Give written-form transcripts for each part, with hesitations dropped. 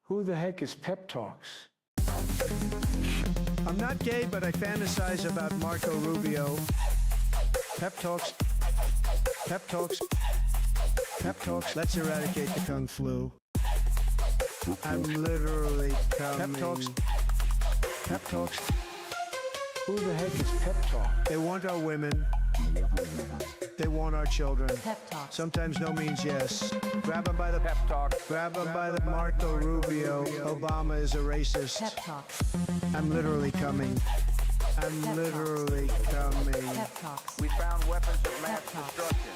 Who the heck is PepTalks? I'm not gay, but I fantasize about Marco Rubio. PepTalks. PepTalks. PepTalks. Let's eradicate the Kung Flu. I'm literally coming. PepTalks. PepTalks. Who the heck is PepTalks? They want our women. They want our children. PepTalks. Sometimes no means yes. Grab them by the PepTalks. Grab them by the Marco Rubio. Obama is a racist. PepTalks. I'm literally coming. I'm literally coming. PepTalks. We found weapons of mass PepTalks. destruction.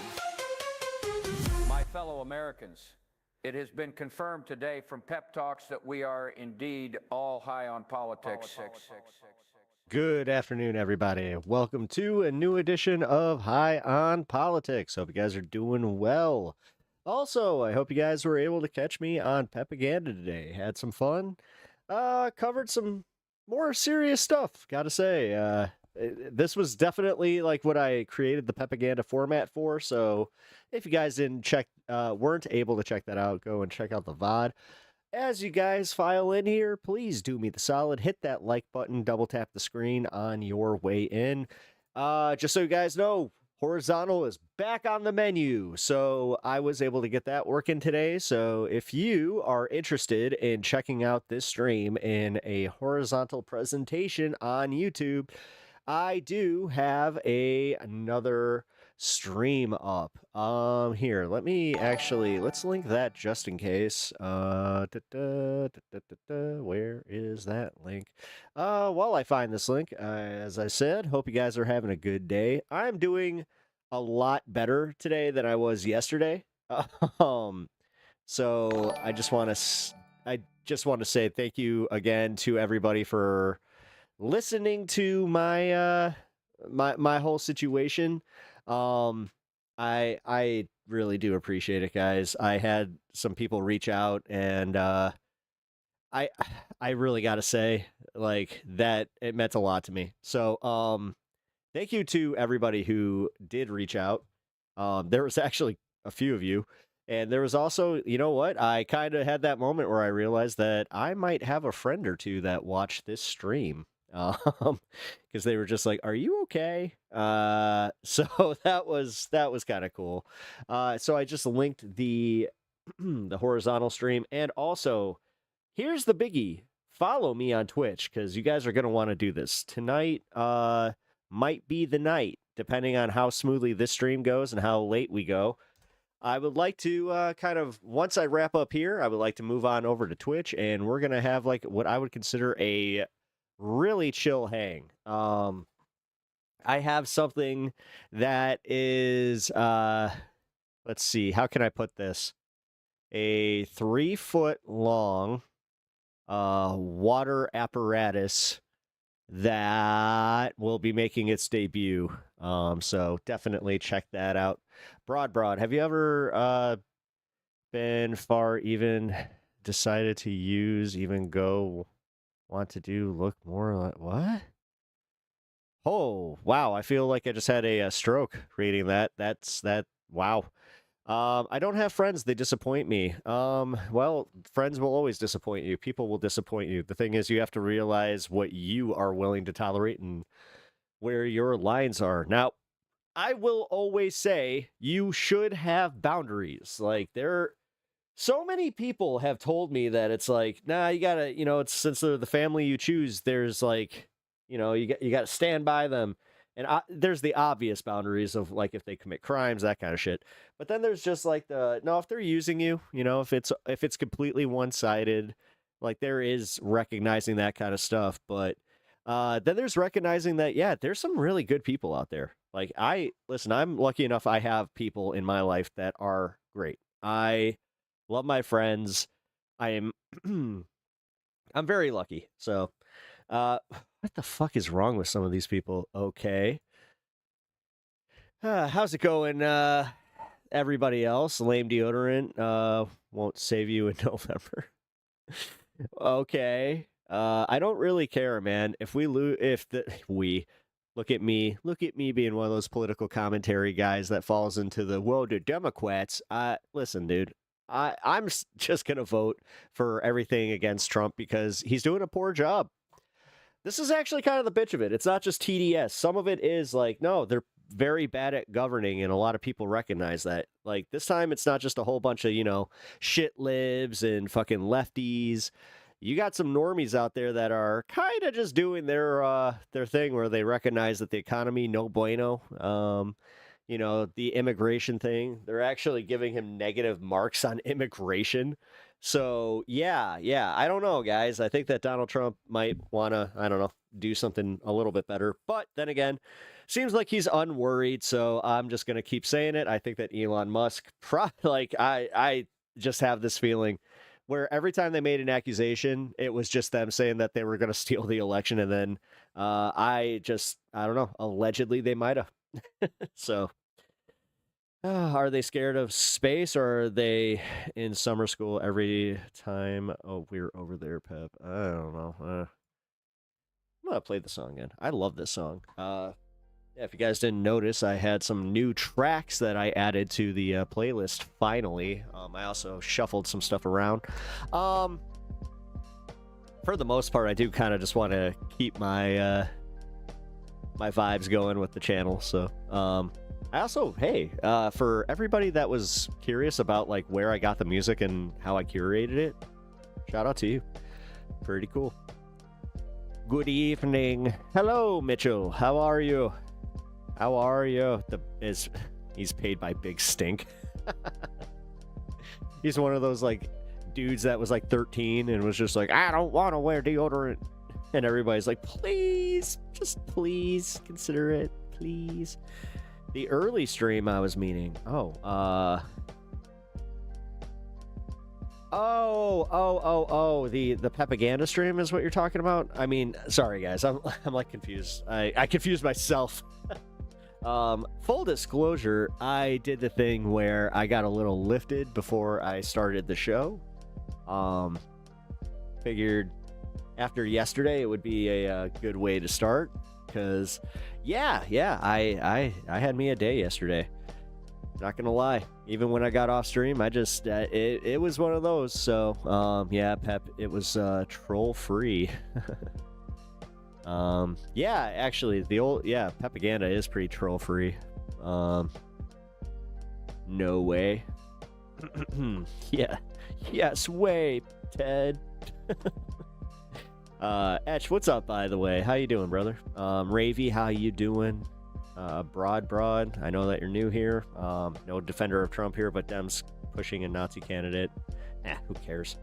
My fellow Americans, it has been confirmed today from PepTalks that we are indeed all high on politics. Good afternoon, everybody. Welcome to a new edition of High on Politics. Hope you guys are doing well. Also, I hope you guys were able to catch me on Pepaganda today. Had some fun. Covered some more serious stuff, gotta say. This was definitely like what I created the Pepaganda format for. So if you guys weren't able to check that out, go and check out the VOD. As you guys file in here, please do me the solid. Hit that like button, double tap the screen on your way in. Just so you guys know, horizontal is back on the menu. So I was able to get that working today. So if you are interested in checking out this stream in a horizontal presentation on YouTube, I do have another stream up. Here, let's link that just in case. Where is that link? While I find this link, as I said, hope you guys are having a good day. I'm doing a lot better today than I was yesterday. So I just want to say thank you again to everybody for listening to my my whole situation. I really do appreciate it, guys. I had some people reach out, and I really got to say, like, that it meant a lot to me. So thank you to everybody who did reach out. There was actually a few of you, and there was also, you know what, I kind of had that moment where I realized that I might have a friend or two that watched this stream. Because they were just like, "Are you okay?" So that was kind of cool. So I just linked the the horizontal stream, and also here's the biggie: follow me on Twitch, because you guys are gonna want to do this tonight. Might be the night, depending on how smoothly this stream goes and how late we go. I would like to kind of, once I wrap up here, I would like to move on over to Twitch, and we're gonna have like what I would consider a really chill hang. I have something that is let's see, how can I put this? A 3-foot long water apparatus that will be making its debut. So definitely check that out. Broad, have you ever been far, even decided to use, even go, want to do, look more like, what? Oh, wow. I feel like I just had a stroke reading that. Wow. I don't have friends. They disappoint me. Well, friends will always disappoint you. People will disappoint you. The thing is, you have to realize what you are willing to tolerate and where your lines are. Now, I will always say you should have boundaries. Like, so many people have told me that it's like, nah, you gotta, it's, since they're the family you choose, there's like, you gotta stand by them. And there's the obvious boundaries of like, if they commit crimes, that kind of shit. But then there's just like if they're using you, if it's completely one-sided, like, there is recognizing that kind of stuff. But then there's recognizing that, yeah, there's some really good people out there. Like, I'm lucky enough I have people in my life that are great. I love my friends. I'm very lucky. So, what the fuck is wrong with some of these people? Okay. How's it going, everybody else? Lame deodorant won't save you in November. Okay. I don't really care, man. If we lose, look at me being one of those political commentary guys that falls into the, well, the Democrats. Listen, dude. I'm just gonna vote for everything against Trump because he's doing a poor job. This is actually kind of the bitch of it. It's not just TDS. Some of it is like, no, they're very bad at governing, and a lot of people recognize that. Like this time, it's not just a whole bunch of, shit libs and fucking lefties. You got some normies out there that are kind of just doing their thing where they recognize that the economy no bueno. The immigration thing. They're actually giving him negative marks on immigration. So yeah, I don't know, guys. I think that Donald Trump might wanna, I don't know, do something a little bit better. But then again, seems like he's unworried. So I'm just gonna keep saying it. I think that Elon Musk, I just have this feeling where every time they made an accusation, it was just them saying that they were going to steal the election. And then I don't know, allegedly they might have. So are they scared of space, or are they in summer school every time? Oh, we're over there, Pep. I don't know. I'm going to play the song again. I love this song. Yeah, if you guys didn't notice, I had some new tracks that I added to the playlist finally. I also shuffled some stuff around. For the most part, I do kind of just want to keep my my vibes going with the channel. So I also, hey, for everybody that was curious about like where I got the music and how I curated it, shout out to you. Pretty cool. Good evening. Hello, Mitchell. How are you? How are you? He's paid by Big Stink. He's one of those like dudes that was like 13 and was just like, I don't want to wear deodorant. And everybody's like, please, just please consider it, please. The early stream I was meaning. The Pepaganda stream is what you're talking about? I mean, sorry guys, I'm like confused. I confused myself. Full disclosure, I did the thing where I got a little lifted before I started the show. Figured after yesterday it would be a good way to start, because I had me a day yesterday. Not gonna lie, even when I got off stream, I just it was one of those. So Pep, it was troll free. Actually, the old Pepaganda is pretty troll free. No way. Yes way, Ted. Etch, what's up, by the way? How you doing, brother? Ravy, how you doing? Broad, I know that you're new here. No defender of Trump here, but Dems pushing a Nazi candidate. Who cares?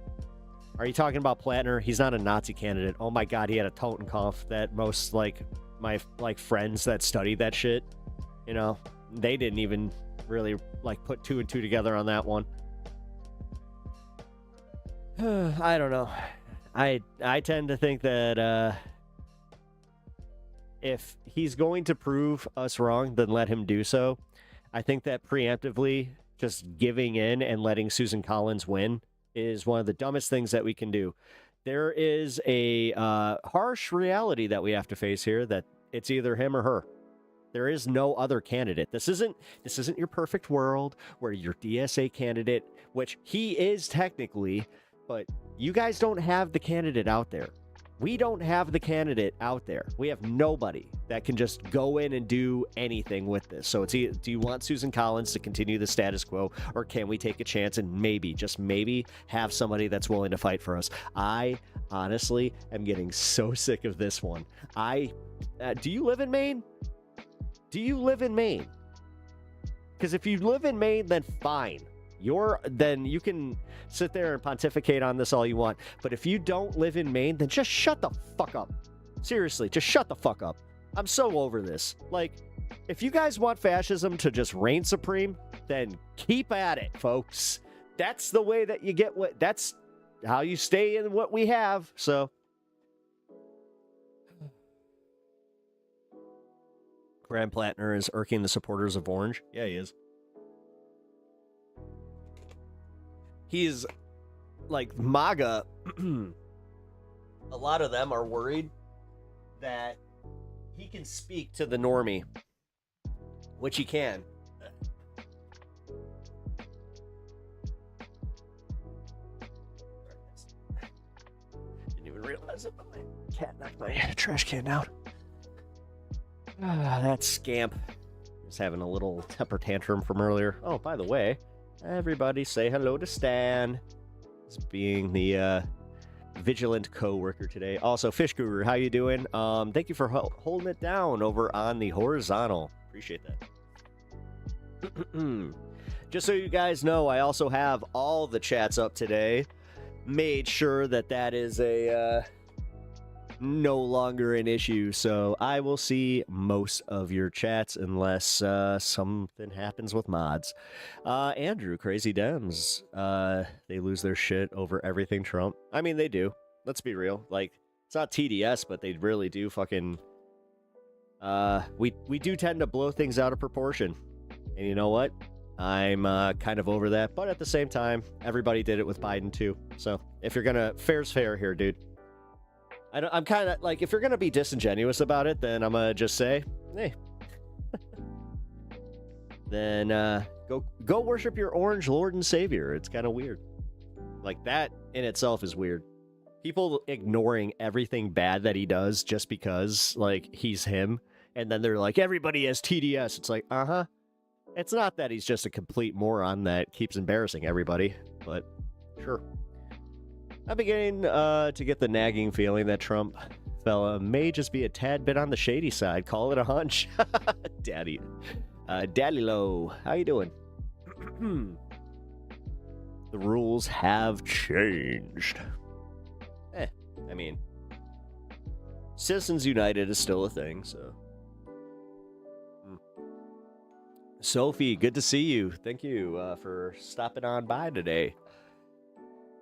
Are you talking about Plattner? He's not a Nazi candidate. Oh my god, he had a Totenkopf that most, like, my, like, friends that studied that shit, they didn't even really, like, put two and two together on that one. I don't know. I tend to think that if he's going to prove us wrong, then let him do so. I think that preemptively just giving in and letting Susan Collins win is one of the dumbest things that we can do. There is a harsh reality that we have to face here, that it's either him or her. There is no other candidate. This isn't your perfect world where your DSA candidate, which he is technically, but you guys don't have the candidate out there. We don't have the candidate out there. We have nobody that can just go in and do anything with this. So it's either, do you want Susan Collins to continue the status quo, or can we take a chance and maybe, just maybe, have somebody that's willing to fight for us? I honestly am getting so sick of this one. Do you live in Maine? Do you live in Maine? Because if you live in Maine, then fine. Then you can sit there and pontificate on this all you want. But if you don't live in Maine, then just shut the fuck up. Seriously, just shut the fuck up. I'm so over this. Like, if you guys want fascism to just reign supreme, then keep at it, folks. That's the way that you get that's how you stay in what we have. So Graham Plattner is irking the supporters of Orange. Yeah, he is. He's like MAGA. A lot of them are worried that he can speak to the normie, which he can. realize it, but my cat knocked my trash can down. That scamp was having a little temper tantrum from earlier. Oh, by the way, everybody say hello to Stan. He's being the vigilant co-worker today. Also, Fish Guru, how you doing? Thank you for holding it down over on the horizontal. Appreciate that. Just so you guys know, I also have all the chats up today. Made sure that is a no longer an issue, so I will see most of your chats unless something happens with mods. Andrew, Crazy Dems, they lose their shit over everything Trump. I mean, they do. Let's be real. Like, it's not TDS, but they really do fucking... we do tend to blow things out of proportion. And you know what? I'm kind of over that, but at the same time, everybody did it with Biden too. So if you're gonna, fair's fair here, dude. I'm kind of like, if you're gonna be disingenuous about it, then I'm gonna just say, hey, then go worship your orange Lord and Savior. It's kind of weird. Like, that in itself is weird. People ignoring everything bad that he does just because, like, he's him, and then they're like, everybody has TDS. It's like, uh-huh. It's not that he's just a complete moron that keeps embarrassing everybody, but sure. I'm beginning to get the nagging feeling that Trump fella may just be a tad bit on the shady side. Call it a hunch. Daddy. Daddy Low, how you doing? The rules have changed. I mean, Citizens United is still a thing, so... Sophie, good to see you. Thank you for stopping on by today.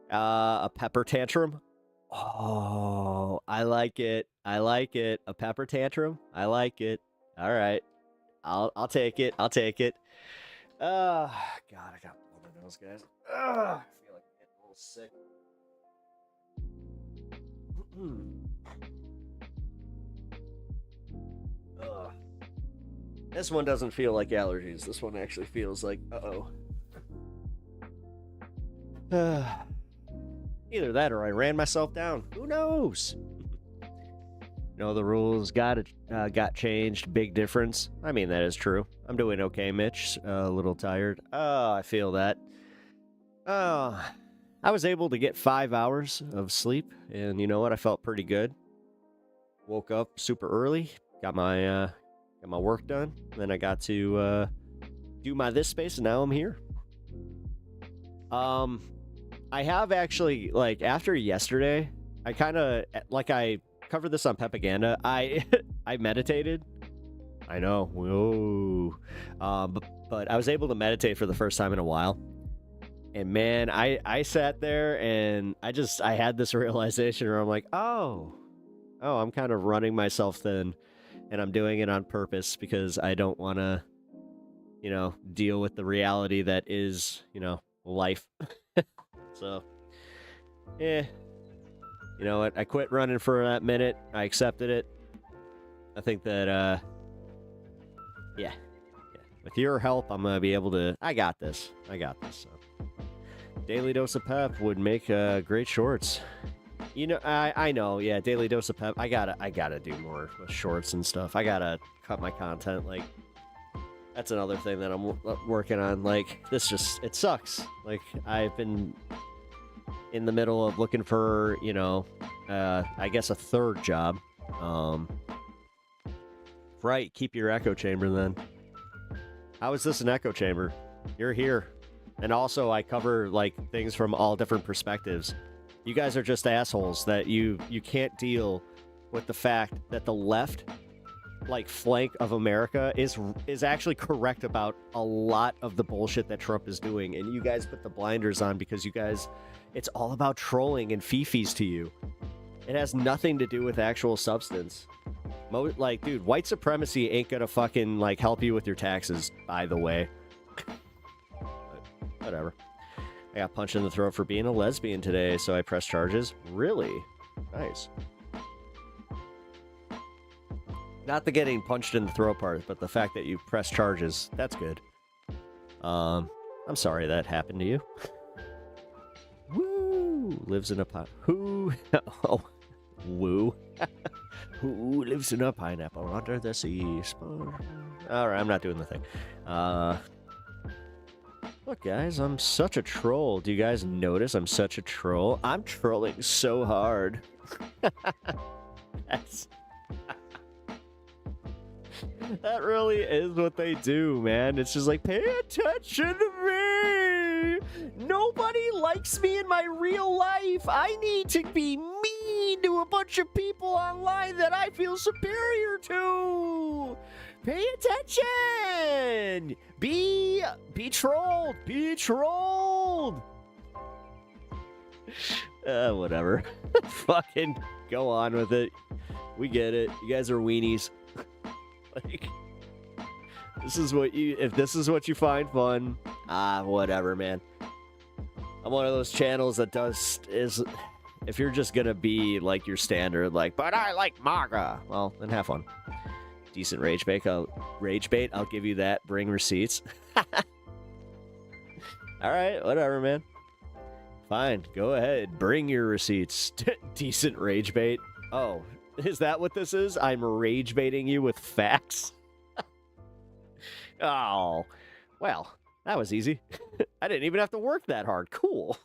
A pepper tantrum. Oh, I like it. I like it. A pepper tantrum. I like it. All right. I'll take it. I'll take it. God, I got one of those guys. I feel like I'm getting a little sick. Ugh. This one doesn't feel like allergies. This one actually feels like, uh-oh. Either that or I ran myself down. Who knows? No, the rules got changed. Big difference. I mean, that is true. I'm doing okay, Mitch. A little tired. Oh, I feel that. Oh, I was able to get 5 hours of sleep, and you know what? I felt pretty good. Woke up super early. Got my work done. Then I got to do my this space, and now I'm here. I have actually, like, after yesterday, I kind of, like, I covered this on Pepaganda. I meditated. I know. Whoa. But I was able to meditate for the first time in a while. And man, I sat there and I had this realization where I'm like, oh, I'm kind of running myself thin. And I'm doing it on purpose because I don't want to, deal with the reality that is, life. So, you know what? I quit running for that minute. I accepted it. I think that, yeah. With your help, I'm going to be able to, I got this. So. Daily Dose of Pep would make great shorts. I know, yeah, Daily Dose of Pep. I gotta do more with shorts and stuff. I gotta cut my content. Like, that's another thing that I'm working on. Like, it sucks. Like, I've been in the middle of looking for, I guess a third job. Right, keep your echo chamber then. How is this an echo chamber? You're here. And also, I cover, like, things from all different perspectives. You guys are just assholes that you can't deal with the fact that the left, like, flank of America is actually correct about a lot of the bullshit that Trump is doing, and you guys put the blinders on because you guys, it's all about trolling and fifis to you. It has nothing to do with actual substance. Like, dude, white supremacy ain't gonna fucking, like, help you with your taxes, by the way. But whatever. I got punched in the throat for being a lesbian today, so I pressed charges. Really? Nice. Not the getting punched in the throat part, but the fact that you pressed charges. That's good. I'm sorry that happened to you. Woo! Lives in a pot. Who? Oh. Woo. Who lives in a pineapple under the sea? Alright, I'm not doing the thing. Look, guys, I'm such a troll. Do you guys notice I'm such a troll? I'm trolling so hard. That really is what they do, man. It's just like, pay attention to me! Nobody likes me in my real life! I need to be mean to a bunch of people online that I feel superior to! Pay attention! Be trolled! Be trolled! Whatever. Fucking go on with it. We get it. You guys are weenies. Like, if this is what you find fun, whatever, man. I'm one of those channels that if you're just gonna be like your standard, like, but I like MAGA, well, then have fun. Decent rage bait, I'll give you that. Bring receipts. Alright, whatever, man. Fine, go ahead, bring your receipts. Decent rage bait. Oh, is that what this is? I'm rage baiting you with facts? Oh, well, that was easy. I didn't even have to work that hard. Cool.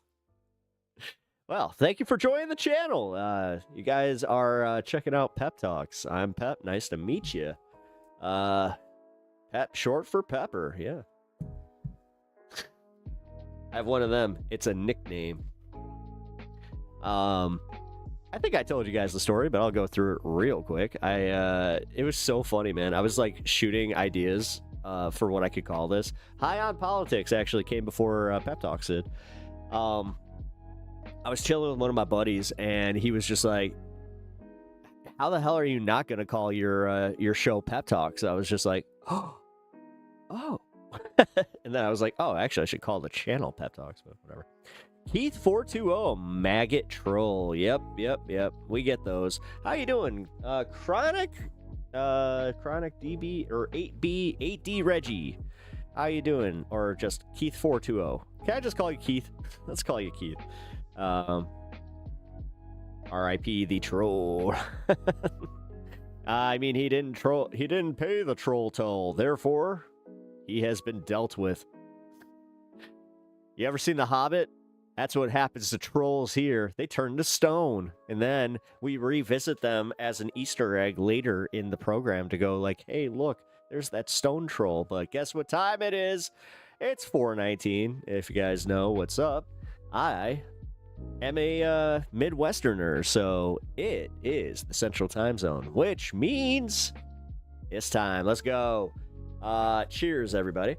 Well, thank you for joining the channel. You guys are checking out Pep Talks. I'm Pep. Nice to meet you. Pep, short for Pepper. Yeah. I have one of them. It's a nickname. I think I told you guys the story, but I'll go through it real quick. It was so funny, man. I was like shooting ideas for what I could call this. High on Politics actually came before Pep Talks did. I was chilling with one of my buddies, and he was just like, how the hell are you not going to call your show Pep Talks? I was just like, oh. And then I was like, oh, actually, I should call the channel Pep Talks, but whatever. Keith 420, maggot troll. Yep. We get those. How you doing? Chronic DB or 8D Reggie. How you doing? Or just Keith 420. Can I just call you Keith? Let's call you Keith. R.I.P. the troll. I mean, he didn't pay the troll toll. Therefore, he has been dealt with. You ever seen The Hobbit? That's what happens to trolls here. They turn to stone. And then we revisit them as an Easter egg later in the program to go like, hey, look, there's that stone troll. But guess what time it is? It's 4:19. If you guys know what's up, I am a Midwesterner. So it is the Central Time Zone, which means it's time. Let's go. Cheers, everybody.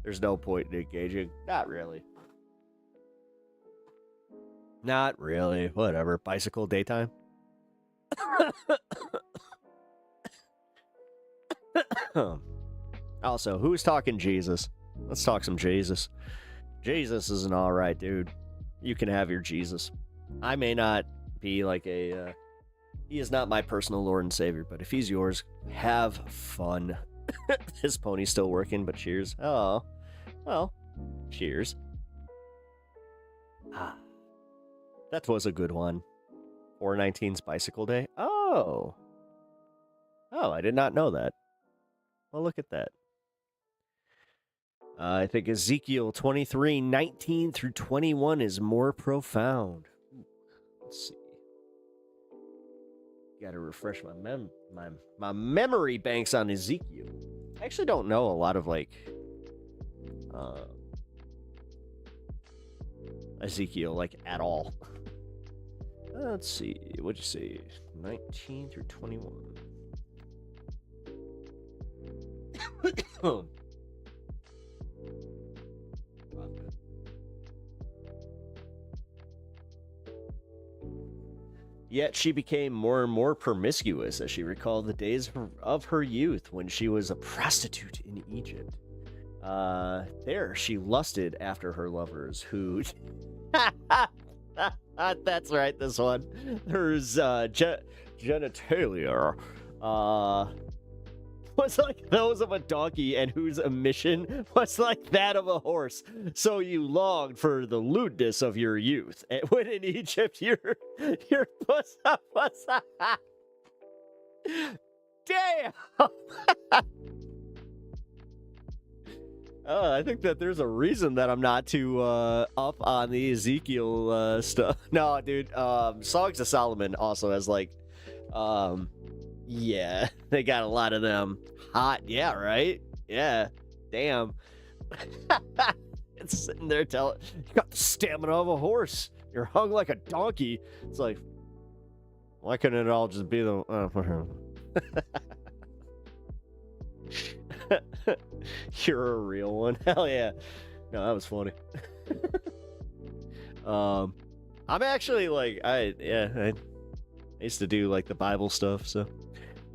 There's no point in engaging. Not really. Not really. Whatever. Bicycle daytime. Also, who's talking Jesus? Let's talk some Jesus. Jesus is an alright dude. You can have your Jesus. I may not be like a... he is not my personal Lord and Savior, but if he's yours, have fun. His pony's still working, but cheers. Oh, well, cheers. That was a good one. 4/19's Bicycle Day. Oh, I did not know that. Well, look at that. I think Ezekiel 23:19 through 21 is more profound. Let's see. Got to refresh my memory banks on Ezekiel. I actually don't know a lot of like Ezekiel like at all. Let's see. What'd you say? 19 through 21. Yet she became more and more promiscuous as she recalled the days of her youth when she was a prostitute in Egypt. There she lusted after her lovers who... That's right, this one. Her genitalia. was like those of a donkey, and whose emission was like that of a horse. So you longed for the lewdness of your youth. And when in Egypt, your pussa. Damn! Oh, I think that there's a reason that I'm not too up on the Ezekiel stuff. No, dude. Songs of Solomon also has like, yeah, they got a lot of them. Hot, yeah, right? Yeah, damn. It's sitting there telling you got the stamina of a horse. You're hung like a donkey. It's like, why couldn't it all just be the? You're a real one. Hell yeah. No, that was funny. I'm actually like I used to do like the Bible stuff, so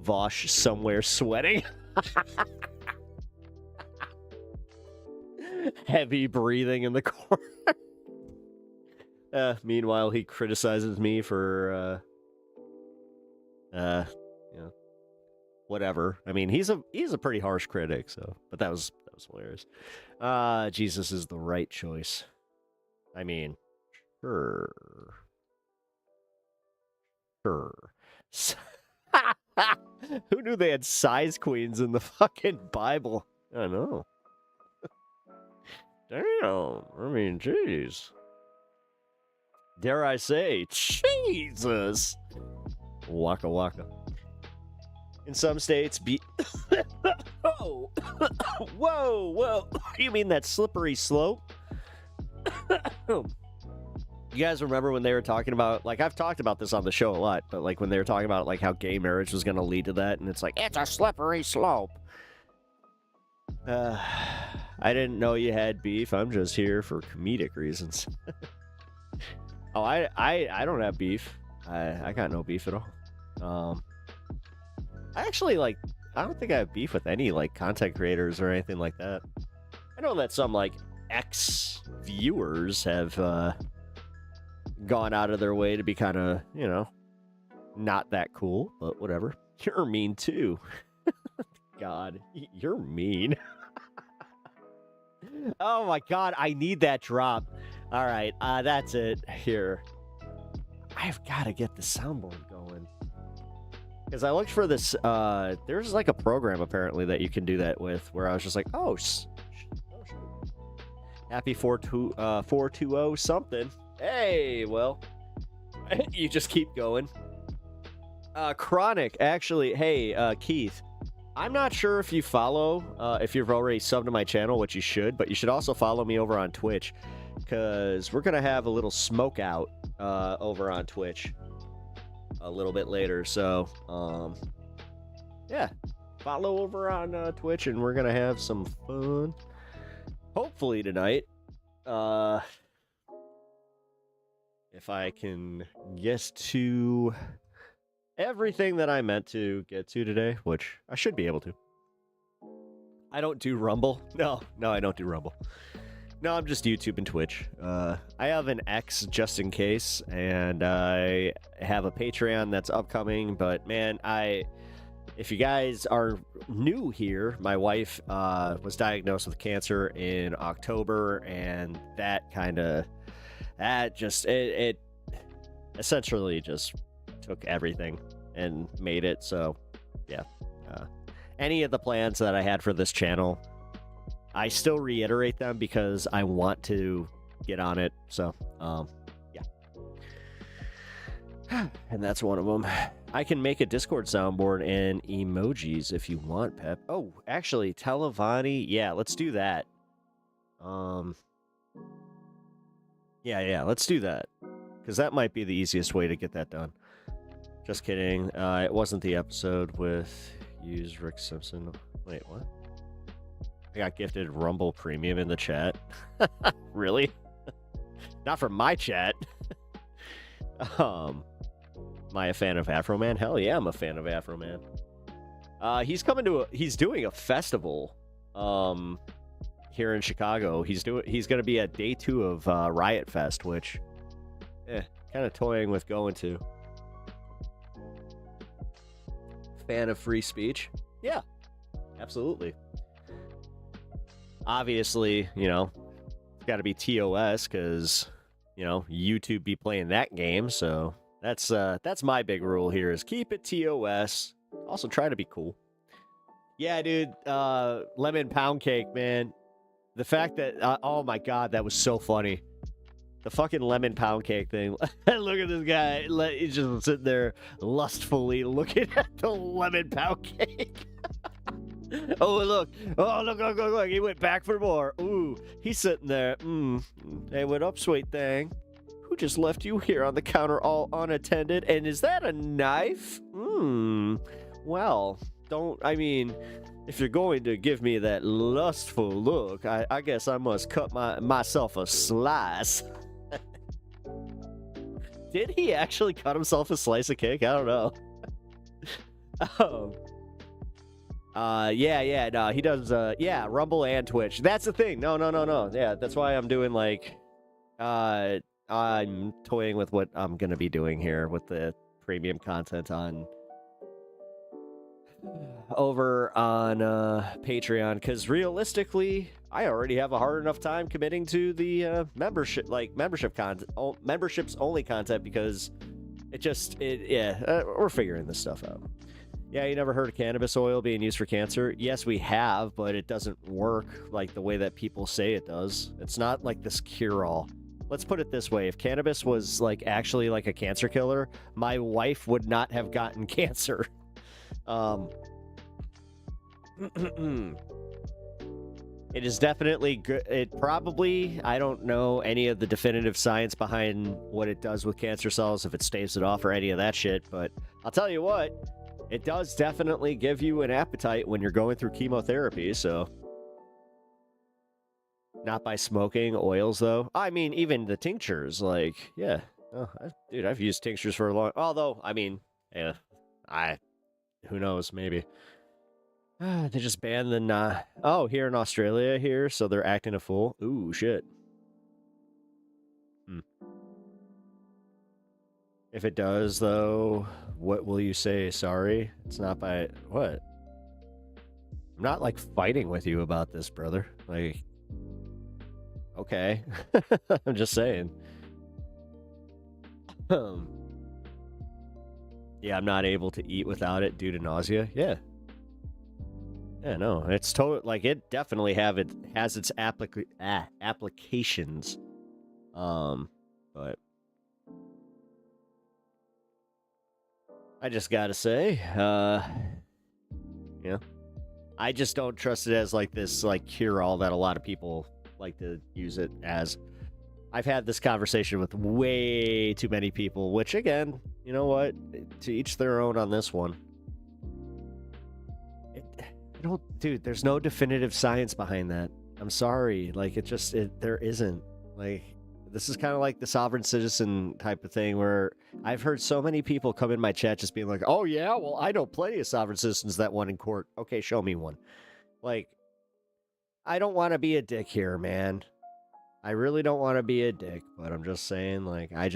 Vosh somewhere sweating. Heavy breathing in the corner. Meanwhile, he criticizes me for you know, whatever. I mean, he's a pretty harsh critic, so but that was hilarious. Jesus is the right choice. I mean, sure. Who knew they had size queens in the fucking Bible? I know. Damn. I mean, jeez. Dare I say, Jesus. Waka waka. In some states, oh, whoa. You mean that slippery slope? You guys remember when they were talking about, like, I've talked about this on the show a lot, but like when they were talking about like how gay marriage was going to lead to that, and it's like, it's a slippery slope. I didn't know you had beef. I'm just here for comedic reasons. Oh, I don't have beef. I got no beef at all. I actually, like, I don't think I have beef with any, like, content creators or anything like that. I know that some, like, ex-viewers have gone out of their way to be kind of, you know, not that cool, but whatever. You're mean, too. God, you're mean. Oh, my God, I need that drop. All right, that's it. Here. I've got to get the soundboard going. Because I looked for this, there's like a program apparently that you can do that with, where I was just like, oh, happy 420 something. Hey, well, you just keep going. Chronic, actually, hey, Keith, I'm not sure if you follow, if you've already subbed to my channel, which you should, but you should also follow me over on Twitch, because we're going to have a little smoke out over on Twitch a little bit later, so yeah, follow over on Twitch, and we're gonna have some fun hopefully tonight, if I can get to everything that I meant to get to today, which I should be able to. I don't do Rumble. No, I don't do Rumble. No, I'm just YouTube and Twitch. I have an X just in case, and I have a Patreon that's upcoming, but man, if you guys are new here, my wife was diagnosed with cancer in October, and it essentially just took everything and made it, so yeah. Any of the plans that I had for this channel, I still reiterate them because I want to get on it. So, yeah. And that's one of them. I can make a Discord soundboard and emojis if you want, Pep. Oh, actually, Televani. Yeah, let's do that. Yeah, let's do that. Because that might be the easiest way to get that done. Just kidding. It wasn't the episode with Rick Simpson. Wait, what? I got gifted Rumble Premium in the chat. Really? Not from my chat. Am I a fan of Afro Man? Hell yeah, I'm a fan of Afro Man. He's doing a festival here in Chicago. He's gonna be at day 2 of Riot Fest, which kind of toying with going to. Fan of free speech? Yeah. Absolutely. Obviously, you know, it's got to be TOS because, you know, YouTube be playing that game. So that's my big rule here is keep it TOS. Also try to be cool. Yeah, dude. Lemon pound cake, man. The fact that, oh my God, that was so funny. The fucking lemon pound cake thing. Look at this guy. He's just sitting there lustfully looking at the lemon pound cake. Oh, look. Oh, look. He went back for more. Ooh, he's sitting there. Hey, what up, sweet thing? Who just left you here on the counter all unattended? And is that a knife? Well, if you're going to give me that lustful look, I guess I must cut myself a slice. Did he actually cut himself a slice of cake? I don't know. No, he does, Rumble and Twitch. That's the thing. No. Yeah, that's why I'm doing, like, I'm toying with what I'm gonna be doing here with the premium content over on Patreon, because realistically, I already have a hard enough time committing to the memberships only content because we're figuring this stuff out. Yeah, you never heard of cannabis oil being used for cancer? Yes, we have, but it doesn't work like the way that people say it does. It's not like this cure-all. Let's put it this way. If cannabis was like actually like a cancer killer, my wife would not have gotten cancer. It is definitely good. I don't know any of the definitive science behind what it does with cancer cells, if it staves it off or any of that shit, but I'll tell you what, it does definitely give you an appetite when you're going through chemotherapy, so. Not by smoking oils, though. I mean, even the tinctures, like, yeah. Oh, dude, I've used tinctures for a long... Although, I mean, yeah, who knows, maybe. They just banned the... here in Australia here, so they're acting a fool. Ooh, shit. If it does, though, what will you say? Sorry? It's not by... What? I'm not, like, fighting with you about this, brother. Like... Okay. I'm just saying. Yeah, I'm not able to eat without it due to nausea. Yeah. Yeah, no, it's like it definitely has its applications. But I just gotta say, I just don't trust it as like this like cure-all that a lot of people like to use it as. I've had this conversation with way too many people, which again, you know what? To each their own on this one. Dude, there's no definitive science behind that. I'm sorry. Like, there isn't. Like, this is kind of like the sovereign citizen type of thing where I've heard so many people come in my chat just being like, oh yeah, well, I know plenty of sovereign citizens that won in court. Okay, show me one. Like, I don't want to be a dick here, man. I really don't want to be a dick, but I'm just saying, like, like,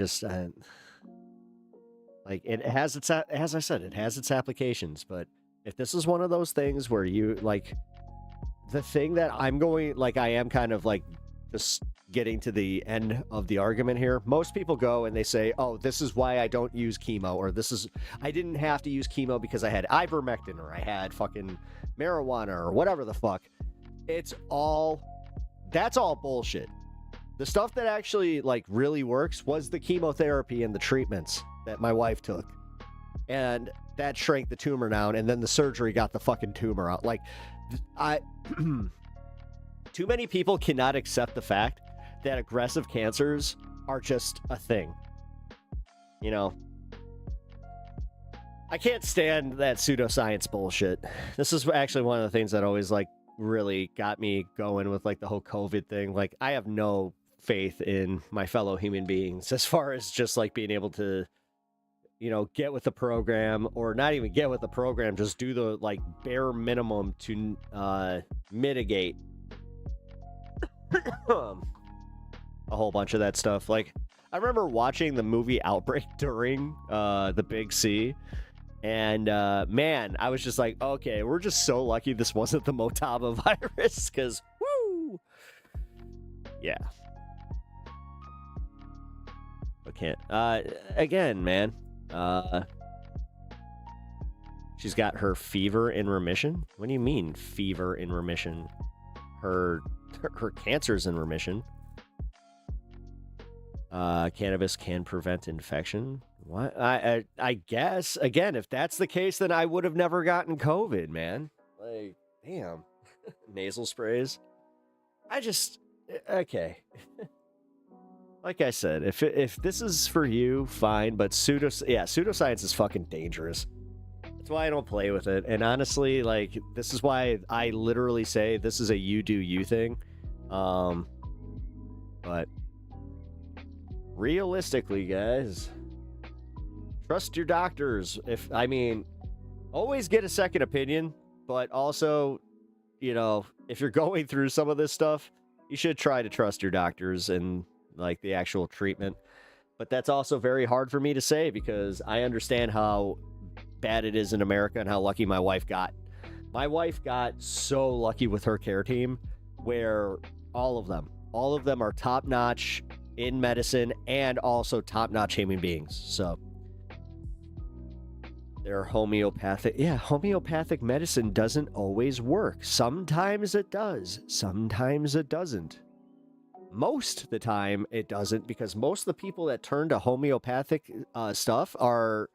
it has its, as I said, it has its applications, but if this is one of those things where you, like, the thing that I'm going, like, I am kind of, like, just getting to the end of the argument here, most people go and they say, oh, this is why I don't use chemo, or I didn't have to use chemo because I had ivermectin, or I had fucking marijuana, or whatever the fuck. That's all bullshit. The stuff that actually, like, really works was the chemotherapy and the treatments that my wife took. And that shrank the tumor down, and then the surgery got the fucking tumor out. Like, too many people cannot accept the fact that aggressive cancers are just a thing. You know? I can't stand that pseudoscience bullshit. This is actually one of the things that always, like, really got me going with, like, the whole COVID thing. Like, I have no faith in my fellow human beings as far as just, like, being able to, you know, get with the program, or not even get with the program, just do the, like, bare minimum to mitigate a whole bunch of that stuff. Like, I remember watching the movie Outbreak during the Big C, And man, I was just like, okay, we're just so lucky this wasn't the Motaba virus, because woo, yeah. Okay. Again, man. She's got her fever in remission. What do you mean fever in remission? Her cancer's in remission. Cannabis can prevent infection. What? I guess, again, if that's the case, then I would have never gotten COVID, man. Like, damn. Nasal sprays. Okay. Like I said, if this is for you, fine, but pseudoscience is fucking dangerous. That's why I don't play with it. And honestly, like, this is why I literally say this is a you do you thing. But realistically, guys, trust your doctors. Always get a second opinion, but also, if you're going through some of this stuff, you should try to trust your doctors and like the actual treatment. But that's also very hard for me to say I understand how bad it is in America and how lucky my wife got. My wife got so lucky with her care team, where all of them are top-notch in medicine and also top-notch human beings. So they're homeopathic. Yeah, homeopathic medicine doesn't always work. Sometimes it does. Sometimes it doesn't. Most of the time it doesn't, because most of the people that turn to homeopathic stuff are,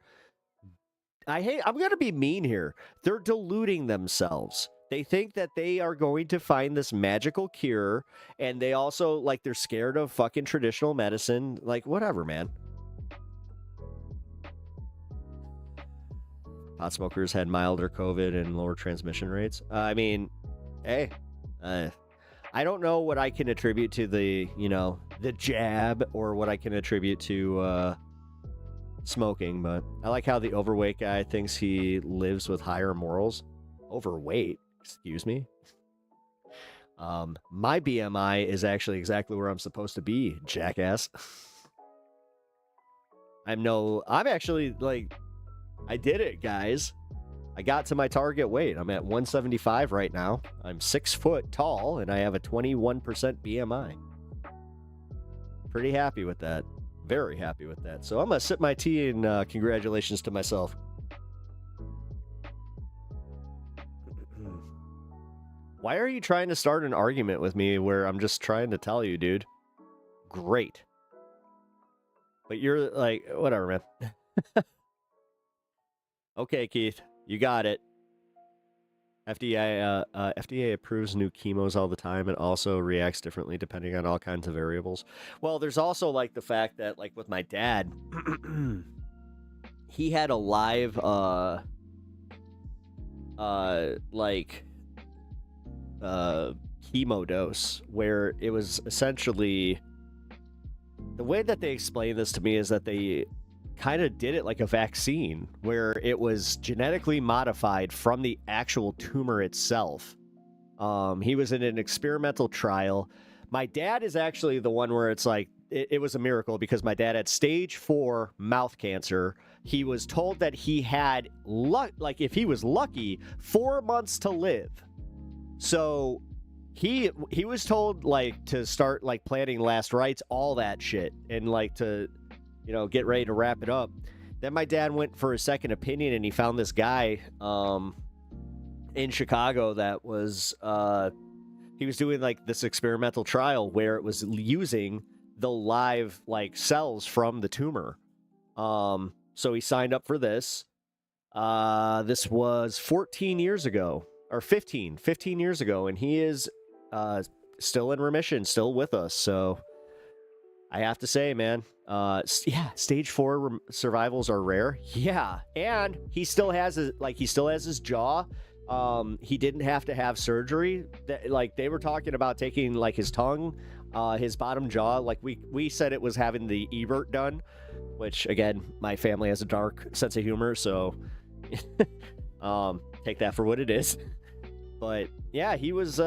I'm going to be mean here, they're deluding themselves. They think that they are going to find this magical cure, and they also, like, they're scared of fucking traditional medicine. Like, whatever, man. Pot smokers had milder COVID and lower transmission rates. Hey, I don't know what I can attribute to the jab, or what I can attribute to smoking, but I like how the overweight guy thinks he lives with higher morals. Overweight? Excuse me? My BMI is actually exactly where I'm supposed to be, jackass. I'm actually, like, I did it, guys. I got to my target weight. I'm at 175 right now. I'm 6 foot tall, and I have a 21% BMI. Pretty happy with that. Very happy with that. So I'm going to sip my tea, and congratulations to myself. Why are you trying to start an argument with me where I'm just trying to tell you, dude? Great. But you're like, whatever, man. Okay, Keith. You got it. FDA approves new chemos all the time and also reacts differently depending on all kinds of variables. Well, there's also, like, the fact that, like, with my dad, he had a live, chemo dose where it was essentially, the way that they explained this to me is that they kind of did it like a vaccine, where it was genetically modified from the actual tumor itself. He was in an experimental trial. My dad is actually the one where it's like, it was a miracle, because my dad had stage 4 mouth cancer. He was told that he had, if he was lucky, 4 months to live. So he was told, like, to start, like, planning last rites, all that shit, and, like, to, get ready to wrap it up. Then my dad went for a second opinion, and he found this guy in Chicago that was, he was doing, like, this experimental trial where it was using the live, like, cells from the tumor. So he signed up for this. This was 14 years ago, or 15 years ago, and he is still in remission, still with us. So I have to say, man, stage 4 survivals are rare. Yeah, and he still has his jaw. He didn't have to have surgery. Like, they were talking about taking, like, his tongue, his bottom jaw. Like, we said it was having the Ebert done, which, again, my family has a dark sense of humor, so take that for what it is. But yeah, he was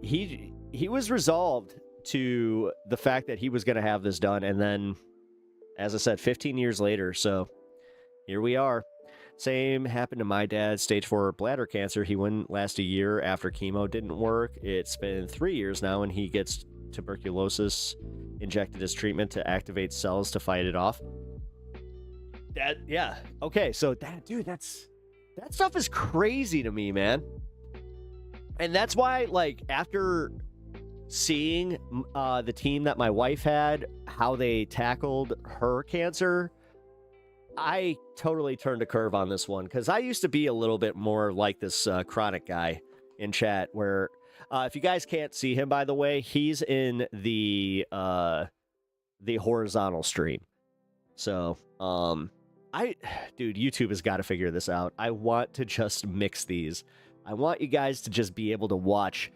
he was resolved to the fact that he was going to have this done. And then, as I said, 15 years later, so here we are. Same happened to my dad, stage 4 bladder cancer. He wouldn't last a year after chemo didn't work. It's been 3 years now, and he gets tuberculosis injected as treatment to activate cells to fight it off. Yeah. Okay, so that stuff is crazy to me, man. And that's why, like, after seeing the team that my wife had, how they tackled her cancer, I totally turned a curve on this one, because I used to be a little bit more like this chronic guy in chat, where if you guys can't see him, by the way, he's in the horizontal stream. So, dude, YouTube has got to figure this out. I want to just mix these. I want you guys to just be able to watch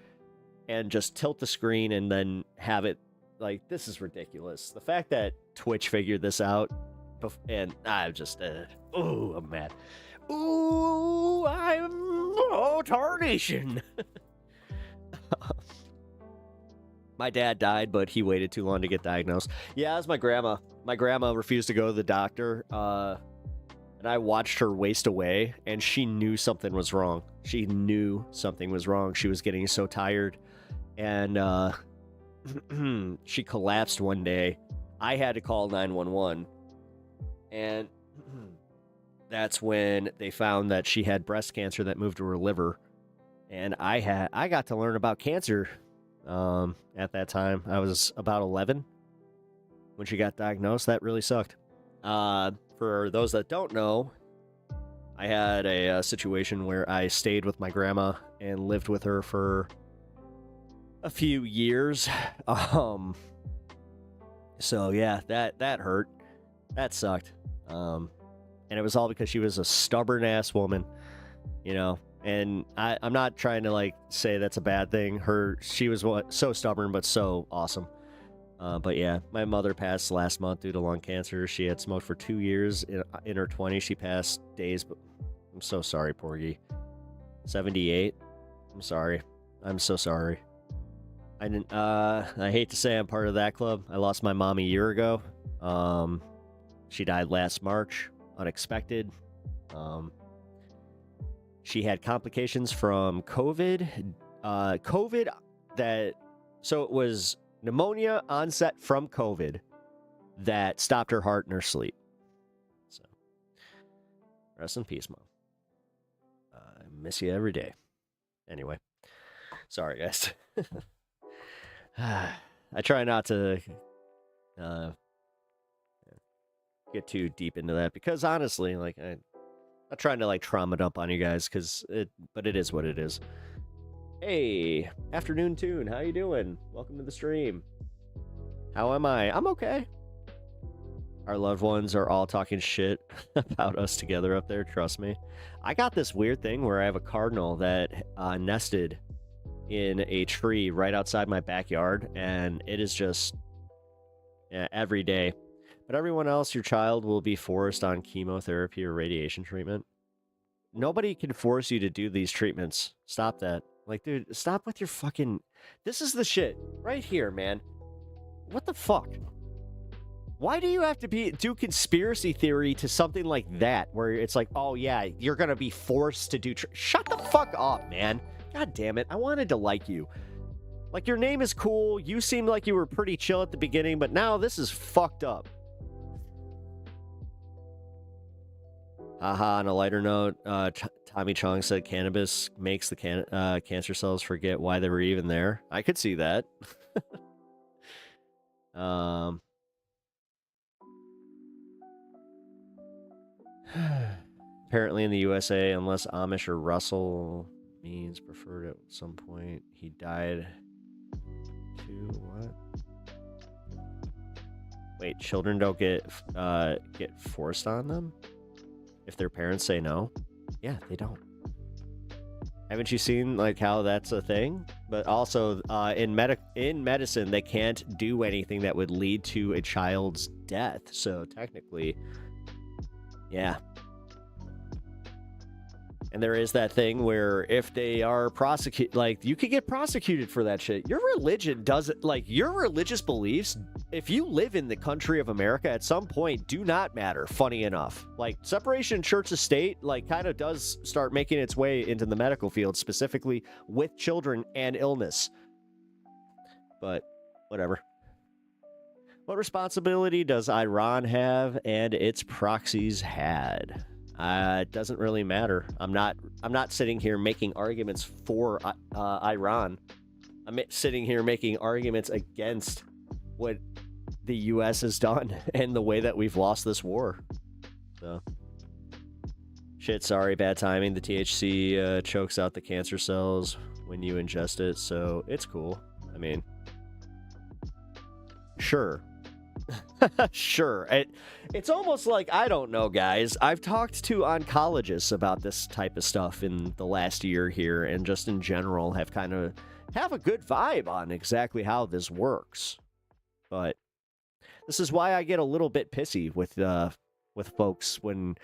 and just tilt the screen and then have it, like, this is ridiculous. The fact that Twitch figured this out, and I'm just, I'm mad. Ooh, tarnation. My dad died, but he waited too long to get diagnosed. Yeah, it was my grandma. My grandma refused to go to the doctor, and I watched her waste away, and she knew something was wrong. She knew something was wrong. She was getting so tired, and she collapsed one day. I had to call 911, and that's when they found that she had breast cancer that moved to her liver, and I got to learn about cancer at that time. I was about 11 when she got diagnosed. That really sucked. For those that don't know, I had a situation where I stayed with my grandma and lived with her for a few years. So yeah, that hurt. That sucked. And it was all because she was a stubborn ass woman, you know. And I'm not trying to like say that's a bad thing. She was so stubborn but so awesome. But yeah, my mother passed last month due to lung cancer. She had smoked for 2 years. In her 20s, she passed days. But I'm so sorry, Porgy. 78. I'm sorry. I'm so sorry. I hate to say I'm part of that club. I lost my mom a year ago. She died last March, unexpected. She had complications from COVID. So it was pneumonia onset from COVID that stopped her heart in her sleep. So, rest in peace, Mom. I miss you every day. Anyway, sorry, guys. I try not to get too deep into that, because honestly, like, I'm not trying to like trauma dump on you guys, but it is what it is. Hey, Afternoon Tune, how you doing? Welcome to the stream. How am I? I'm okay. Our loved ones are all talking shit about us together up there, trust me. I got this weird thing where I have a cardinal that nested in a tree right outside my backyard, and it is just every day. But everyone else, your child will be forced on chemotherapy or radiation treatment. Nobody can force you to do these treatments. Stop that. Like, dude, stop with your fucking... This is the shit right here, man. What the fuck? Why do you have to do conspiracy theory to something like that, where it's like, oh yeah, you're gonna be forced to do... Shut the fuck up, man. God damn it. I wanted to like you. Like, your name is cool. You seemed like you were pretty chill at the beginning, but now this is fucked up. Haha, on a lighter note, Tommy Chong said cannabis makes the cancer cells forget why they were even there. I could see that. Apparently in the USA, unless Amish or Russell means preferred at some point, he died to what? Wait, children don't get forced on them? If their parents say no? Yeah, they don't. Haven't you seen like how that's a thing? But also in medicine, they can't do anything that would lead to a child's death. So technically, yeah. And there is that thing where if they are prosecuted, like, you could get prosecuted for that shit. Your religion doesn't, like, your religious beliefs if you live in the country of America, at some point do not matter, funny enough. Like, separation church and state, like, kind of does start making its way into the medical field, specifically with children and illness. But, whatever. What responsibility does Iran have and its proxies had? It doesn't really matter. I'm not sitting here making arguments for Iran. I'm sitting here making arguments against what the U.S. has done and the way that we've lost this war. So, shit, sorry, bad timing. The THC chokes out the cancer cells when you ingest it, so it's cool. I mean, sure. Sure. It's almost like, I don't know, guys. I've talked to oncologists about this type of stuff in the last year here, and just in general have kind of have a good vibe on exactly how this works. But this is why I get a little bit pissy with folks when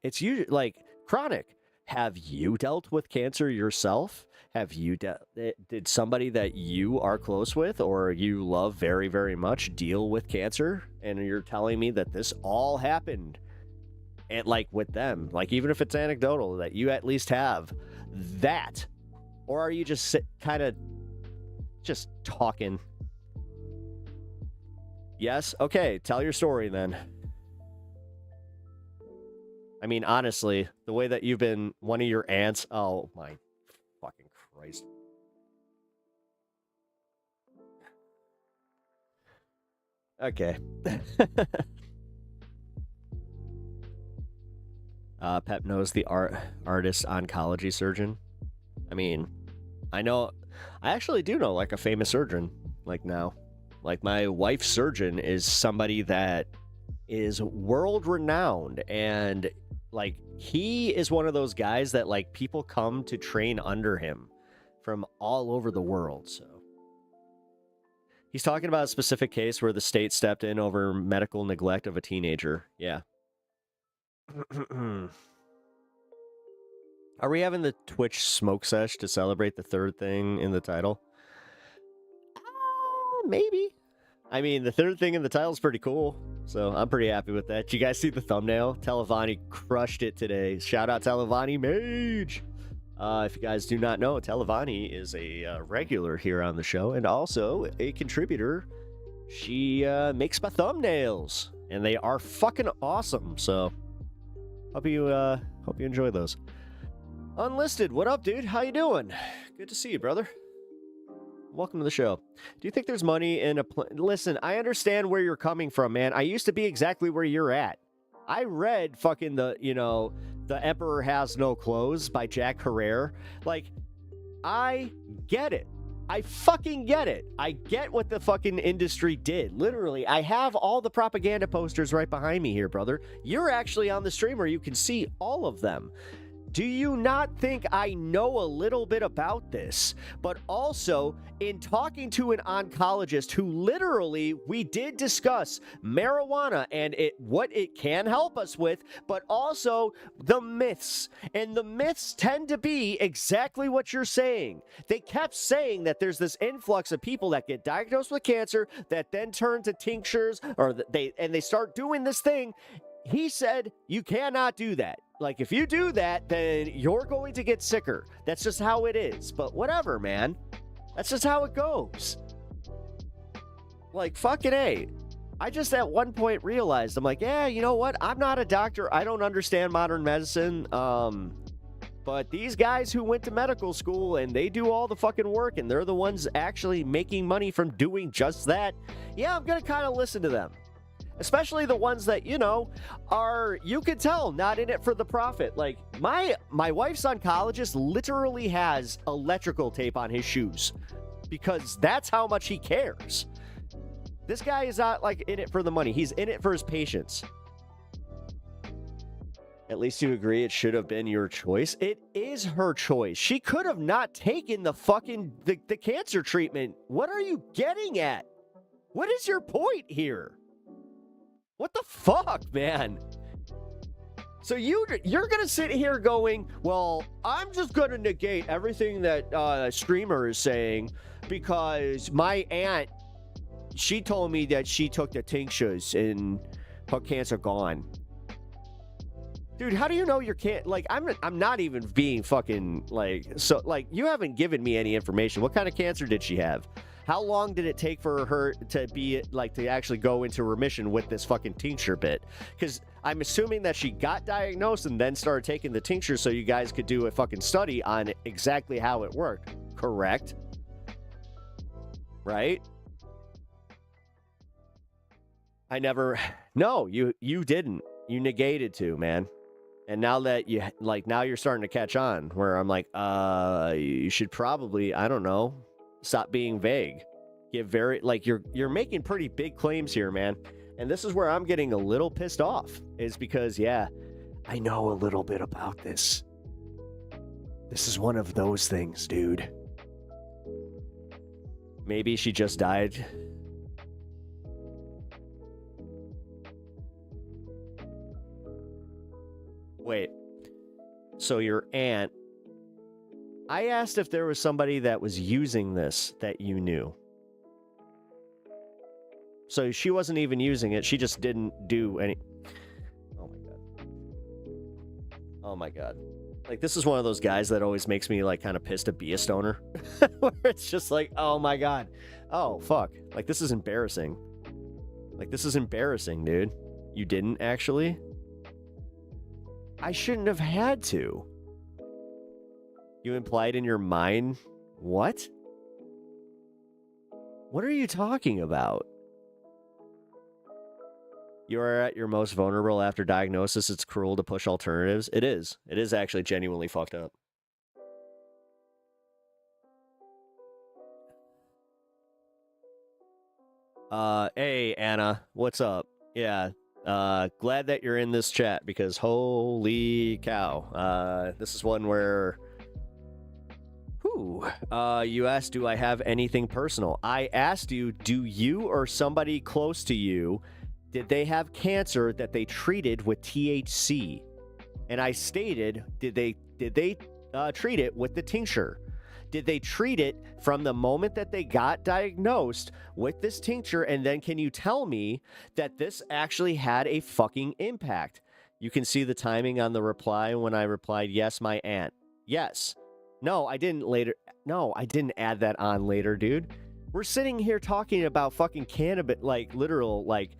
it's usually like chronic. Have you dealt with cancer yourself? Have you did somebody that you are close with or you love very, very much deal with cancer? And you're telling me that this all happened and like with them, like even if it's anecdotal, that you at least have that. Or are you just kind of just talking? Yes? Okay, tell your story then. I mean, honestly, the way that you've been one of your aunts, oh my fucking Christ. Okay. Pep knows the artist oncology surgeon. I mean, I actually do know like a famous surgeon, like now. Like my wife's surgeon is somebody that is world renowned, and like he is one of those guys that like people come to train under him from all over the world. So he's talking about a specific case where the state stepped in over medical neglect of a teenager. Yeah. Are we having the Twitch smoke sesh to celebrate the third thing in the title? Maybe. I mean, the third thing in the title is pretty cool, so I'm pretty happy with that. Did you guys see the thumbnail? Televani crushed it today. Shout out Televani Mage. If you guys do not know, Televani is a regular here on the show and also a contributor. She makes my thumbnails, and they are fucking awesome. So hope you enjoy those. Unlisted, what up, dude? How you doing? Good to see you, brother. Welcome to the show. Do you think there's money in a Listen, I understand where you're coming from, man. I used to be exactly where you're at. I read fucking The Emperor Has No Clothes by Jack Herrera. Like, I get it. I fucking get it. I get what the fucking industry did. Literally, I have all the propaganda posters right behind me here, brother. You're actually on the stream where you can see all of them. Do you not think I know a little bit about this? But also, in talking to an oncologist who literally, we did discuss marijuana and what it can help us with, but also the myths. And the myths tend to be exactly what you're saying. They kept saying that there's this influx of people that get diagnosed with cancer that then turn to tinctures, or they start doing this thing. He said, you cannot do that. Like, if you do that, then you're going to get sicker. That's just how it is. But whatever, man. That's just how it goes. Like, fucking A. I just at one point realized, I'm like, yeah, you know what? I'm not a doctor. I don't understand modern medicine. But these guys who went to medical school and they do all the fucking work and they're the ones actually making money from doing just that. Yeah, I'm going to kind of listen to them. Especially the ones that, you know, are, you can tell, not in it for the profit. Like, my wife's oncologist literally has electrical tape on his shoes because that's how much he cares. This guy is not, like, in it for the money. He's in it for his patients. At least you agree it should have been your choice. It is her choice. She could have not taken the fucking, the cancer treatment. What are you getting at? What is your point here? What the fuck, man? So you're going to sit here going, well, I'm just going to negate everything that Streamer is saying because my aunt she told me that she took the tinctures and her cancer gone. Dude, how do you know your can't? Like, I'm not even being fucking like, so like, you haven't given me any information. What kind of cancer did she have? How long did it take for her to be like to actually go into remission with this fucking tincture bit? Because I'm assuming that she got diagnosed and then started taking the tincture so you guys could do a fucking study on exactly how it worked. Correct? Right? I never. No, you didn't. You negated to, man. And now that you like, now you're starting to catch on. Where I'm like, you should probably, I don't know, stop being vague. Give very like you're making pretty big claims here, man. And this is where I'm getting a little pissed off. Is because yeah, I know a little bit about this. This is one of those things, dude. Maybe she just died. Wait, so your aunt, I asked if there was somebody that was using this that you knew. So she wasn't even using it, she just didn't do any. Oh my god. Oh my god. Like, this is one of those guys that always makes me like kind of pissed to be a stoner. Where it's just like, oh my god. Oh fuck. Like, this is embarrassing. Like, this is embarrassing, dude. You didn't actually? I shouldn't have had to. You implied in your mind? What? What are you talking about? You are at your most vulnerable after diagnosis. It's cruel to push alternatives. It is. It is actually genuinely fucked up. Hey, Anna. What's up? Yeah. Glad that you're in this chat because holy cow. This is one where you asked, do I have anything personal? I asked you, do you or somebody close to you, did they have cancer that they treated with THC? And I stated, did they treat it with the tincture? Did they treat it from the moment that they got diagnosed with this tincture? And then can you tell me that this actually had a fucking impact? You can see the timing on the reply when I replied, yes, my aunt. Yes. No, I didn't later. No, I didn't add that on later, dude. We're sitting here talking about fucking cannabis, like literal, like,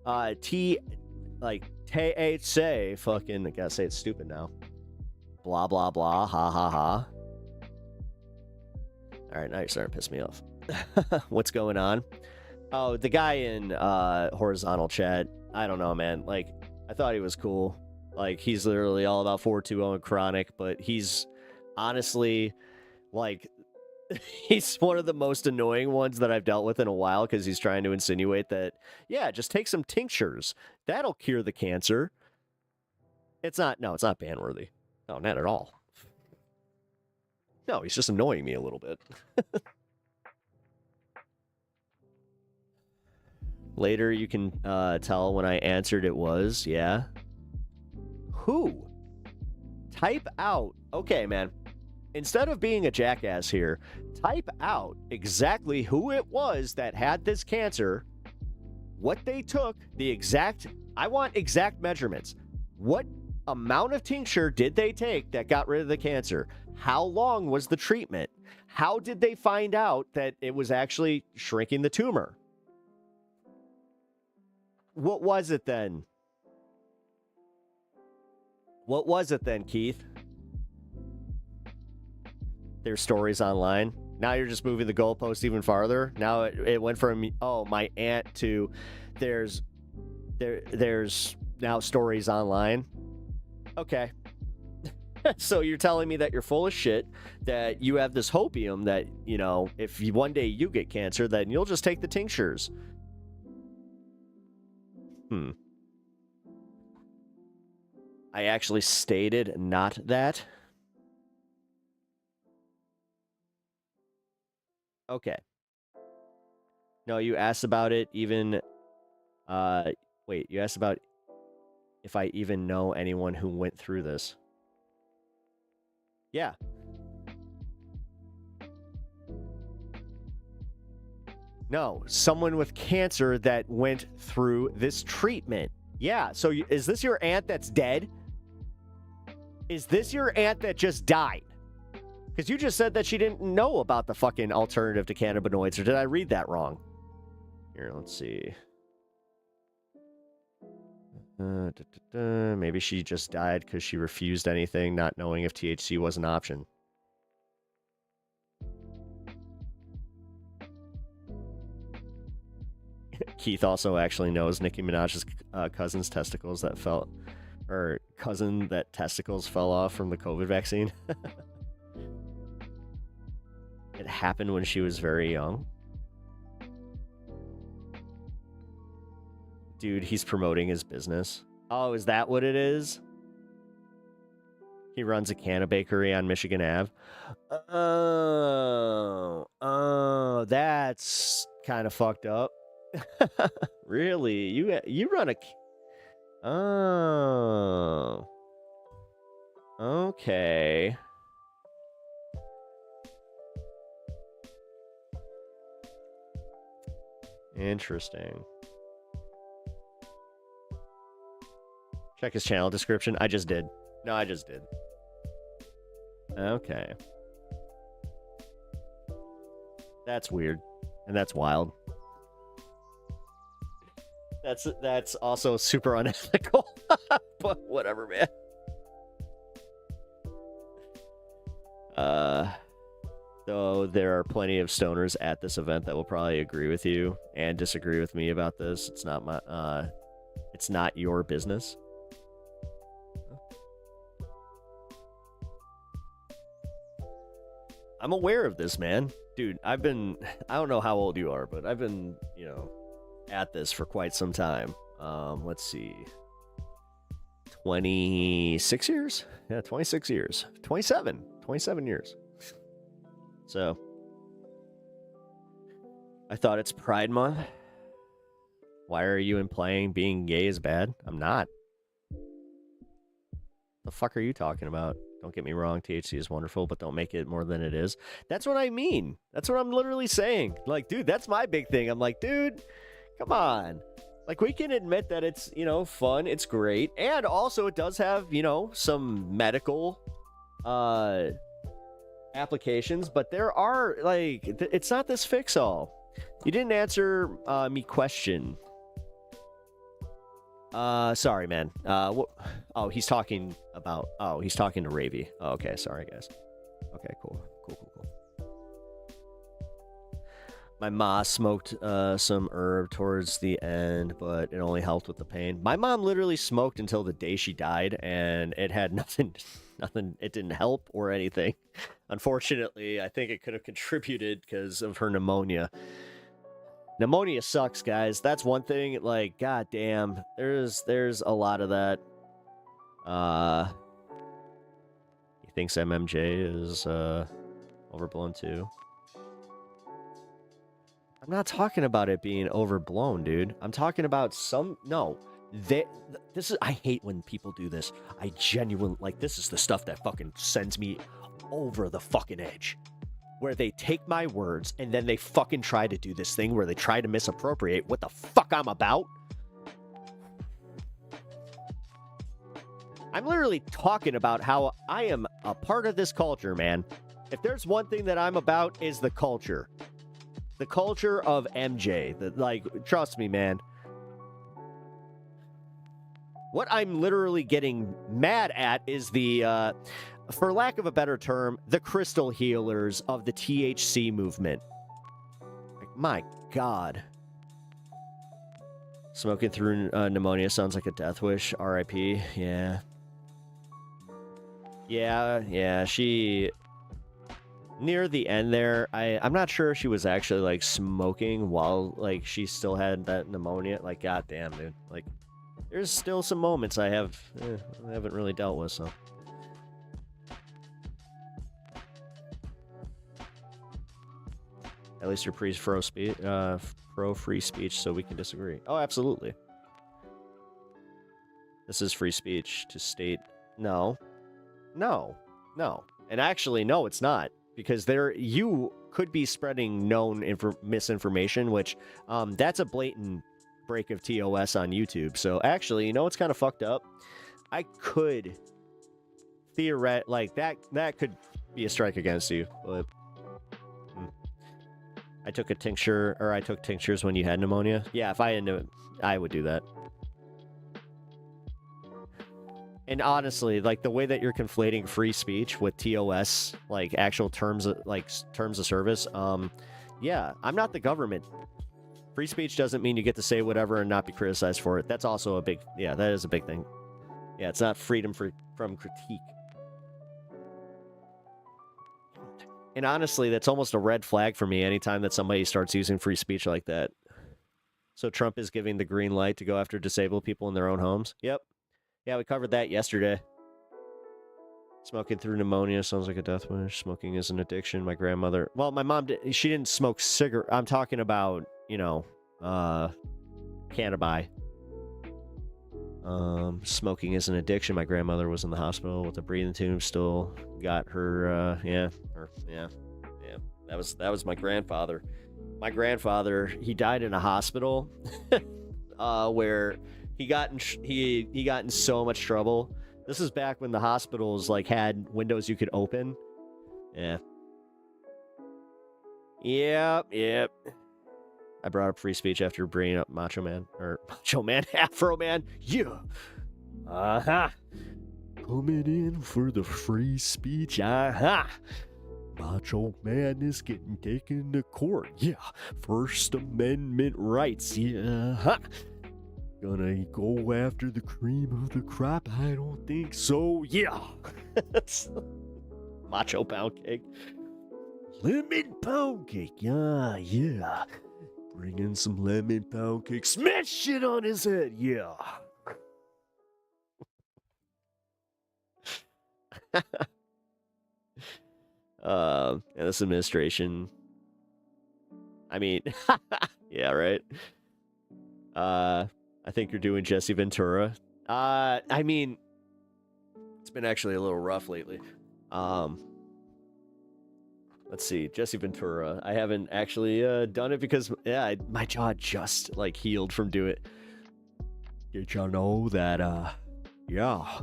THC, fucking, I gotta say it's stupid now. Blah, blah, blah, ha, ha, ha. All right, now you're starting to piss me off. What's going on? Oh, the guy in horizontal chat, I don't know, man. Like, I thought he was cool. Like, he's literally all about 420 and chronic, but he's honestly, like, he's one of the most annoying ones that I've dealt with in a while because he's trying to insinuate that, yeah, just take some tinctures. That'll cure the cancer. It's not, no, it's not ban-worthy. No, not at all. No, he's just annoying me a little bit. Later, you can tell when I answered it was, yeah. Who? Type out. Okay, man. Instead of being a jackass here, type out exactly who it was that had this cancer, what they took, the exact, I want exact measurements. What amount of tincture did they take that got rid of the cancer? How long was the treatment? How did they find out that it was actually shrinking the tumor? What was it then? What was it then, Keith? There's stories online. Now you're just moving the goalpost even farther. Now it went from, oh, my aunt to there's now stories online. Okay. So you're telling me that you're full of shit, that you have this hopium that, you know, if one day you get cancer, then you'll just take the tinctures. I actually stated not that. Okay. No, you asked about it even, wait, you asked about if I even know anyone who went through this. Yeah. No, someone with cancer that went through this treatment. Yeah, so is this your aunt that's dead? Is this your aunt that just died? Because you just said that she didn't know about the fucking alternative to cannabinoids, or did I read that wrong? Here, let's see. Maybe she just died because she refused anything, not knowing if THC was an option. Keith also actually knows Nicki Minaj's cousin's testicles that fell, or cousin that testicles fell off from the COVID vaccine. It happened when she was very young. Dude, he's promoting his business. Oh, is that what it is? He runs a canna bakery on Michigan Ave. Oh, that's kind of fucked up. Really? You run a... Oh. Okay. Interesting. Check his channel description. I just did. No, I just did. Okay. That's weird. And that's wild. That's also super unethical. But whatever, man. Though there are plenty of stoners at this event that will probably agree with you and disagree with me about this. It's not my it's not your business. I'm aware of this, man. Dude, I don't know how old you are, but I've been, at this for quite some time. Let's see. 26 years? Yeah, 26 years. 27 years. So, I thought it's Pride Month. Why are you implying being gay is bad? I'm not. The fuck are you talking about? Don't get me wrong, THC is wonderful, but don't make it more than it is. That's what I mean. That's what I'm literally saying. Like, dude, that's my big thing. I'm like, dude, come on. Like, we can admit that it's, fun, it's great, and also it does have, some medical applications, but there are, like, it's not this fix-all. You didn't answer me question. Sorry, man. He's talking to Ravy. Oh, okay, sorry, guys. Okay, cool. My ma smoked some herb towards the end, but it only helped with the pain. My mom literally smoked until the day she died, and it had nothing, it didn't help or anything. Unfortunately, I think it could have contributed because of her pneumonia. Pneumonia sucks, guys. That's one thing. Like, goddamn, there's a lot of that. He thinks MMJ is overblown too. I'm not talking about it being overblown, dude. I'm talking about I hate when people do this. I genuinely, like, this is the stuff that fucking sends me over the fucking edge. Where they take my words and then they fucking try to do this thing where they try to misappropriate what the fuck I'm about. I'm literally talking about how I am a part of this culture, man. If there's one thing that I'm about, is the culture. The culture of MJ. Trust me, man. What I'm literally getting mad at is the, for lack of a better term, the crystal healers of the THC movement. Like, my God. Smoking through pneumonia sounds like a death wish. R.I.P. Yeah. Yeah, she... Near the end there, I'm not sure if she was actually, like, smoking while, like, she still had that pneumonia. Like, goddamn, dude. Like, there's still some moments I haven't really dealt with, so... At least you're pro-free speech, so we can disagree. Oh, absolutely. This is free speech to state... No. And actually, no, it's not. Because you could be spreading known misinformation, which that's a blatant break of TOS on YouTube. So actually, you know what's kind of fucked up? I could like that could be a strike against you, but I took a tincture, or I took tinctures when you had pneumonia. Yeah, if I had I would do that. And honestly, like the way that you're conflating free speech with TOS, like actual terms of service, yeah, I'm not the government. Free speech doesn't mean you get to say whatever and not be criticized for it. That's also a big, yeah, that is a big thing. Yeah, it's not freedom from critique. And honestly, that's almost a red flag for me anytime that somebody starts using free speech like that. So Trump is giving the green light to go after disabled people in their own homes? Yep. Yeah, we covered that yesterday. Smoking through pneumonia sounds like a death wish. Smoking is an addiction. My grandmother... Well, my mom, she didn't smoke cigarette. I'm talking about, you know, cannabis. Smoking is an addiction. My grandmother was in the hospital with a breathing tube. Still got her, yeah. That was my grandfather. My grandfather, he died in a hospital where he got in so much trouble. This is back when the hospitals like had windows you could open. Yeah. Yep. I brought up free speech after bringing up Macho Man, Afro Man. Yeah. Coming in for the free speech. Macho Man is getting taken to court. Yeah. First Amendment rights. Yeah. Gonna go after the cream of the crop? I don't think so. Yeah. Macho pound cake. Lemon pound cake. Yeah. Bring in some lemon pound cake. Smash shit on his head. Yeah. And this administration. I mean, yeah, right. I think you're doing Jesse Ventura. I mean, it's been actually a little rough lately. Let's see, Jesse Ventura. I haven't actually done it because, yeah, my jaw just like healed from doing it. Did y'all know that, yeah,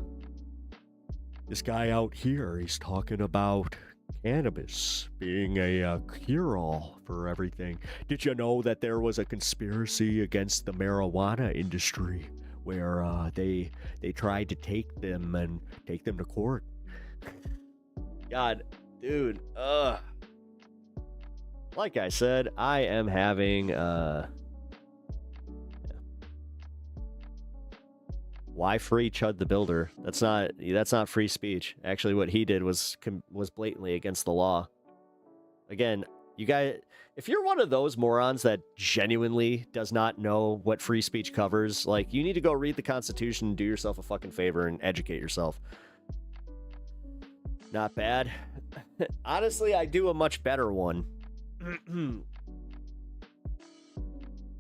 this guy out here, he's talking about cannabis being a cure-all for everything. Did you know that there was a conspiracy against the marijuana industry where they tried to take them to court? God, dude, like I said, I am having why free Chud the Builder? That's not free speech. Actually, what he did was blatantly against the law. Again, you guys, if you're one of those morons that genuinely does not know what free speech covers, like, you need to go read the Constitution and do yourself a fucking favor and educate yourself. Not bad. Honestly, I do a much better one.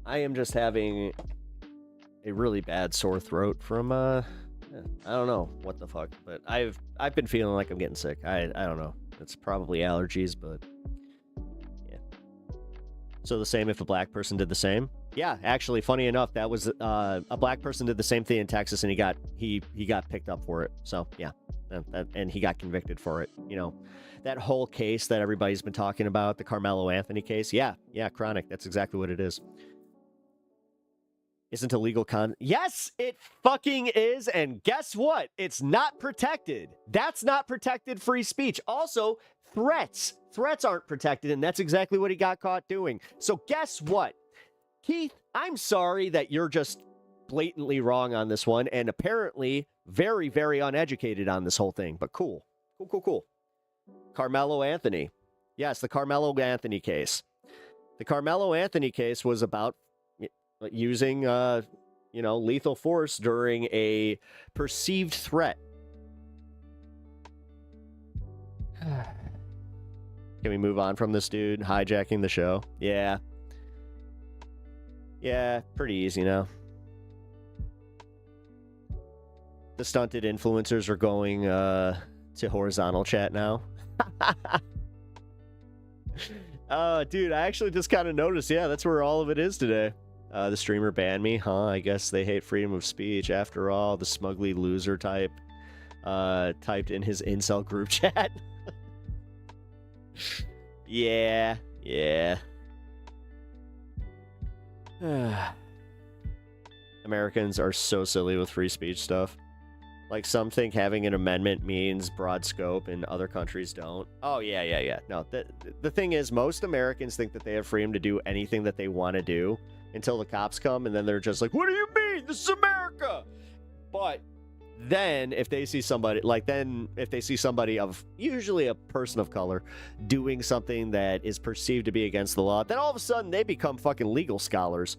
I am just having a really bad sore throat from I don't know what the fuck, but I've been feeling like I'm getting sick. I don't know. It's probably allergies, but yeah. So the same if a black person did the same? Yeah, actually, funny enough, that was a black person did the same thing in Texas, and he got picked up for it. So yeah, and he got convicted for it. You know, that whole case that everybody's been talking about, the Carmelo Anthony case. Yeah, chronic. That's exactly what it is. Isn't illegal Yes, it fucking is. And guess what? It's not protected. That's not protected free speech. Also, threats aren't protected. And that's exactly what he got caught doing. So guess what? Keith, I'm sorry that you're just blatantly wrong on this one. And apparently very, very uneducated on this whole thing. But cool. Carmelo Anthony. Yes, the Carmelo Anthony case. The Carmelo Anthony case was about using, lethal force during a perceived threat. Can we move on from this dude hijacking the show? Yeah, pretty easy now. The stunted influencers are going to horizontal chat now. Dude, I actually just kind of noticed. Yeah, that's where all of it is today. The streamer banned me, huh? I guess they hate freedom of speech. After all, the smugly loser type typed in his incel group chat. Yeah. Americans are so silly with free speech stuff. Like, some think having an amendment means broad scope and other countries don't. Oh, yeah. No, the thing is, most Americans think that they have freedom to do anything that they want to do until the cops come, and then they're just like, what do you mean? This is America! But then, if they see somebody, of, usually a person of color, doing something that is perceived to be against the law, then all of a sudden they become fucking legal scholars.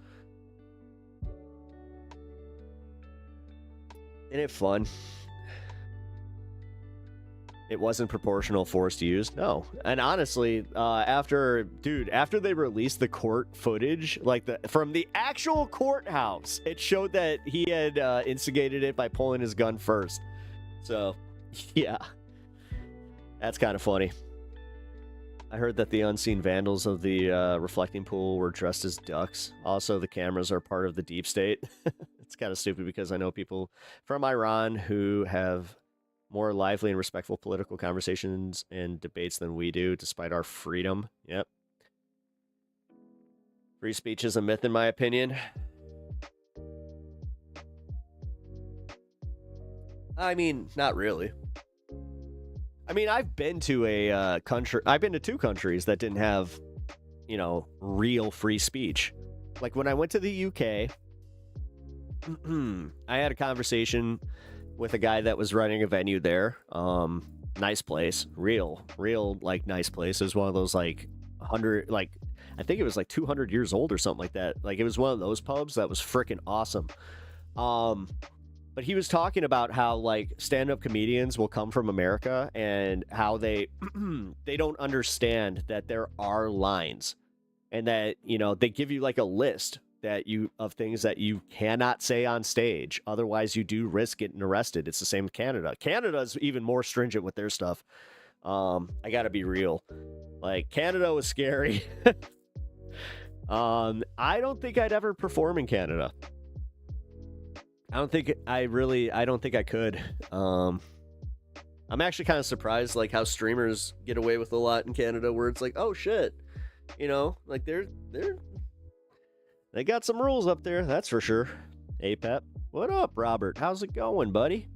Isn't it fun? It wasn't proportional force to use? No. And honestly, after they released the court footage, like from the actual courthouse, it showed that he had instigated it by pulling his gun first. So, yeah. That's kind of funny. I heard that the unseen vandals of the reflecting pool were dressed as ducks. Also, the cameras are part of the deep state. It's kind of stupid because I know people from Iran who have more lively and respectful political conversations and debates than we do, despite our freedom. Yep. Free speech is a myth, in my opinion. I mean, not really. I mean, I've been to two countries that didn't have, real free speech. Like, when I went to the UK, I had a conversation with a guy that was running a venue there. Nice place, real, like, nice place. It was one of those, like, 100, like, I think it was like 200 years old or something like that. Like, it was one of those pubs that was freaking awesome. But he was talking about how, like, stand-up comedians will come from America and how they they don't understand that there are lines, and that, they give you like a list of things that you cannot say on stage. Otherwise, you do risk getting arrested. It's the same with Canada. Canada's even more stringent with their stuff. I gotta be real. Like, Canada was scary. I don't think I'd ever perform in Canada. I don't think I could. I'm actually kind of surprised, like, how streamers get away with a lot in Canada, where it's like, oh shit, like they got some rules up there, that's for sure. Hey, Pep. What up, Robert? How's it going, buddy?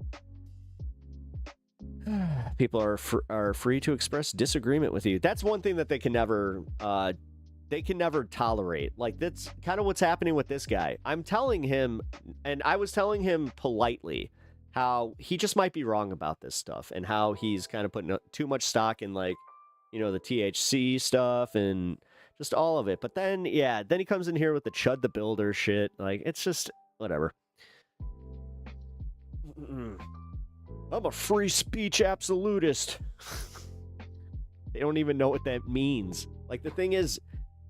People are free to express disagreement with you. That's one thing that they can never tolerate. Like, that's kind of what's happening with this guy. I'm telling him, and I was telling him politely, how he just might be wrong about this stuff, and how he's kind of putting too much stock in, like, the THC stuff and just all of it. But then, then he comes in here with the Chud the Builder shit. Like, it's just whatever. I'm a free speech absolutist. They don't even know what that means. Like, the thing is,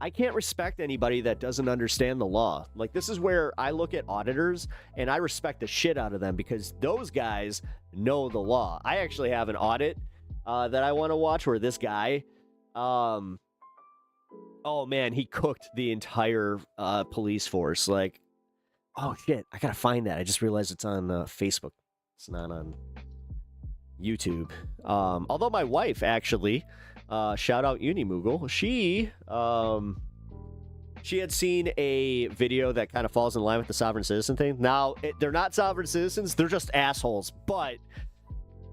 I can't respect anybody that doesn't understand the law. Like, this is where I look at auditors and I respect the shit out of them, because those guys know the law. I actually have an audit that I want to watch where this guy, oh man, he cooked the entire police force. Like, oh shit, I gotta find that. I just realized it's on Facebook. It's not on YouTube. Although my wife actually, shout out Unimoogle, she had seen a video that kind of falls in line with the sovereign citizen thing. Now, they're not sovereign citizens, they're just assholes, but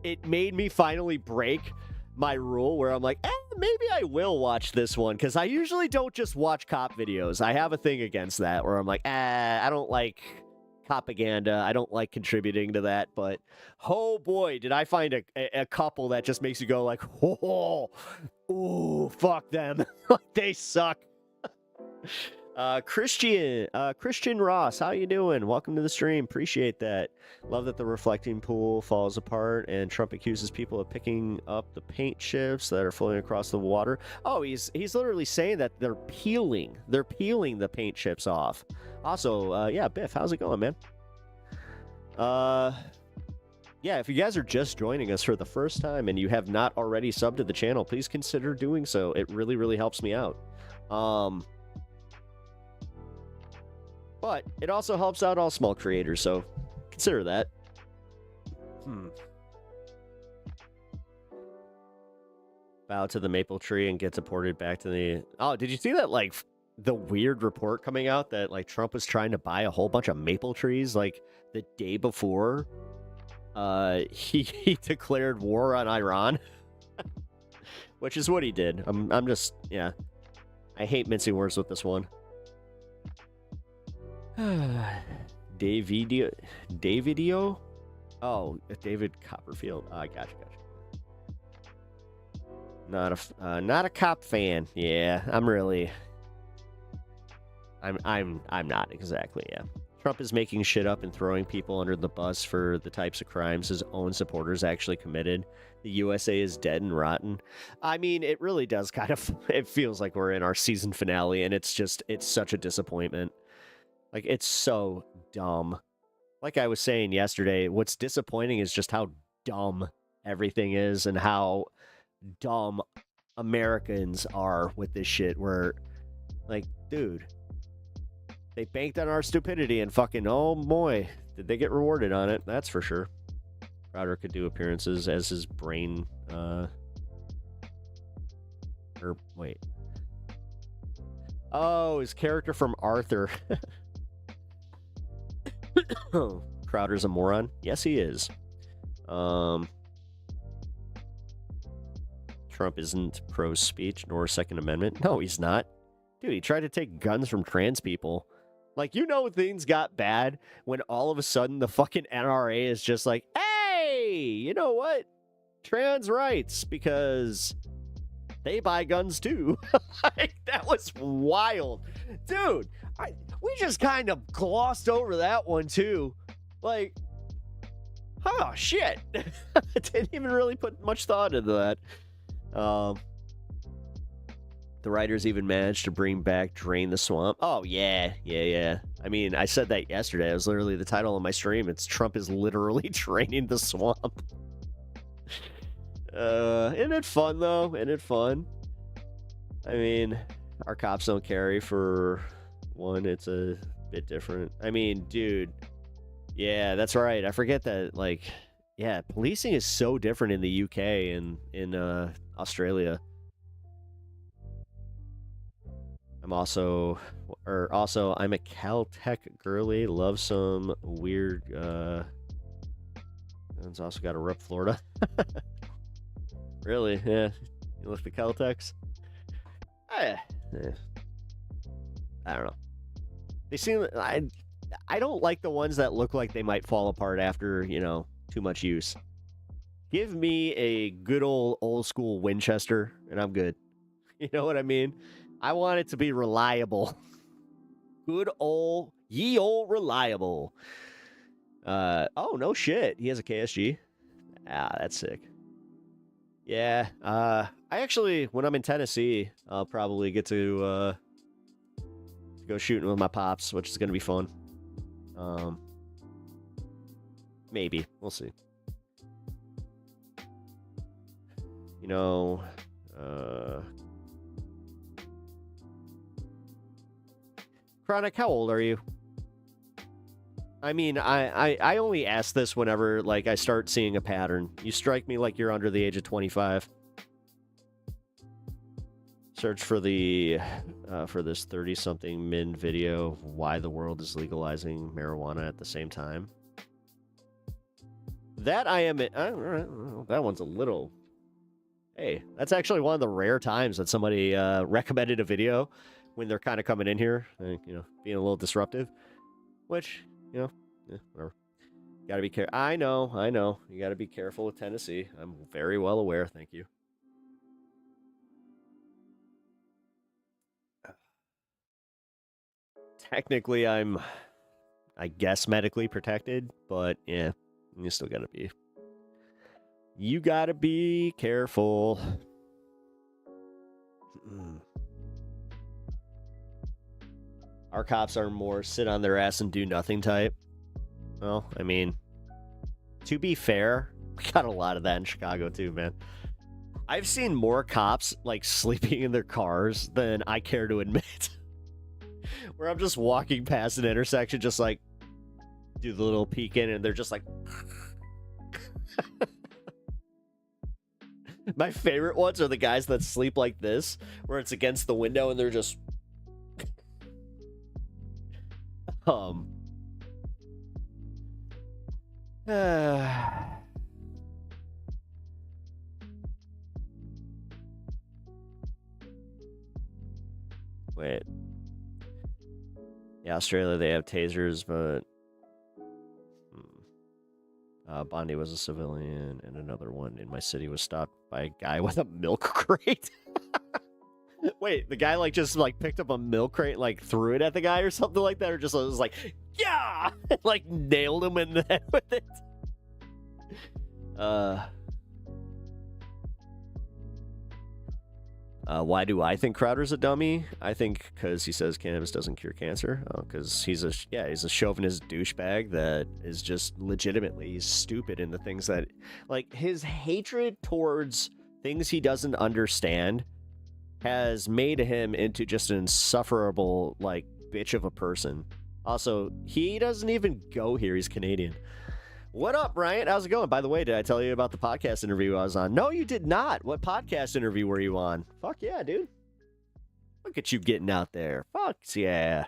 it made me finally break my rule where I'm like, maybe I will watch this one, because I usually don't just watch cop videos. I have a thing against that, where I'm like, I don't like Pepaganda. I don't like contributing to that. But oh boy, did I find a couple that just makes you go like, oh, ooh, fuck them. They suck. Christian Ross, how you doing? Welcome to the stream. Appreciate that. Love that the reflecting pool falls apart and Trump accuses people of picking up the paint chips that are floating across the water. Oh, he's literally saying that they're peeling the paint chips off. Also, yeah, Biff, how's it going, man? yeah, if you guys are just joining us for the first time and you have not already subbed to the channel, please consider doing so. It really, really helps me out. But it also helps out all small creators, so consider that. Bow to the maple tree and get deported back to the... Oh, did you see that, like, the weird report coming out that, like, Trump was trying to buy a whole bunch of maple trees, like, the day before he declared war on Iran? Which is what he did. I'm just... Yeah. I hate mincing words with this one. Davidio? Oh, David Copperfield. Gotcha. Not a cop fan. Yeah, I'm not exactly, yeah. Trump is making shit up and throwing people under the bus for the types of crimes his own supporters actually committed. The USA is dead and rotten. I mean, it really does kind of... It feels like we're in our season finale, and it's such a disappointment. Like, it's so dumb. Like I was saying yesterday, what's disappointing is just how dumb everything is and how dumb Americans are with this shit. Where, like, dude, they banked on our stupidity and fucking, oh boy, did they get rewarded on it. That's for sure. Crowder could do appearances as his brain, wait. Oh, his character from Arthur. Crowder's a moron. Yes, he is. Trump isn't pro-speech nor Second Amendment. No, he's not. Dude, he tried to take guns from trans people. Like, you know, things got bad when all of a sudden the fucking NRA is just like, hey, you know what? Trans rights, because they buy guns too. Like, that was wild. Dude, we just kind of glossed over that one too. Like, oh shit. Didn't even really put much thought into that. The writers even managed to bring back Drain the Swamp. Oh, yeah. I mean, I said that yesterday. It was literally the title of my stream. It's Trump is literally draining the swamp. Isn't it fun, though? Isn't it fun? I mean, our cops don't carry for one. It's a bit different. I mean, dude. Yeah, that's right. I forget that, like, yeah, policing is so different in the UK and in Australia. I'm I'm a Caltech girly. Love some weird, it's also got to rep Florida. Really? Yeah. You look at the Caltechs? I don't know. They seem... I don't like the ones that look like they might fall apart after, you know, too much use. Give me a good old school Winchester, and I'm good. You know what I mean? I want it to be reliable. Good old, ye old reliable. Oh, no shit. He has a KSG. Ah, that's sick. Yeah, I actually, when I'm in Tennessee, I'll probably get to go shooting with my pops, which is going to be fun. Maybe. We'll see. You know, Chronic, how old are you? I mean, I only ask this whenever, like, I start seeing a pattern. You strike me like you're under the age of 25. Search for the, for this 30-something min video, why the world is legalizing marijuana at the same time. That I am, that one's a little... Hey, that's actually one of the rare times that somebody recommended a video when they're kind of coming in here, you know, being a little disruptive, which, you know, whatever. Got to be careful. I know. You got to be careful with Tennessee. I'm very well aware. Thank you. Technically, I guess, medically protected, but yeah, you still got to be. You got to be careful. Our cops are more sit on their ass and do nothing type. Well, I mean, To be fair, we got a lot of that in Chicago too, man. I've seen more cops like sleeping in their cars than I care to admit. Where I'm just walking past an intersection, just like do the little peek in, and they're just like. My favorite ones are the guys that sleep like this, where it's against the window and they're just. Wait. Yeah, Australia, they have tasers, but Bondi was a civilian, and another one in my city was stopped by a guy with a milk crate. Wait, the guy like just like picked up a milk crate and like threw it at the guy or something like that, or just was like, yeah, like nailed him in the head with it. Why do I think Crowder's a dummy? I think because he says cannabis doesn't cure cancer. Because he's a chauvinist douchebag that is just legitimately stupid in the things that, like, his hatred towards things he doesn't understand has made him into just an insufferable, like, bitch of a person. Also, he doesn't even go here. He's Canadian. What up, Bryant? How's it going? By the way, did I tell you about the podcast interview I was on? No, you did not. What podcast interview were you on? Fuck yeah, dude. Look at you getting out there. Fuck yeah.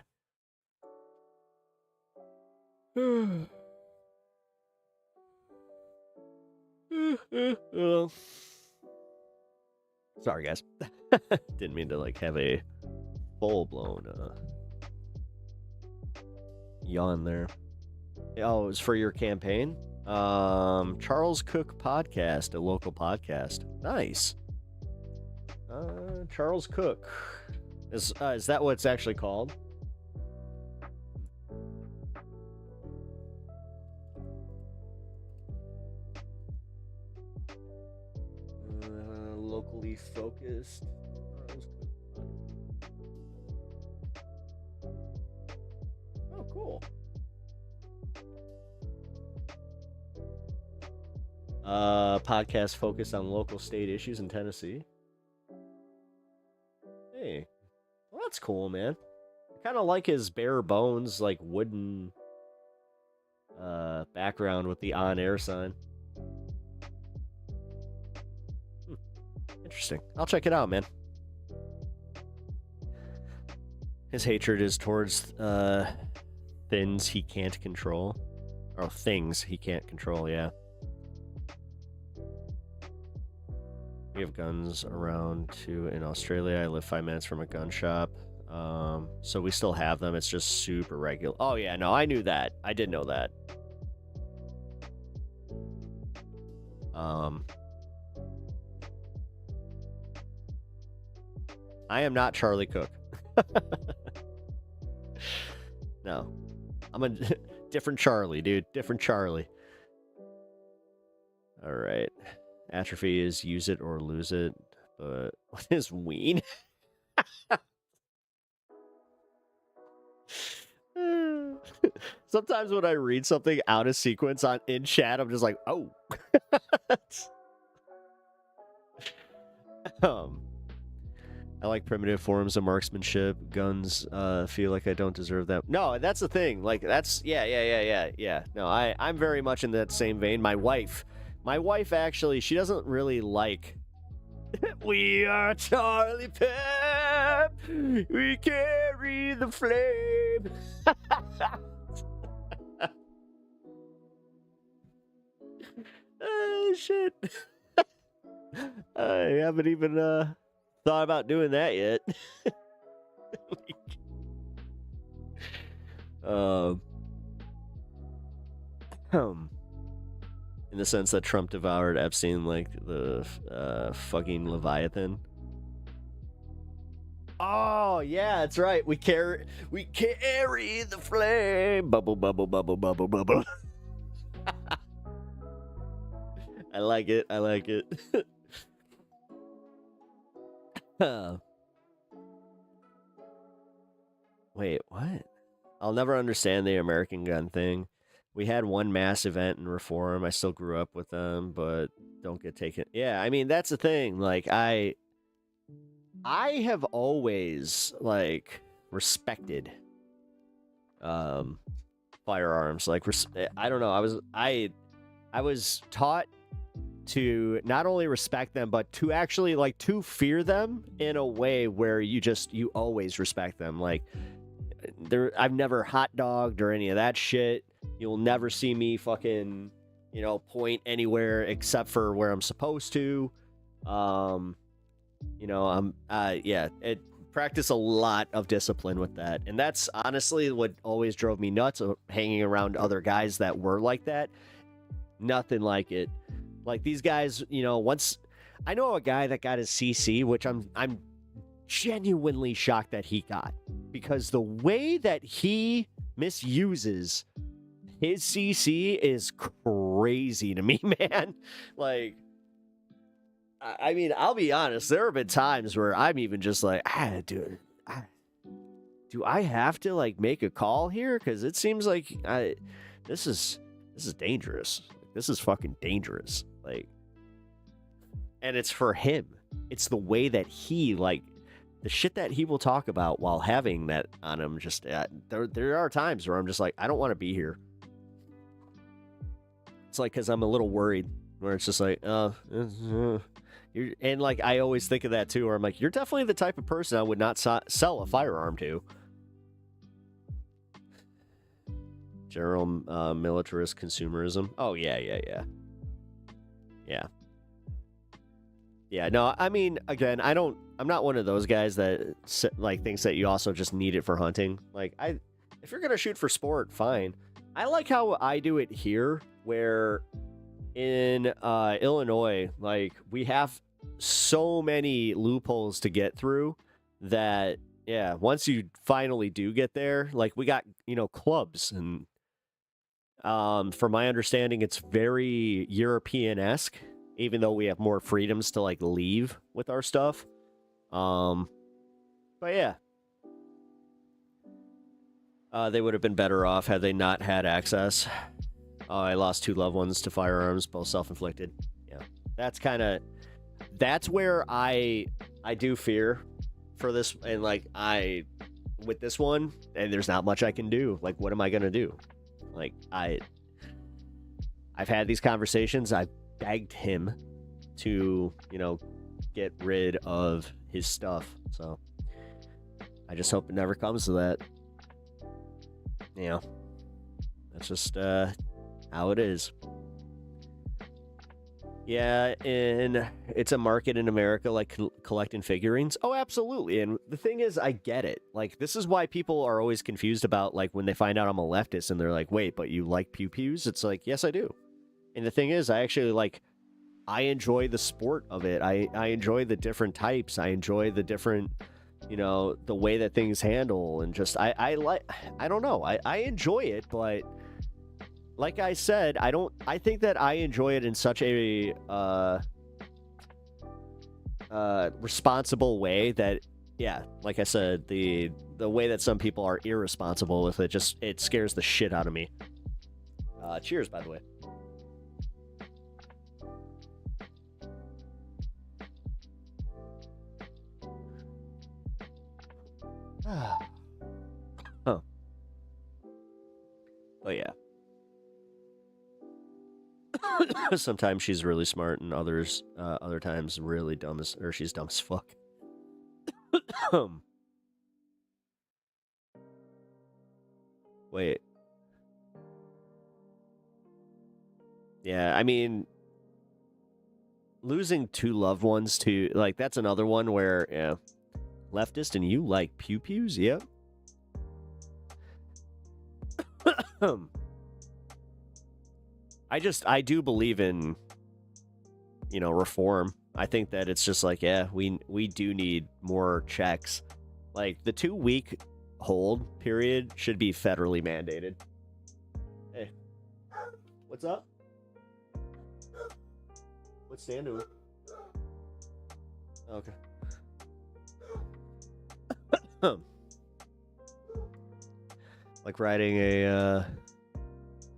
Sorry, guys. Didn't mean to, like, have a full-blown yawn there. Oh, it was for your campaign? Charles Cook Podcast, a local podcast. Nice. Charles Cook. Is that what it's actually called? Locally focused. Charles Cook Podcast. Oh, cool. Podcast focused on local state issues in Tennessee. Hey, well, that's cool, man. I kind of like his bare bones, like wooden background with the on-air sign. Interesting. I'll check it out, man. His hatred is towards things he can't control. Or things he can't control, yeah. We have guns around too in Australia. I live 5 minutes from a gun shop. So we still have them. It's just super regular. Oh yeah, no, I knew that. I did know that. I am not Charlie Cook. No. I'm a different Charlie, dude. Different Charlie. All right. Atrophy is use it or lose it. But what is ween? Sometimes when I read something out of sequence in chat, I'm just like, oh. I like primitive forms of marksmanship. Guns feel like I don't deserve that. No, that's the thing. Like, that's, yeah. No, I'm very much in that same vein. My wife actually, she doesn't really like we are Charlie Pep, we carry the flame. Oh, shit. I haven't even thought about doing that yet. In the sense that Trump devoured Epstein like the fucking Leviathan. Oh yeah, that's right. We carry the flame. Bubble, bubble, bubble, bubble, bubble. I like it. Wait, what? I'll never understand the American gun thing. We had one mass event in Reform. I still grew up with them, but don't get taken. Yeah, I mean, that's the thing. Like, I have always, like, respected firearms. Like, I don't know. I was taught to not only respect them, but to actually, like, to fear them in a way where you always respect them. Like, I've never hot dogged or any of that shit. You'll never see me fucking, point anywhere except for where I'm supposed to. It practice a lot of discipline with that. And that's honestly what always drove me nuts, hanging around other guys that were like that. Nothing like it. Like, these guys, once I know a guy that got his CC, which I'm genuinely shocked that he got, because the way that he misuses his CC is crazy to me, man. Like, I mean, I'll be honest, there have been times where I'm even just like, dude, do I have to, like, make a call here? Because it seems like this is dangerous. This is fucking dangerous. Like, and it's for him. It's the way that he, like, the shit that he will talk about while having that on him. Just there are times where I'm just like, I don't want to be here. It's like, because I'm a little worried, where it's just like, and like, I always think of that too, where I'm like, you're definitely the type of person I would not sell a firearm to. General militarist consumerism. Oh, yeah. No, I mean, again, I'm not one of those guys that, like, thinks that you also just need it for hunting. Like, if you're gonna shoot for sport, fine. I like how I do it here, where in Illinois, like, we have so many loopholes to get through that, yeah, once you finally do get there, like, we got, clubs, and from my understanding, it's very European-esque, even though we have more freedoms to, like, leave with our stuff. But yeah. They would have been better off had they not had access. I lost 2 loved ones to firearms, both self-inflicted. Yeah. That's where I do fear for this, and, like, with this one, and there's not much I can do. Like, what am I gonna do? Like, I've had these conversations. I've begged him to, get rid of his stuff. So I just hope it never comes to that. That's just how it is. Yeah, and it's a market in America, like, collecting figurines. Oh, absolutely. And the thing is, I get it. Like, this is why people are always confused about, like, when they find out I'm a leftist and they're like, wait, but you like pew-pews? It's like, yes, I do. And the thing is, I actually, like, I enjoy the sport of it. I enjoy the different types. I enjoy the different, the way that things handle, and just, I don't know. I enjoy it, but like I said, I think that I enjoy it in such a responsible way that, yeah, like I said, the way that some people are irresponsible with it, it scares the shit out of me. Cheers, by the way. Oh. Oh, yeah. Sometimes she's really smart, and other times really dumb she's dumb as fuck. Wait. Yeah, I mean, losing 2 loved ones to, like, that's another one where, yeah, leftist and you like pew-pews? Yep. I do believe in, reform. I think that it's just like, yeah, we do need more checks. Like, the 2-week hold period should be federally mandated. Hey, what's up? What's Stan doing? Okay. Like riding a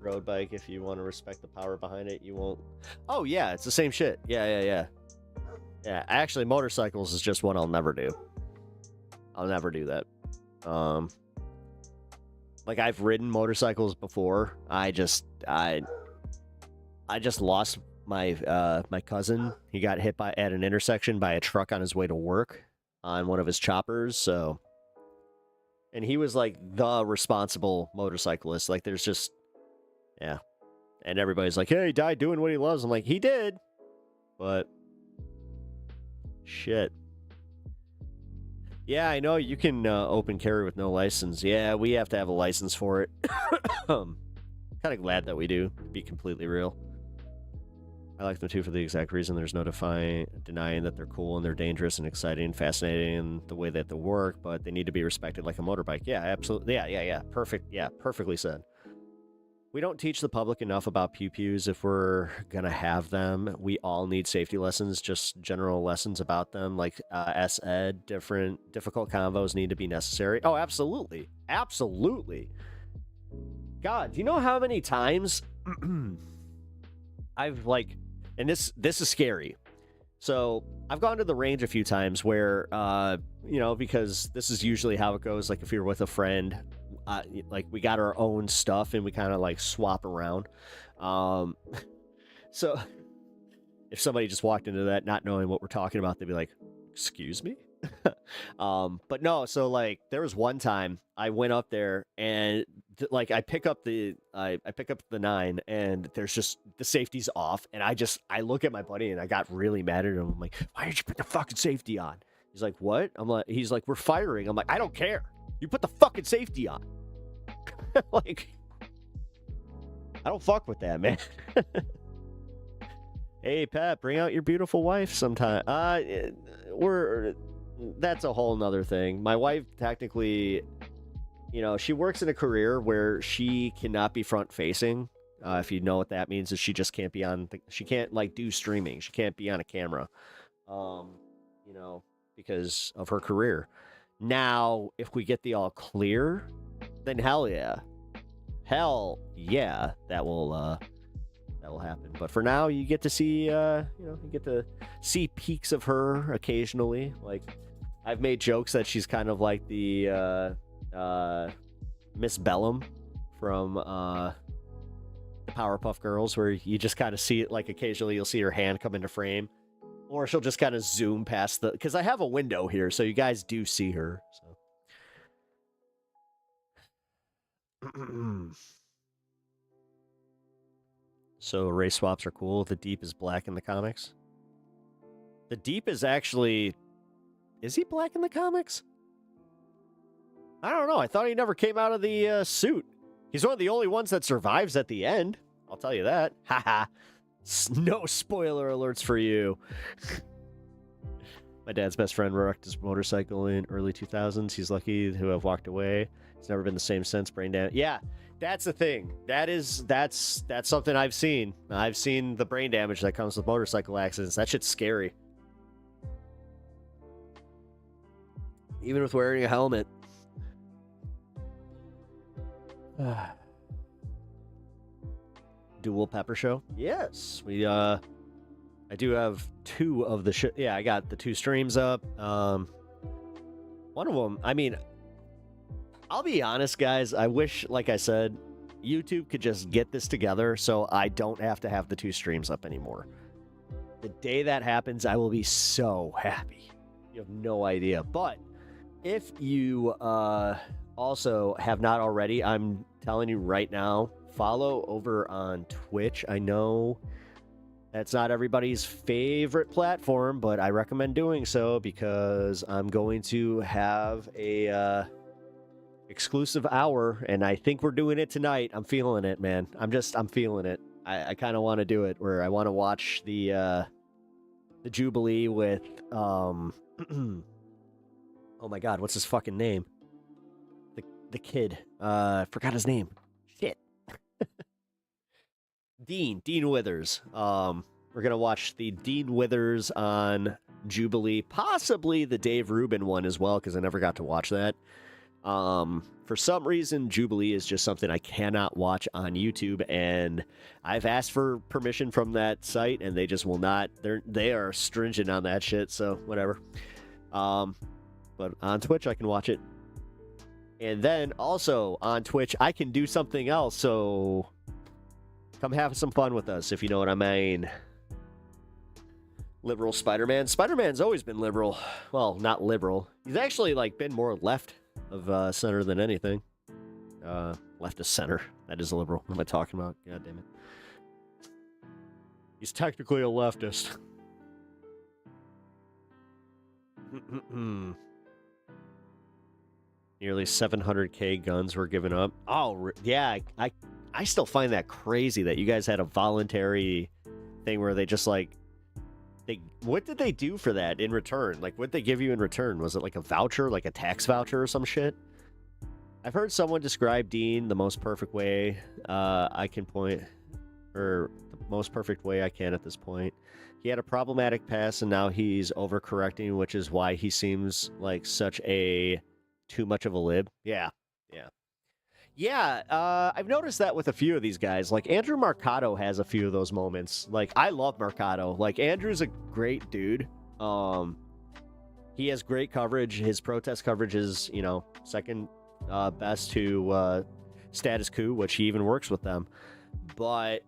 road bike. If you want to respect the power behind it, you won't. Oh yeah, it's the same shit. Yeah. Actually, motorcycles is just one I'll never do. I'll never do that. Like I've ridden motorcycles before. I just lost my my cousin. He got hit at an intersection by a truck on his way to work on one of his choppers. So, and he was like the responsible motorcyclist. Like there's just, yeah. And everybody's like, hey, he died doing what he loves. I'm like, he did, but shit. Yeah, I know you can open carry with no license. Yeah, we have to have a license for it. Kind of glad that we do, to be completely real. I like them too for the exact reason. There's no denying that they're cool and they're dangerous and exciting and fascinating in the way that they work, but they need to be respected like a motorbike. Yeah, absolutely. Yeah. Perfect. Yeah, perfectly said. We don't teach the public enough about pew-pews if we're going to have them. We all need safety lessons, just general lessons about them, like S-Ed, difficult convos need to be necessary. Oh, absolutely. Absolutely. God, do you know how many times I've like, and this is scary. So I've gone to the range a few times where, because this is usually how it goes. Like if you're with a friend, like we got our own stuff and we kind of like swap around. So if somebody just walked into that not knowing what we're talking about, they'd be like, excuse me? But no, so like there was one time I went up there and like I pick up the 9 and there's just the safety's off and I look at my buddy and I got really mad at him. I'm like, why did you put the fucking safety on? He's like, what? He's like, we're firing. I'm like, I don't care. You put the fucking safety on. Like, I don't fuck with that, man. Hey, Pep, bring out your beautiful wife sometime. That's a whole nother thing. My wife technically, she works in a career where she cannot be front facing. If you know what that means, is she just can't be she can't like do streaming. She can't be on a camera, because of her career. Now, if we get the all clear, then hell yeah, that will happen. But for now, you get to see, you get to see peaks of her occasionally. Like, I've made jokes that she's kind of like the Miss Bellum from the Powerpuff Girls, where you just kind of see it. Like occasionally, you'll see her hand come into frame. Or she'll just kind of zoom past because I have a window here, so you guys do see her. So, so race swaps are cool. The Deep is black in the comics. The Deep is actually, is he black in the comics? I don't know. I thought he never came out of the suit. He's one of the only ones that survives at the end. I'll tell you that. Haha. No spoiler alerts for you. My dad's best friend wrecked his motorcycle in early 2000s. He's lucky to have walked away. It's never been the same since. Brain damage. Yeah, that's the thing. That's something I've seen. I've seen the brain damage that comes with motorcycle accidents. That shit's scary. Even with wearing a helmet. Dual Pepper Show? Yes. I do have 2 of the yeah, I got the 2 streams up. One of them, I'll be honest, guys. I wish, like I said, YouTube could just get this together so I don't have to have the 2 streams up anymore. The day that happens, I will be so happy. You have no idea. But if you also have not already, I'm telling you right now, follow over on Twitch. I know that's not everybody's favorite platform, but I recommend doing so because I'm going to have a exclusive hour, and I think we're doing it tonight. I'm feeling it, man. I'm feeling it. I kind of want to do it where I want to watch the Jubilee with oh my god, what's his fucking name? The kid. Forgot his name. Shit. Dean Withers. We're gonna watch the Dean Withers on Jubilee, possibly the Dave Rubin one as well, because I never got to watch that. For some reason, Jubilee is just something I cannot watch on YouTube, and I've asked for permission from that site, and they just will not. They are stringent on that shit, so whatever. But on Twitch, I can watch it. And then also on Twitch, I can do something else, so come have some fun with us, if you know what I mean. Liberal Spider-Man. Spider-Man's always been liberal. Well, not liberal. He's actually, like, been more left of center than anything. Left of center. That is a liberal. What am I talking about? God damn it. He's technically a leftist. Nearly 700k guns were given up. Oh, yeah. I still find that crazy that you guys had a voluntary thing where they just, like, what did they do for that in return? Like, what did they give you in return? Was it like a voucher, like a tax voucher or some shit? I've heard someone describe Dean the most perfect way I can point, or the most perfect way I can at this point. He had a problematic past, and now he's overcorrecting, which is why he seems like such a too much of a lib. Yeah. I've noticed that with a few of these guys. Like, Andrew Mercado has a few of those moments. Like, I love Mercado. Like, Andrew's a great dude. He has great coverage. His protest coverage is, you know, second best to Status Quo, which he even works with them. But,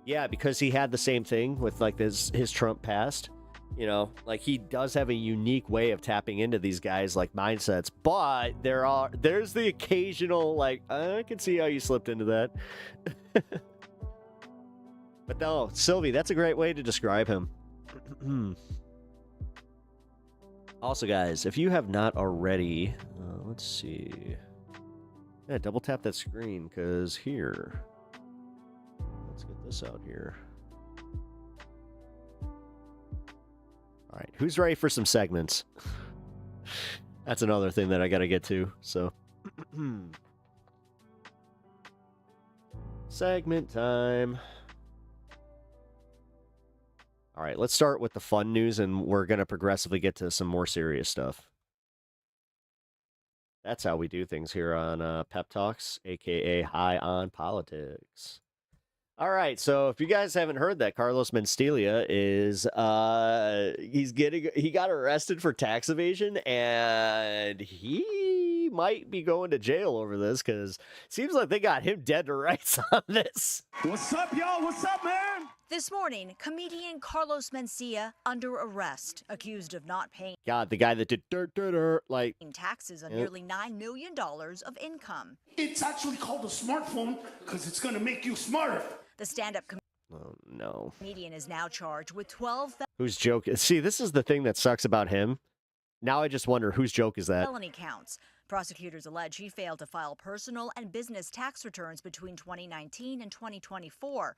yeah, because he had the same thing with, like, his Trump past. You know, like, he does have a unique way of tapping into these guys, like, mindsets. But there's the occasional, like, I can see how you slipped into that. But no, Sylvie, that's a great way to describe him. Also, guys, if you have not already, let's see. Yeah, double tap that screen, because here. Let's get this out here. All right, who's ready for some segments? That's another thing that I got to get to, so. Segment time. All right, let's start with the fun news, and we're going to progressively get to some more serious stuff. That's how we do things here on Pep Talks, a.k.a. High on Politics. All right, so if you guys haven't heard that, Carlos Mencia is he got arrested for tax evasion, and he might be going to jail over this because it seems like they got him dead to rights on this. What's up, y'all? What's up, man? This morning, comedian Carlos Mencia under arrest, accused of not paying God, the guy that did like taxes on nearly $9 million of income. It's actually called a smartphone because it's going to make you smarter. The stand-up oh no. comedian is now charged with 12 Whose joke? See, this is the thing that sucks about him. Now I just wonder whose joke is that? felony counts. Prosecutors allege he failed to file personal and business tax returns between 2019 and 2024,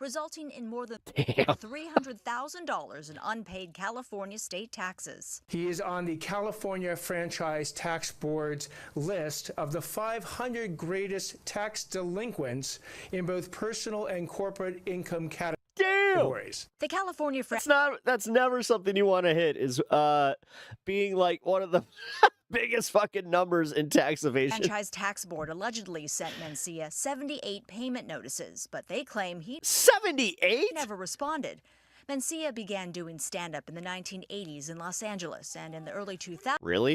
resulting in more than $300,000 in unpaid California state taxes. He is on the California Franchise Tax Board's list of the 500 greatest tax delinquents in both personal and corporate income categories. The California That's never something you want to hit, is being like one of the biggest fucking numbers in tax evasion. Franchise Tax Board allegedly sent Mencia 78 payment notices, but they claim he 78 never responded. Mencia began doing stand-up in the 1980s in Los Angeles, and in the early 2000s, Really?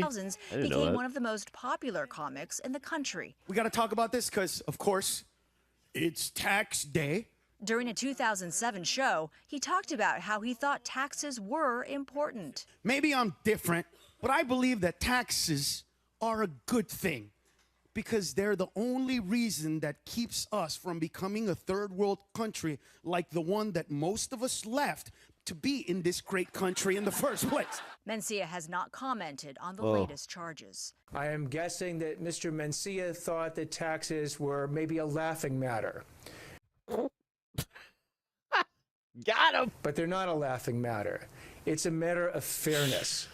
became one of the most popular comics in the country. We got to talk about this because, of course, it's tax day. During a 2007 show, he talked about how he thought taxes were important. Maybe I'm different, but I believe that taxes are a good thing because they're the only reason that keeps us from becoming a third world country like the one that most of us left to be in this great country in the first place. Mencia has not commented on the latest charges. I am guessing that Mr. Mencia thought that taxes were maybe a laughing matter. Got him. But they're not a laughing matter. It's a matter of fairness.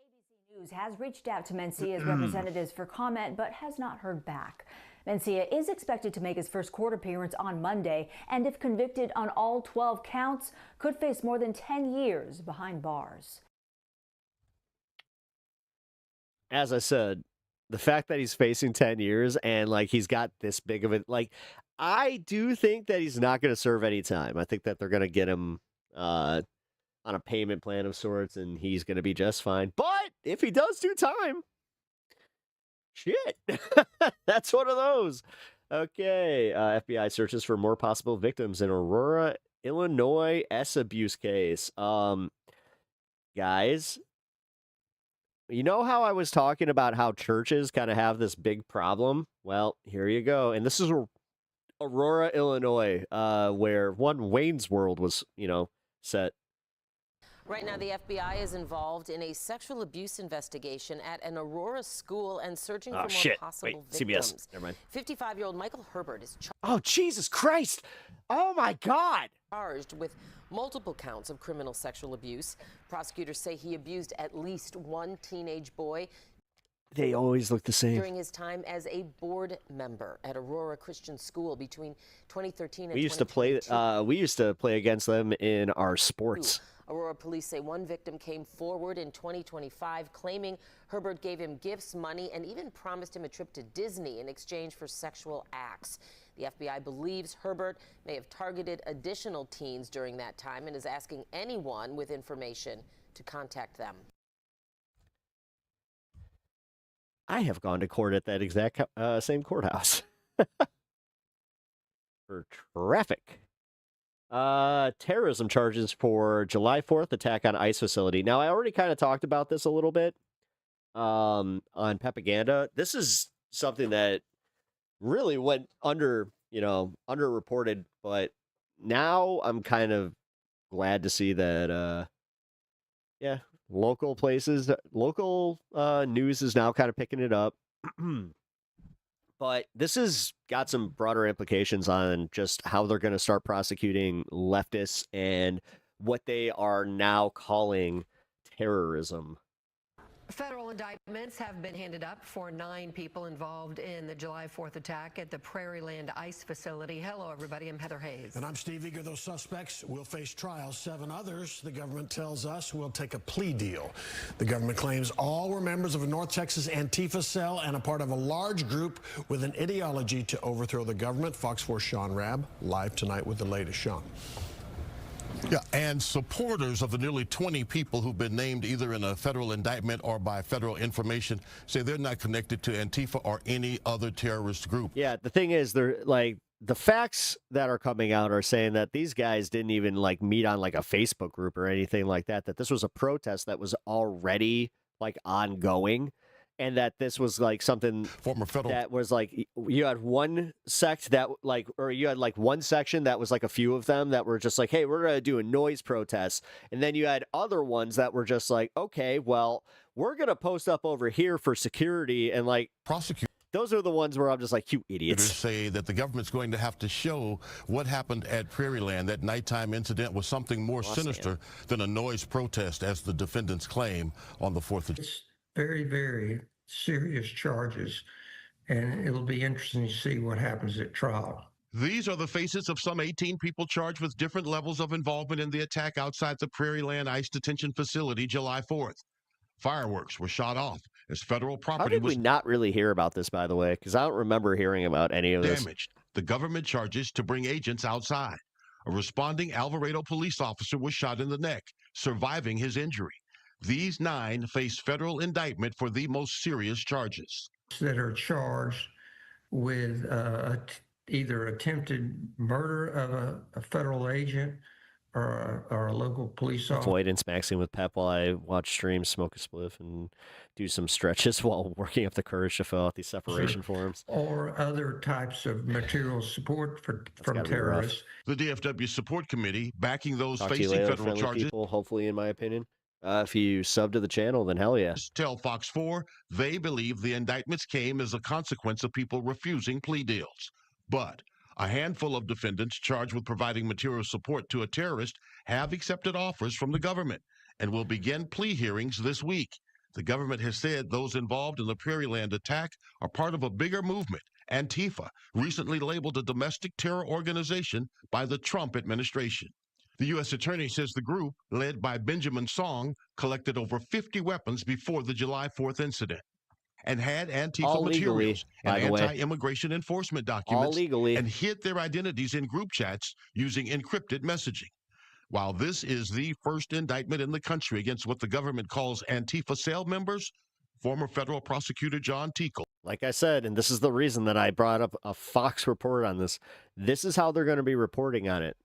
ABC News has reached out to Mencia's representatives for comment, but has not heard back. Mencia is expected to make his first court appearance on Monday, and if convicted on all 12 counts, could face more than 10 years behind bars. As I said, the fact that he's facing 10 years and like he's got this big of it, like I do think that he's not going to serve any time. I think that they're going to get him on a payment plan of sorts, and he's going to be just fine. But if he does do time, shit, that's one of those. Okay, FBI searches for more possible victims in Aurora, Illinois abuse case. Guys, you know how I was talking about how churches kind of have this big problem? Well, here you go. And this is Aurora, Illinois, where one Wayne's World was, set. Right now, the FBI is involved in a sexual abuse investigation at an Aurora school and searching for more possible victims. CBS. Never mind. 55-year-old Michael Herbert is Oh, Jesus Christ. Oh, my God. charged with multiple counts of criminal sexual abuse. Prosecutors say he abused at least one teenage boy They always look the same. during his time as a board member at Aurora Christian School between 2013 and We used to play. 2022. We used to play against them in our sports. Aurora police say one victim came forward in 2025 claiming Herbert gave him gifts, money, and even promised him a trip to Disney in exchange for sexual acts. The FBI believes Herbert may have targeted additional teens during that time and is asking anyone with information to contact them. I have gone to court at that exact same courthouse for traffic. Terrorism charges for July 4th attack on ICE facility. Now, I already kind of talked about this a little bit on Pepaganda. This is something that really went underreported, but now I'm kind of glad to see that, local places, local news is now kind of picking it up. But this has got some broader implications on just how they're going to start prosecuting leftists and what they are now calling terrorism. Federal indictments have been handed up for 9 people involved in the July 4th attack at the Prairieland ICE facility. Hello, everybody. I'm Heather Hayes. And I'm Steve Eager. Those suspects will face trial. 7 others, the government tells us, will take a plea deal. The government claims all were members of a North Texas Antifa cell and a part of a large group with an ideology to overthrow the government. Fox 4's Sean Rabb, live tonight with the latest. Sean. Yeah, and supporters of the nearly 20 people who've been named either in a federal indictment or by federal information say they're not connected to Antifa or any other terrorist group. Yeah, the thing is, they're like, the facts that are coming out are saying that these guys didn't even like meet on like a Facebook group or anything like that, that this was a protest that was already like ongoing. And that this was like something former federal that was like, you had one sect that like, or you had like one section that was like a few of them that were just like, hey, we're going to do a noise protest. And then you had other ones that were just like, okay, well, we're going to post up over here for security and like prosecute. Those are the ones where I'm just like, you idiots. Say that the government's going to have to show what happened at Prairieland. That nighttime incident was something more sinister than a noise protest, as the defendants claim on the 4th of July. Very, very serious charges, and it'll be interesting to see what happens at trial. These are the faces of some 18 people charged with different levels of involvement in the attack outside the Prairieland ICE detention facility July 4th. Fireworks were shot off as federal property How did we not really hear about this, by the way? Because I don't remember hearing about any of this. Damaged. The government charges to bring agents outside. A responding Alvarado police officer was shot in the neck, surviving his injury. These 9 face federal indictment for the most serious charges. That are charged with either attempted murder of a federal agent or a local police officer. Avoidance maxing with Pep while I watch streams, smoke a spliff, and do some stretches while working up the courage to fill out these separation forms. Or other types of material support from terrorists. The DFW Support Committee backing those Talk to you facing later, federal friendly charges. people, hopefully, in my opinion. If you sub to the channel, then hell yeah. Tell Fox 4 they believe the indictments came as a consequence of people refusing plea deals. But a handful of defendants charged with providing material support to a terrorist have accepted offers from the government and will begin plea hearings this week. The government has said those involved in the Prairieland attack are part of a bigger movement, Antifa, recently labeled a domestic terror organization by the Trump administration. The U.S. Attorney says the group, led by Benjamin Song, collected over 50 weapons before the July 4th incident. and had Antifa All legally, materials by and the way. anti-immigration enforcement documents legally. and hid their identities in group chats using encrypted messaging. While this is the first indictment in the country against what the government calls Antifa cell members, former federal prosecutor John Tickle. Like I said, and this is the reason that I brought up a Fox report on this. This is how they're going to be reporting on it.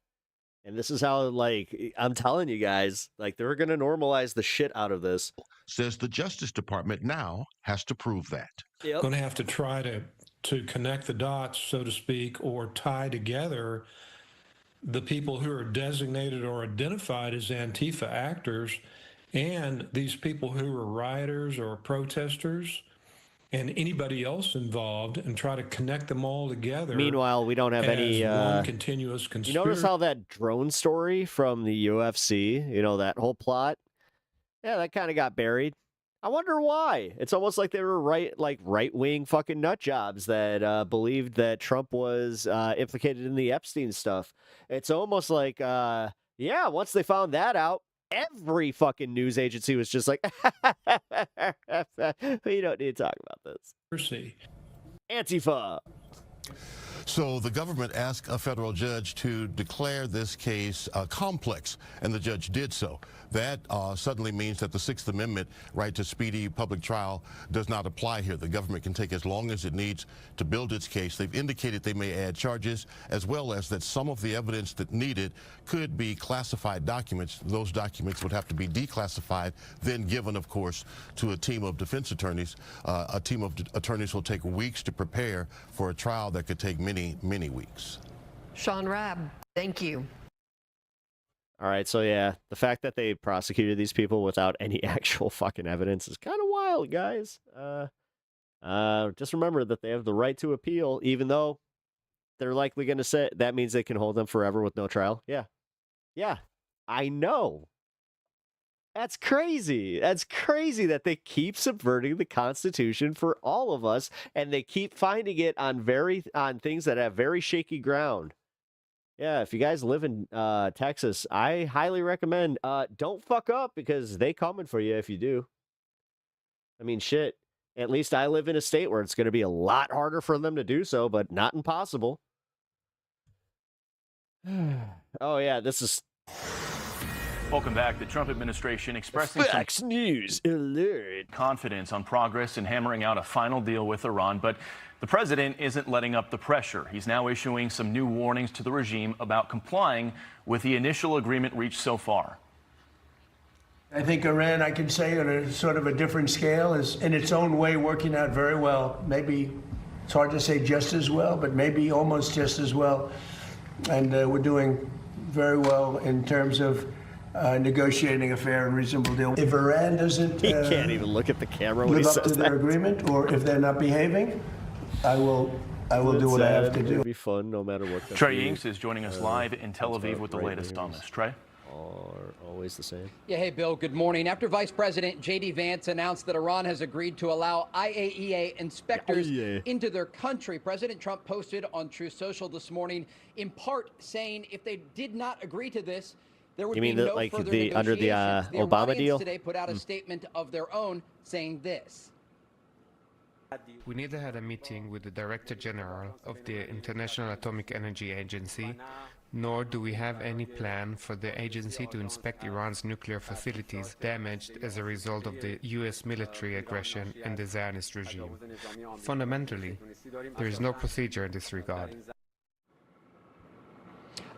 And this is how, like, I'm telling you guys, like, they're going to normalize the shit out of this. Says the Justice Department now has to prove that. Yep. Going to have to try to connect the dots, so to speak, or tie together the people who are designated or identified as Antifa actors and these people who are rioters or protesters and anybody else involved, and try to connect them all together. Meanwhile, we don't have any one continuous conspiracy. You notice how that drone story from the UFC, that whole plot, that kind of got buried. I wonder why. It's almost like they were right-wing fucking nut jobs that believed that Trump was implicated in the Epstein stuff. It's almost like, once they found that out, every fucking news agency was just like, we don't need to talk about this. Antifa. So the government asked a federal judge to declare this case complex, and the judge did so. That suddenly means that the Sixth Amendment right to speedy public trial does not apply here. The government can take as long as it needs to build its case. They've indicated they may add charges, as well as that some of the evidence that needed could be classified documents. Those documents would have to be declassified, then given, of course, to a team of defense attorneys. A team of attorneys will take weeks to prepare for a trial that could take many, many weeks. Sean Rabb, thank you. All right, so the fact that they prosecuted these people without any actual fucking evidence is kind of wild, guys. Just remember that they have the right to appeal, even though they're likely going to say that means they can hold them forever with no trial. Yeah, I know. That's crazy. That's crazy that they keep subverting the Constitution for all of us, and they keep finding it on things that have very shaky ground. Yeah, if you guys live in Texas, I highly recommend don't fuck up, because they coming for you if you do. I mean, shit. At least I live in a state where it's going to be a lot harder for them to do so, but not impossible. Oh, yeah, this is... Welcome back. The Trump administration expressing Fox News alert. Confidence on progress in hammering out a final deal with Iran, but the president isn't letting up the pressure. He's now issuing some new warnings to the regime about complying with the initial agreement reached so far. I think Iran, I can say on a sort of a different scale, is in its own way working out very well. Maybe it's hard to say just as well, but maybe almost just as well. And we're doing very well in terms of negotiating a fair and reasonable deal. If Iran doesn't he can't even look at the camera when live he up says to their that. agreement, or if they're not behaving, I will do what I have to do. It'll be fun no matter what. Trey Inks is joining us live in Tel Aviv with the latest on this. Trey? Are always the same. Yeah, hey, Bill, good morning. After Vice President J.D. Vance announced that Iran has agreed to allow IAEA inspectors into their country, President Trump posted on Truth Social this morning, in part saying if they did not agree to this, there would be no further negotiations. Under the Obama Iranians deal? Today put out a statement of their own saying this. We neither had a meeting with the Director General of the International Atomic Energy Agency, nor do we have any plan for the agency to inspect Iran's nuclear facilities damaged as a result of the U.S. military aggression and the Zionist regime. Fundamentally, there is no procedure in this regard.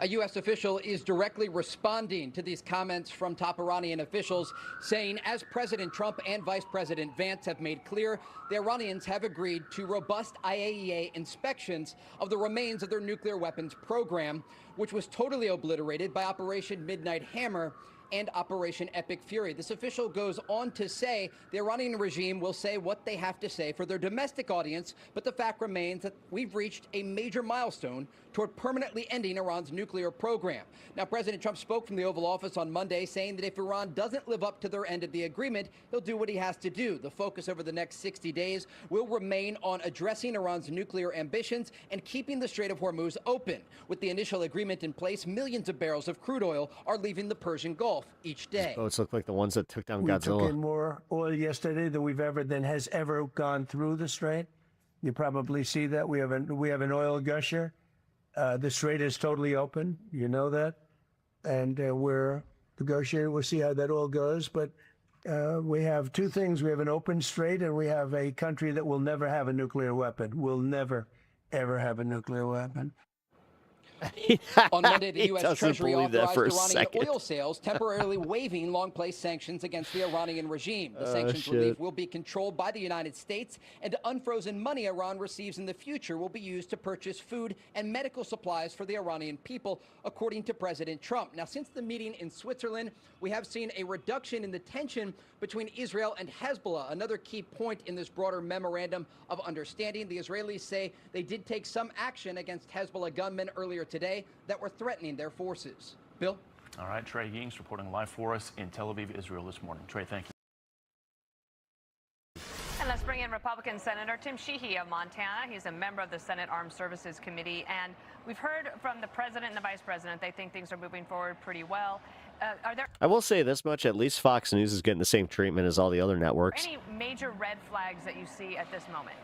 A U.S. official is directly responding to these comments from top Iranian officials, saying, as President Trump and Vice President Vance have made clear, the Iranians have agreed to robust IAEA inspections of the remains of their nuclear weapons program, which was totally obliterated by Operation Midnight Hammer and Operation Epic Fury. This official goes on to say the Iranian regime will say what they have to say for their domestic audience, but the fact remains that we've reached a major milestone toward permanently ending Iran's nuclear program. Now, President Trump spoke from the Oval Office on Monday, saying that if Iran doesn't live up to their end of the agreement, he'll do what he has to do. The focus over the next 60 days will remain on addressing Iran's nuclear ambitions and keeping the Strait of Hormuz open. With the initial agreement in place, millions of barrels of crude oil are leaving the Persian Gulf. Gulf each day. Boats look like the ones that took down We took Godzilla. in more oil yesterday than has ever gone through the strait. You probably see that we have an oil gusher. The strait is totally open. You know that, and we're negotiating. We'll see how that all goes. But we have two things: we have an open strait, and we have a country that will never have a nuclear weapon. Will never, ever have a nuclear weapon. On Monday, the He U.S. doesn't Treasury believe that authorized for a Iranian second. oil sales, temporarily waiving long-placed sanctions against the Iranian regime. The Oh, sanctions shit. relief will be controlled by the United States, and unfrozen money Iran receives in the future will be used to purchase food and medical supplies for the Iranian people, according to President Trump. Now, since the meeting in Switzerland, we have seen a reduction in the tension between Israel and Hezbollah. Another key point in this broader memorandum of understanding, the Israelis say they did take some action against Hezbollah gunmen earlier today that were threatening their forces. Bill? All right, Trey Yings reporting live for us in Tel Aviv, Israel this morning. Trey, thank you. And let's bring in Republican Senator Tim Sheehy of Montana. He's a member of the Senate Armed Services Committee. And we've heard from the president and the vice president. They think things are moving forward pretty well. Are there I will say this much: at least Fox News is getting the same treatment as all the other networks. any major red flags that you see at this moment?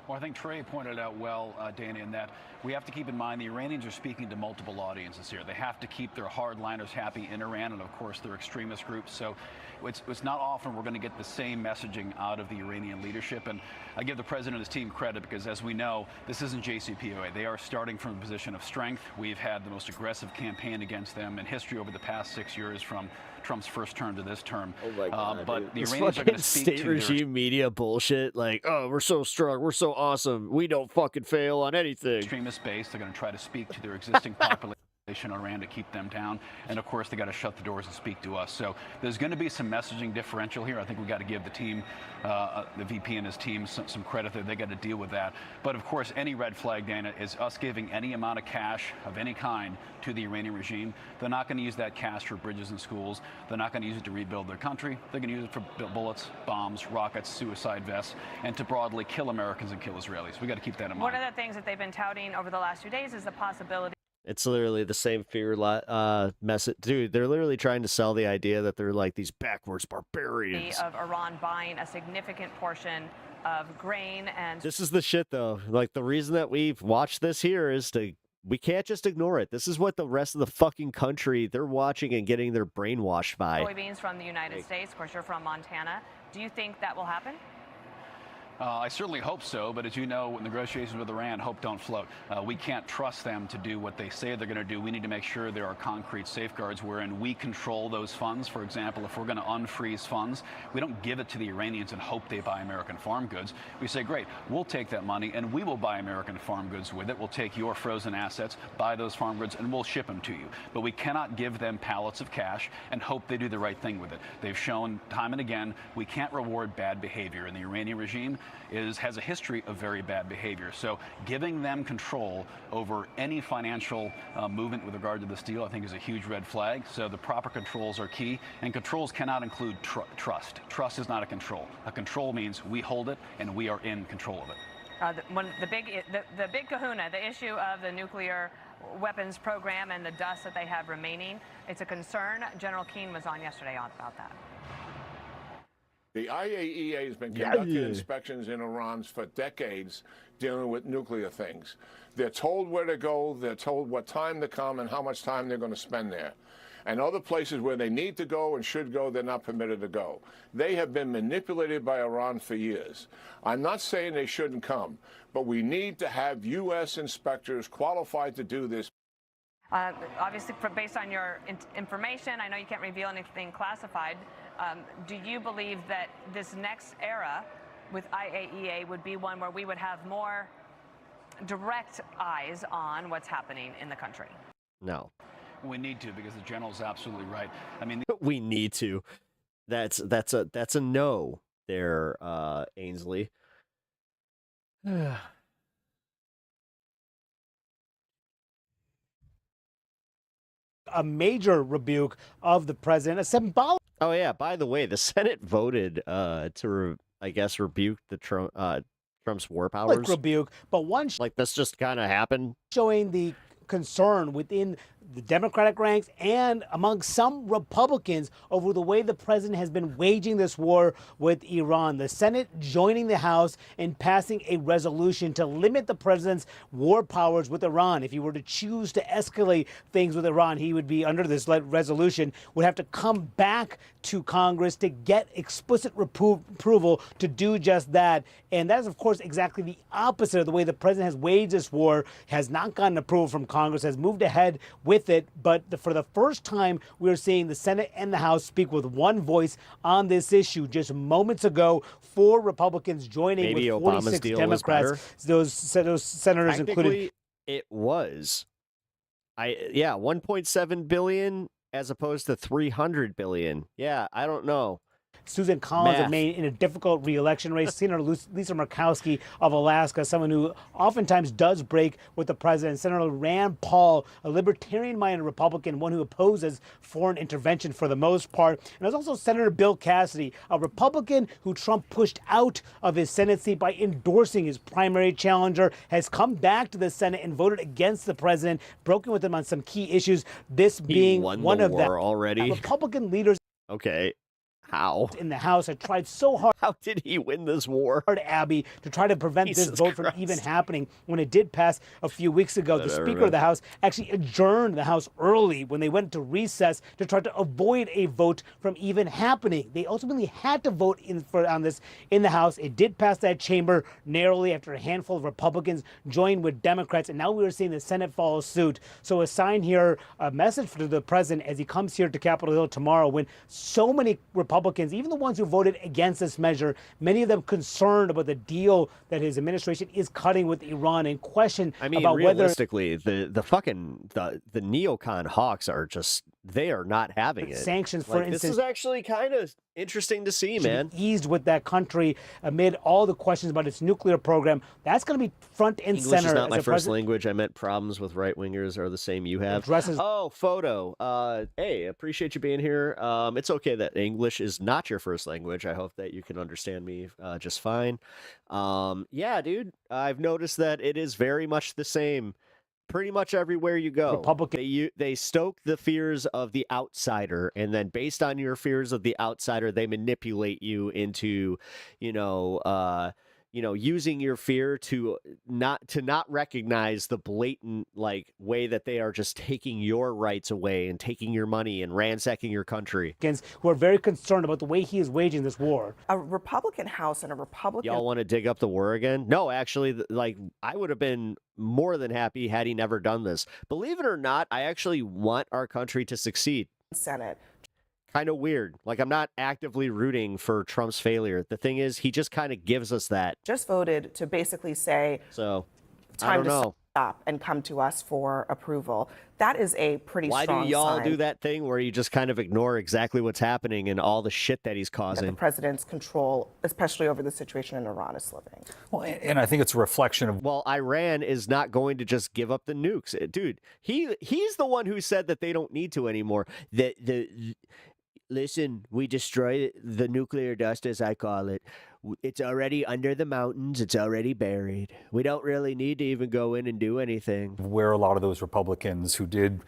Well, I think Trey pointed out well, Dana, in that we have to keep in mind the Iranians are speaking to multiple audiences here. They have to keep their hardliners happy in Iran and, of course, their extremist groups. So it's not often we're going to get the same messaging out of the Iranian leadership. And I give the president and his team credit because, as we know, this isn't JCPOA. They are starting from a position of strength. We've had the most aggressive campaign against them in history over the past 6 years, from Trump's first term to this term. Oh my God, but the this Iranians are fucking going to speak state to their regime media bullshit. Like, oh, we're so strong, we're so awesome, we don't fucking fail on anything. extremist base. They're going to try to speak to their existing population in Iran to keep them down. And of course, they got to shut the doors and speak to us. So there's going to be some messaging differential here. I think we got to give the team, the VP and his team, some credit that they got to deal with that. But of course, any red flag, Dana, is us giving any amount of cash of any kind to the Iranian regime. They're not going to use that cash for bridges and schools. They're not going to use it to rebuild their country. They're going to use it for bullets, bombs, rockets, suicide vests, and to broadly kill Americans and kill Israelis. We got to keep that in mind. One of the things that they've been touting over the last few days is the possibility It's literally the same fear message. Dude, they're literally trying to sell the idea that they're like these backwards barbarians. of Iran buying a significant portion of grain and This is the shit, though. Like, the reason that we've watched this here is we can't just ignore it. This is what the rest of the fucking country, they're watching and getting their brainwashed by. soybeans from the United States. Of course, you're from Montana. Do you think that will happen? I certainly hope so, but as you know, negotiations with Iran, hope don't float. We can't trust them to do what they say they're going to do. We need to make sure there are concrete safeguards wherein we control those funds. For example, if we're going to unfreeze funds, we don't give it to the Iranians and hope they buy American farm goods. We say, great, we'll take that money and we will buy American farm goods with it. We'll take your frozen assets, buy those farm goods, and we'll ship them to you. But we cannot give them pallets of cash and hope they do the right thing with it. They've shown time and again we can't reward bad behavior, and the Iranian regime has a history of very bad behavior. So giving them control over any financial movement with regard to this deal, I think, is a huge red flag. So the proper controls are key, and controls cannot include trust. Trust is not a control. A control means we hold it and we are in control of it. The big kahuna, the issue of the nuclear weapons program and the dust that they have remaining, it's a concern. General Keane was on yesterday about that. The IAEA has been conducting inspections in Iran for decades dealing with nuclear things. They're told where to go, they're told what time to come and how much time they're going to spend there. And other places where they need to go and should go, they're not permitted to go. They have been manipulated by Iran for years. I'm not saying they shouldn't come, but we need to have U.S. inspectors qualified to do this. Obviously, based on your information, I know you can't reveal anything classified. Do you believe that this next era with IAEA would be one where we would have more direct eyes on what's happening in the country? No. We need to, because the general's absolutely right. I mean, We need to. That's a no there, Ainsley. A major rebuke of the president, a symbolic. Oh yeah. By the way, the Senate voted to, I guess, rebuke the Trump's war powers. Rebuke, but one like this just kind of happened. Showing the concern within the Democratic ranks and among some Republicans over the way the president has been waging this war with Iran. The Senate joining the House in passing a resolution to limit the president's war powers with Iran. If he were to choose to escalate things with Iran, he would be, under this resolution, would have to come back to Congress to get explicit approval to do just that. And that is, of course, exactly the opposite of the way the president has waged this war, has not gotten approval from Congress, has moved ahead with it. But for the first time, we're seeing the Senate and the House speak with one voice on this issue. Just moments ago, 4 Republicans joining Maybe with Obama's 46 deal Democrats. Those senators included. It was. 1.7 billion as opposed to 300 billion. Yeah, I don't know. Susan Collins of Maine in a difficult re-election race. Senator Lisa Murkowski of Alaska, someone who oftentimes does break with the president. Senator Rand Paul, a libertarian-minded Republican, one who opposes foreign intervention for the most part. And there's also Senator Bill Cassidy, a Republican who Trump pushed out of his Senate seat by endorsing his primary challenger, has come back to the Senate and voted against the president, broken with him on some key issues. This being one of them. Already. Republican leaders. Okay. How? In the House had tried so hard. How did he win this war? Abby, to try to prevent this vote from even happening when it did pass a few weeks ago. The Speaker of the House actually adjourned the House early when they went to recess to try to avoid a vote from even happening. They ultimately had to vote on this in the House. It did pass that chamber narrowly after a handful of Republicans joined with Democrats, and now we are seeing the Senate follow suit. So a sign here, a message to the president as he comes here to Capitol Hill tomorrow, when so many Republicans, even the ones who voted against this measure, many of them concerned about the deal that his administration is cutting with Iran and question about realistically, the neocon hawks are just, they are not having it. Sanctions, for instance. This is actually kind of interesting to see, man. Eased with that country amid all the questions about its nuclear program. That's going to be front and English center. is not my first language. I meant problems with right-wingers are the same you have. Photo. Hey, appreciate you being here. It's okay that English is not your first language. I hope that you can understand me just fine. Yeah, dude, I've noticed that it is very much the same pretty much everywhere you go. They stoke the fears of the outsider, and then based on your fears of the outsider, they manipulate you into, using your fear to not recognize the blatant way that they are just taking your rights away and taking your money and ransacking your country. Who are very concerned about the way he is waging this war. A Republican House and a Republican... Y'all want to dig up the war again? No, actually, I would have been more than happy had he never done this. Believe it or not, I actually want our country to succeed. Senate. Kind of weird. I'm not actively rooting for Trump's failure. The thing is, he just kind of gives us that. Just voted to basically say, time to stop and come to us for approval. That is a pretty strong sign. Why do y'all do that thing where you just kind of ignore exactly what's happening and all the shit that he's causing? The president's control, especially over the situation in Iran, is slipping. Well, and I think it's a reflection of... Well, Iran is not going to just give up the nukes. Dude, he's the one who said that they don't need to anymore. Listen, we destroy the nuclear dust, as I call it. It's already under the mountains. It's already buried. We don't really need to even go in and do anything. Where a lot of those Republicans who did,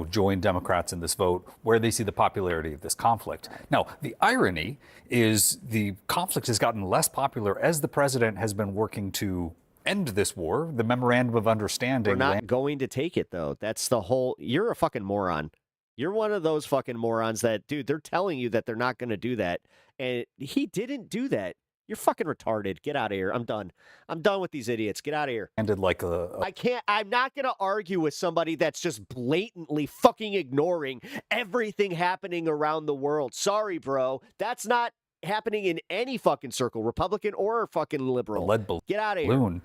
join Democrats in this vote, where they see the popularity of this conflict. Now, the irony is the conflict has gotten less popular as the president has been working to end this war. The memorandum of understanding. We're not going to take it, though. That's the whole... You're a fucking moron. You're one of those fucking morons that, dude, they're telling you that they're not going to do that. And he didn't do that. You're fucking retarded. Get out of here. I'm done. I'm done with these idiots. Get out of here. I'm not going to argue with somebody that's just blatantly fucking ignoring everything happening around the world. Sorry, bro. That's not happening in any fucking circle, Republican or fucking liberal. Get out of here.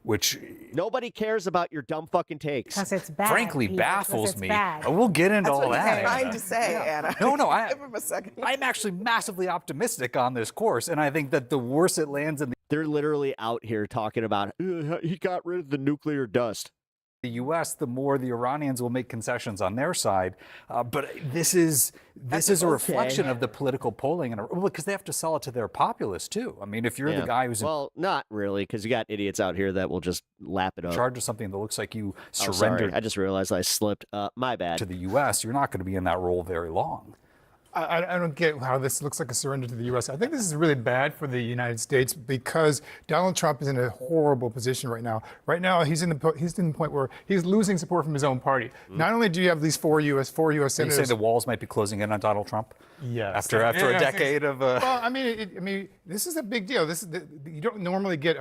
Which nobody cares about your dumb fucking takes. Because it's bad. Frankly, baffles me. We'll get into all that. That's what he's trying to say, Anna. No, Give him a second. I'm actually massively optimistic on this course, and I think that the worse it lands in They're literally out here talking about, he got rid of the nuclear dust. the U.S., the more the Iranians will make concessions on their side. But this is a reflection of the political polling, because they have to sell it to their populace too. I mean, if you're the guy who's well, not really, because you got idiots out here that will just lap it in up. charge of something that looks like you Sorry. surrendered I just realized I slipped. My bad. to the U.S., you're not going to be in that role very long. I don't get how this looks like a surrender to the U.S. I think this is really bad for the United States because Donald Trump is in a horrible position right now. Right now, he's in the point where he's losing support from his own party. Not only do you have these four U.S. senators. You say the walls might be closing in on Donald Trump? Yes. After a decade of. Well, I mean, this is a big deal. You don't normally get.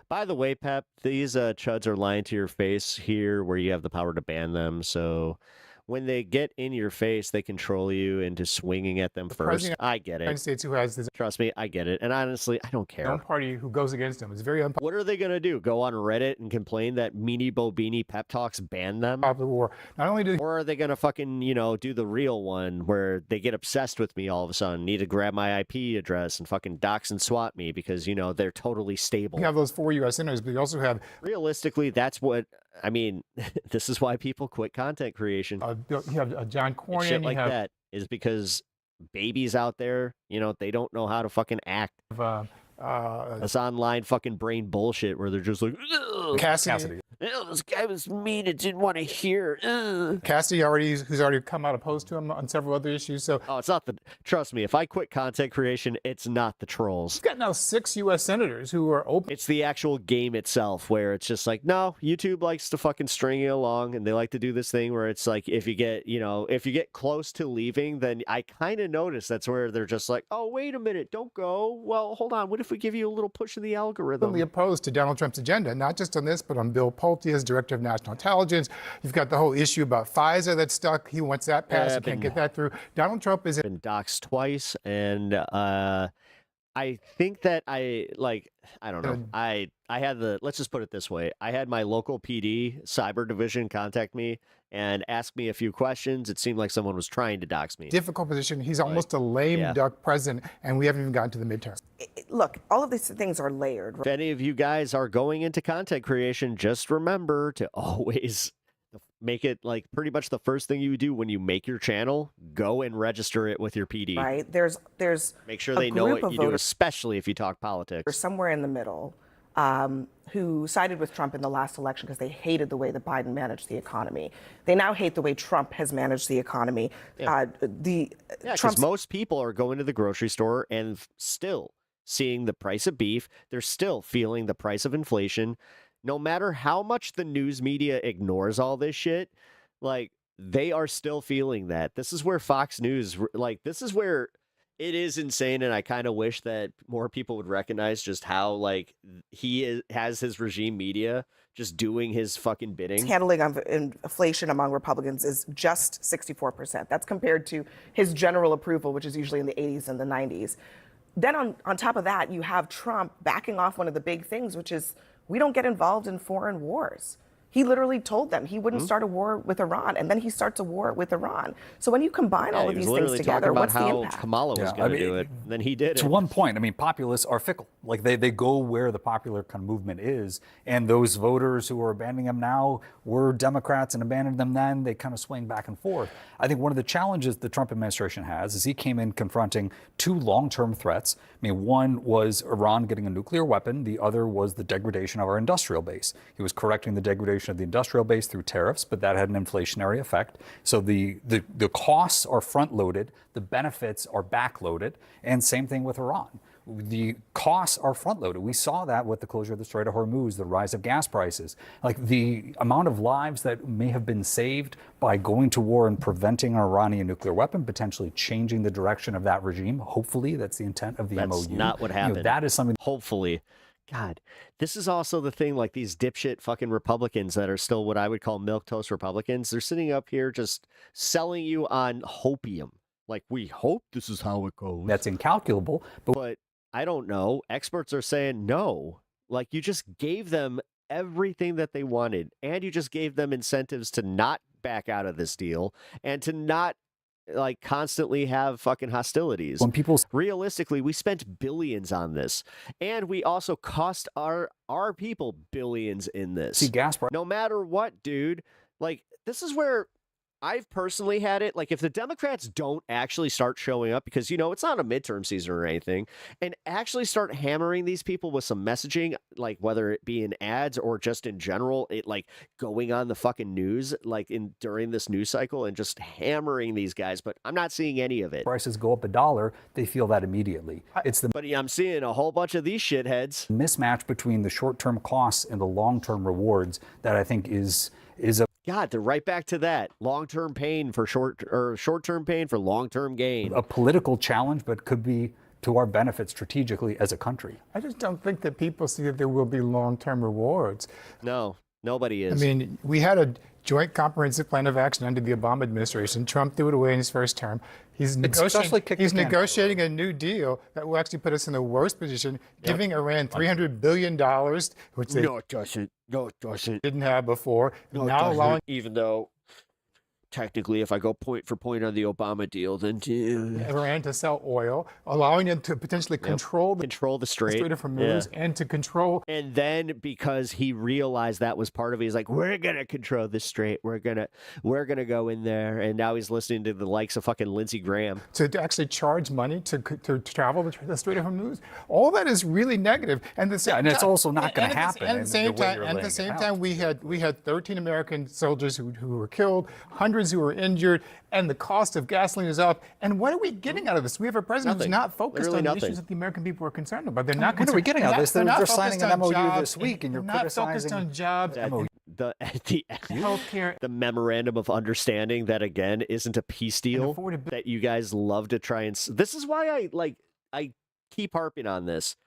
By the way, Pep, these chuds are lying to your face here, where you have the power to ban them. So when they get in your face, they control you into swinging at them first. I get it. United States who has this. Trust me, I get it. And honestly, I don't care. Own party who goes against them is very unpopular. What are they going to do? Go on Reddit and complain that Meanie Bobini Pep Talks ban them? War. Not only do or are they going to fucking, do the real one where they get obsessed with me all of a sudden, need to grab my IP address and fucking dox and swat me because, they're totally stable. You have those 4 U.S. senators, but you also have. Realistically, that's what. I mean, this is why people quit content creation. You have John Cornyn. Shit like that is because babies out there, they don't know how to fucking act. This online fucking brain bullshit where they're just like, Cassidy. This guy was mean and didn't want to hear. Cassidy who's already come out opposed to him on several other issues. So it's not trust me, if I quit content creation, it's not the trolls. You've got now 6 U.S. senators who are open. It's the actual game itself where it's just like, no, YouTube likes to fucking string you along, and they like to do this thing where it's like, if you get close to leaving, then I kind of notice that's where they're just like, oh, wait a minute, don't go. Well, hold on, what if we give you a little push of the algorithm? Opposed to Donald Trump's agenda, not just on this, but on Bill Pulte as Director of National Intelligence. You've got the whole issue about FISA that's stuck. He wants that passed. He can't get that through. Donald Trump is been doxxed twice, and I think that I don't know. I had let's just put it this way. I had my local PD cyber division contact me and ask me a few questions. It seemed like someone was trying to dox me. Difficult position. He's almost a lame duck president, and we haven't even gotten to the midterm. Look, all of these things are layered. If any of you guys are going into content creation, just remember to always make it like pretty much the first thing you do when you make your channel, go and register it with your PD. Right. There's make sure they know what you do, especially if you talk politics. Somewhere in the middle, who sided with Trump in the last election because they hated the way that Biden managed the economy. They now hate the way Trump has managed the economy. Because most people are going to the grocery store and still seeing the price of beef. They're still feeling the price of inflation. No matter how much the news media ignores all this shit, they are still feeling that. This is where Fox News, this is where it is insane, and I kind of wish that more people would recognize just how, he has his regime media just doing his fucking bidding. His handling of inflation among Republicans is just 64%. That's compared to his general approval, which is usually in the 80s and the 90s. Then on top of that, you have Trump backing off one of the big things, which is we don't get involved in foreign wars. He literally told them he wouldn't start a war with Iran, and then he starts a war with Iran. So when you combine all of these things together, what's the impact? Kamala was going to do it, and then he did it. To one point, populists are fickle. They go where the popular kind of movement is, and those voters who are abandoning them now were Democrats and abandoned them then. They kind of swing back and forth. I think one of the challenges the Trump administration has is he came in confronting 2 long-term threats. One was Iran getting a nuclear weapon. The other was the degradation of our industrial base. He was correcting the degradation of the industrial base through tariffs, but that had an inflationary effect. So the costs are front-loaded, the benefits are back-loaded, and same thing with Iran. The costs are front-loaded. We saw that with the closure of the Strait of Hormuz, the rise of gas prices. The amount of lives that may have been saved by going to war and preventing an Iranian nuclear weapon, potentially changing the direction of that regime. Hopefully, that's the intent of the MOU. That's not what happened. That is something. Hopefully. God, this is also the thing, these dipshit fucking Republicans that are still what I would call milquetoast Republicans. They're sitting up here just selling you on hopium. We hope this is how it goes. That's incalculable. But I don't know. Experts are saying no. You just gave them everything that they wanted, and you just gave them incentives to not back out of this deal and to not like constantly have fucking hostilities. When people realistically, we spent billions on this, and we also cost our people billions in this. see gas prices. No matter what, dude, like this is where I've personally had it. Like if the Democrats don't actually start showing up, because, you know, it's not a midterm season or anything, and actually start hammering these people with some messaging, like whether it be in ads or just in general, it like going on the fucking news, like during this news cycle and just hammering these guys. But I'm not seeing any of it. Prices go up $1, they feel that immediately. It's the But yeah, I'm seeing a whole bunch of these shitheads. mismatch between the short-term costs and the long-term rewards that I think is a God, they're right back to that long-term pain for short-term pain for long-term gain. a political challenge, but could be to our benefit strategically as a country. I just don't think that people see that there will be long-term rewards. No, nobody is. I mean, we had a joint comprehensive plan of action under the Obama administration. Trump threw it away in his first term. He's negotiating a new deal that will actually put us in the worst position, giving Iran $300 billion, which they didn't have before. Now allowing, even though technically, if I go point for point on the Obama deal, then Iran to sell oil, allowing them to potentially control the Strait of Hormuz, and to control. And then because he realized that was part of it, he's like, we're gonna control the strait. We're gonna go in there. And now he's listening to the likes of fucking Lindsey Graham To actually charge money to travel the Strait of Hormuz. All that is really negative. And it's also not going to happen. At the same time, we had 13 American soldiers who were killed, hundreds who were injured, and the cost of gasoline is up. And what are we getting out of this? We have a president who's not focused on the issues that the American people are concerned about. They're not. What are we getting out of this? They're signing an MOU this week, and you're not focused on jobs. The healthcare, the memorandum of understanding that again isn't a peace deal that you guys love to try and. This is why I keep harping on this.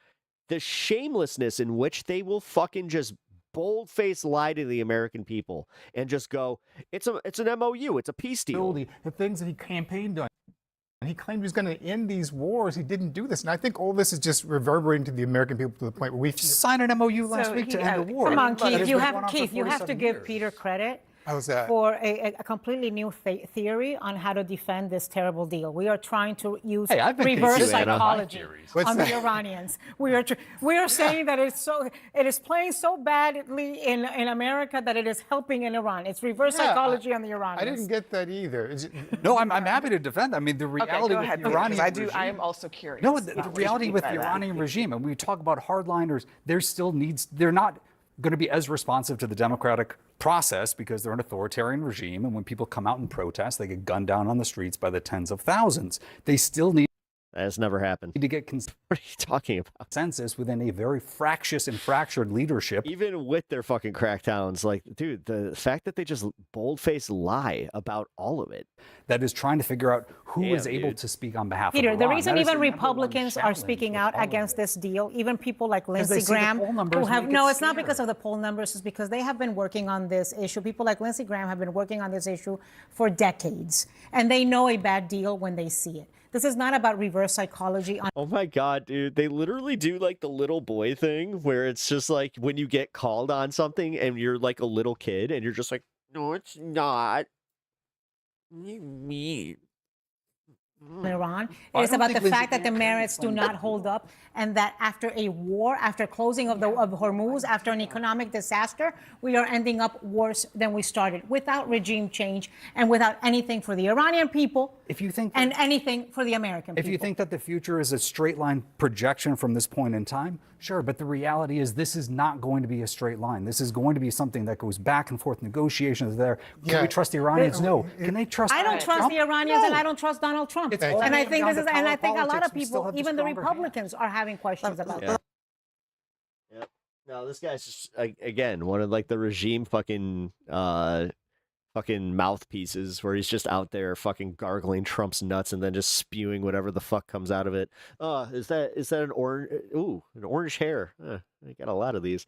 The shamelessness in which they will fucking just bold-faced lie to the American people and just go, it's an MOU, it's a peace deal. The things that he campaigned on. And he claimed he was going to end these wars. He didn't do this. And I think all this is just reverberating to the American people to the point where we signed an MOU last week to end the war. Come on, Keith. You have to give Peter credit. How's that? For a completely new theory on how to defend this terrible deal. We are trying to use reverse psychology on the Iranians. We are saying that it is playing so badly in America that it is helping in Iran. It's reverse psychology on the Iranians. I didn't get that either. No, I'm happy to defend. I mean, the reality with the Iranian regime. I am also curious. No, the reality with the Iranian regime, and we talk about hardliners, they're not going to be as responsive to the democratic process because they're an authoritarian regime, and when people come out and protest, they get gunned down on the streets by the tens of thousands. They still need That has never happened. To get what are you talking about? Consensus within a very fractious and fractured leadership. Even with their fucking crackdowns, like, dude, the fact that they just bold-faced lie about all of it. That is trying to figure out who is able to speak on behalf Peter, of the Iran. reason even Republicans are speaking out against this deal, even people like Lindsey Graham, who have, no, it's not because of the poll numbers, it's because they have been working on this issue. People like Lindsey Graham have been working on this issue for decades, and they know a bad deal when they see it. This is not about reverse psychology. Oh my God, dude. They literally do like the little boy thing where it's just like when you get called on something and you're like a little kid and you're just like, no, it's not. Me. Iran. It is about the fact that the merits do not hold up, and that after a war, after closing of Hormuz, after an economic disaster, we are ending up worse than we started, without regime change and without anything for the Iranian people. If you think and anything for the American people. If you think that the future is a straight line projection from this point in time, sure, but the reality is this is not going to be a straight line. This is going to be something that goes back and forth, negotiations there. Can we trust the Iranians? No. Can they trust I don't trust Trump? the Iranians, No. and I don't trust Donald Trump. And I think I think a lot of people, even the Republicans, are having questions about that. Yep. No, this guy's just again one of like the regime fucking mouthpieces where he's just out there fucking gargling Trump's nuts and then just spewing whatever the fuck comes out of it. Is that an orange? Ooh, an orange hair. I got a lot of these.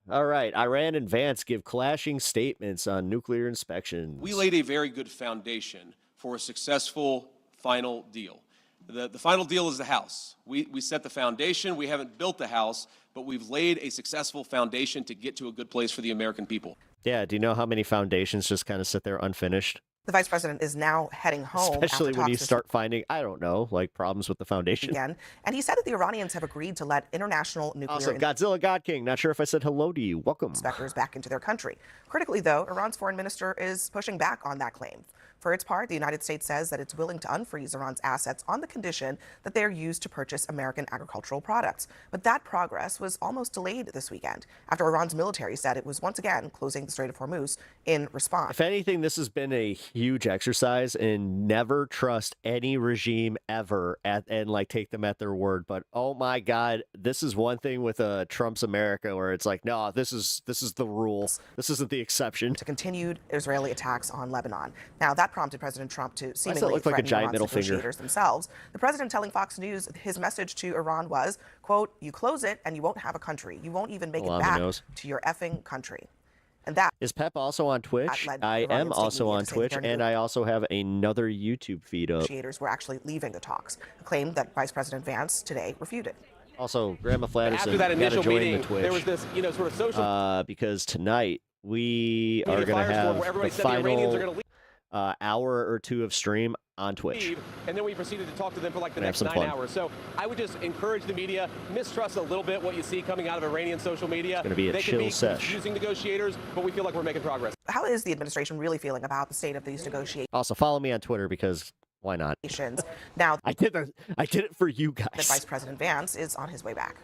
All right, Iran and Vance give clashing statements on nuclear inspections. We laid a very good foundation for a successful final deal. The final deal is the house. We set the foundation. We haven't built the house, but we've laid a successful foundation to get to a good place for the American people. Yeah, do you know how many foundations just kind of sit there unfinished? The vice president is now heading home. Especially after when you talks start finding, I don't know, like problems with the foundation. again. And he said that the Iranians have agreed to let international nuclear Also, Godzilla God King, not sure if I said hello to you. Welcome. inspectors back into their country. Critically, though, Iran's foreign minister is pushing back on that claim. For its part, the United States says that it's willing to unfreeze Iran's assets on the condition that they are used to purchase American agricultural products. But that progress was almost delayed this weekend after Iran's military said it was once again closing the Strait of Hormuz in response. If anything, this has been a huge exercise in never trust any regime ever and like take them at their word. But oh my God, this is one thing with Trump's America where it's like, no, this is the rule. This isn't the exception. To continued Israeli attacks on Lebanon. Now that prompted President Trump to seemingly look like a threaten giant Iran's middle finger. negotiators themselves. The president telling Fox News his message to Iran was, quote, "You close it and you won't have a country. You won't even make it back to your effing country." And that is Pep also on Twitch. I am also on Twitch, and I also have another YouTube feed up. Negotiators were actually leaving the talks, a claim that Vice President Vance today refuted. Also, Grandma Flatterson, After that initial join meeting, the Twitch, there was this, sort of social. because tonight we are going to have the final hour or two of stream on Twitch. And then we proceeded to talk to them for like the Have next some 9 fun. hours. So I would just encourage the media, mistrust a little bit what you see coming out of Iranian social media. It's gonna be a they chill can be sesh. confusing negotiators, but we feel like we're making progress. How is the administration really feeling about the state of these negotiations? Also, follow me on Twitter because why not? Now, I did it for you guys. that Vice President Vance is on his way back.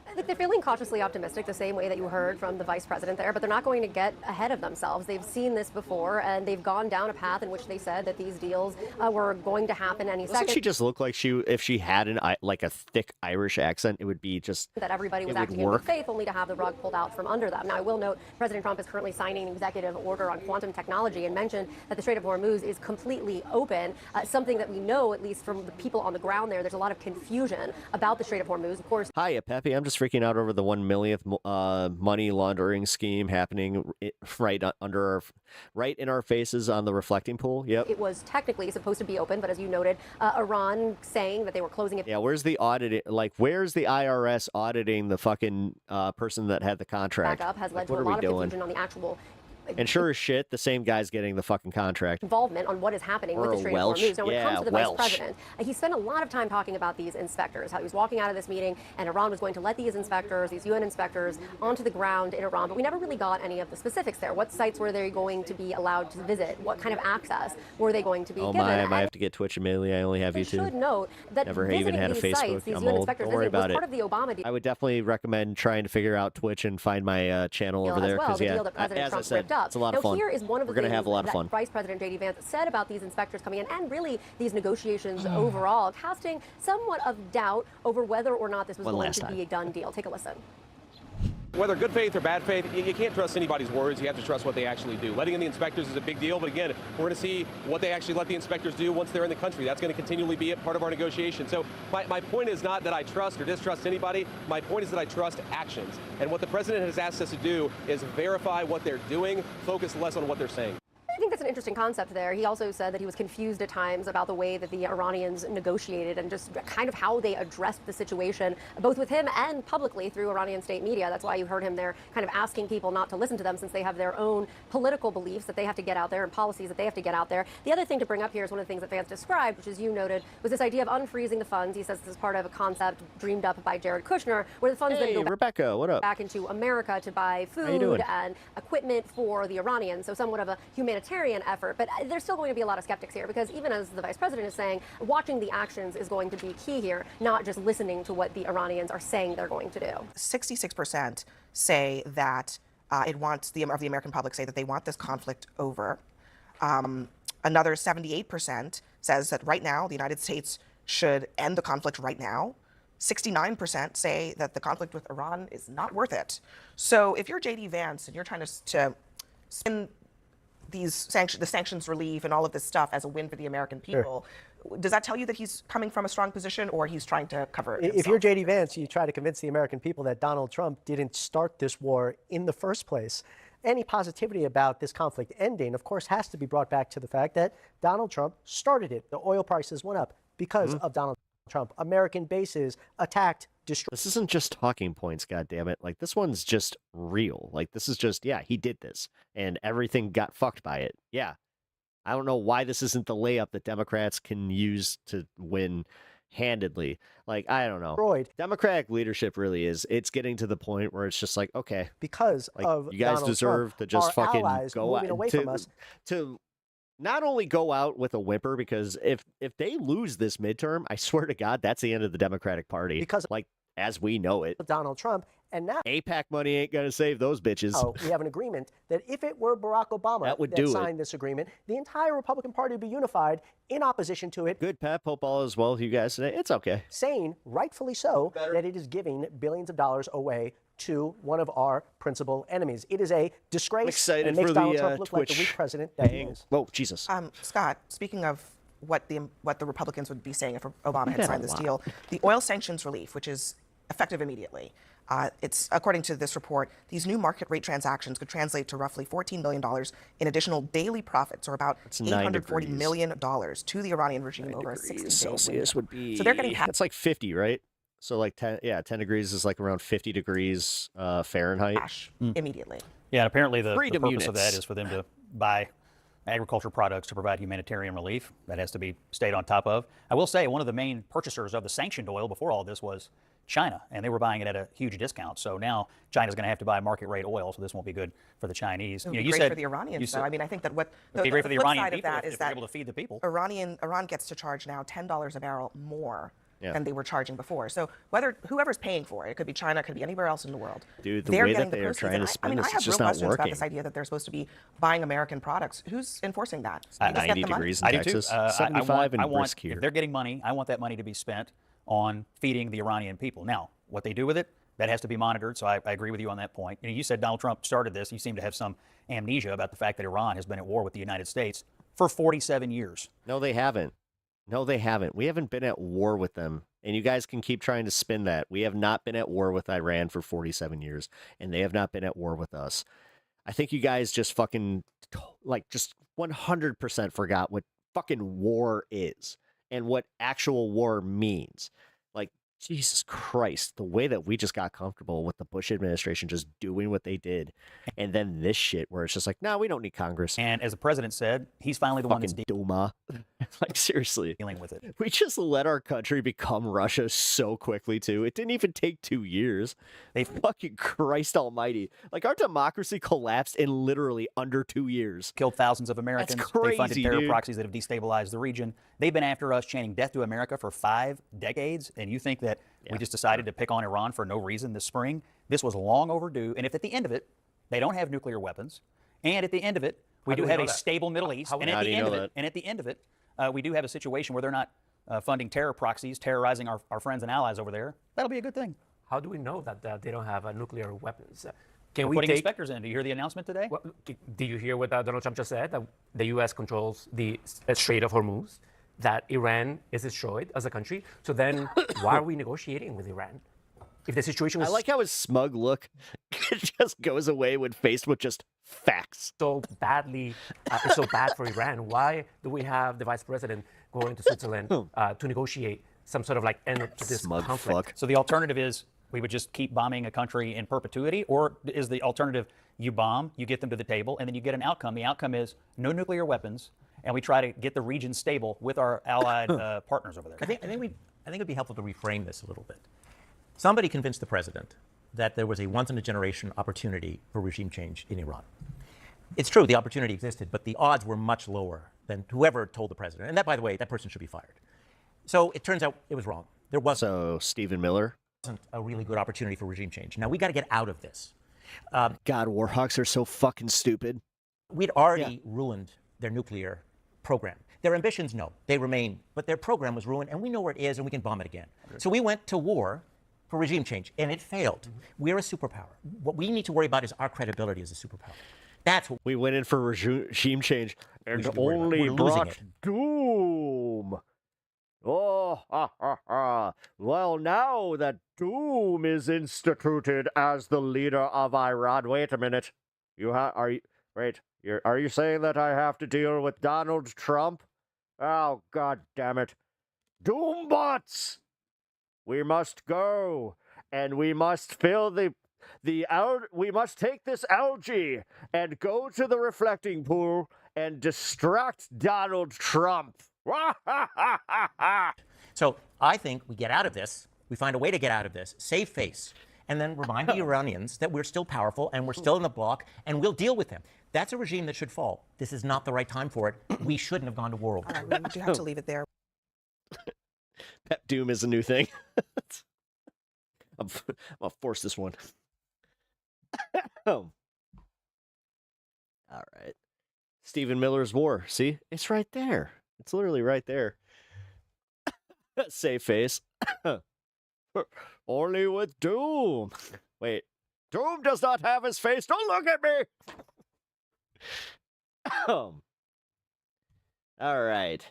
I think they're feeling cautiously optimistic, the same way that you heard from the vice president there, but they're not going to get ahead of themselves. They've seen this before, and they've gone down a path in which they said that these deals were going to happen any Doesn't second. she just look like if she had like a thick Irish accent, it would be just That everybody was it would acting in good work. faith, only to have the rug pulled out from under them. Now, I will note President Trump is currently signing an executive order on quantum technology and mentioned that the Strait of Hormuz is completely open, something that we know, at least from the people on the ground there. There's a lot of confusion about the Strait of Hormuz. Of course, Hiya, Peppy. I'm just freaking out over the 1 millionth money laundering scheme happening right in our faces on the reflecting pool. Yep. it was technically supposed to be open, but as you noted, Iran saying that they were closing it. Yeah, where's the audit? Like, where's the IRS auditing the fucking person that had the contract? Back up has led Like, to a what are lot we of doing? confusion on the actual And sure as shit, the same guy's getting the fucking contract. involvement on what is happening with Or the Strait Welsh. of Hormuz. Now, when it comes Yeah, to the Welsh. vice president, he spent a lot of time talking about these inspectors, how he was walking out of this meeting and Iran was going to let these inspectors, these UN inspectors, onto the ground in Iran. But we never really got any of the specifics there. What sites were they going to be allowed to visit? What kind of access were they going to be Oh given? my, I might And have to get Twitch immediately. I only have they YouTube. should note that Never even visiting had a these Facebook. sites, these I'm UN old. inspectors Don't worry visited, was about part it. of the Obama deal. I would definitely recommend trying to figure out Twitch and find my channel over as there well, because the yeah, deal that President as I Trump said, ripped up. it's a lot now, of fun. Here is one of the We're gonna have a lot of that fun. Vice President J.D. Vance said about these inspectors coming in and really these negotiations Mm. overall, casting somewhat of doubt over whether or not this was One going last to time. be a done deal. Take a listen. Whether good faith or bad faith, you can't trust anybody's words. You have to trust what they actually do. Letting in the inspectors is a big deal, but again, we're going to see what they actually let the inspectors do once they're in the country. That's going to continually be a part of our negotiation. So my point is not that I trust or distrust anybody. My point is that I trust actions. And what the president has asked us to do is verify what they're doing, focus less on what they're saying. I think that's an interesting concept there. He also said that he was confused at times about the way that the Iranians negotiated and just kind of how they addressed the situation, both with him and publicly through Iranian state media. That's why you heard him there kind of asking people not to listen to them since they have their own political beliefs that they have to get out there and policies that they have to get out there. The other thing to bring up here is one of the things that Vance described, which as you noted, was this idea of unfreezing the funds. He says this is part of a concept dreamed up by Jared Kushner, where the funds Hey, then go Rebecca, what up? back into America to buy you food doing? and equipment for the Iranians. So somewhat of a humanitarian effort. But there's still going to be a lot of skeptics here because even as the vice president is saying, watching the actions is going to be key here, not just listening to what the Iranians are saying they're going to do. 66% say that of the American public say that they want this conflict over. Another 78% says that right now the United States should end the conflict right now. 69% say that the conflict with Iran is not worth it. So if you're J.D. Vance and you're trying to spin the sanctions relief and all of this stuff as a win for the American people, does that tell you that he's coming from a strong position or he's trying to cover it himself? If you're J.D. Vance, you try to convince the American people that Donald Trump didn't start this war in the first place. Any positivity about this conflict ending, of course, has to be brought back to the fact that Donald Trump started it. The oil prices went up because of Donald Trump. American bases attacked destroy. This isn't just talking points, goddammit. Like, this one's just real. Like, this is just, yeah, he did this, and everything got fucked by it. Yeah. I don't know why this isn't the layup that Democrats can use to win handedly. Like, I don't know. Destroyed. Democratic leadership really is. It's getting to the point where it's just like, okay. Because like, of you guys Donald deserve Trump, to just our fucking allies go moving out away from us. to not only go out with a whimper, because if they lose this midterm, I swear to God, that's the end of the Democratic Party. Because like as we know it, Donald Trump, and now APAC money ain't gonna save those bitches. we have an agreement that if it were Barack Obama that signed this agreement, the entire Republican Party would be unified in opposition to it. Good, Pep. Hope all is well with you guys today. It's okay. Saying, rightfully so, that it is giving billions of dollars away to one of our principal enemies. It is a disgrace, and it makes Donald Trump look like the weak president that he is. Oh, Jesus. Scott, speaking of what the Republicans would be saying if Obama had signed this deal, the oil sanctions relief, which is effective immediately, it's according to this report, these new market rate transactions could translate to roughly $14 billion in additional daily profits, or about $840 million to the Iranian regime over a 60-day Celsius would be. So they're getting That's like 50, right? So like 10 degrees is like around 50 degrees Fahrenheit. Immediately. Yeah, and apparently the Freedom purpose of units. that is for them to buy agriculture products to provide humanitarian relief. That has to be stayed on top of. I will say one of the main purchasers of the sanctioned oil before all this was China, and they were buying it at a huge discount. So now China's going to have to buy market rate oil, so this won't be good for the Chinese. It would be great for the Iranians, though. I mean, I think that what the great for the flip Iranian side of people that if is they're that able to feed the people. Iran gets to charge now $10 a barrel more Yeah. than they were charging before. So whoever's paying for it, it could be China, it could be anywhere else in the world. Dude, the they're way getting that the they are proceeds. trying And to spend I this, have it's just real not questions about working. this idea that they're supposed to be buying American products. Who's enforcing that? At Who does get 90 the money? degrees in I do Texas, too. 75 I and want, brisk here. if they're getting money, I want that money to be spent on feeding the Iranian people. Now, what they do with it, that has to be monitored, so I agree with you on that point. You said Donald Trump started this. You seem to have some amnesia about the fact that Iran has been at war with the United States for 47 years. No, they haven't. No, they haven't. We haven't been at war with them. And you guys can keep trying to spin that. We have not been at war with Iran for 47 years, and they have not been at war with us. I think you guys just fucking, just 100% forgot what fucking war is and what actual war means. Like, Jesus Christ, the way that we just got comfortable with the Bush administration just doing what they did, and then this shit where it's just like, no, we don't need Congress. And as the president said, he's finally the one that's Duma. Like, seriously. dealing with it. We just let our country become Russia so quickly, too. It didn't even take 2 years. They fucking Christ almighty. Like, our democracy collapsed in literally under 2 years. Killed thousands of Americans. That's crazy, they funded terror dude. proxies that have destabilized the region. They've been after us, chanting death to America for 5 decades. And you think that we just decided to pick on Iran for no reason this spring? This was long overdue. And if at the end of it, they don't have nuclear weapons, and at the end of it, we do have a stable Middle East, and at the end of it, we do have a situation where they're not funding terror proxies, terrorizing our friends and allies over there. That'll be a good thing. How do we know that they don't have nuclear weapons? We're putting inspectors in. Do you hear the announcement today? Well, did you hear what Donald Trump just said? That the U.S. controls the Strait of Hormuz, that Iran is destroyed as a country. So then why are we negotiating with Iran? If the situation was I like how his smug look just goes away when faced with just facts. so badly, it's so bad for Iran, why do we have the vice president going to Switzerland to negotiate some sort of end to this Smug conflict? fuck. So the alternative is we would just keep bombing a country in perpetuity, or is the alternative you bomb, you get them to the table, and then you get an outcome? The outcome is no nuclear weapons, and we try to get the region stable with our allied partners over there. I think it'd be helpful to reframe this a little bit. Somebody convinced the president that there was a once-in-a-generation opportunity for regime change in Iran. It's true, the opportunity existed, but the odds were much lower than whoever told the president. And that, by the way, that person should be fired. So it turns out it was wrong. There wasn't Stephen Miller a really good opportunity for regime change. Now, we got to get out of this. God, Warhawks are so fucking stupid. We'd already ruined their nuclear program. Their ambitions, no, they remain, but their program was ruined, and we know where it is, and we can bomb it again. So we went to war for regime change, and it failed. We're a superpower. What we need to worry about is our credibility as a superpower. That's what we went in for regime change and only brought doom. Well, now that doom is instituted as the leader of Iran. Wait a minute. Are you saying that I have to deal with Donald Trump? Oh, God damn it. Doombots! We must go, and we must fill we must take this algae and go to the reflecting pool and distract Donald Trump. So I think we get out of this, we find a way to get out of this, save face, and then remind the Iranians that we're still powerful and we're still in the bloc and we'll deal with them. That's a regime that should fall. This is not the right time for it. We shouldn't have gone to war. All right, we do have to leave it there. Pep Doom is a new thing. I'll force this one. All right. Stephen Miller's War. See? It's right there. It's literally right there. Save face. Only with Doom. Wait. Doom does not have his face. Don't look at me. All right.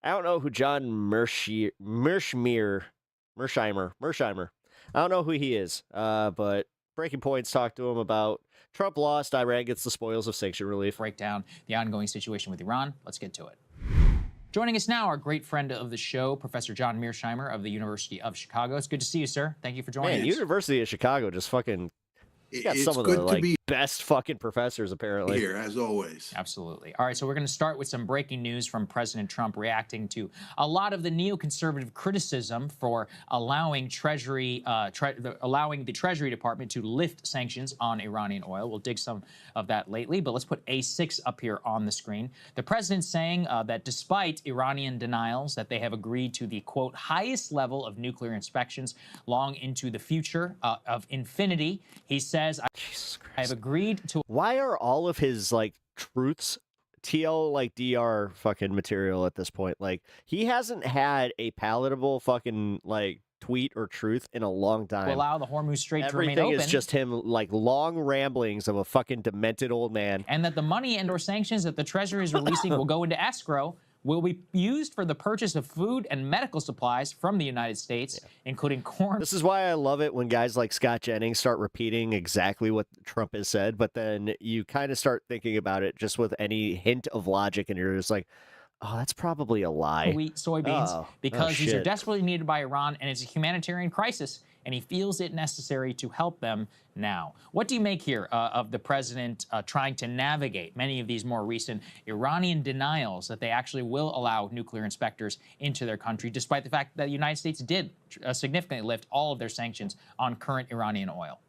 I don't know who John Mersheimer. I don't know who he is, but Breaking Points talked to him about Trump lost, Iran gets the spoils of sanction relief. Break down the ongoing situation with Iran. Let's get to it. Joining us now, our great friend of the show, Professor John Mearsheimer of the University of Chicago. It's good to see you, sir. Thank you for joining us. University of Chicago just fucking got some of the best fucking professors, apparently. Here, as always. Absolutely. All right, so we're going to start with some breaking news from President Trump reacting to a lot of the neoconservative criticism for allowing allowing the Treasury Department to lift sanctions on Iranian oil. We'll dig some of that lately, but let's put A6 up here on the screen. The president's saying that despite Iranian denials that they have agreed to the, quote, highest level of nuclear inspections long into the future of infinity, he says, I've agreed to. Why are all of his truths DR fucking material at this point? Like, he hasn't had a palatable fucking tweet or truth in a long time. To allow the Hormuz Strait to remain open. Everything is just him long ramblings of a fucking demented old man. And that the money and/or sanctions that the Treasury is releasing will go into escrow, will be used for the purchase of food and medical supplies from the United States, including corn. This is why I love it when guys like Scott Jennings start repeating exactly what Trump has said, but then you kind of start thinking about it just with any hint of logic, and you're just like, oh, that's probably a lie. Wheat, soybeans, because these are desperately needed by Iran, and it's a humanitarian crisis, and he feels it necessary to help them now. What do you make here of the president trying to navigate many of these more recent Iranian denials that they actually will allow nuclear inspectors into their country, despite the fact that the United States did significantly lift all of their sanctions on current Iranian oil?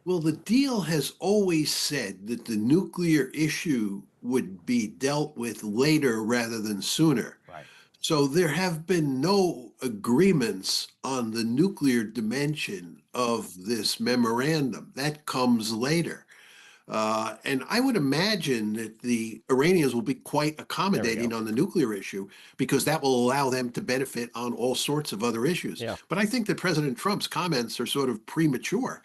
Well, the deal has always said that the nuclear issue would be dealt with later rather than sooner. Right. So there have been no agreements on the nuclear dimension of this memorandum. That comes later. And I would imagine that the Iranians will be quite accommodating on the nuclear issue because that will allow them to benefit on all sorts of other issues. Yeah. But I think that President Trump's comments are sort of premature.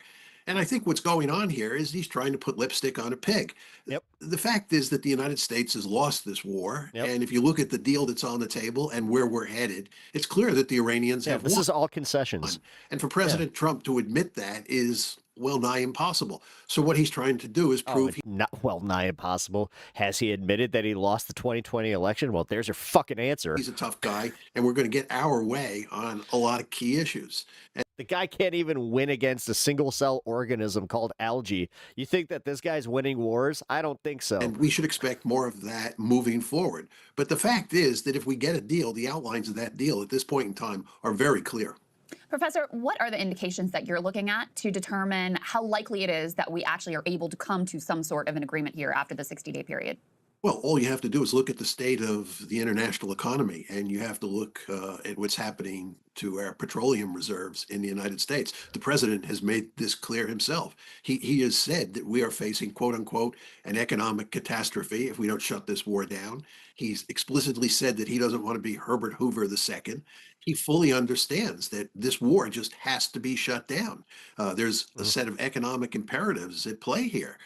And I think what's going on here is he's trying to put lipstick on a pig. Yep. The fact is that the United States has lost this war. Yep. And if you look at the deal that's on the table and where we're headed, it's clear that the Iranians have won. This is all concessions. And for President Trump to admit that is well nigh impossible. So what he's trying to do is prove not well nigh impossible. Has he admitted that he lost the 2020 election? Well, there's your fucking answer. He's a tough guy, and we're going to get our way on a lot of key issues. And the guy can't even win against a single cell organism called algae. You think that this guy's winning wars? I don't think so. And we should expect more of that moving forward. But the fact is that if we get a deal, the outlines of that deal at this point in time are very clear. Professor, what are the indications that you're looking at to determine how likely it is that we actually are able to come to some sort of an agreement here after the 60-day period? Well, all you have to do is look at the state of the international economy, and you have to look at what's happening to our petroleum reserves in the United States. The president has made this clear himself. He has said that we are facing, quote unquote, an economic catastrophe if we don't shut this war down. He's explicitly said that he doesn't want to be Herbert Hoover II. He fully understands that this war just has to be shut down. There's a set of economic imperatives at play here.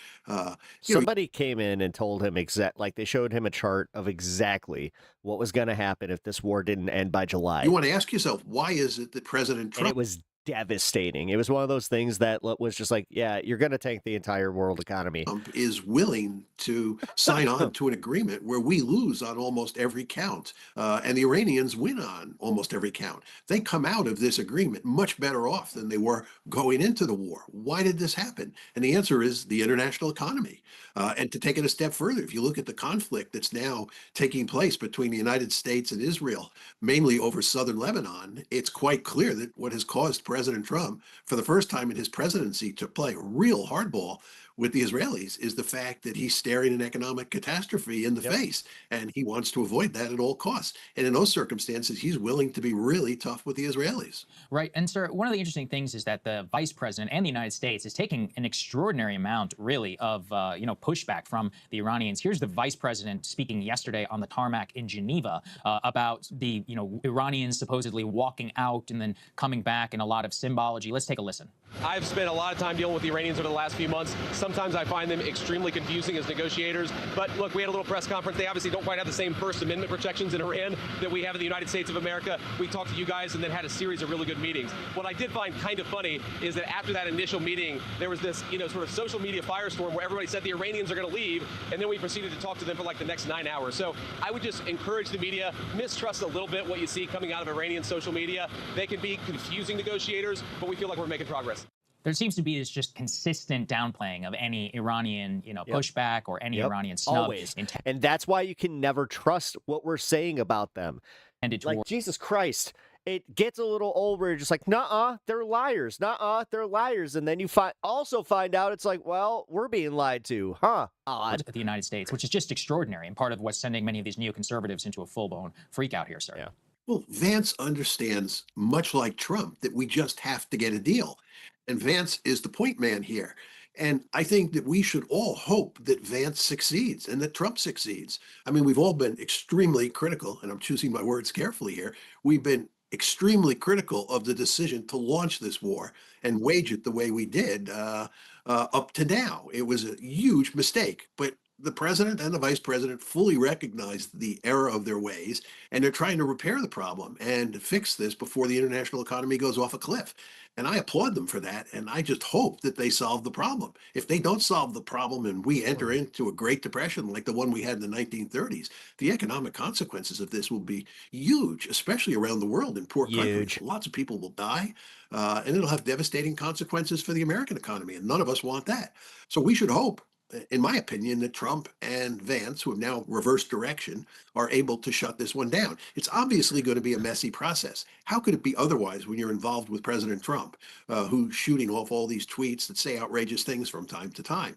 Somebody came in and told him they showed him a chart of exactly what was going to happen if this war didn't end by July. You want to ask yourself, why is it that President Trump... And it was devastating. It was one of those things that was just like, yeah, you're going to tank the entire world economy. Trump is willing to sign on to an agreement where we lose on almost every count, and the Iranians win on almost every count. They come out of this agreement much better off than they were going into the war. Why did this happen? And the answer is the international economy. And to take it a step further, if you look at the conflict that's now taking place between the United States and Israel, mainly over southern Lebanon, it's quite clear that what has caused President Trump, for the first time in his presidency, to play real hardball with the Israelis is the fact that he's staring an economic catastrophe in the face, and he wants to avoid that at all costs. And in those circumstances, he's willing to be really tough with the Israelis. Right. And sir, one of the interesting things is that the vice president and the United States is taking an extraordinary amount, really, of pushback from the Iranians. Here's the vice president speaking yesterday on the tarmac in Geneva about the Iranians supposedly walking out and then coming back, and a lot of symbology. Let's take a listen. I've spent a lot of time dealing with the Iranians over the last few months. Sometimes I find them extremely confusing as negotiators. But look, we had a little press conference. They obviously don't quite have the same First Amendment protections in Iran that we have in the United States of America. We talked to you guys and then had a series of really good meetings. What I did find kind of funny is that after that initial meeting, there was this, sort of social media firestorm where everybody said the Iranians are going to leave, and then we proceeded to talk to them for like the next 9 hours. So I would just encourage the media, mistrust a little bit what you see coming out of Iranian social media. They can be confusing negotiators, but we feel like we're making progress. There seems to be this just consistent downplaying of any Iranian, pushback or any Iranian snub. Always. And that's why you can never trust what we're saying about them. Like, Jesus Christ. It gets a little old where you're just like, nuh-uh, they're liars. Nuh-uh, they're liars. And then you also find out it's like, well, we're being lied to. Huh? Odd. The United States, which is just extraordinary and part of what's sending many of these neoconservatives into a full-blown freak out here, sir. Yeah. Well, Vance understands, much like Trump, that we just have to get a deal. And Vance is the point man here. And I think that we should all hope that Vance succeeds and that Trump succeeds. I mean, we've all been extremely critical, and I'm choosing my words carefully here. We've been extremely critical of the decision to launch this war and wage it the way we did up to now. It was a huge mistake, but the president and the vice president fully recognized the error of their ways, and they're trying to repair the problem and fix this before the international economy goes off a cliff. And I applaud them for that, and I just hope that they solve the problem. If they don't solve the problem and we enter into a Great Depression like the one we had in the 1930s, the economic consequences of this will be huge, especially around the world in poor countries. Lots of people will die, and it'll have devastating consequences for the American economy, and none of us want that. So we should hope, in my opinion, that Trump and Vance, who have now reversed direction, are able to shut this one down. It's obviously going to be a messy process. How could it be otherwise when you're involved with President Trump, who's shooting off all these tweets that say outrageous things from time to time?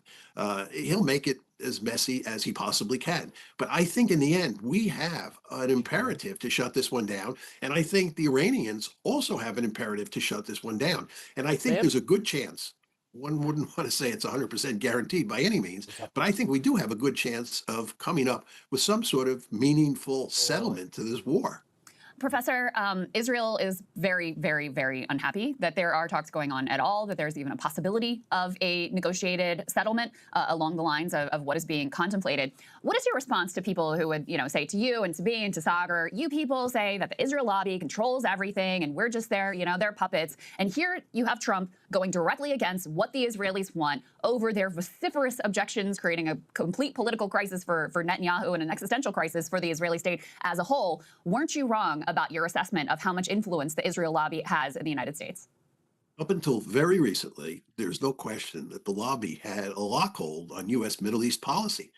He'll make it as messy as he possibly can. But I think in the end, we have an imperative to shut this one down. And I think the Iranians also have an imperative to shut this one down. And I think there's a good chance. One wouldn't want to say it's 100% guaranteed by any means, but I think we do have a good chance of coming up with some sort of meaningful settlement to this war. Professor, Israel is very, very, very unhappy that there are talks going on at all, that there's even a possibility of a negotiated settlement along the lines of what is being contemplated. What is your response to people who would, say to you and to me and to Sagar, you people say that the Israel lobby controls everything and we're just their, their puppets. And here you have Trump going directly against what the Israelis want over their vociferous objections, creating a complete political crisis for Netanyahu and an existential crisis for the Israeli state as a whole. Weren't you wrong about your assessment of how much influence the Israel lobby has in the United States? Up until very recently, there's no question that the lobby had a lockhold on U.S. Middle East policy.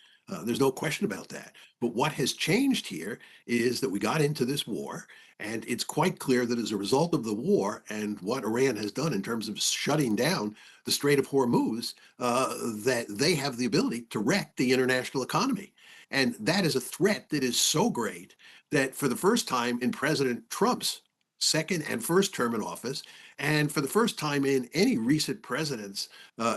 There's no question about that. But what has changed here is that we got into this war, and it's quite clear that as a result of the war and what Iran has done in terms of shutting down the Strait of Hormuz, that they have the ability to wreck the international economy. And that is a threat that is so great that for the first time in President Trump's second and first term in office, and for the first time in any recent president's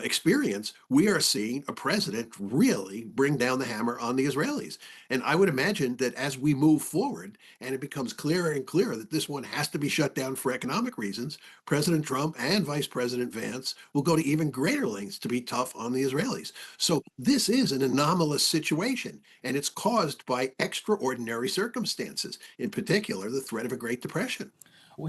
experience, we are seeing a president really bring down the hammer on the Israelis. And I would imagine that as we move forward and it becomes clearer and clearer that this one has to be shut down for economic reasons, President Trump and Vice President Vance will go to even greater lengths to be tough on the Israelis. So this is an anomalous situation, and it's caused by extraordinary circumstances, in particular, the threat of a Great Depression.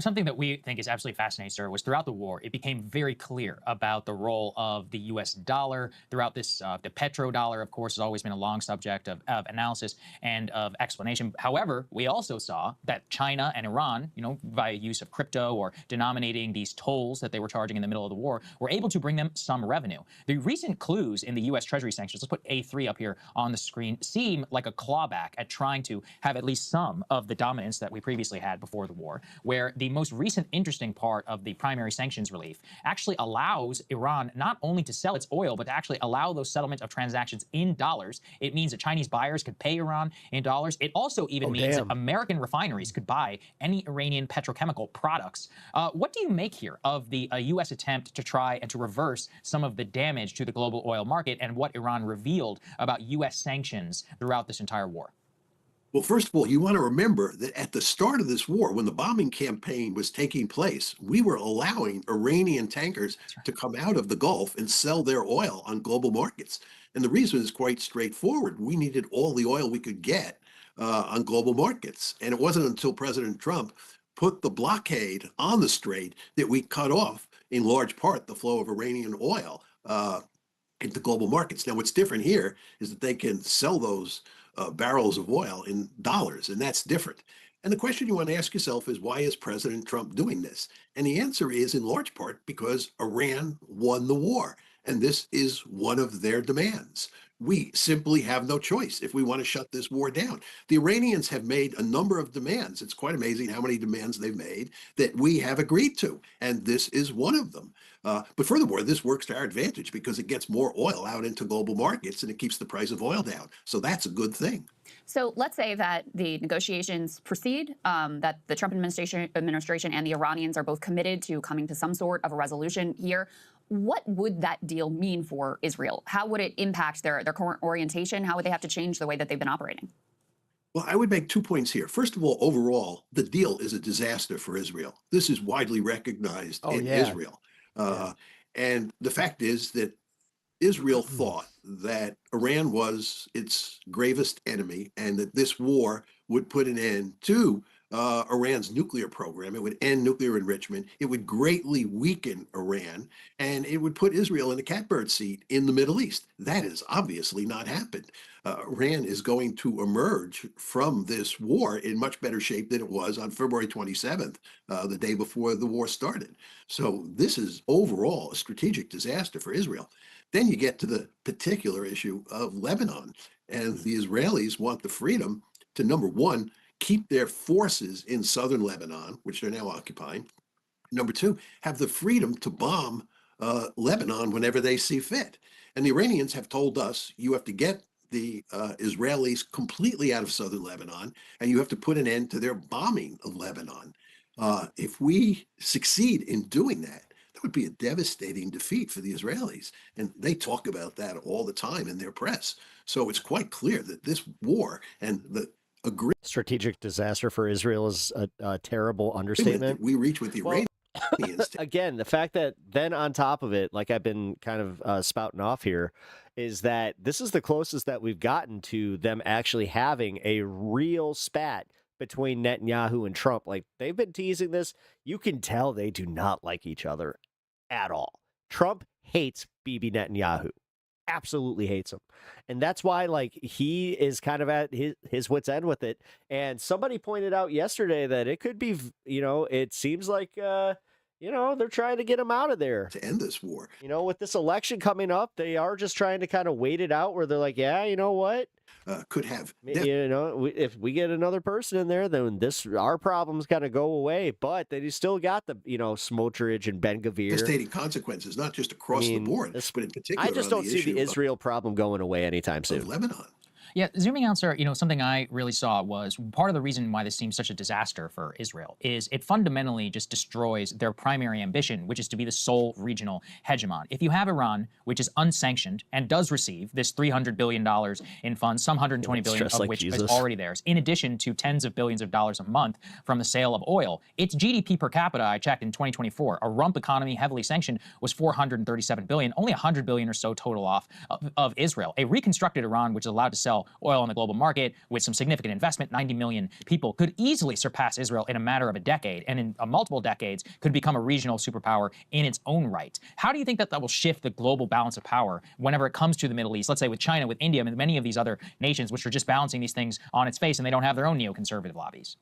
Something that we think is absolutely fascinating, sir, was throughout the war, it became very clear about the role of the U.S. dollar throughout this. The petrodollar, of course, has always been a long subject of analysis and of explanation. However, we also saw that China and Iran, via use of crypto or denominating these tolls that they were charging in the middle of the war, were able to bring them some revenue. The recent clues in the U.S. Treasury sanctions, let's put A3 up here on the screen, seem like a clawback at trying to have at least some of the dominance that we previously had before the war, where the most recent interesting part of the primary sanctions relief actually allows Iran not only to sell its oil, but to actually allow those settlement of transactions in dollars. It means that Chinese buyers could pay Iran in dollars. It also even means that American refineries could buy any Iranian petrochemical products. What do you make here of the U.S. attempt to try and to reverse some of the damage to the global oil market and what Iran revealed about U.S. sanctions throughout this entire war? Well, first of all, you want to remember that at the start of this war, when the bombing campaign was taking place, we were allowing Iranian tankers to come out of the Gulf and sell their oil on global markets. And the reason is quite straightforward. We needed all the oil we could get on global markets. And it wasn't until President Trump put the blockade on the strait that we cut off, in large part, the flow of Iranian oil into global markets. Now, what's different here is that they can sell those barrels of oil in dollars, and that's different. And the question you want to ask yourself is, why is President Trump doing this? And the answer is, in large part, because Iran won the war, and this is one of their demands. We simply have no choice if we want to shut this war down. The Iranians have made a number of demands. It's quite amazing how many demands they've made that we have agreed to, and this is one of them. But furthermore, this works to our advantage because it gets more oil out into global markets and it keeps the price of oil down. So that's a good thing. So let's say that the negotiations proceed, that the Trump administration and the Iranians are both committed to coming to some sort of a resolution here. What would that deal mean for Israel? How would it impact their current orientation? How would they have to change the way that they've been operating? Well, I would make 2 points here. First of all, overall, the deal is a disaster for Israel. This is widely recognized in Israel. And the fact is that Israel thought that Iran was its gravest enemy and that this war would put an end to Iran's nuclear program. It would end nuclear enrichment. It would greatly weaken Iran, and it would put Israel in a catbird seat in the Middle East. That has obviously not happened. Iran is going to emerge from this war in much better shape than it was on February 27th, the day before the war started. So this is overall a strategic disaster for Israel. Then you get to the particular issue of Lebanon, and the Israelis want the freedom to, number one, keep their forces in southern Lebanon, which they're now occupying. Number two, have the freedom to bomb Lebanon whenever they see fit. And the Iranians have told us, you have to get the Israelis completely out of southern Lebanon, and you have to put an end to their bombing of Lebanon. If we succeed in doing that, that would be a devastating defeat for the Israelis. And they talk about that all the time in their press. So it's quite clear that this war and the strategic disaster for Israel is a terrible understatement. We reach with the Iranians. Again, the fact that then on top of it, like I've been kind of spouting off here, is that this is the closest that we've gotten to them actually having a real spat between Netanyahu and Trump. Like, they've been teasing this. You can tell they do not like each other at all. Trump hates Bibi Netanyahu. Absolutely hates him. And that's why, like, he is kind of at his wit's end with it. And somebody pointed out yesterday that it could be, it seems like, they're trying to get him out of there. To end this war. With this election coming up, they are just trying to kind of wait it out where they're like, yeah, you know what? Could have. If we get another person in there, then our problems kind of go away. But they still got the, Smotrich and Ben-Gvir. Devastating consequences, not just across the board, but in particular. I just don't see the Israel problem going away anytime soon. Lebanon. Yeah, zooming out, sir, something I really saw was part of the reason why this seems such a disaster for Israel is it fundamentally just destroys their primary ambition, which is to be the sole regional hegemon. If you have Iran, which is unsanctioned and does receive this $300 billion in funds, some $120 billion of which is already theirs, in addition to tens of billions of dollars a month from the sale of oil, its GDP per capita, I checked in 2024, a rump economy heavily sanctioned, was $437 billion, only $100 billion or so total off of Israel. A reconstructed Iran, which is allowed to sell sell oil on the global market with some significant investment. 90 million people could easily surpass Israel in a matter of a decade, and in multiple decades could become a regional superpower in its own right. How do you think that will shift the global balance of power whenever it comes to the Middle East? Let's say with China, with India, and many of these other nations, which are just balancing these things on its face, and they don't have their own neoconservative lobbies.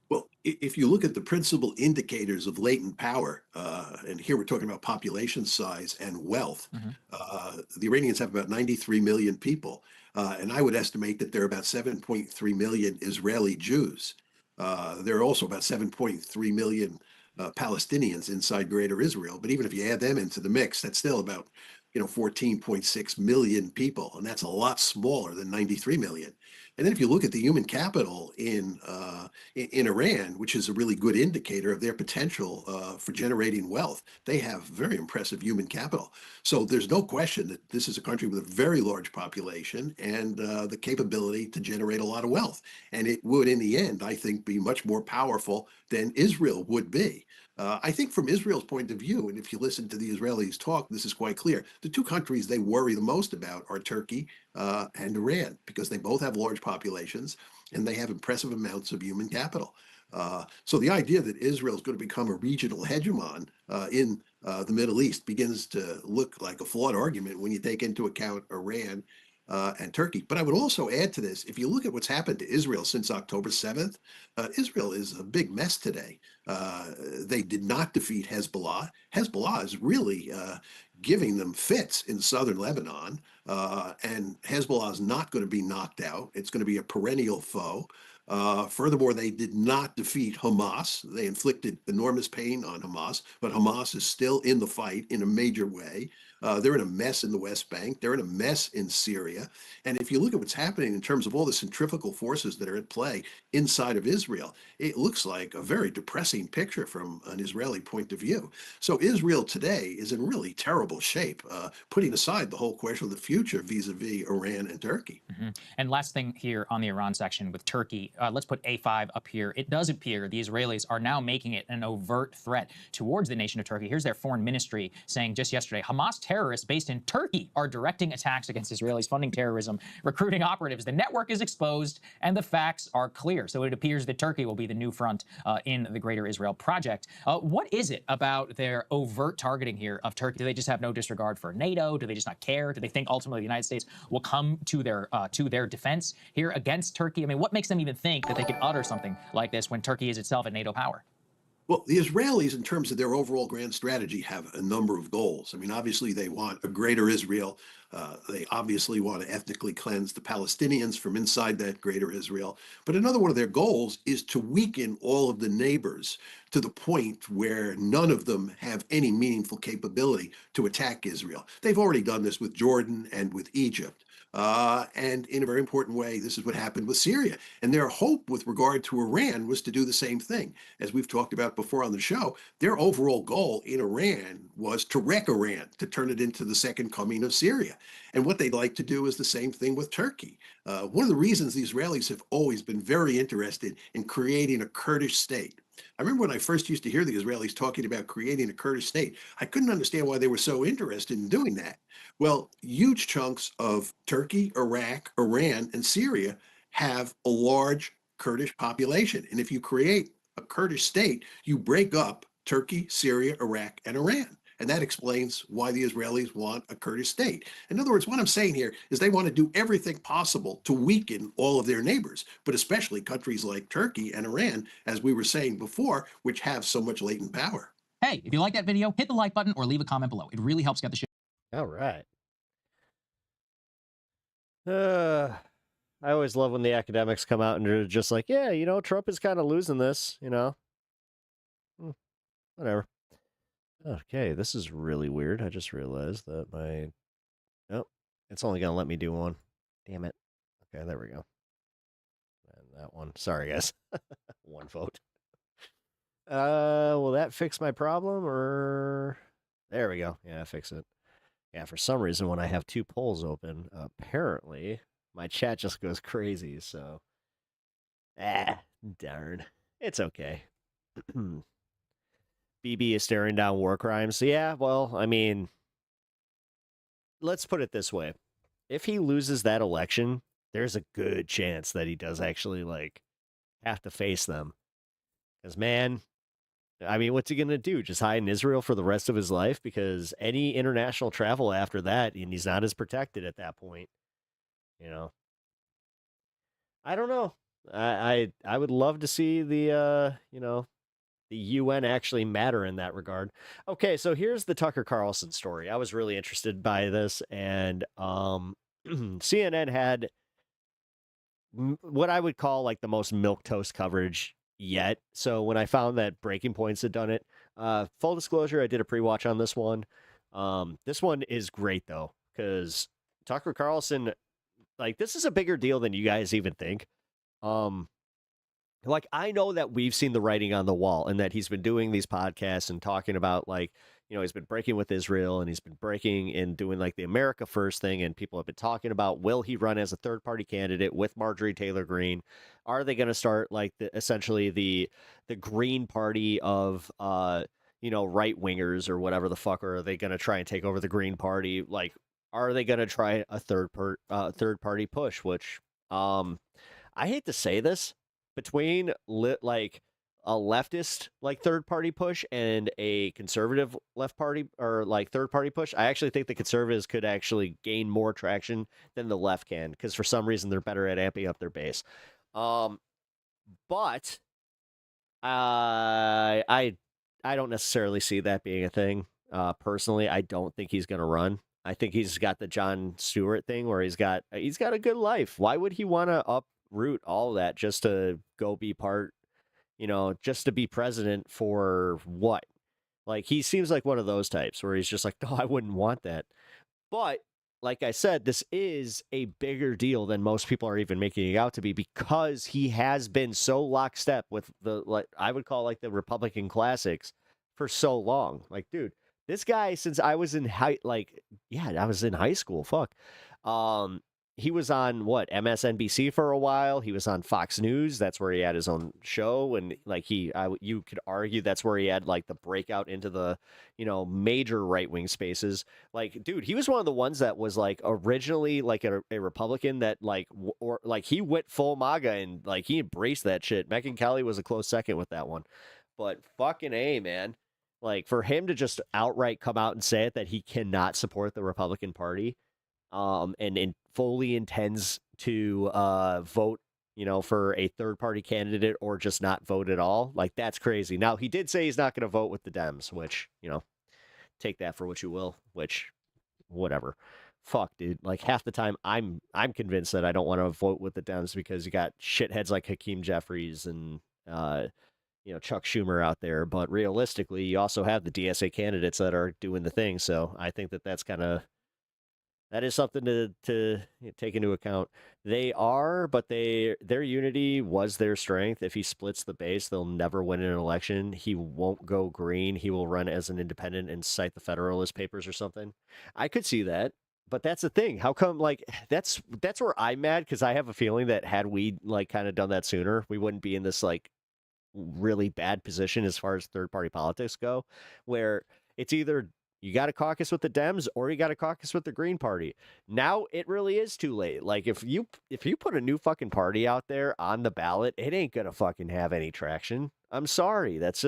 Well, if you look at the principal indicators of latent power, and here we're talking about population size and wealth, the Iranians have about 93 million people, and I would estimate that there are about 7.3 million Israeli Jews. There are also about 7.3 million Palestinians inside Greater Israel, but even if you add them into the mix, that's still about 14.6 million people, and that's a lot smaller than 93 million. And then if you look at the human capital in Iran, which is a really good indicator of their potential for generating wealth, they have very impressive human capital. So there's no question that this is a country with a very large population and the capability to generate a lot of wealth. And it would, in the end, I think, be much more powerful than Israel would be. I think from Israel's point of view, and if you listen to the Israelis talk, this is quite clear. The two countries they worry the most about are Turkey and Iran, because they both have large populations and they have impressive amounts of human capital. So the idea that Israel is going to become a regional hegemon in the Middle East begins to look like a flawed argument when you take into account Iran and Turkey. But I would also add to this, if you look at what's happened to Israel since October 7th, Israel is a big mess today. They did not defeat Hezbollah. Hezbollah is really giving them fits in southern Lebanon, and Hezbollah is not going to be knocked out. It's going to be a perennial foe. Furthermore, they did not defeat Hamas. They inflicted enormous pain on Hamas, but Hamas is still in the fight in a major way. They're in a mess in the West Bank. They're in a mess in Syria. And if you look at what's happening in terms of all the centrifugal forces that are at play inside of Israel, it looks like a very depressing picture from an Israeli point of view. So Israel today is in really terrible shape, putting aside the whole question of the future vis-a-vis Iran and Turkey. And last thing here on the Iran section with Turkey, let's put A5 up here. It does appear the Israelis are now making it an overt threat towards the nation of Turkey. Here's their foreign ministry saying just yesterday, Hamas terrorists based in Turkey are directing attacks against Israelis, funding terrorism, recruiting operatives. The network is exposed and the facts are clear. So it appears that Turkey will be the new front in the Greater Israel Project. What is it about their overt targeting here of Turkey? Do they just have no disregard for NATO? Do they just not care? Do they think ultimately the United States will come to their defense here against Turkey? I mean, what makes them even think that they can utter something like this when Turkey is itself a NATO power? Well, the Israelis, in terms of their overall grand strategy, have a number of goals. I mean, obviously, they want a greater Israel. They obviously want to ethnically cleanse the Palestinians from inside that greater Israel. But another one of their goals is to weaken all of the neighbors to the point where none of them have any meaningful capability to attack Israel. They've already done this with Jordan and with Egypt. And in a very important way, this is what happened with Syria. And their hope with regard to Iran was to do the same thing. As we've talked about before on the show, their overall goal in Iran was to wreck Iran, to turn it into the second coming of Syria. And what they'd like to do is the same thing with Turkey. One of the reasons the Israelis have always been very interested in creating a Kurdish state. I remember when I first used to hear the Israelis talking about creating a Kurdish state, I couldn't understand why they were so interested in doing that. Well, huge chunks of Turkey, Iraq, Iran, and Syria have a large Kurdish population. And if you create a Kurdish state, you break up Turkey, Syria, Iraq, and Iran. And that explains why the Israelis want a Kurdish state. In other words, what I'm saying here is they want to do everything possible to weaken all of their neighbors, but especially countries like Turkey and Iran, as we were saying before, which have so much latent power. Hey, if you like that video, hit the like button or leave a comment below. It really helps get the show. All right. I always love when the academics come out and they're just like, yeah, you know, Trump is kind of losing this, you know. Whatever. Okay, this is really weird. I just realized that oh, it's only going to let me do one. Damn it. Okay, there we go. And that one. Sorry, guys. One vote. Will that fix my problem or... There we go. Yeah, fix it. Yeah, for some reason, when I have two polls open, apparently my chat just goes crazy, so... darn. It's okay. BB is staring down war crimes. Yeah, well, I mean, let's put it this way. If he loses that election, there's a good chance that he does actually like have to face them. Because man, I mean, what's he gonna do? Just hide in Israel for the rest of his life? Because any international travel after that, and he's not as protected at that point. You know, I don't know. I would love to see the the UN actually matter in that regard. Okay, so here's the Tucker Carlson story. I was really interested by this, and CNN had what I would call like the most milquetoast coverage yet. So when I found that Breaking Points had done it, full disclosure, I did a pre-watch on this one. This one is great though, because Tucker Carlson, like, this is a bigger deal than you guys even think. Like, I know that we've seen the writing on the wall and that he's been doing these podcasts and talking about, like, he's been breaking with Israel and he's been breaking and doing like the America First thing. And people have been talking about, will he run as a third party candidate with Marjorie Taylor Greene? Are they going to start like essentially the Green Party of, right wingers or whatever the fuck, or are they going to try and take over the Green Party? Like, are they going to try a third party push? Which, I hate to say this, between like a leftist like third party push and a conservative left party or like third party push, I actually think the conservatives could actually gain more traction than the left can, because for some reason they're better at amping up their base. But I don't necessarily see that being a thing. Personally, I don't think he's going to run. I think he's got the Jon Stewart thing where he's got a good life. Why would he want to uproot all that just to go be part, just to be president for what? Like, he seems like one of those types where he's just like, no, I wouldn't want that. But like I said, this is a bigger deal than most people are even making it out to be, because he has been so lockstep with the, like, I would call like the Republican classics for so long. Like, dude, this guy, since I was in I was in high school. Fuck. He was on MSNBC for a while. He was on Fox News. That's where he had his own show. And like you could argue that's where he had like the breakout into the, major right-wing spaces. Like, dude, he was one of the ones that was like originally like a Republican that he went full MAGA and like he embraced that shit. Megyn Kelly was a close second with that one. But fucking A, man. Like, for him to just outright come out and say it, that he cannot support the Republican Party, and fully intends to vote, for a third-party candidate or just not vote at all, like, that's crazy. Now, he did say he's not going to vote with the Dems, which, take that for what you will, which, whatever. Fuck, dude. Like, half the time, I'm convinced that I don't want to vote with the Dems because you got shitheads like Hakeem Jeffries and Chuck Schumer out there, but realistically, you also have the DSA candidates that are doing the thing. So I think that that is something to take into account. They are, but their unity was their strength. If he splits the base, they'll never win an election. He won't go green. He will run as an independent and cite the Federalist Papers or something. I could see that. But that's the thing. How come, like, that's where I'm mad, because I have a feeling that had we, like, kind of done that sooner, we wouldn't be in this, like, really bad position as far as third-party politics go, where it's either you got to caucus with the Dems or you got to caucus with the Green Party. Now it really is too late. Like, if you put a new fucking party out there on the ballot, it ain't gonna fucking have any traction. I'm sorry. That's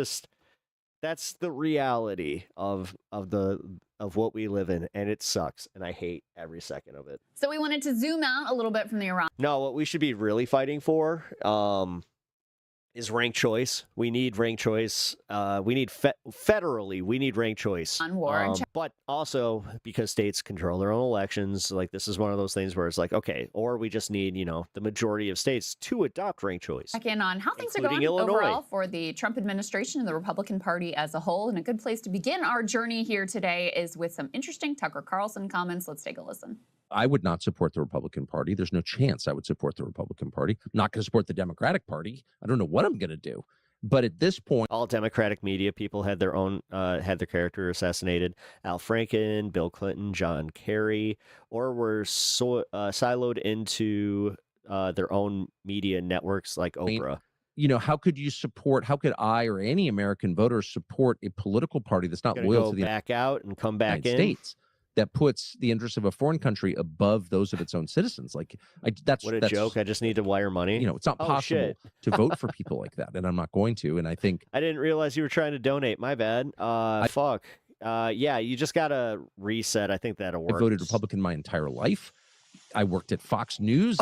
the reality of what we live in, and it sucks, and I hate every second of it. So we wanted to zoom out a little bit from the Iran. No, what we should be really fighting for is ranked choice. We need ranked choice. We need federally, we need ranked choice. On war. But also, because states control their own elections, like, this is one of those things where it's like, okay, or we just need, the majority of states to adopt ranked choice. Check in on how things are including going Illinois. overall for the Trump administration and the Republican Party as a whole. And a good place to begin our journey here today is with some interesting Tucker Carlson comments. Let's take a listen. I would not support the Republican Party. There's no chance I would support the Republican Party. I'm not going to support the Democratic Party. I don't know what I'm going to do. But at this point, all Democratic media people had their own had their character assassinated. Al Franken, Bill Clinton, John Kerry, or were siloed into their own media networks like Oprah. How could I or any American voter support a political party that's not loyal to the back out and come back United in? States? that puts the interests of a foreign country above those of its own citizens. Like, that's What a joke. I just need to wire money. You know, it's not Oh, possible shit. to vote for people like that, and I'm not going to. And I think I didn't realize you were trying to donate. My bad. Fuck. Yeah, you just gotta reset. I think that'll work. I voted Republican my entire life. I worked at Fox News.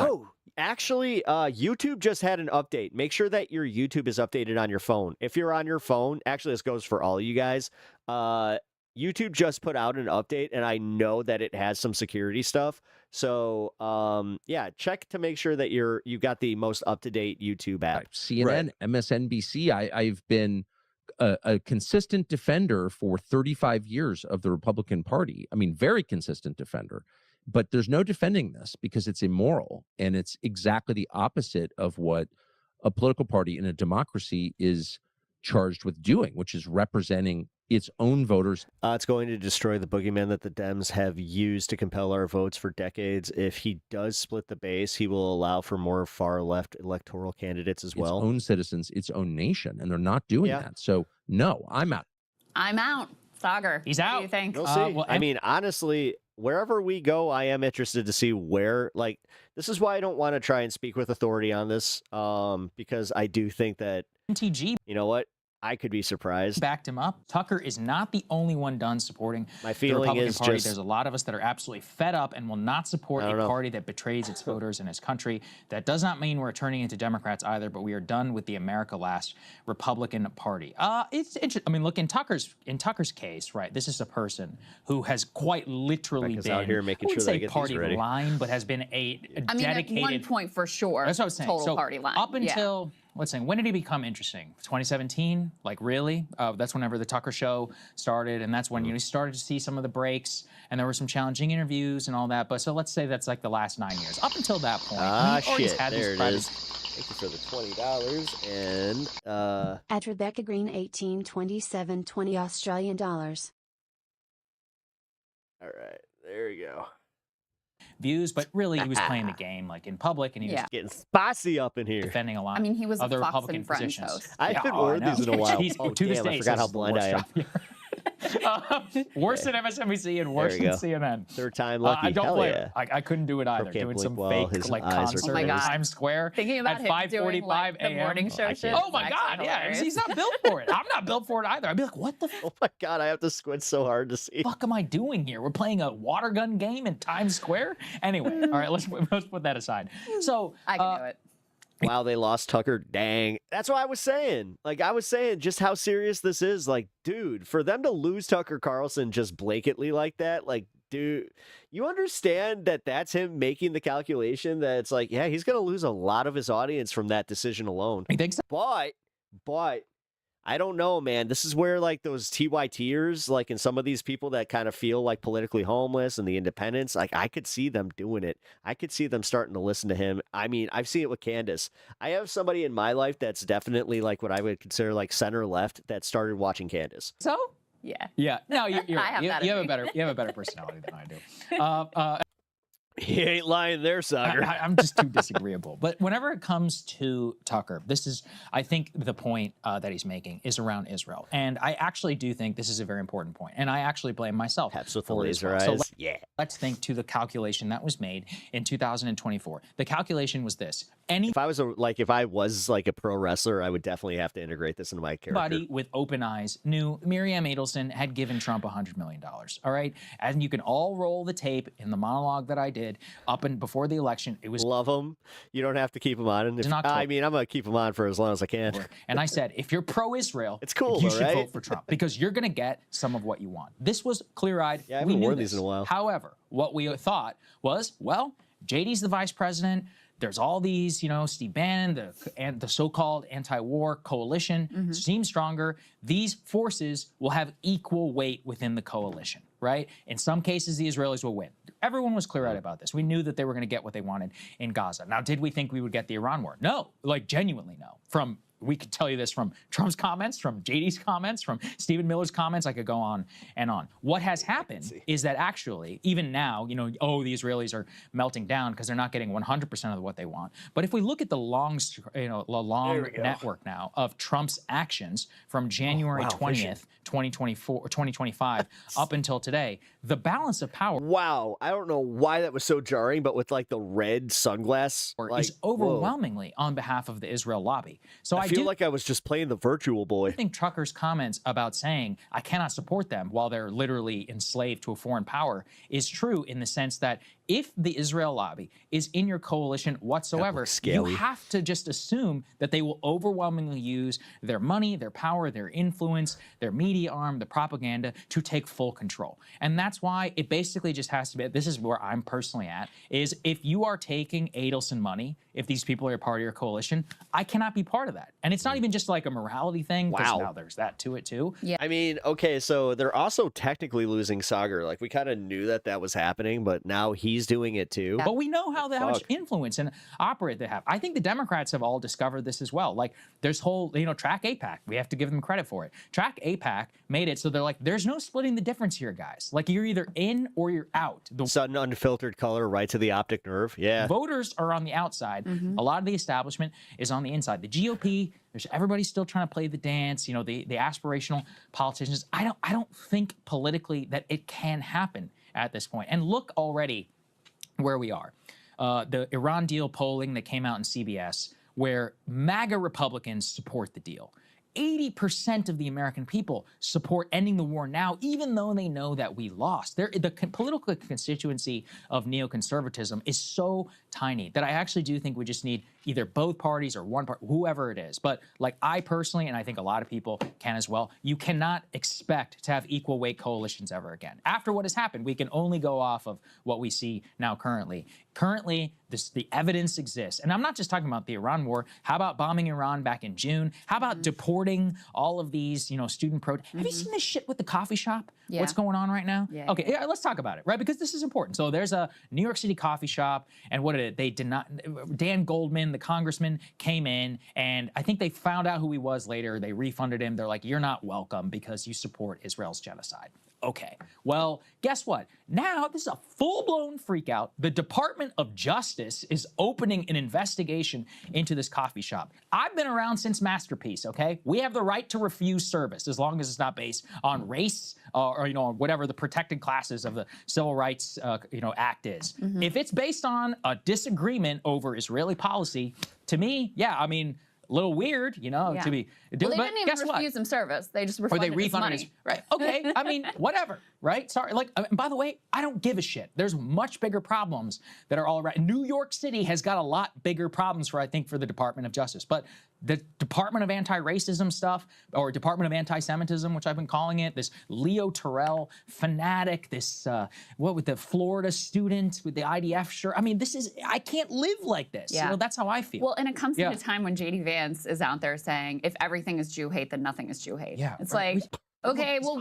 Actually, YouTube just had an update. Make sure that your YouTube is updated on your phone. If you're on your phone, actually, this goes for all of you guys. YouTube just put out an update, and I know that it has some security stuff. So, yeah, check to make sure that you've got the most up-to-date YouTube app. CNN, MSNBC. I've been a consistent defender for 35 years of the Republican Party. I mean, very consistent defender. But there's no defending this because it's immoral, and it's exactly the opposite of what a political party in a democracy is charged with doing, which is representing its own voters. It's going to destroy the boogeyman that the Dems have used to compel our votes for decades. If he does split the base, he will allow for more far-left electoral candidates as well. Its own citizens, its own nation, and they're not doing that. So, no, I'm out. I'm out. Sagar. He's out. What do you think? We'll see. I mean, honestly, wherever we go, I am interested to see where, like, this is why I don't want to try and speak with authority on this, because I do think that, MTG, you know what, I could be surprised. backed him up. Tucker is not the only one done supporting My the feeling Republican is Party. just- There's a lot of us that are absolutely fed up and will not support I a don't know. party that betrays its voters and its country. That does not mean we're turning into Democrats either, but we are done with the America Last Republican Party. It's interesting. I mean, look, in Tucker's case, right, this is a person who has quite literally Becca's been, out here making I wouldn't sure that I say get these party ready. line, but has been a I mean, dedicated... at one point for sure. That's what I was saying. Total So party line. up Yeah. until, let's say, when did he become interesting? 2017? Like, really? That's whenever the Tucker Show started, and that's when you started to see some of the breaks, and there were some challenging interviews and all that. But so let's say that's like the last 9 years. Up until that point, he always Shit, had there these it private... is. Thank you for the $20, and, At Rebecca Green 1827.20 Australian dollars. all right, there you go. views, but really he was playing the game like in public, and he was getting spicy up in here, defending a lot. I mean, he was a other Fox Republican and Friends positions. host. I haven't worn these in a while. He's, Oh, to this damn, day, I forgot how says blind I am. Worse than MSNBC and worse There we than go. CNN. Third time lucky. I don't Hell blame yeah. him. I couldn't do it either. Can't Doing blink some while fake his like eyes are concert Oh my in God. Times Square Thinking about at him 5:45 doing like the a.m. morning show shit. Oh my is God! actually Yeah, hilarious. he's not built for it. I'm not built for it either. I'd be like, what the Oh my God, I have to squint so hard to see. fuck am I doing here? We're playing a water gun game in Times Square. Anyway, all right, let's put that aside. So I can do it. Wow, they lost Tucker. Dang. That's what I was saying. Like, I was saying just how serious this is. Like, dude, for them to lose Tucker Carlson just blatantly like that, like, dude, you understand that that's him making the calculation that it's like, yeah, he's going to lose a lot of his audience from that decision alone. You think so? But I don't know, man. This is where, like, those TYTers, like, and some of these people that kind of feel like politically homeless and the independents, like, I could see them doing it. I could see them starting to listen to him. I mean, I've seen it with Candace. I have somebody in my life that's definitely, like, what I would consider, like, center-left that started watching Candace. So? Yeah. Yeah. No, you're I have you, that you in have me. you have a better personality than I do. He ain't lying there, Sagar. I'm just too disagreeable. But whenever it comes to Tucker, this is, I think, the point that he's making is around Israel. And I actually do think this is a very important point. And I actually blame myself Perhaps with the for laser Israel. eyes. So let's think to the calculation that was made in 2024. The calculation was this. If I was a pro wrestler, I would definitely have to integrate this into my character. Anybody with open eyes knew Miriam Adelson had given Trump $100 million. All right, and you can all roll the tape in the monologue that I did up and before the election. It was love him. You don't have to keep him on. And I mean, I'm gonna keep him on for as long as I can. And I said, if you're pro-Israel, it's cool. You though, should right? vote for Trump because you're going to get some of what you want. This was clear-eyed. Yeah, I we haven't knew worn this. these in a while. However, what we thought was, well, JD's the vice president. There's all these, Steve Bannon, the so-called anti-war coalition seems stronger. These forces will have equal weight within the coalition, right? In some cases, the Israelis will win. Everyone was clear-eyed about this. We knew that they were going to get what they wanted in Gaza. Now, did we think we would get the Iran war? No, like genuinely no. From we could tell you this from Trump's comments, from JD's comments, from Stephen Miller's comments. I could go on and on. What has happened is that actually, even now, the Israelis are melting down because they're not getting 100% of what they want. But if we look at the long network now of Trump's actions from January 20th, 2024 or 2025 up until today, the balance of power. Wow, I don't know why that was so jarring, but with like the red sunglass, is overwhelmingly on behalf of the Israel lobby. So I feel like I was just playing the virtual boy. I think Trucker's comments about saying I cannot support them while they're literally enslaved to a foreign power is true in the sense that if the Israel lobby is in your coalition whatsoever, you have to just assume that they will overwhelmingly use their money, their power, their influence, their media arm, the propaganda to take full control. And that's why it basically just has to be, this is where I'm personally at, is if you are taking Adelson money, if these people are a part of your coalition, I cannot be part of that. And it's not even just like a morality thing, because now there's that to it too. Yeah. I mean, okay, so they're also technically losing Sagar. Like, we kind of knew that was happening, but now he's doing it too. But we know how much influence and operate they have. I think the Democrats have all discovered this as well. Like, there's whole, Track AIPAC, we have to give them credit for it. Track AIPAC made it so they're like, there's no splitting the difference here, guys. Like, you're either in or you're out. The sudden unfiltered color right to the optic nerve. Yeah. Voters are on the outside. A lot of the establishment is on the inside. The GOP, everybody's still trying to play the dance, the aspirational politicians. I don't think politically that it can happen at this point. And look already where we are. The Iran deal polling that came out in CBS, where MAGA Republicans support the deal. 80% of the American people support ending the war now, even though they know that we lost. The political constituency of neoconservatism is so tiny that I actually do think we just need either both parties or one party, whoever it is. But like I personally, and I think a lot of people can as well, you cannot expect to have equal weight coalitions ever again. After what has happened, we can only go off of what we see now currently. Currently, the evidence exists. And I'm not just talking about the Iran war. How about bombing Iran back in June? How about deporting all of these, student protests? Have you seen this shit with the coffee shop? Yeah. What's going on right now? Yeah, okay, yeah, let's talk about it, right? Because this is important. So there's a New York City coffee shop, and what did it? They did not, Dan Goldman, the congressman, came in, and I think they found out who he was later. They refunded him. They're like, you're not welcome because you support Israel's genocide. Okay, well, guess what? Now, this is a full-blown freakout. The Department of Justice is opening an investigation into this coffee shop. I've been around since Masterpiece, okay? We have the right to refuse service as long as it's not based on race or whatever the protected classes of the Civil Rights, Act is. If it's based on a disagreement over Israeli policy, to me, yeah, I mean, a little weird, to be. Well, they didn't even refuse him service. They just refunded his money. Right. Okay. I mean, whatever. Right. Sorry. Like, by the way, I don't give a shit. There's much bigger problems that are all around. New York City has got a lot bigger problems for the Department of Justice. But the Department of Anti-Racism stuff, or Department of Anti-Semitism, which I've been calling it, this Leo Terrell fanatic, this, with the Florida student with the IDF shirt. I mean, I can't live like this. Yeah. That's how I feel. Well, and it comes at a time when J.D. Vance is out there saying, if everything is Jew hate, then nothing is Jew hate. Yeah. It's like, okay, well,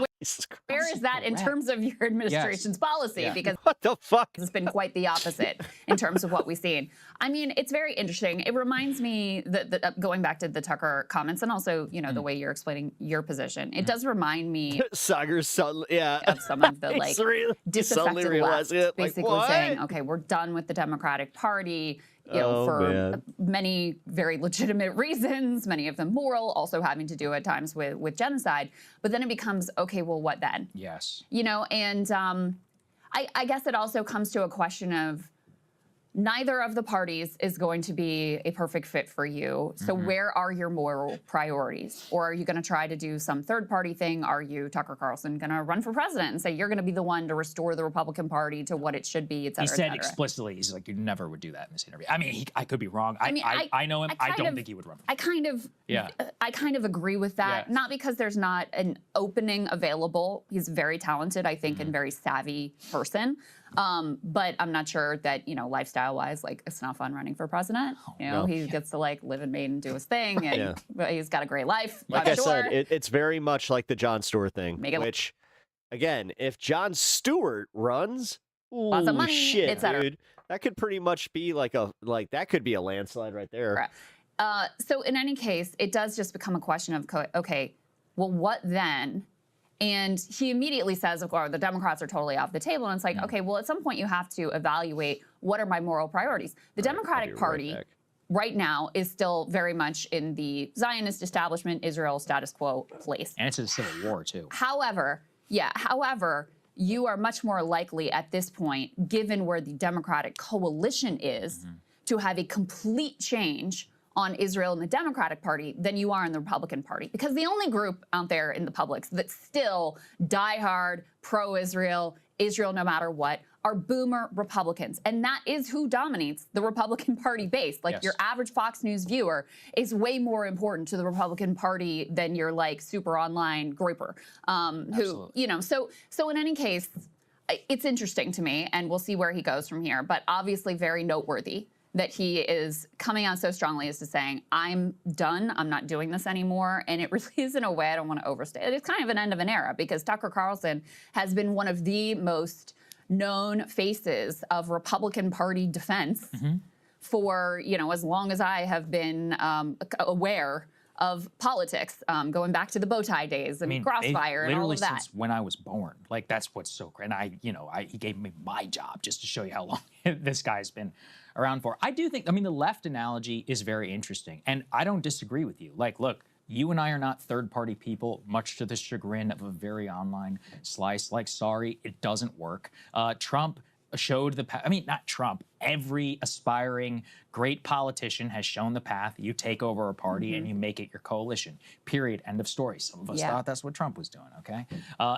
where is that in terms of your administration's policy? Yeah. Because what the fuck? It's been quite the opposite in terms of what we've seen. I mean, it's very interesting. It reminds me that going back to the Tucker comments and also, the way you're explaining your position, it does remind me Sagar's son, of some of the disaffected left, basically saying, okay, we're done with the Democratic Party. For many very legitimate reasons, many of them moral, also having to do at times with genocide. But then it becomes, okay, well, what then? Yes. And I guess it also comes to a question of neither of the parties is going to be a perfect fit for you. So where are your moral priorities? Or are you going to try to do some third-party thing? Are you, Tucker Carlson, going to run for president and say you're going to be the one to restore the Republican Party to what it should be, et cetera, He said et cetera? Explicitly, he's like, you never would do that in this interview. I mean, I could be wrong. I know him. I don't think he would run for president. I kind of agree with that. Not because there's not an opening available. He's very talented, I think, and very savvy person. But I'm not sure that, lifestyle-wise, it's not fun running for president. He gets to live in Maine and do his thing, and he's got a great life. Like I said, it's very much like the Jon Stewart thing, which, again, if Jon Stewart runs, lots of money, shit, et cetera. dude, that could pretty much be that could be a landslide right there. Right. So in any case, it does just become a question of, okay, well, what then? And he immediately says, of course, the Democrats are totally off the table. And it's like, okay, well, at some point you have to evaluate what are my moral priorities. The Democratic Party right now is still very much in the Zionist establishment, Israel status quo place. And it's a civil war, too. However, you are much more likely at this point, given where the Democratic coalition is, to have a complete change on Israel in the Democratic Party than you are in the Republican Party. Because the only group out there in the public that's still diehard, pro-Israel, Israel no matter what, are boomer Republicans. And that is who dominates the Republican Party base. Like your average Fox News viewer is way more important to the Republican Party than your like super online groiper. Who, you know, so in any case, it's interesting to me and we'll see where he goes from here, but obviously very noteworthy that he is coming out so strongly as to saying, I'm done, I'm not doing this anymore. And it really is in a way, I don't want to overstate it. It's kind of an end of an era because Tucker Carlson has been one of the most known faces of Republican Party defense for, you know, as long as I have been aware of politics, going back to the bow tie days and Crossfire and all of that. Literally since when I was born. Like, that's what's so great. And he gave me my job just to show you how long this guy's been around for. I do think, I mean, the left analogy is very interesting. And I don't disagree with you. Like, look, you and I are not third-party people, much to the chagrin of a very online slice. Like, sorry, it doesn't work. Trump showed the path. I mean, not Trump. Every aspiring great politician has shown the path. You take over a party and you make it your coalition. Period. End of story. Some of us thought that's what Trump was doing, okay?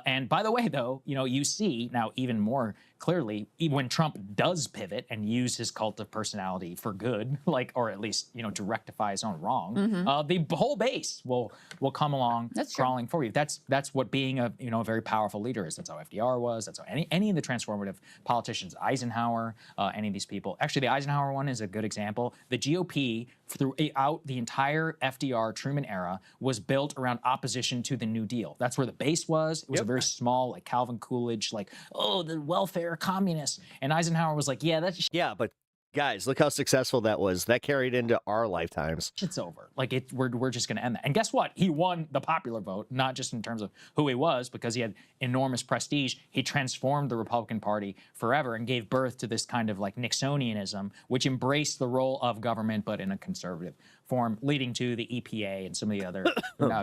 And by the way, though, you know, you see now even more clearly when Trump does pivot and use his cult of personality for good, like, or at least, you know, to rectify his own wrong, the whole base will come along crawling for you. That's what being a, you know, a very powerful leader is. That's how FDR was. That's how any of the transformative politicians, Eisenhower, any of these people. Actually, the Eisenhower one is a good example. The GOP throughout the entire FDR Truman era was built around opposition to the New Deal. That's where the base was. It was a very small, like Calvin Coolidge, like, oh, the welfare communists. And Eisenhower was like, yeah, that's but guys, look how successful that was. That carried into our lifetimes. It's over. Like, we're just going to end that. And guess what? He won the popular vote, not just in terms of who he was, because he had enormous prestige. He transformed the Republican Party forever and gave birth to this kind of like Nixonianism, which embraced the role of government, but in a conservative form, leading to the EPA and some of the other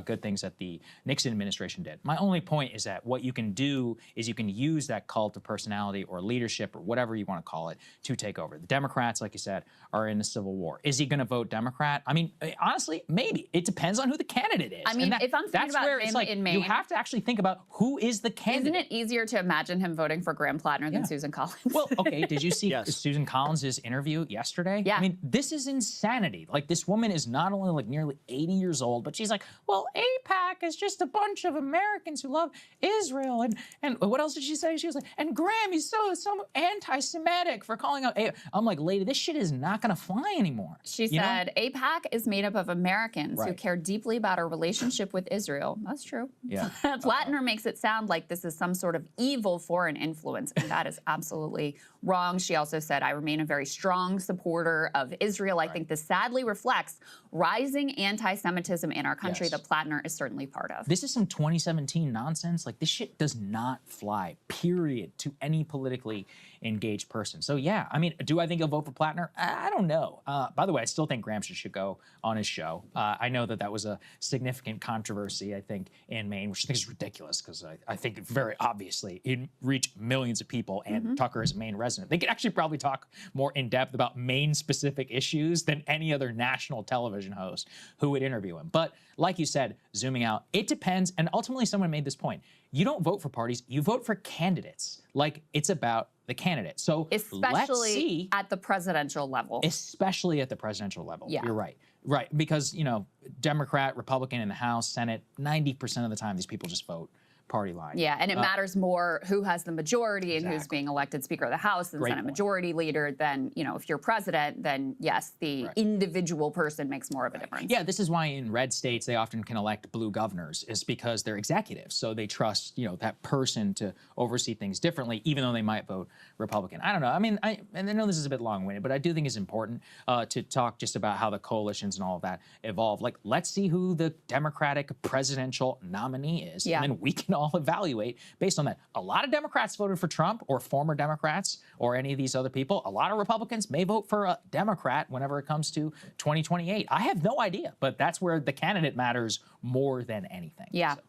good things that the Nixon administration did. My only point is that what you can do is you can use that cult of personality or leadership or whatever you want to call it to take over. The Democrats, like you said, are in a civil war. Is he going to vote Democrat? I mean, honestly, maybe. It depends on who the candidate is. I mean, if I'm thinking about him in Maine, you have to actually think about who is the candidate. Isn't it easier to imagine him voting for Graham Plattner than Susan Collins? Well, okay, did you see Susan Collins' interview yesterday? Yeah. I mean, this is insanity. Like, this woman is not only like nearly 80 years old, but she's like, well, AIPAC is just a bunch of Americans who love Israel. And what else did she say? She was like, and Graham, he's so anti-Semitic for calling out AIPAC. I'm like, lady, this shit is not going to fly anymore. She said, AIPAC is made up of Americans who care deeply about our relationship with Israel. That's true. Yeah. Plattner makes it sound like this is some sort of evil foreign influence, and that is absolutely wrong. She also said, I remain a very strong supporter of Israel. I think this sadly reflects rising anti-Semitism in our country that Plattner is certainly part of. This is some 2017 nonsense. Like, this shit does not fly, period, to any politically engaged person. So, yeah, I mean, do I think he'll vote for Plattner? I don't know. By the way, I still think Graham should go on his show. I know that was a significant controversy, I think, in Maine, which I think is ridiculous because I think very obviously he'd reach millions of people, and Tucker is a Maine resident. They could actually probably talk more in depth about Maine-specific issues than any other national television host who would interview him. But like you said, zooming out, it depends. And ultimately, someone made this point. You don't vote for parties, you vote for candidates. Like, it's about the candidate. So let's see. At the presidential level. Especially at the presidential level. Yeah. You're right. Right. Because, you know, Democrat, Republican in the House, Senate, 90% of the time, these people just vote party line. Yeah, and it matters more who has the majority and who's being elected Speaker of the House and Senate Majority Leader than, you know, if you're president, then yes, the individual person makes more of a difference. Yeah, this is why in red states they often can elect blue governors, is because they're executives. So they trust, you know, that person to oversee things differently, even though they might vote Republican. I don't know. I mean, and I know this is a bit long-winded, but I do think it's important to talk just about how the coalitions and all of that evolve. Like, let's see who the Democratic presidential nominee is, and then we can all evaluate based on that. A lot of Democrats voted for Trump, or former Democrats, or any of these other people. A lot of Republicans may vote for a Democrat whenever it comes to 2028. I have no idea, but that's where the candidate matters more than anything. Yeah. So.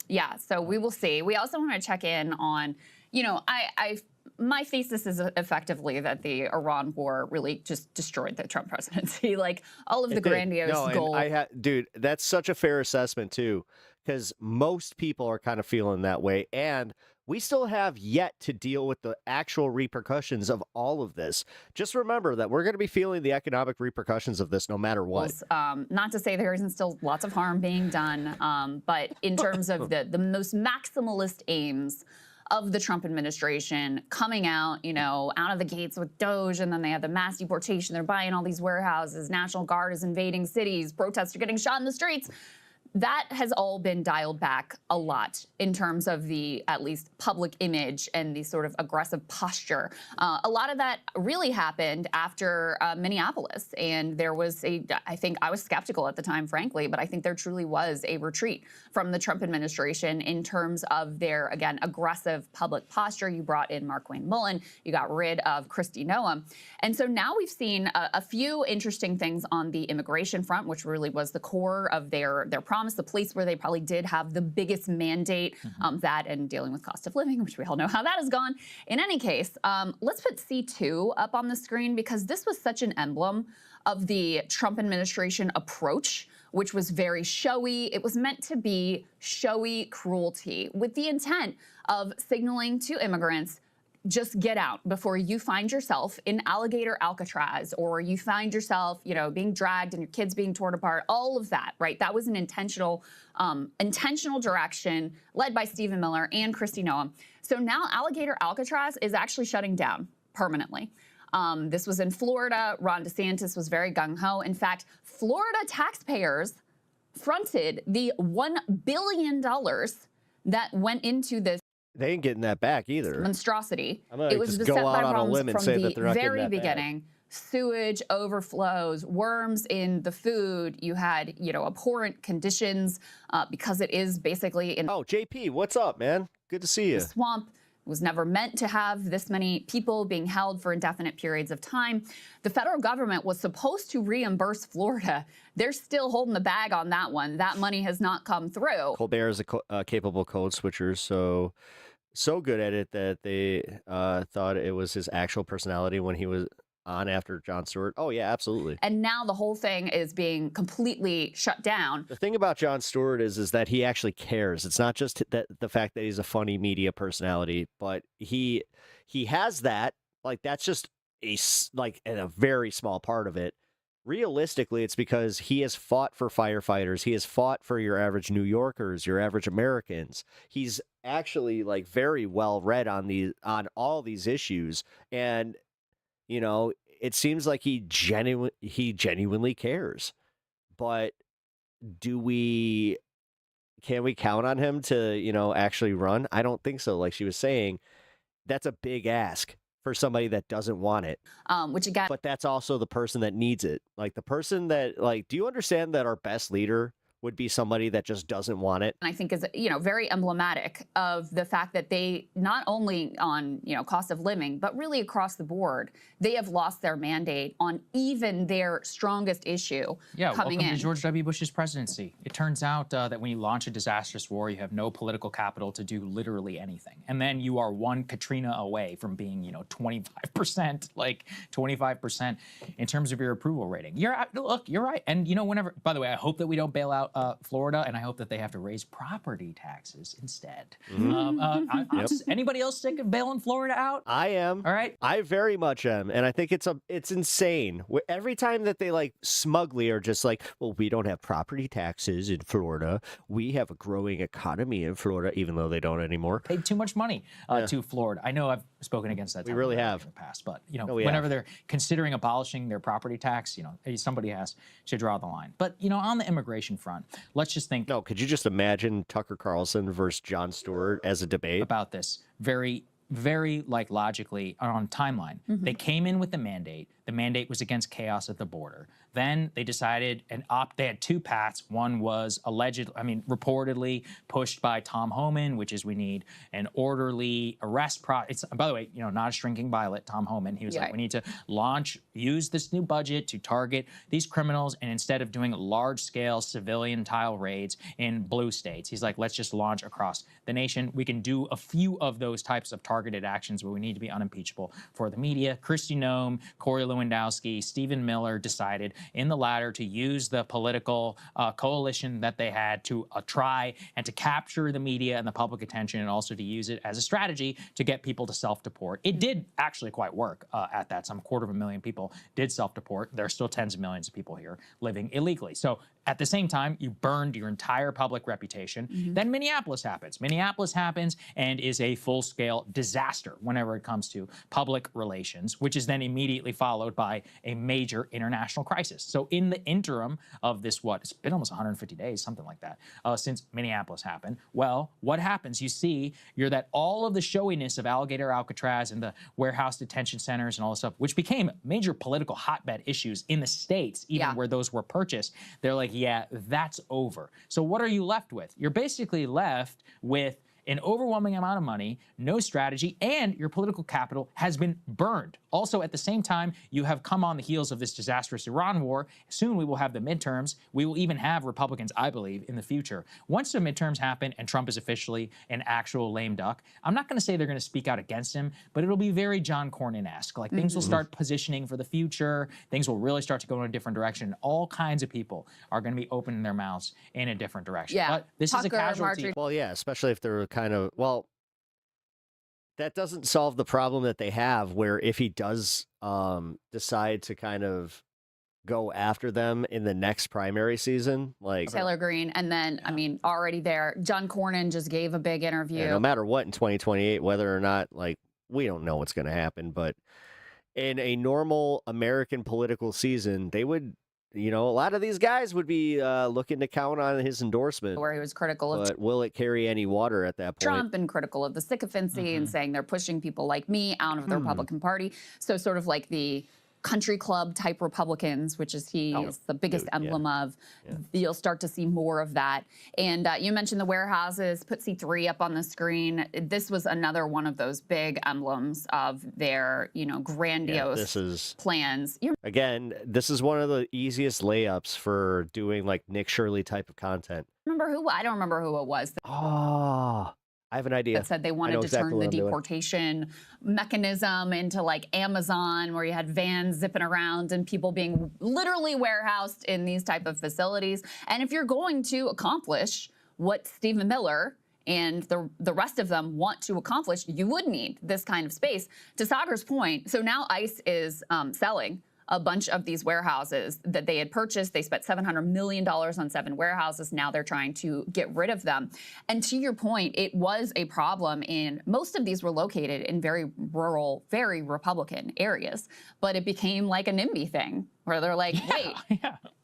Yeah, so we will see. We also want to check in on, you know, my thesis is effectively that the Iran war really just destroyed the Trump presidency. Like, all of the grandiose goals. Dude, that's such a fair assessment, too, because most people are kind of feeling that way. And we still have yet to deal with the actual repercussions of all of this. Just remember that we're going to be feeling the economic repercussions of this no matter what. Not to say there isn't still lots of harm being done, but in terms of the most maximalist aims of the Trump administration coming out, you know, out of the gates with Doge, and then they have the mass deportation. They're buying all these warehouses. National Guard is invading cities. Protests are getting shot in the streets. That has all been dialed back a lot in terms of the, at least, public image and the sort of aggressive posture. A lot of that really happened after Minneapolis, and there was I think I was skeptical at the time, frankly, but I think there truly was a retreat from the Trump administration in terms of their, again, aggressive public posture. You brought in Markwayne Mullin, you got rid of Kristi Noem, and so now we've seen a few interesting things on the immigration front, which really was the core of their promise, the place where they probably did have the biggest mandate, that and dealing with cost of living, which we all know how that has gone. In any case, let's put C2 up on the screen, because this was such an emblem of the Trump administration approach, which was very showy. It was meant to be showy cruelty with the intent of signaling to immigrants, just get out before you find yourself in alligator Alcatraz, or you find yourself, you know, being dragged and your kids being torn apart, all of that, right? That was an intentional direction led by Stephen Miller and Kristi Noem. So now alligator Alcatraz is actually shutting down permanently. This was in Florida. Ron DeSantis was very gung-ho. In fact, Florida taxpayers fronted the $1 billion that went into this. They ain't getting that back either. Monstrosity. It was beset by problems from the very beginning. Sewage overflows, worms in the food. You had, you know, abhorrent conditions because it is basically in. Oh, JP, what's up, man? Good to see you. Swamp. It was never meant to have this many people being held for indefinite periods of time. The federal government was supposed to reimburse Florida. They're still holding the bag on that one. That money has not come through. Colbert is a capable code switcher, so good at it that they thought it was his actual personality when he was on after Jon Stewart. Oh, yeah, absolutely. And now the whole thing is being completely shut down. The thing about Jon Stewart is that he actually cares. It's not just that the fact that he's a funny media personality, but he has that. Like, that's just a very small part of it. Realistically, it's because he has fought for firefighters. He has fought for your average New Yorkers, your average Americans. He's actually very well read on all these issues, and you know, it seems like he genuinely cares. But can we count on him to, you know, actually run? I don't think so. Like she was saying, that's a big ask for somebody that doesn't want it. Which again, but that's also the person that needs it. Like the person that, do you understand that our best leader would be somebody that just doesn't want it? And I think is, you know, very emblematic of the fact that they, not only on, you know, cost of living, but really across the board, they have lost their mandate on even their strongest issue coming welcome to George W. Bush's presidency. It turns out that when you launch a disastrous war, you have no political capital to do literally anything. And then you are one Katrina away from being, you know, 25%, 25% in terms of your approval rating. Look, you're right. And, you know, by the way, I hope that we don't bail out about Florida, and I hope that they have to raise property taxes instead. Yep. Anybody else sick of bailing Florida out? I am. All right. I very much am, and I think it's insane. Every time that they like smugly are just like, well, we don't have property taxes in Florida. We have a growing economy in Florida, even though they don't anymore. Paid too much money to Florida. I know I've spoken against that. We really have in the past, but whenever they're considering abolishing their property tax, somebody has to draw the line. But on the immigration front, let's just think. No, could you just imagine Tucker Carlson versus Jon Stewart as a debate about this? Very logically on timeline. They came in with the mandate. The mandate was against chaos at the border. Then they decided they had two paths. One was reportedly pushed by Tom Homan, which is we need an orderly arrest process. By the way, not a shrinking violet, Tom Homan. He was like, we need to use this new budget to target these criminals, and instead of doing large-scale civilian-style raids in blue states, he's like, let's just launch across the nation. We can do a few of those types of targeted actions where we need to be unimpeachable for the media. Kristi Noem, Corey Lewandowski, Stephen Miller decided in the latter to use the political coalition that they had to try and to capture the media and the public attention, and also to use it as a strategy to get people to self-deport. It did actually quite work at that. Some 250,000 people did self-deport. There are still tens of millions of people here living illegally. So at the same time, you burned your entire public reputation. Then Minneapolis happens. Minneapolis happens and is a full-scale disaster whenever it comes to public relations, which is then immediately followed by a major international crisis. So in the interim of this, it's been almost 150 days, something like that, since Minneapolis happened. Well, what happens? You see, that all of the showiness of Alligator Alcatraz and the warehouse detention centers and all this stuff, which became major political hotbed issues in the states, even where those were purchased, they're like, yeah, that's over. So what are you left with? You're basically left with an overwhelming amount of money, no strategy, and your political capital has been burned. Also, at the same time, you have come on the heels of this disastrous Iran war. Soon we will have the midterms. We will even have Republicans, I believe, in the future. Once the midterms happen and Trump is officially an actual lame duck, I'm not going to say they're going to speak out against him, but it'll be very John Cornyn-esque. Like things will start positioning for the future. Things will really start to go in a different direction. All kinds of people are going to be opening their mouths in a different direction. Yeah. But this is a casualty. Well, yeah, especially if they're kind of, that doesn't solve the problem that they have, where if he does decide to kind of go after them in the next primary season, like Taylor Greene, and then already there, John Cornyn just gave a big interview. No matter what in 2028, whether or not, we don't know what's going to happen, but in a normal American political season, they would, a lot of these guys would be looking to count on his endorsement. Where he was critical of will it carry any water at that point? Trump, and critical of the sycophancy and saying they're pushing people like me out of the Republican Party. So sort of like the country club type Republicans, which is is the biggest emblem of. You'll start to see more of that. And you mentioned the warehouses. Put C3 up on the screen. This was another one of those big emblems of their, grandiose plans. Again, this is one of the easiest layups for doing like Nick Shirley type of content. Remember who? I don't remember who it was. I have an idea. That said they wanted to turn the deportation mechanism into like Amazon, where you had vans zipping around and people being literally warehoused in these type of facilities. And if you're going to accomplish what Stephen Miller and the rest of them want to accomplish, you would need this kind of space. To Sagar's point, so now ICE is selling a bunch of these warehouses that they had purchased. They spent $700 million on 7 warehouses. Now they're trying to get rid of them. And to your point, it was a problem in most of these were located in very rural, very Republican areas. But it became like a NIMBY thing where they're like, wait,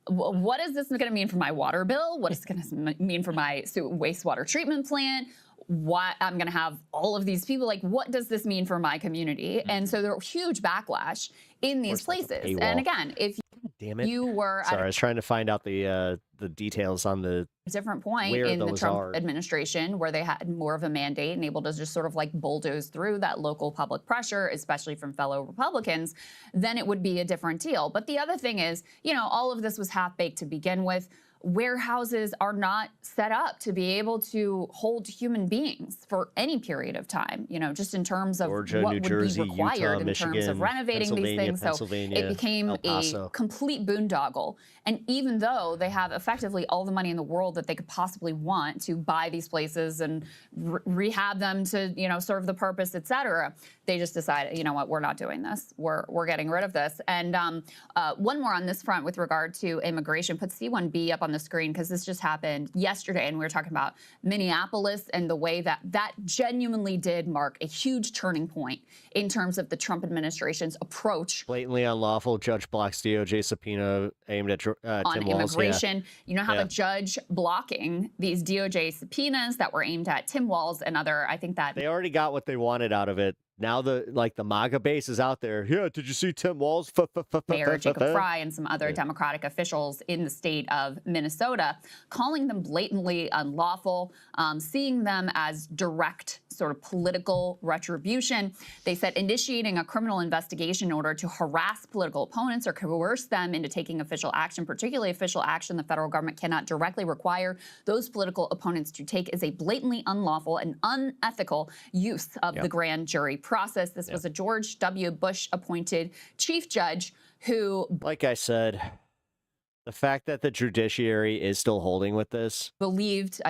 what is this going to mean for my water bill? What is it going to mean for my wastewater treatment plant? What I'm going to have all of these people, like, what does this mean for my community? And so there was huge backlash in these places. And again, if you were I was trying to find out the details on the different point in the Trump administration, where they had more of a mandate and able to just sort of like bulldoze through that local public pressure, especially from fellow Republicans, then it would be a different deal. But the other thing is, all of this was half-baked to begin with. warehouses are not set up to be able to hold human beings for any period of time, just in terms of Georgia, what New would Jersey, be required Utah, in terms Michigan, of renovating these things. So Pennsylvania, it became El a Paso. complete boondoggle. And even though they have effectively all the money in the world that they could possibly want to buy these places and rehab them to, serve the purpose, et cetera, they just decided, you know what, we're not doing this. We're getting rid of this. And one more on this front with regard to immigration. Put C1B up on the screen because this just happened yesterday, and we were talking about Minneapolis and the way that genuinely did mark a huge turning point in terms of the Trump administration's approach. Blatantly unlawful. Judge blocks DOJ subpoena aimed at On Tim Walz. immigration. Yeah. You now have a judge blocking these DOJ subpoenas that were aimed at Tim Walz and other, I think that... They already got what they wanted out of it. Now the MAGA base is out there. Yeah, did you see Tim Walz? Mayor Jacob Fry and some other Democratic officials in the state of Minnesota, calling them blatantly unlawful, seeing them as direct sort of political retribution. They said initiating a criminal investigation in order to harass political opponents or coerce them into taking official action, particularly official action the federal government cannot directly require those political opponents to take, is a blatantly unlawful and unethical use of the grand jury process. This was a George W. Bush appointed chief judge who, like I said, the fact that the judiciary is still holding with this believed,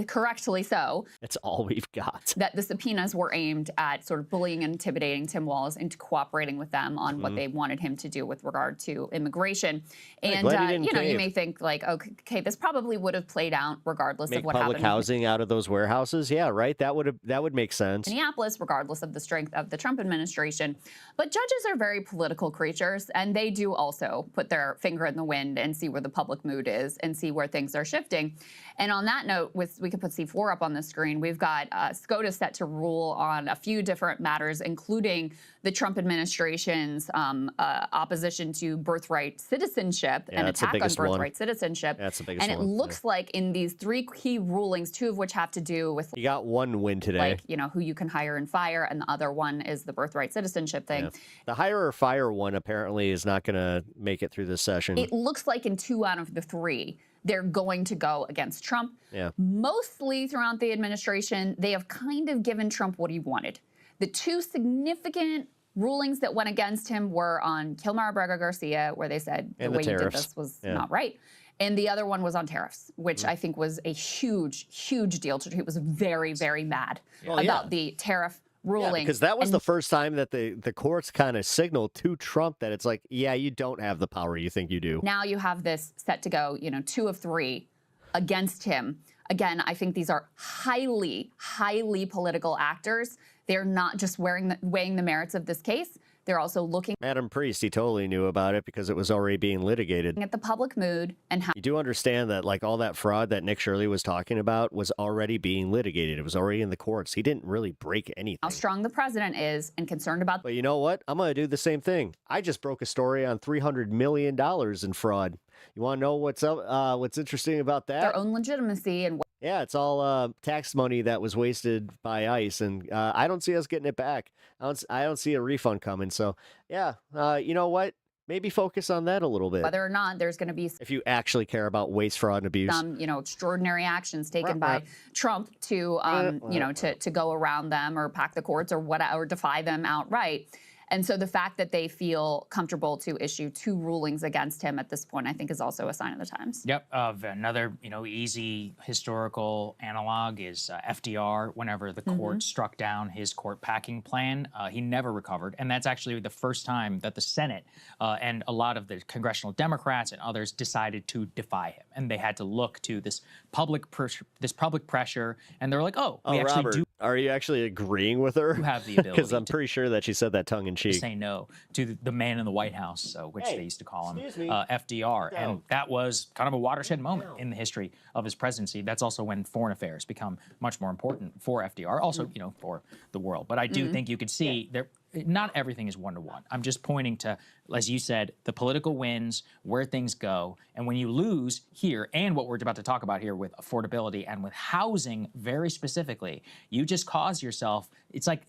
correctly so, it's all we've got, that the subpoenas were aimed at sort of bullying and intimidating Tim Walz into cooperating with them on what they wanted him to do with regard to immigration. And you may think like, okay, this probably would have played out regardless of what happened. Make public housing out of those warehouses. Yeah, right. That would make sense. Minneapolis, regardless of the strength of the Trump administration. But judges are very political creatures, and they do also put their finger in the wind and see where the public mood is and see where things are shifting. And on that note, we could put C4 up on the screen. We've got SCOTUS set to rule on a few different matters, including the Trump administration's opposition to birthright citizenship and attack on birthright citizenship. That's the biggest one. And it looks like in these three key rulings, two of which have to do with you got one win today, like who you can hire and fire, and the other one is the birthright citizenship thing. Yeah. The hire or fire one apparently is not going to make it through this session. It looks like in 2 out of the 3. They're going to go against Trump. Yeah. Mostly throughout the administration, they have kind of given Trump what he wanted. The 2 significant rulings that went against him were on Kilmer-Garcia, where they said the way you did this was not right. And the other one was on tariffs, which I think was a huge, huge deal. He was very, very mad about the tariff ruling. Yeah, because that was the first time that the courts kind of signaled to Trump that it's like, yeah, you don't have the power you think you do. Now you have this set to go, 2 of 3 against him. Again, I think these are highly, highly political actors. They're not just weighing the merits of this case. They're also looking Adam Priest, he totally knew about it because it was already being litigated. At the public mood and how you do understand that like all that fraud that Nick Shirley was talking about was already being litigated. It was already in the courts. He didn't really break anything. How strong the president is and concerned about. But you know what? I'm going to do the same thing. I just broke a story on $300 million in fraud. You want to know what's up? What's interesting about that? Their own legitimacy and. Yeah, it's all tax money that was wasted by ICE, and I don't see us getting it back. I don't see a refund coming. So, yeah, you know what? Maybe focus on that a little bit. Whether or not there's going to be, if you actually care about waste, fraud, and abuse, some extraordinary actions taken by Trump to to go around them or pack the courts or defy them outright. And so the fact that they feel comfortable to issue 2 rulings against him at this point, I think, is also a sign of the times. Yep. Another, easy historical analog is FDR. Whenever the court struck down his court packing plan, he never recovered. And that's actually the first time that the Senate and a lot of the congressional Democrats and others decided to defy him. And they had to look to this public pressure. And they're like, we actually Robert, do. Are you actually agreeing with her? You have the ability. Because I'm pretty sure that she said that tongue in cheek. To say no to the man in the White House, which they used to call him FDR. And that was kind of a watershed moment in the history of his presidency. That's also when foreign affairs become much more important for FDR, also, for the world. But I do think you could see there. Not everything is one-to-one. I'm just pointing to, as you said, the political wins, where things go. And when you lose here, and what we're about to talk about here with affordability and with housing very specifically, you just cause yourself, it's like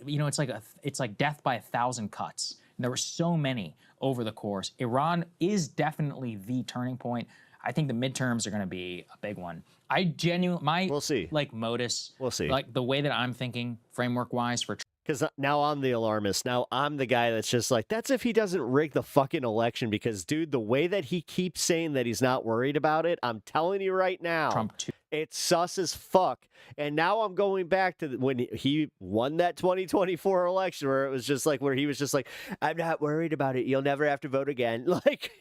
death by 1,000 cuts. And there were so many over the course. Iran is definitely the turning point. I think the midterms are going to be a big one. We'll see. Like modus. We'll see. Like the way that I'm thinking framework wise for. Because now I'm the alarmist. Now I'm the guy that's just like, that's if he doesn't rig the fucking election. Because, dude, the way that he keeps saying that he's not worried about it, I'm telling you right now, it's sus as fuck. And now I'm going back to when he won that 2024 election, where it was just like, where he was just like, I'm not worried about it. You'll never have to vote again. Like,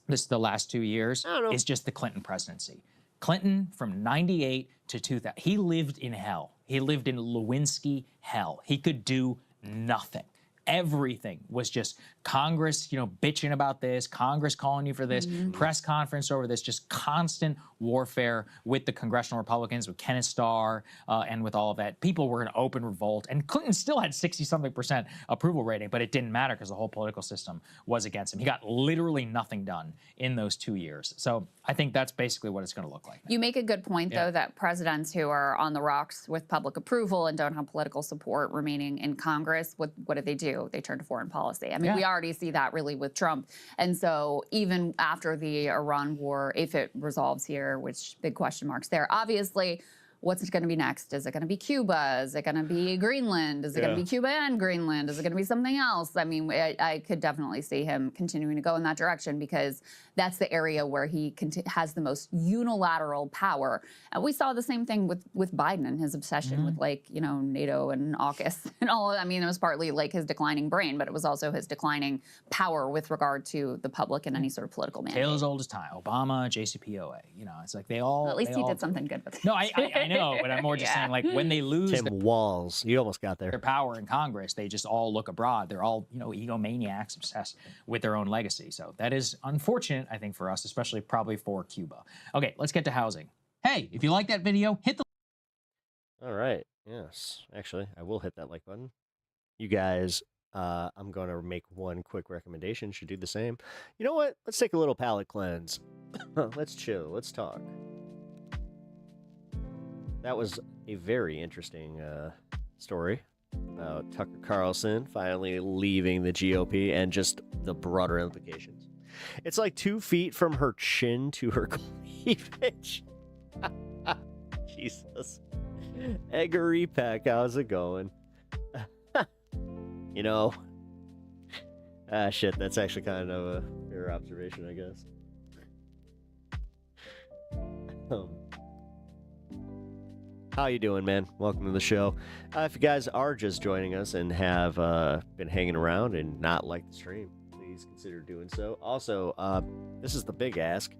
this the last 2 years is just the Clinton presidency. Clinton from 98 to 2000, he lived in hell. He lived in Lewinsky hell. He could do nothing. Everything was just Congress, bitching about this, Congress calling you for this, press conference over this, just constant warfare with the congressional Republicans, with Kenneth Starr, and with all of that. People were in open revolt, and Clinton still had 60-something% approval rating, but it didn't matter because the whole political system was against him. He got literally nothing done in those 2 years. So I think that's basically what it's going to look like. You make a good point, though, that presidents who are on the rocks with public approval and don't have political support remaining in Congress, what do? They turn to foreign policy. I mean, we already see that really with Trump. And so even after the Iran war, if it resolves here, which big question marks there, obviously, what's it going to be next? Is it going to be Cuba? Is it going to be Greenland? Is it going to be Cuba and Greenland? Is it going to be something else? I mean, I could definitely see him continuing to go in that direction because that's the area where he has the most unilateral power. And we saw the same thing with Biden and his obsession with NATO and AUKUS and all. I mean, it was partly like his declining brain, but it was also his declining power with regard to the public and any sort of political mandate. Tale as old as time. Obama, JCPOA. It's like they all. Well, at least he did something good with it. No, I know, but I'm more just saying, like, when they lose Tim Walz, you almost got there. Their power in Congress, they just all look abroad. They're all, egomaniacs obsessed with their own legacy. So that is unfortunate, I think, for us, especially probably for Cuba. Okay, let's get to housing. Hey, if you like that video, hit the. All right. Yes. Actually, I will hit that like button. You guys, I'm going to make one quick recommendation. Should do the same. You know what? Let's take a little palate cleanse. Let's chill. Let's talk. That was a very interesting story about Tucker Carlson finally leaving the GOP and just the broader implications. It's like 2 feet from her chin to her cleavage. Jesus. Eggery Peck, how's it going? Shit, that's actually kind of a fair observation, I guess. How you doing, man? Welcome to the show. If you guys are just joining us and have been hanging around and not liked the stream, please consider doing so. Also, this is the big ask.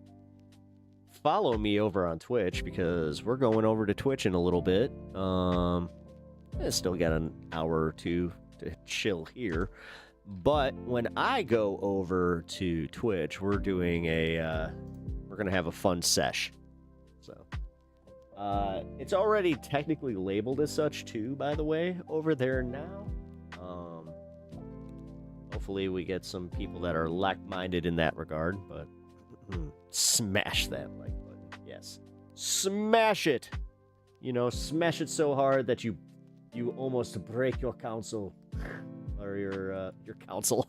Follow me over on Twitch because we're going over to Twitch in a little bit. I still got an hour or two to chill here. But when I go over to Twitch, we're doing we're going to have a fun sesh. So, it's already technically labeled as such too, by the way, over there now. Hopefully we get some people that are like-minded in that regard, but smash that like button. Yes. Smash it. Smash it so hard that you almost break your console or your console.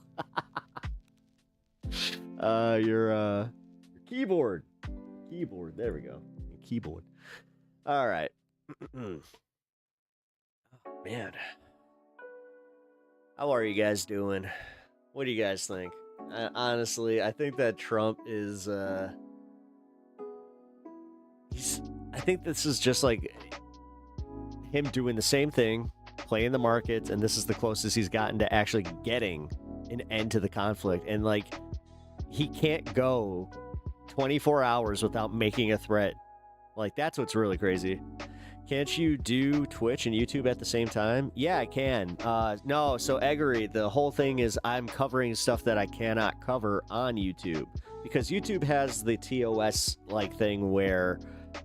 Your keyboard. There we go. Keyboard. All right. Oh, man. How are you guys doing? What do you guys think? Honestly, I think that Trump is, I think this is just like him doing the same thing, playing the markets, and this is the closest he's gotten to actually getting an end to the conflict. And, like, he can't go 24 hours without making a threat. Like, that's what's really crazy. Can't you do Twitch and YouTube at the same time? Yeah, I can. No, so Eggery, the whole thing is I'm covering stuff that I cannot cover on YouTube because YouTube has the TOS like thing where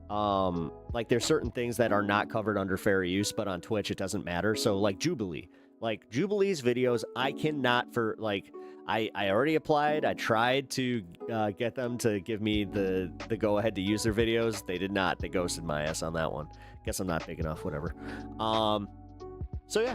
like there's certain things that are not covered under fair use, but on Twitch it doesn't matter. So like Jubilee's videos, I cannot I already applied. I tried to get them to give me the go ahead to use their videos. They did not. They ghosted my ass on that one. Guess I'm not big enough, whatever. So yeah,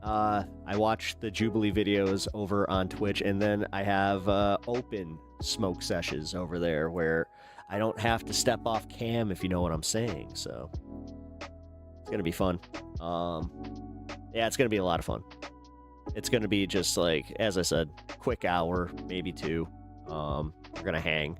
I watch the Jubilee videos over on Twitch, and then I have open smoke sessions over there where I don't have to step off cam, if you know what I'm saying. So it's gonna be fun. Yeah, it's gonna be a lot of fun. It's gonna be just like, as I said, quick hour, maybe 2. We're gonna hang.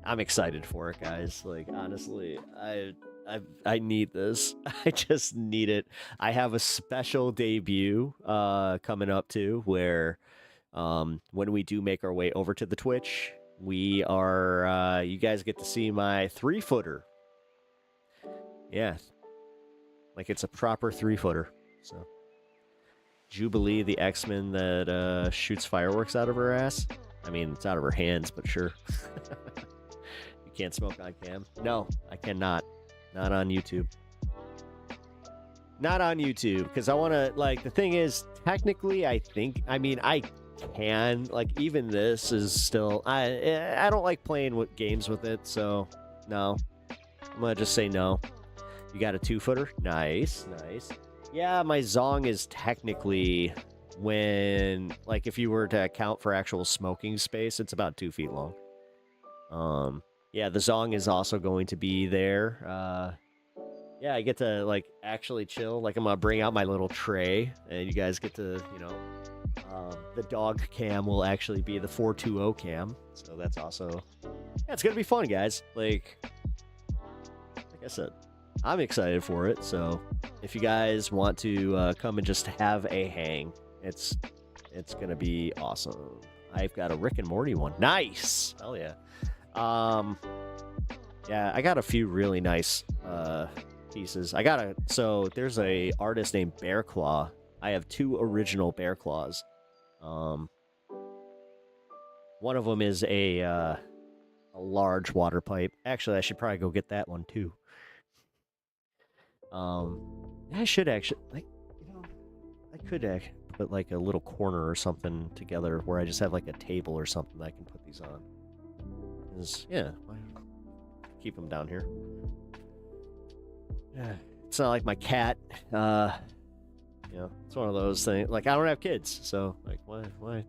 I'm excited for it, guys. Like, honestly, I need this. I just need it. I have a special debut coming up too, where when we do make our way over to the Twitch, we are you guys get to see my 3-footer. Yeah, like it's a proper 3-footer. So Jubilee, the X-Men that shoots fireworks out of her ass. I mean, it's out of her hands, but sure. You can't smoke on cam. No, I cannot. Not on YouTube. Not on YouTube, because I want to, like, the thing is, technically, I can, like, even this is still, I don't like playing with games with it, so, no. I'm going to just say no. You got a 2-footer? Nice, nice. Yeah, my Zong is technically, when, like, if you were to account for actual smoking space, it's about 2 feet long. Yeah, the Zong is also going to be there. Yeah, I get to, like, actually chill. Like, I'm going to bring out my little tray, and you guys get to, you know, the dog cam will actually be the 420 cam. So that's also, yeah, it's going to be fun, guys. Like I said, I'm excited for it. So if you guys want to come and just have a hang, it's going to be awesome. I've got a Rick and Morty one. Nice. Hell yeah. Yeah, I got a few really nice pieces. So there's a artist named Bear Claw. I have 2 original Bear Claws. One of them is a large water pipe. Actually, I should probably go get that one too. I should actually, like, you know, I could put like a little corner or something together where I just have like a table or something that I can put these on. Yeah, keep them down here. Yeah, it's not like my cat. You know, it's one of those things. Like, I don't have kids, so like, why? What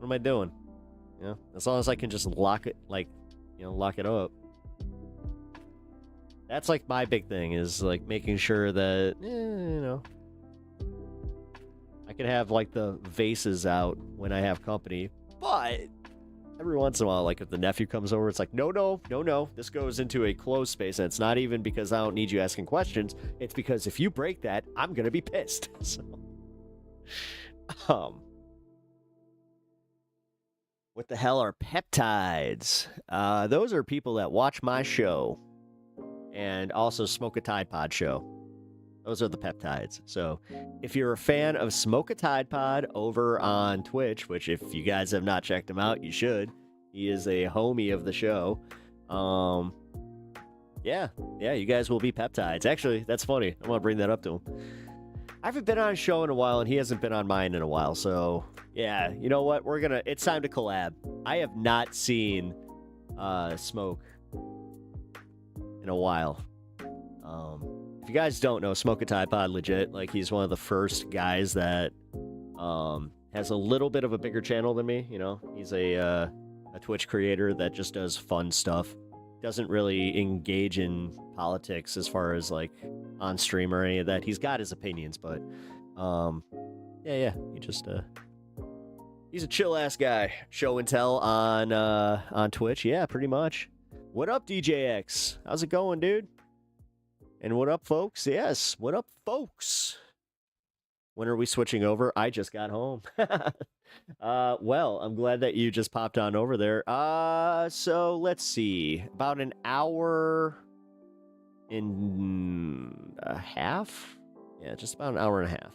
am I doing? You know, as long as I can just lock it, like, you know, lock it up. That's like my big thing, is like making sure that, you know, I can have like the vases out when I have company, but every once in a while, like if the nephew comes over, it's like, no. This goes into a closed space, and it's not even because I don't need you asking questions. It's because if you break that, I'm gonna be pissed. So, what the hell are peptides? Those are people that watch my show and also Smoke a Tide Pod show. Those are the peptides. So if you're a fan of Smoke a Tide Pod over on Twitch, which if you guys have not checked him out, you should. He is a homie of the show. Yeah, you guys will be peptides. Actually, that's funny. I'm gonna bring that up to him. I haven't been on a show in a while, and he hasn't been on mine in a while. So yeah, you know what? It's time to collab. I have not seen Smoke in a while. If you guys don't know, Smoke a Tide Pod, legit, like, he's one of the first guys that has a little bit of a bigger channel than me. You know, he's a Twitch creator that just does fun stuff. Doesn't really engage in politics as far as like on stream or any of that. He's got his opinions, but yeah, he just he's a chill ass guy. Show and tell on Twitch. Yeah, pretty much. What up, DJX? How's it going, dude? And what up, folks? Yes, what up, folks? When are we switching over? I just got home. Well, I'm glad that you just popped on over there. So let's see. About an hour and a half? Yeah, just about an hour and a half.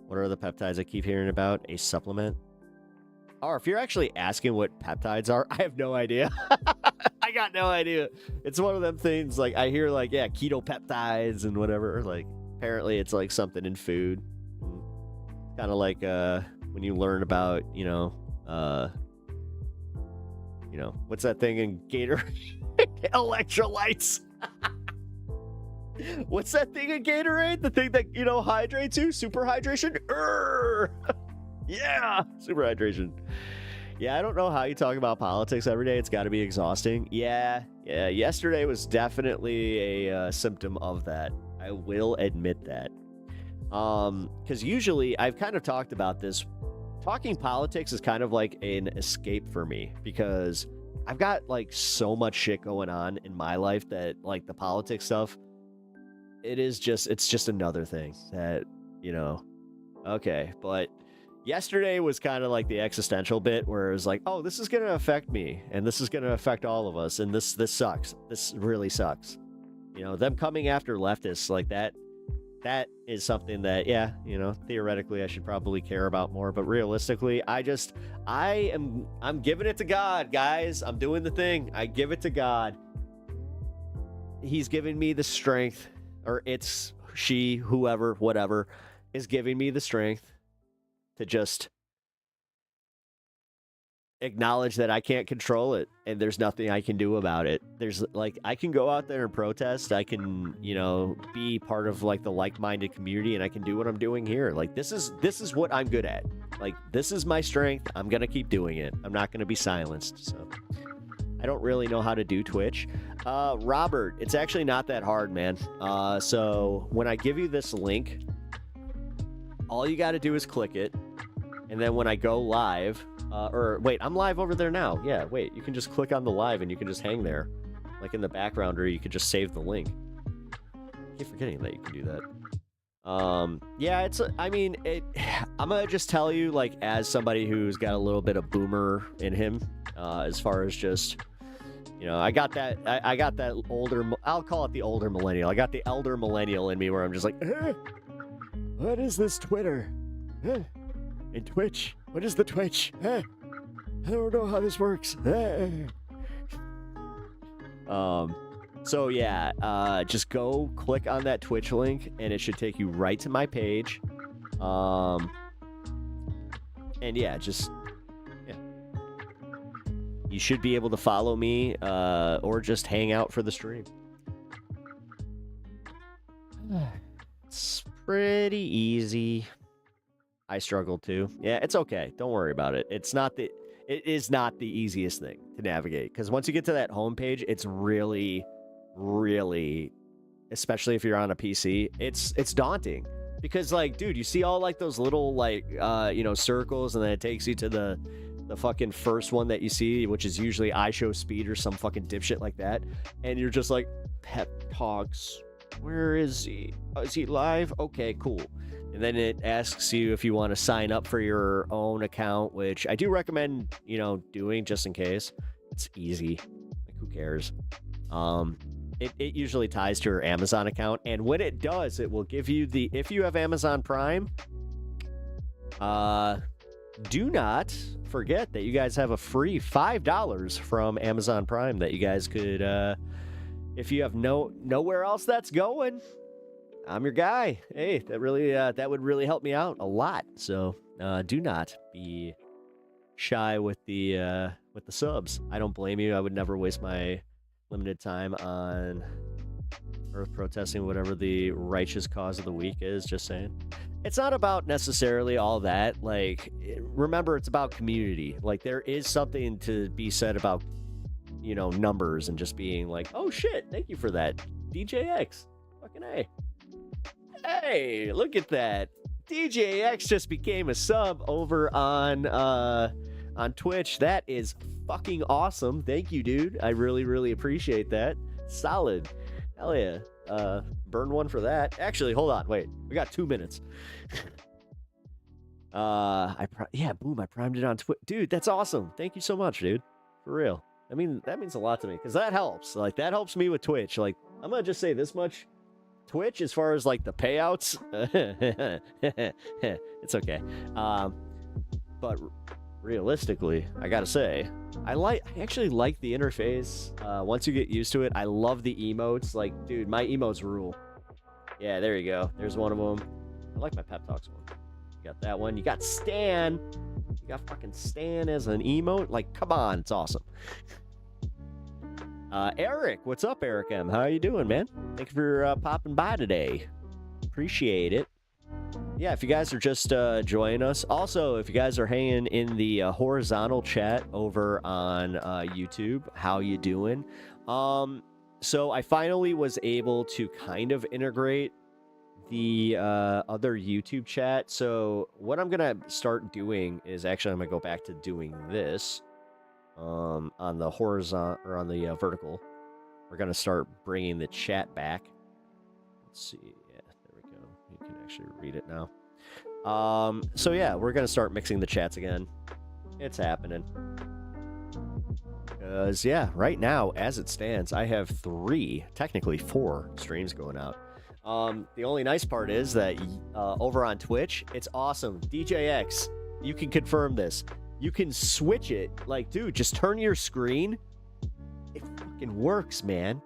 What are the peptides I keep hearing about? A supplement? Or if you're actually asking what peptides are, I have no idea. I got no idea. It's one of them things, like, I hear, like, yeah, keto peptides and whatever. Like, apparently it's, like, something in food. Kind of like, when you learn about, you know, what's that thing in Gatorade? Electrolytes. What's that thing in Gatorade? The thing that, you know, hydrates you? Super hydration? Yeah, super hydration. Yeah, I don't know how you talk about politics every day. It's got to be exhausting. Yeah. Yesterday was definitely a symptom of that. I will admit that. Because usually I've kind of talked about this. Talking politics is kind of like an escape for me because I've got like so much shit going on in my life that like the politics stuff, it's just another thing that, okay, but yesterday was kind of like the existential bit where it was like, oh, this is going to affect me and this is going to affect all of us. And this sucks. This really sucks. Them coming after leftists like that is something that, theoretically I should probably care about more. But realistically, I'm giving it to God, guys. I'm doing the thing. I give it to God. He's giving me the strength, or it's she, whoever, whatever, is giving me the strength to just acknowledge that I can't control it and there's nothing I can do about it. There's I can go out there and protest. I can, be part of like the like-minded community and I can do what I'm doing here. Like this is what I'm good at. Like this is my strength. I'm going to keep doing it. I'm not going to be silenced. So I don't really know how to do Twitch. Robert, it's actually not that hard, man. So when I give you this link, all you got to do is click it. And then when I go live, wait, I'm live over there now. Yeah, wait, you can just click on the live and you can just hang there, like in the background, or you could just save the link. I keep forgetting that you can do that. Yeah, I'm gonna just tell you, like, as somebody who's got a little bit of boomer in him, as far as just, I got that older, I'll call it the older millennial. I got the elder millennial in me where I'm just like, what is this Twitter? And Twitch? What is the Twitch? I don't know how this works. So yeah, just go click on that Twitch link and it should take you right to my page. And yeah, you should be able to follow me, or just hang out for the stream. It's pretty easy. I struggle too. Yeah, it's okay. Don't worry about it. It is not the easiest thing to navigate because once you get to that homepage, it's really, really, especially if you're on a PC, it's daunting because like, dude, you see all like those little like circles, and then it takes you to the fucking first one that you see, which is usually iShowSpeed or some fucking dipshit like that, and you're just like, PepTalks, where is he? Oh, is he live? Okay, cool. And then it asks you if you want to sign up for your own account, which I do recommend, doing just in case. It's easy. Like, who cares? It usually ties to your Amazon account. And when it does, it will give you if you have Amazon Prime, do not forget that you guys have a free $5 from Amazon Prime that you guys could, if you have nowhere else that's going, I'm your guy. Hey, that would really help me out a lot. So do not be shy with the subs. I don't blame you. I would never waste my limited time on earth protesting whatever the righteous cause of the week is. Just saying. It's not about necessarily all that. Like, remember, it's about community. Like, there is something to be said about, numbers and just being like, oh shit, thank you for that, DJX. Fucking A. Hey, look at that. DJX just became a sub over on Twitch. That is fucking awesome. Thank you, dude. I really, really appreciate that. Solid. Hell yeah. Burn one for that. Actually, hold on. Wait. We got 2 minutes. Boom. I primed it on Twitch. Dude, that's awesome. Thank you so much, dude. For real. I mean, that means a lot to me because that helps. Like, that helps me with Twitch. Like, I'm going to just say this much. Twitch, as far as like the payouts, it's okay. But realistically, I gotta say, I actually like the interface. Once you get used to it, I love the emotes. Like, dude, my emotes rule. Yeah, there you go. There's one of them. I like my PepTalks one. You got that one. You got Stan. You got fucking Stan as an emote. Like, come on, it's awesome. Eric, what's up, Eric M? How you doing, man? Thank you for popping by today. Appreciate it. yeah, if you guys are just joining us, also, if you guys are hanging in the horizontal chat over on YouTube, how you doing? So I finally was able to kind of integrate the other YouTube chat. So what I'm gonna start doing is actually I'm gonna go back to doing this on the horizontal or on the vertical. We're gonna start bringing the chat back. Let's see. Yeah, there we go. You can actually read it now. So yeah, we're gonna start mixing the chats again. It's happening. Because yeah, right now, as it stands, I have 3, technically 4 streams going out. The only nice part is that over on Twitch, it's awesome. DJX, you can confirm this. You can switch it. Like, dude, just turn your screen. It fucking works, man.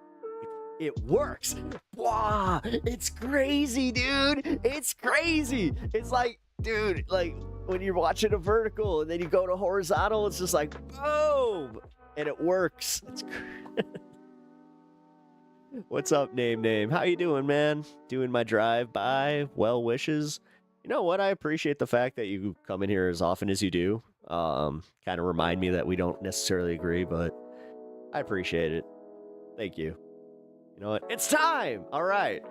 It works. Wow, it's crazy, dude. It's crazy. It's like, dude, like when you're watching a vertical and then you go to horizontal, it's just like, boom, and it works. It's What's up, Name? How you doing, man? Doing my drive-by, well wishes. You know what? I appreciate the fact that you come in here as often as you do. Kind of remind me that we don't necessarily agree, but I appreciate it. Thank you. You know what? It's time! All right.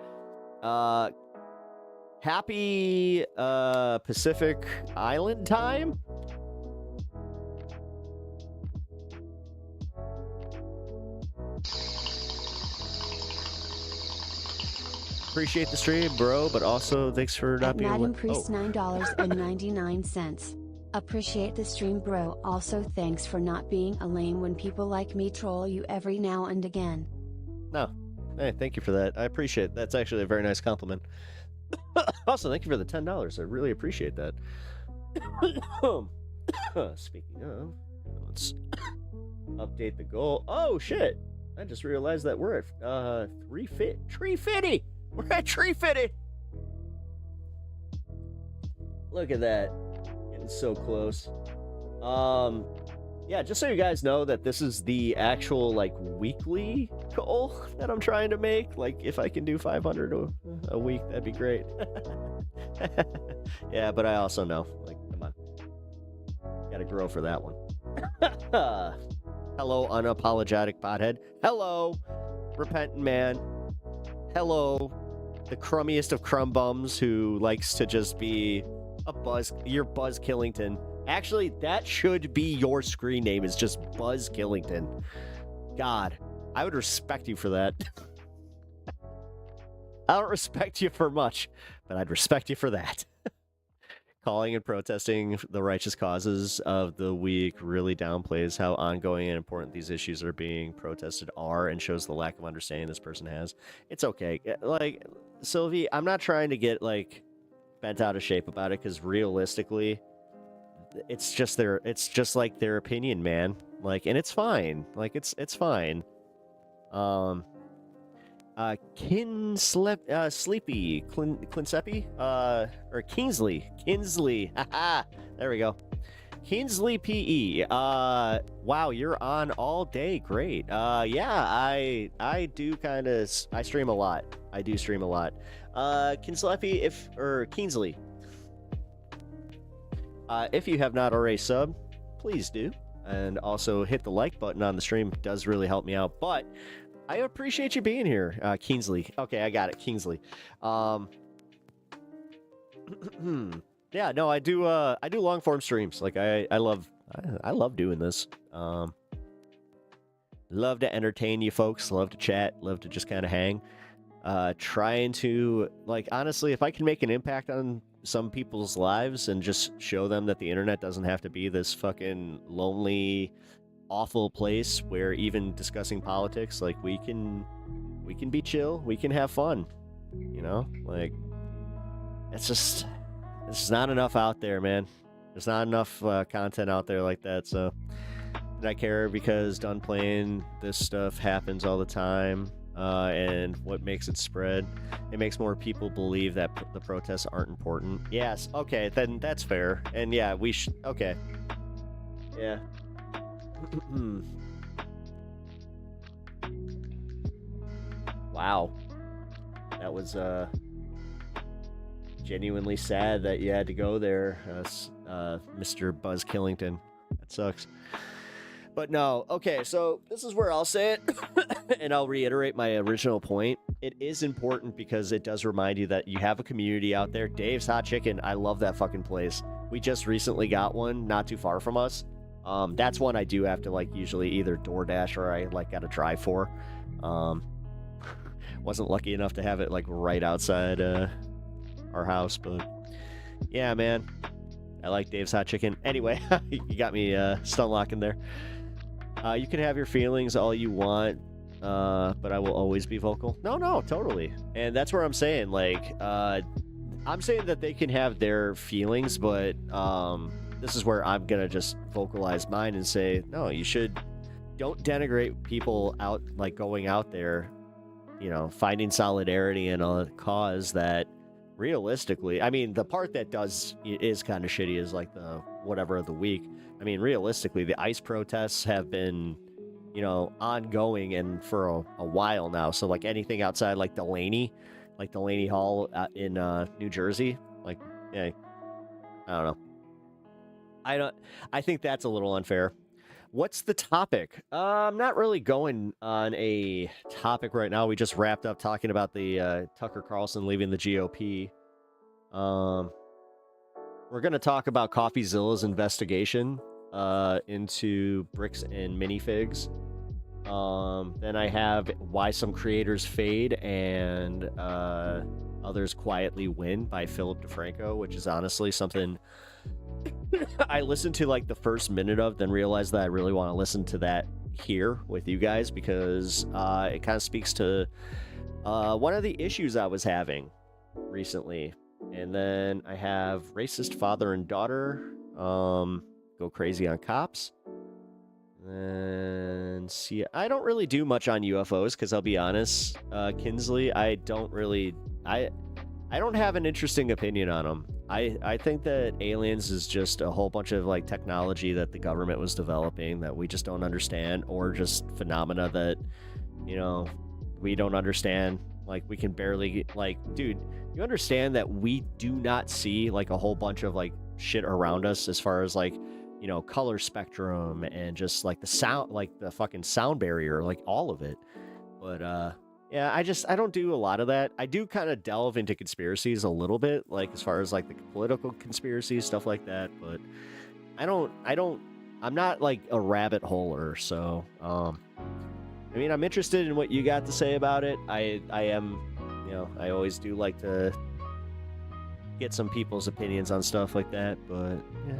Happy Pacific Island time? Appreciate the stream, bro, but also thanks for not being Madam Priest, $9.99. Appreciate the stream, bro. Also, thanks for not being a lame when people like me troll you every now and again. No. Hey, thank you for that. I appreciate it. That's actually a very nice compliment. Also, thank you for the $10. I really appreciate that. Speaking of, let's update the goal. Oh, shit. I just realized that we're at 350. We're at 350. Look at that. Getting so close. Yeah, just so you guys know that this is the actual, like, weekly goal that I'm trying to make. Like, if I can do 500 a week, that'd be great. Yeah, but I also know, like, come on. Gotta grow for that one. Hello, unapologetic pothead. Hello, repentant man. Hello, the crummiest of crumb bums who likes to just be a Buzz. You're Buzz Killington. Actually, that should be your screen name, is just Buzz Killington. God, I would respect you for that. I don't respect you for much, but I'd respect you for that. Calling and protesting the righteous causes of the weak really downplays how ongoing and important these issues are being protested are and shows the lack of understanding this person has. It's okay. Like, Sylvie, I'm not trying to get, like, bent out of shape about it, because realistically, it's just like their opinion, man. Like, and it's fine. Like, it's fine. Sleepy, Clinsepi, or Kinsley, haha, there we go. Kinsley PE, wow, you're on all day, great. Yeah, I do kind of, I stream a lot. I do stream a lot. Kinsley, Kinsley, if you have not already subbed, please do. And also hit the like button on the stream, does really help me out, but I appreciate you being here, Kingsley. Okay, I got it, Kingsley. Yeah, no, I do long form streams. Like I love doing this. Love to entertain you folks, love to chat, love to just kind of hang. Trying to, like, honestly, if I can make an impact on some people's lives and just show them that the internet doesn't have to be this fucking lonely, awful place where even discussing politics, like, we can be chill, we can have fun, you know? Like, it's not enough out there, man. There's not enough content out there like that, so I care because done playing this stuff happens all the time, and what makes it spread? It makes more people believe that the protests aren't important. Yes, okay, then that's fair, and yeah, we should, okay. Yeah. Wow. That was genuinely sad that you had to go there, Mr. Buzz Killington. That sucks. But no, okay, so this is where I'll say it, and I'll reiterate my original point. It is important because it does remind you that you have a community out there. Dave's Hot Chicken, I love that fucking place. We just recently got one not too far from us. That's one I do have to, like, usually either DoorDash or I, like, gotta drive for. Wasn't lucky enough to have it, like, right outside our house, but yeah, man. I like Dave's Hot Chicken. Anyway, you got me stun locking there. You can have your feelings all you want, but I will always be vocal. No, totally. And that's where I'm saying, like, I'm saying that they can have their feelings, but this is where I'm gonna just vocalize mine and say, no, you don't denigrate people out, like, going out there, you know, finding solidarity in a cause that realistically, I mean, the part that is kind of shitty is like the whatever of the week. I mean, realistically, the ICE protests have been, you know, ongoing and for a while now. So, like, anything outside, like Delaney Hall in New Jersey, like, yeah, I don't know. I think that's a little unfair. What's the topic? I'm not really going on a topic right now. We just wrapped up talking about the Tucker Carlson leaving the GOP. We're going to talk about CoffeeZilla's investigation into bricks and minifigs. Then I have Why Some Creators Fade and Others Quietly Win by Philip DeFranco, which is honestly something I listened to like the first minute of, then realized that I really want to listen to that here with you guys because it kind of speaks to one of the issues I was having recently. And then I have Racist Father and Daughter Go Crazy on Cops. And see, I don't really do much on UFOs because I'll be honest, Kinsley, I don't have an interesting opinion on them. I think that aliens is just a whole bunch of like technology that the government was developing that we just don't understand, or just phenomena that, you know, we don't understand. Like, we can barely, like, dude, you understand that we do not see like a whole bunch of like shit around us as far as like, you know, color spectrum and just like the sound, like the fucking sound barrier, like all of it. But yeah, I don't do a lot of that. I do kind of delve into conspiracies a little bit, like as far as like the political conspiracies, stuff like that. But I'm not like a rabbit holer. So, I mean, I'm interested in what you got to say about it. I am, you know, I always do like to get some people's opinions on stuff like that. But yeah,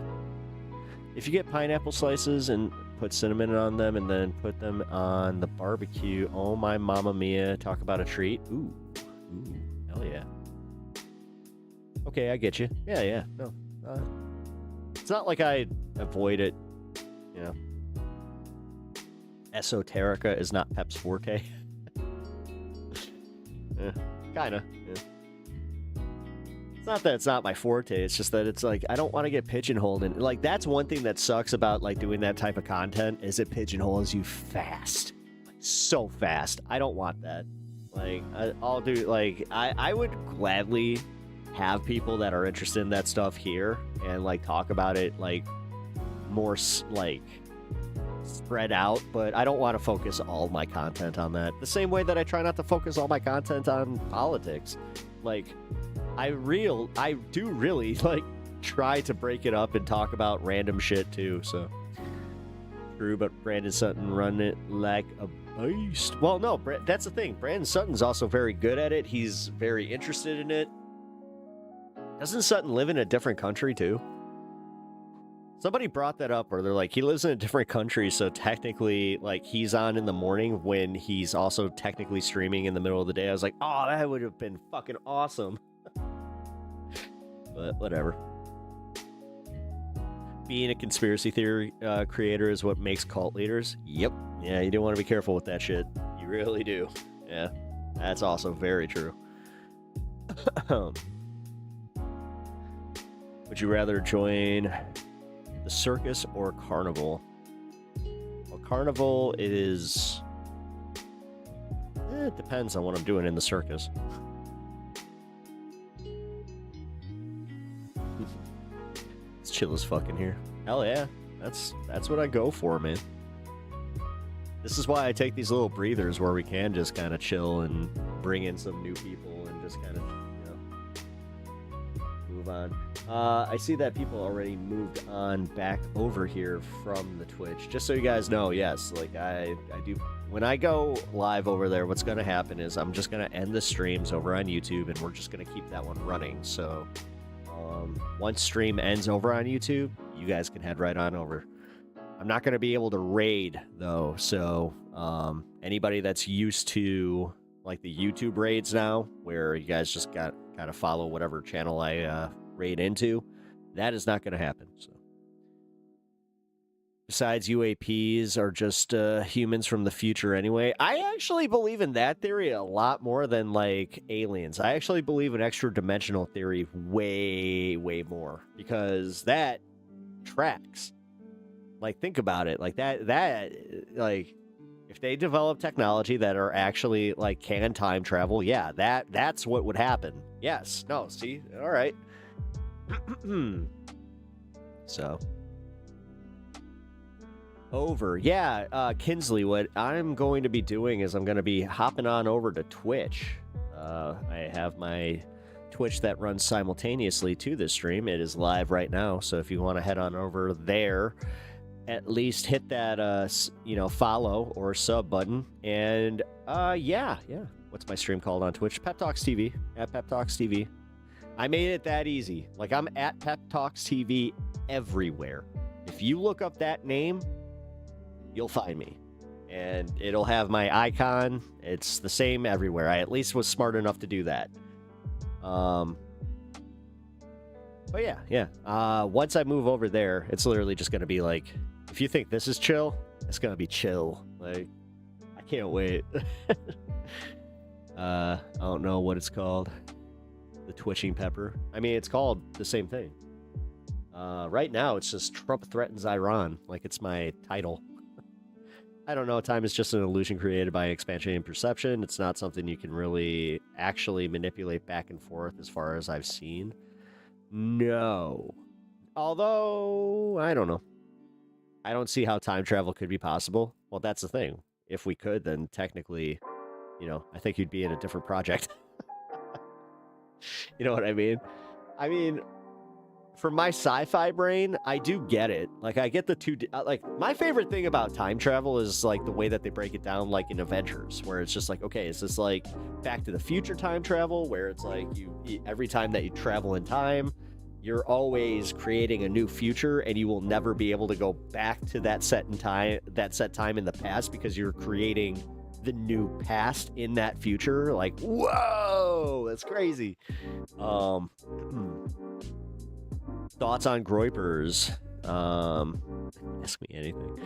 if you get pineapple slices and put cinnamon on them and then put them on the barbecue, oh my mamma mia, talk about a treat. Ooh, hell yeah. Okay, I get you. Yeah, no. It's not like I avoid it, you know. Esoterica is not Pep's forte. Kinda. Yeah. It's not that it's not my forte, it's just that it's like, I don't want to get pigeonholed. And like, that's one thing that sucks about like doing that type of content, is it pigeonholes you fast. Like, so fast. I don't want that. Like, I'll do, like, I would gladly have people that are interested in that stuff here and like talk about it like more like spread out, but I don't want to focus all my content on that. The same way that I try not to focus all my content on politics. Like, I do really like try to break it up and talk about random shit too. So true, but Brandon Sutton run it like a beast. Well, no, that's the thing. Brandon Sutton's also very good at it. He's very interested in it. Doesn't Sutton live in a different country too? Somebody brought that up where they're like, he lives in a different country, so technically, like, he's on in the morning when he's also technically streaming in the middle of the day. I was like, oh, that would have been fucking awesome. But whatever. Being a conspiracy theory creator is what makes cult leaders. Yep. Yeah, you do want to be careful with that shit. You really do. Yeah, that's also very true. Would you rather join the circus or carnival? Well, carnival is... it depends on what I'm doing in the circus. It's chill as fucking here. Hell yeah. That's what I go for, man. This is why I take these little breathers where we can just kind of chill and bring in some new people and just kind of, move on. I see that people already moved on back over here from the Twitch. Just so you guys know, yes, like I do. When I go live over there, what's going to happen is I'm just going to end the streams over on YouTube, and we're just going to keep that one running. So once stream ends over on YouTube, you guys can head right on over. I'm not going to be able to raid, though, so anybody that's used to like the YouTube raids now, where you guys just got kind of follow whatever channel I raid into, that is not going to happen. So, besides, UAPs are just humans from the future anyway. I actually believe in that theory a lot more than like aliens. I actually believe in extra-dimensional theory way, way more, because that tracks. Like, think about it. Like that like, if they develop technology that are actually like can time travel, yeah, that's what would happen. Yes. No, see? All right. So over. Yeah, Kinsley, what I'm going to be doing is I'm going to be hopping on over to Twitch. I have my Twitch that runs simultaneously to this stream. It is live right now, so if you want to head on over there, at least hit that follow or sub button. And yeah, what's my stream called on Twitch? PepTalks TV, at PepTalks TV. I made it that easy. Like, I'm at PepTalks TV everywhere. If you look up that name, you'll find me, and it'll have my icon. It's the same everywhere. I at least was smart enough to do that. But yeah. Once I move over there, it's literally just gonna be like, if you think this is chill, it's gonna be chill. Like, I can't wait. I don't know what it's called. The Twitching Pepper. I mean, it's called the same thing. Right now, it's just Trump threatens Iran. Like, it's my title. I don't know. Time is just an illusion created by expansion and perception. It's not something you can really actually manipulate back and forth, as far as I've seen. No. Although, I don't know. I don't see how time travel could be possible. Well, that's the thing. If we could, then technically, I think you'd be in a different project. You know what I mean? I mean, for my sci-fi brain, I do get it. Like, I get the two... like, my favorite thing about time travel is, like, the way that they break it down, like, in Avengers, where it's just like, okay, is this, like, Back to the Future time travel, where it's, like, every time that you travel in time, you're always creating a new future, and you will never be able to go back to that set time in the past, because you're creating the new past in that future. Like, whoa, that's crazy. Thoughts on Groypers? Ask me anything.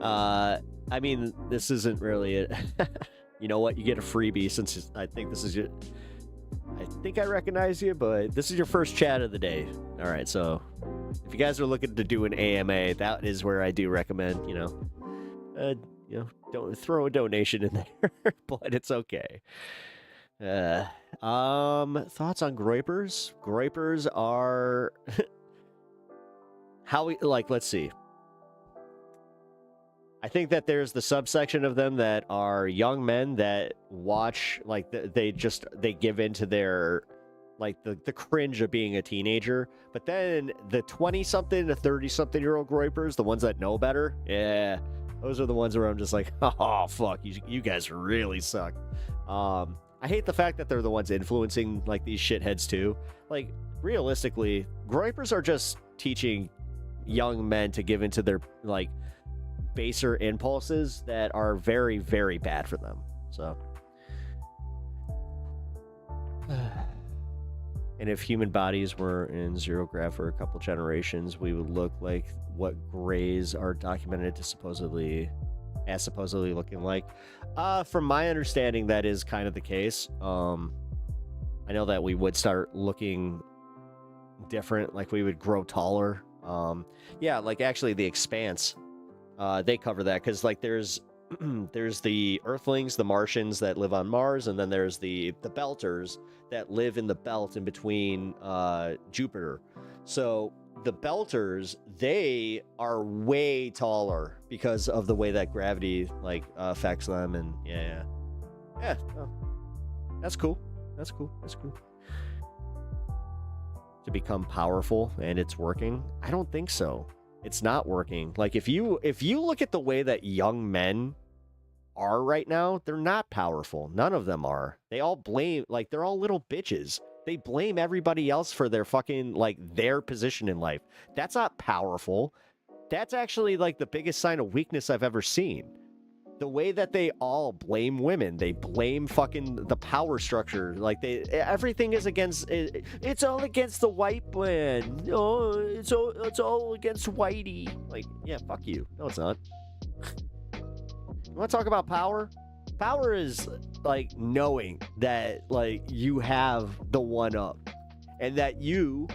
I mean, this isn't really it. You know what? You get a freebie, since I think this is your... I think I recognize you, but this is your first chat of the day. All right, so if you guys are looking to do an AMA, that is where I do recommend, don't throw a donation in there, but it's okay. Thoughts on Groypers? Groypers are how we let's see. I think that there's the subsection of them that are young men that watch, like, they give into their, like, the cringe of being a teenager. But then the 20-something to 30-something-year-old Groypers, the ones that know better, yeah, those are the ones where I'm just like, oh, fuck, you guys really suck. I hate the fact that they're the ones influencing, like, these shitheads, too. Like, realistically, Groypers are just teaching young men to give into their, like, baser impulses that are very, very bad for them. So, and if human bodies were in zero grav for a couple generations, we would look like what grays are documented to supposedly looking like. From my understanding, that is kind of the case. I know that we would start looking different, like we would grow taller. Yeah, like actually The Expanse, they cover that, because like there's the Earthlings, the Martians that live on Mars, and then there's the Belters that live in the belt in between Jupiter. So the Belters, they are way taller because of the way that gravity like affects them, and yeah. Oh, that's cool. That's cool. To become powerful, and it's working? I don't think so. It's not working. Like if you look at the way that young men are right now, they're not powerful. None of them are. They all blame, like they're all little bitches. They blame everybody else for their fucking, like, their position in life. That's not powerful. That's actually, like, the biggest sign of weakness I've ever seen. The way that they all blame women. They blame fucking the power structure. Like, everything is against, it's all against the white man. Oh, it's all against whitey. Like, yeah, fuck you. No, it's not. You want to talk about power? Power is like knowing that like you have the one up, and that you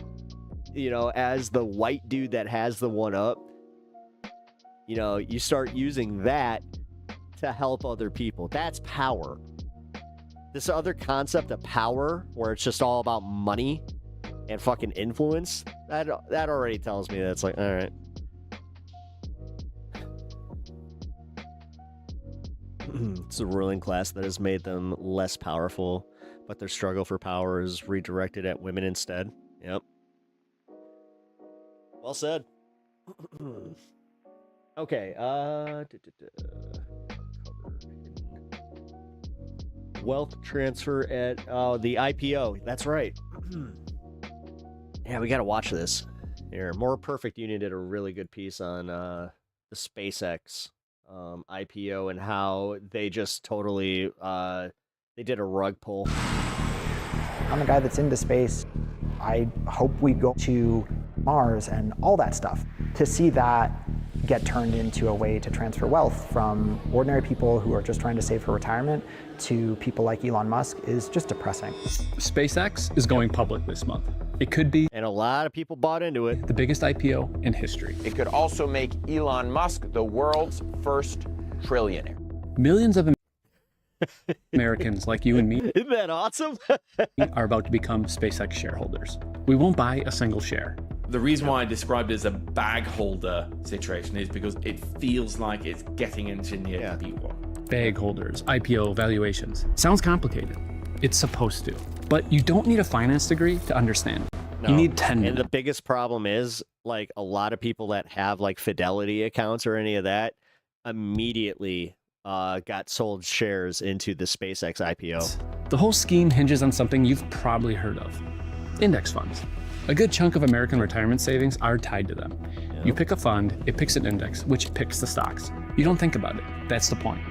know, as the white dude that has the one up, you know, you start using that to help other people. That's power. This other concept of power, where it's just all about money and fucking influence, that already tells me that it's like, all right. It's the ruling class that has made them less powerful, but their struggle for power is redirected at women instead. Yep. Well said. Okay, wealth transfer at the IPO. That's right. Yeah, we gotta watch this. Here, More Perfect Union did a really good piece on the SpaceX IPO and how they just totally they did a rug pull. I'm a guy that's into space. I hope we go to Mars and all that stuff. To see that get turned into a way to transfer wealth from ordinary people who are just trying to save for retirement to people like Elon Musk is just depressing. SpaceX is going public this month. It could be, and a lot of people bought into it, the biggest IPO in history. It could also make Elon Musk the world's first trillionaire. Millions of Americans like you and me Isn't that awesome? are about to become SpaceX shareholders. We won't buy a single share. The reason why I described it as a bag holder situation is because it feels like it's getting engineered to be one. Bag holders, IPO valuations. Sounds complicated. It's supposed to. But you don't need a finance degree to understand. No. You need 10 minutes. And the biggest problem is, like, a lot of people that have, like, Fidelity accounts or any of that immediately got sold shares into the SpaceX IPO. The whole scheme hinges on something you've probably heard of. Index funds. A good chunk of American retirement savings are tied to them. Yep. You pick a fund, it picks an index, which picks the stocks. You don't think about it. That's the point.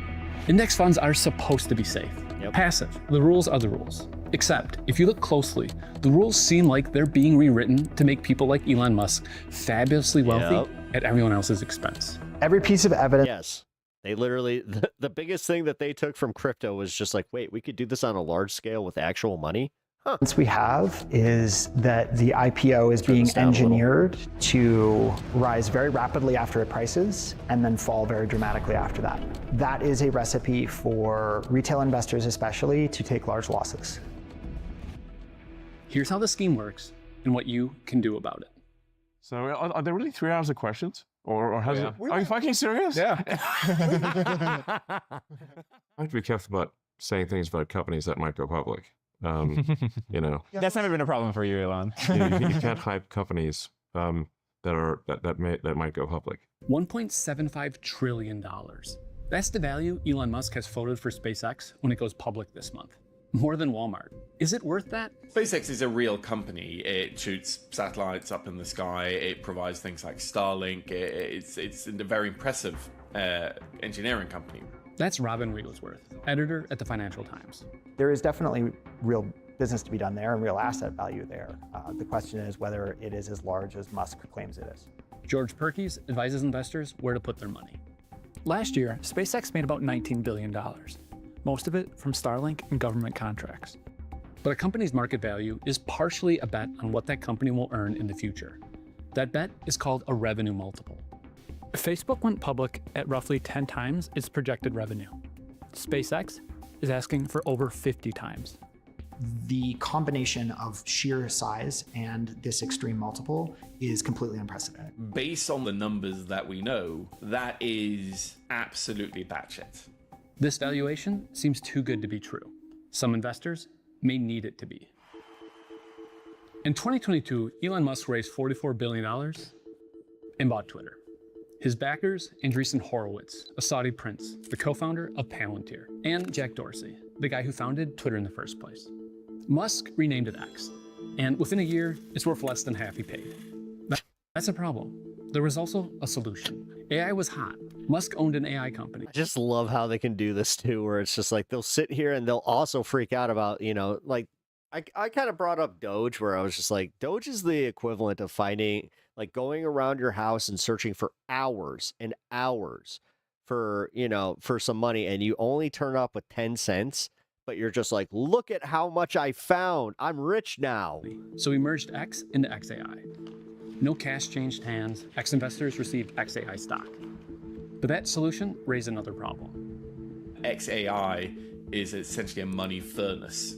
Index funds are supposed to be safe. Yep. Passive. The rules are the rules. Except, if you look closely, the rules seem like they're being rewritten to make people like Elon Musk fabulously wealthy at everyone else's expense. Every piece of evidence. Yes. They literally, the biggest thing that they took from crypto was just like, wait, we could do this on a large scale with actual money? Huh. We have is that the IPO is being engineered to rise very rapidly after it prices and then fall very dramatically after that. That is a recipe for retail investors especially to take large losses. Here's how the scheme works and what you can do about it. So are there really 3 hours of questions? Or has it? Are you fucking serious? Yeah. I have to be careful about saying things about companies that might go public. You know, that's never been a problem for you, Elon. you can't hype companies that might go public. $1.75 trillion. That's the value Elon Musk has floated for SpaceX when it goes public this month. More than Walmart. Is it worth that? SpaceX is a real company. It shoots satellites up in the sky. It provides things like Starlink. It's a very impressive engineering company. That's Robin Wigglesworth, editor at the Financial Times. There is definitely real business to be done there and real asset value there. The question is whether it is as large as Musk claims it is. George Perkins advises investors where to put their money. Last year, SpaceX made about $19 billion, most of it from Starlink and government contracts. But a company's market value is partially a bet on what that company will earn in the future. That bet is called a revenue multiple. Facebook went public at roughly 10 times its projected revenue. SpaceX is asking for over 50 times. The combination of sheer size and this extreme multiple is completely unprecedented. Based on the numbers that we know, that is absolutely batshit. This valuation seems too good to be true. Some investors may need it to be. In 2022, Elon Musk raised $44 billion and bought Twitter. His backers, Andreessen Horowitz, a Saudi prince, the co-founder of Palantir, and Jack Dorsey, the guy who founded Twitter in the first place. Musk renamed it X, and within a year, it's worth less than half he paid. That's a problem. There was also a solution. AI was hot. Musk owned an AI company. I just love how they can do this too, where it's just like they'll sit here and they'll also freak out about, like I kind of brought up Doge, where I was just like, Doge is the equivalent of finding, like going around your house and searching for hours and hours for, for some money, and you only turn up with 10 cents, but you're just like, look at how much I found. I'm rich now. So we merged X into XAI. No cash changed hands. X investors received XAI stock. But that solution raised another problem. XAI is essentially a money furnace.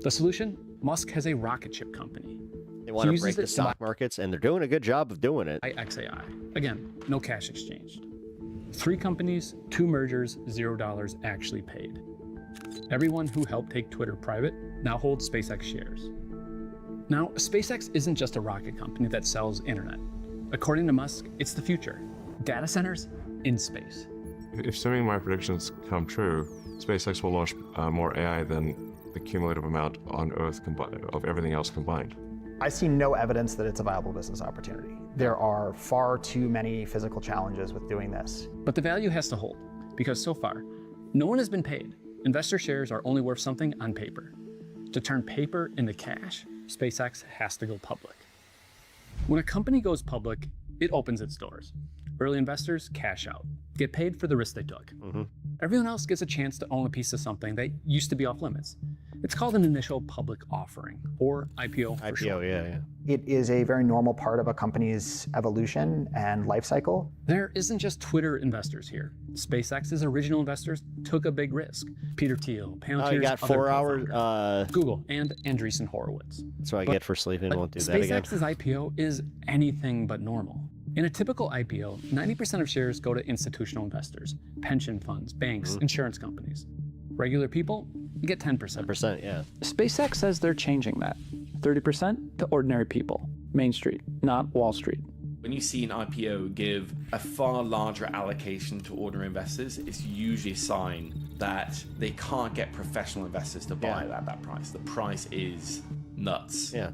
The solution? Musk has a rocket ship company. They want to break the stock markets, and they're doing a good job of doing it. XAI. Again, no cash exchanged. 3 companies, 2 mergers, $0 actually paid. Everyone who helped take Twitter private now holds SpaceX shares. Now, SpaceX isn't just a rocket company that sells internet. According to Musk, it's the future. Data centers in space. If assuming my predictions come true, SpaceX will launch more AI than the cumulative amount on Earth of everything else combined. I see no evidence that it's a viable business opportunity. There are far too many physical challenges with doing this. But the value has to hold, because so far, no one has been paid. Investor shares are only worth something on paper. To turn paper into cash, SpaceX has to go public. When a company goes public, it opens its doors. Early investors cash out, get paid for the risk they took. Everyone else gets a chance to own a piece of something that used to be off limits. It's called an initial public offering, or IPO for short. Yeah. It is a very normal part of a company's evolution and life cycle. There isn't just Twitter investors here. SpaceX's original investors took a big risk. Peter Thiel, Palantir's you got 4 hours. Google, and Andreessen Horowitz. That's what I get for sleeping. Won't do that again. SpaceX's IPO is anything but normal. In a typical IPO, 90% of shares go to institutional investors, pension funds, banks, insurance companies. Regular people get 10%. 10%, yeah. SpaceX says they're changing that. 30% to ordinary people. Main Street, not Wall Street. When you see an IPO give a far larger allocation to ordinary investors, it's usually a sign that they can't get professional investors to buy it at that price. The price is nuts. Yeah.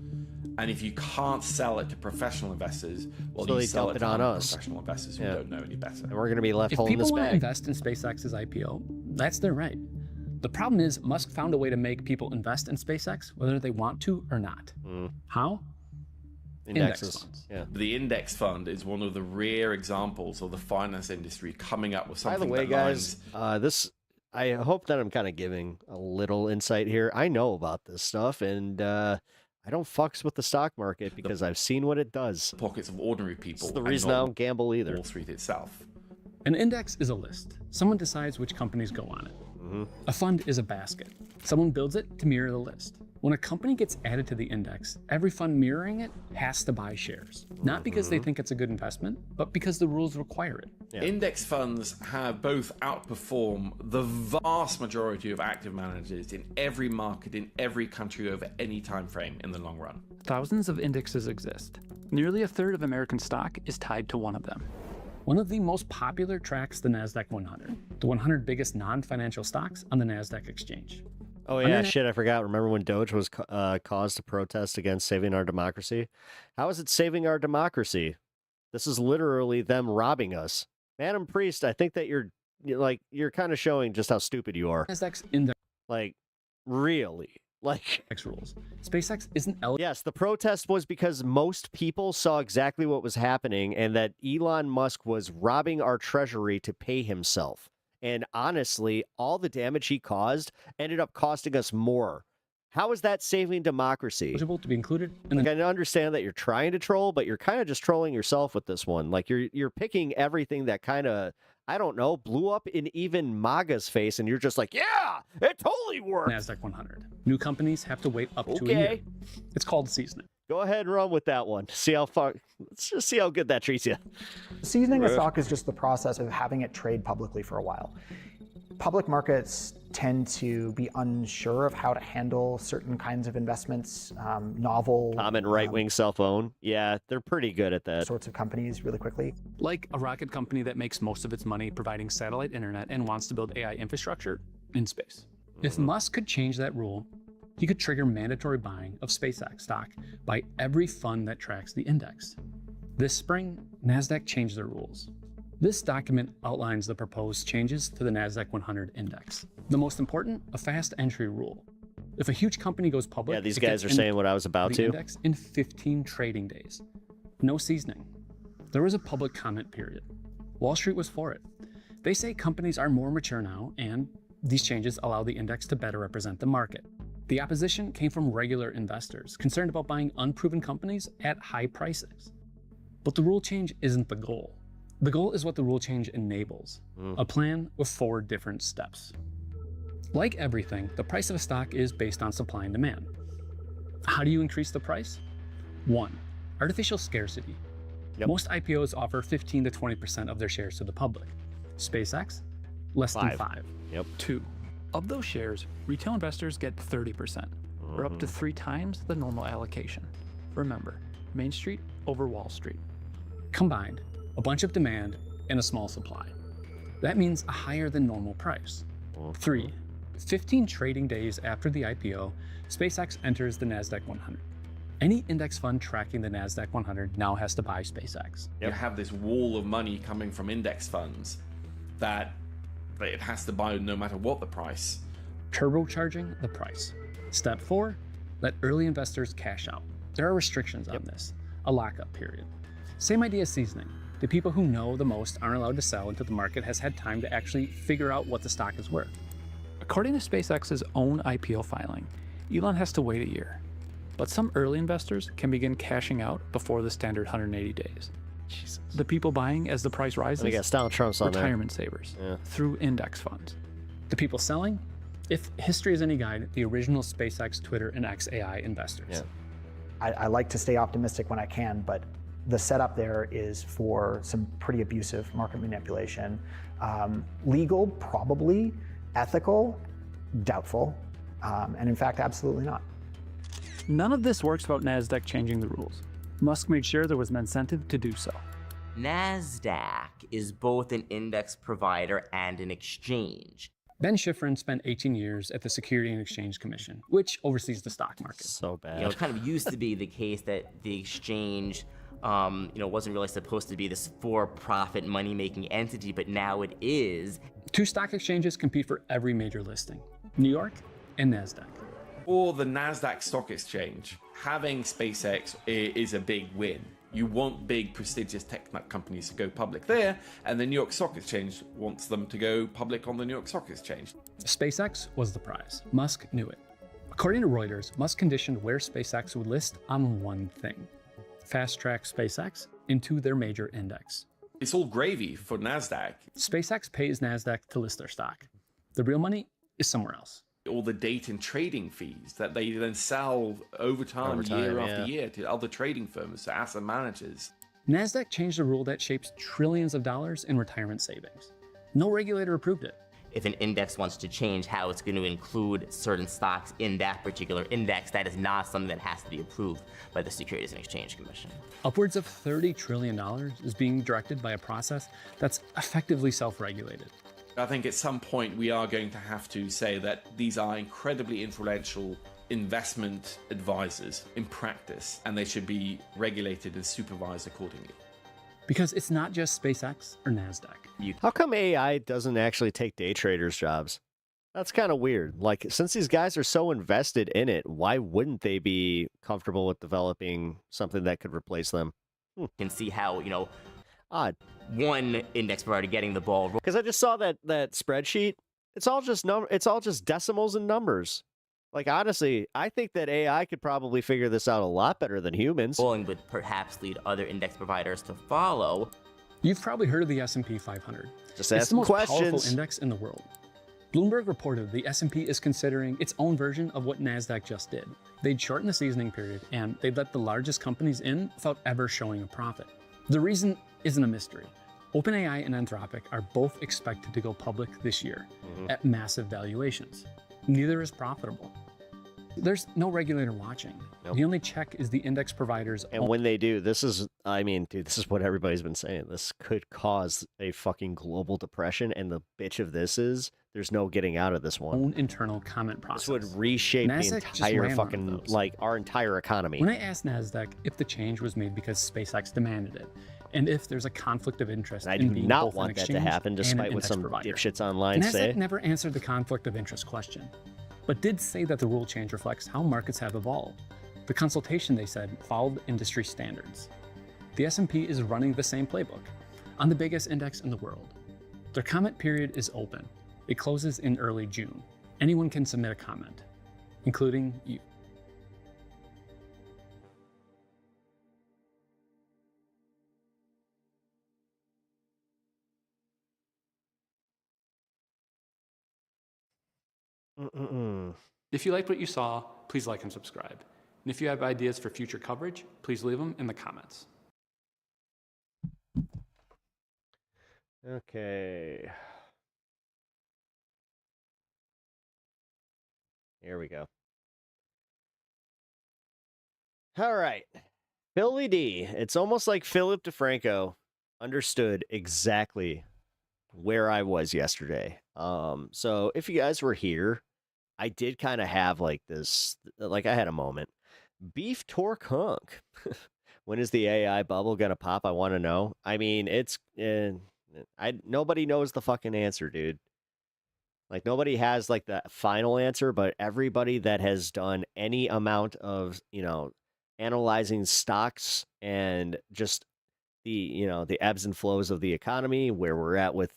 And if you can't sell it to professional investors, well, So you they sell dump it it to on us. professional investors who don't know any better. And we're going to be left If holding people this want to bag. invest in SpaceX's IPO, that's their right. The problem is Musk found a way to make people invest in SpaceX whether they want to or not. How? Indexes. funds. Yeah. The index fund is one of the rare examples of the finance industry coming up with something By the way, that guys, lines I hope that I'm kind of giving a little insight here. I know about this stuff, and I don't fucks with the stock market because I've seen what it does. pockets of ordinary people. It's the and reason I not don't gamble either. Wall Street itself. An index is a list. Someone decides which companies go on it. A fund is a basket. Someone builds it to mirror the list. When a company gets added to the index, every fund mirroring it has to buy shares. Not because they think it's a good investment, but because the rules require it. Index funds have both outperformed the vast majority of active managers in every market, in every country over any time frame in the long run. Thousands of indexes exist. Nearly a third of American stock is tied to one of them. One of the most popular tracks the NASDAQ 100, the 100 biggest non-financial stocks on the NASDAQ exchange. Oh yeah, shit, I forgot. Remember when Doge was caused to protest against saving our democracy? How is it saving our democracy? This is literally them robbing us. Madam Priest, I think that you're kind of showing just how stupid you are. NASDAQ's in the really. rules. SpaceX isn't eligible. Yes, the protest was because most people saw exactly what was happening and that Elon Musk was robbing our treasury to pay himself. And honestly, all the damage he caused ended up costing us more. How is that saving democracy? Eligible to be included. I understand that you're trying to troll, but you're kind of just trolling yourself with this one. Like you're picking everything that kind of I don't know, blew up in even MAGA's face, and you're just like, yeah, it totally worked. NASDAQ 100. New companies have to wait up to a Okay. year. It's called seasoning. Go ahead and run with that one. See how far. Let's just see how good that treats you. Seasoning a Rude. stock is just the process of having it trade publicly for a while. Public markets tend to be unsure of how to handle certain kinds of investments, novel. Common right-wing cell phone. Yeah, they're pretty good at that. Sorts of companies really quickly. Like a rocket company that makes most of its money providing satellite internet and wants to build AI infrastructure in space. If Musk could change that rule, he could trigger mandatory buying of SpaceX stock by every fund that tracks the index. This spring, NASDAQ changed their rules. This document outlines the proposed changes to the NASDAQ 100 index. The most important, a fast entry rule. If a huge company goes public, Yeah, these it guys gets are in saying what I was about the to. index in 15 trading days. No seasoning. There was a public comment period. Wall Street was for it. They say companies are more mature now, and these changes allow the index to better represent the market. The opposition came from regular investors concerned about buying unproven companies at high prices. But the rule change isn't the goal. The goal is what the rule change enables, a plan with 4 different steps. Like everything, the price of a stock is based on supply and demand. How do you increase the price? 1. Artificial scarcity. Most IPOs offer 15 to 20% of their shares to the public. SpaceX, less than 5. 2. Of those shares, retail investors get 30%, or up to 3 times the normal allocation. Remember, Main Street over Wall Street. Combined, a bunch of demand and a small supply. That means a higher than normal price. 3. 15 trading days after the IPO, SpaceX enters the NASDAQ 100. Any index fund tracking the NASDAQ 100 now has to buy SpaceX. You have this wall of money coming from index funds that it has to buy no matter what the price. Turbocharging the price. Step 4, let early investors cash out. There are restrictions on this, a lockup period. Same idea as seasoning. The people who know the most aren't allowed to sell until the market has had time to actually figure out what the stock is worth. According to SpaceX's own IPO filing, Elon has to wait a year. But some early investors can begin cashing out before the standard 180 days. Jesus. The people buying as the price rises, I guess Donald Trump's on there. retirement savers, through index funds. The people selling, if history is any guide, the original SpaceX, Twitter, and XAI investors. I like to stay optimistic when I can, but the setup there is for some pretty abusive market manipulation. Legal, probably. Ethical, doubtful. And in fact, absolutely not. None of this works without NASDAQ changing the rules. Musk made sure there was an incentive to do so. NASDAQ is both an index provider and an exchange. Ben Schifrin spent 18 years at the Security and Exchange Commission, which oversees the stock market. So bad. It kind of used to be the case that the exchange wasn't really supposed to be this for-profit money-making entity, but now it is. 2 stock exchanges compete for every major listing, New York and NASDAQ. For the NASDAQ stock exchange, having SpaceX is a big win. You want big, prestigious tech companies to go public there, and the New York Stock Exchange wants them to go public on the New York Stock Exchange. SpaceX was the prize. Musk knew it. According to Reuters, Musk conditioned where SpaceX would list on one thing: fast-track SpaceX into their major index. It's all gravy for NASDAQ. SpaceX pays NASDAQ to list their stock. The real money is somewhere else. All the data and trading fees that they then sell over time year after year to other trading firms, to asset managers. NASDAQ changed a rule that shapes trillions of dollars in retirement savings. No regulator approved it. If an index wants to change how it's going to include certain stocks in that particular index, that is not something that has to be approved by the Securities and Exchange Commission. Upwards of $30 trillion is being directed by a process that's effectively self-regulated. I think at some point we are going to have to say that these are incredibly influential investment advisors in practice, and they should be regulated and supervised accordingly. Because it's not just SpaceX or NASDAQ. How come AI doesn't actually take day traders' jobs? That's kind of weird. Like, since these guys are so invested in it, why wouldn't they be comfortable with developing something that could replace them? You can see how, odd. One index provider getting the ball. Because I just saw that spreadsheet. It's all just decimals and numbers. Like, honestly, I think that AI could probably figure this out a lot better than humans. Would perhaps lead other index providers to follow. You've probably heard of the S&P 500. Just it's ask the most questions. powerful index in the world. Bloomberg reported the S&P is considering its own version of what NASDAQ just did. They'd shorten the seasoning period, and they'd let the largest companies in without ever showing a profit. The reason isn't a mystery. OpenAI and Anthropic are both expected to go public this year at massive valuations. Neither is profitable. There's no regulator watching. Nope. The only check is the index providers. And when they do, this is, I mean, dude, this is what everybody's been saying. This could cause a fucking global depression. And the bitch of this is, there's no getting out of this one. Own internal comment process. This would reshape the NASDAQ just entire ran one of fucking, those. like, our entire economy. When I asked NASDAQ if the change was made because SpaceX demanded it, and if there's a conflict of interest I in do being not both an want that to exchange happen, and an despite what index some provider. dipshits online NASDAQ say. never answered the conflict of interest question, but did say that the rule change reflects how markets have evolved. The consultation, they said, followed industry standards. The S&P is running the same playbook on the biggest index in the world. Their comment period is open. It closes in early June. Anyone can submit a comment, including you. If you liked what you saw, please like and subscribe. And if you have ideas for future coverage, please leave them in the comments. Okay. Here we go. All right. Billy D. It's almost like Philip DeFranco understood exactly where I was yesterday. So if you guys were here, I did kind of have like this, like I had a moment. Beef Torque Hunk. When is the AI bubble gonna pop? I want to know. I mean, it's nobody knows the fucking answer, dude. Like nobody has like the final answer, but everybody that has done any amount of, analyzing stocks and just the, the ebbs and flows of the economy, where we're at with,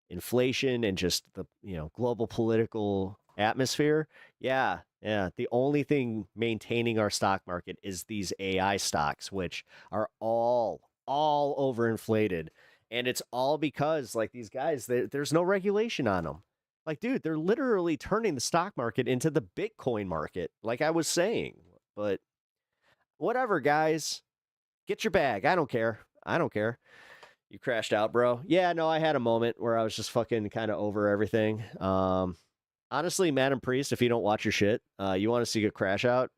inflation and just the, global political atmosphere. Yeah. The only thing maintaining our stock market is these AI stocks, which are all overinflated. And it's all because like these guys, there's no regulation on them. Like, dude, they're literally turning the stock market into the Bitcoin market, like I was saying. But whatever, guys, get your bag. I don't care. You crashed out, bro. Yeah, no, I had a moment where I was just fucking kind of over everything. Honestly, Madam Priest, if you don't watch your shit, you want to see a crash out?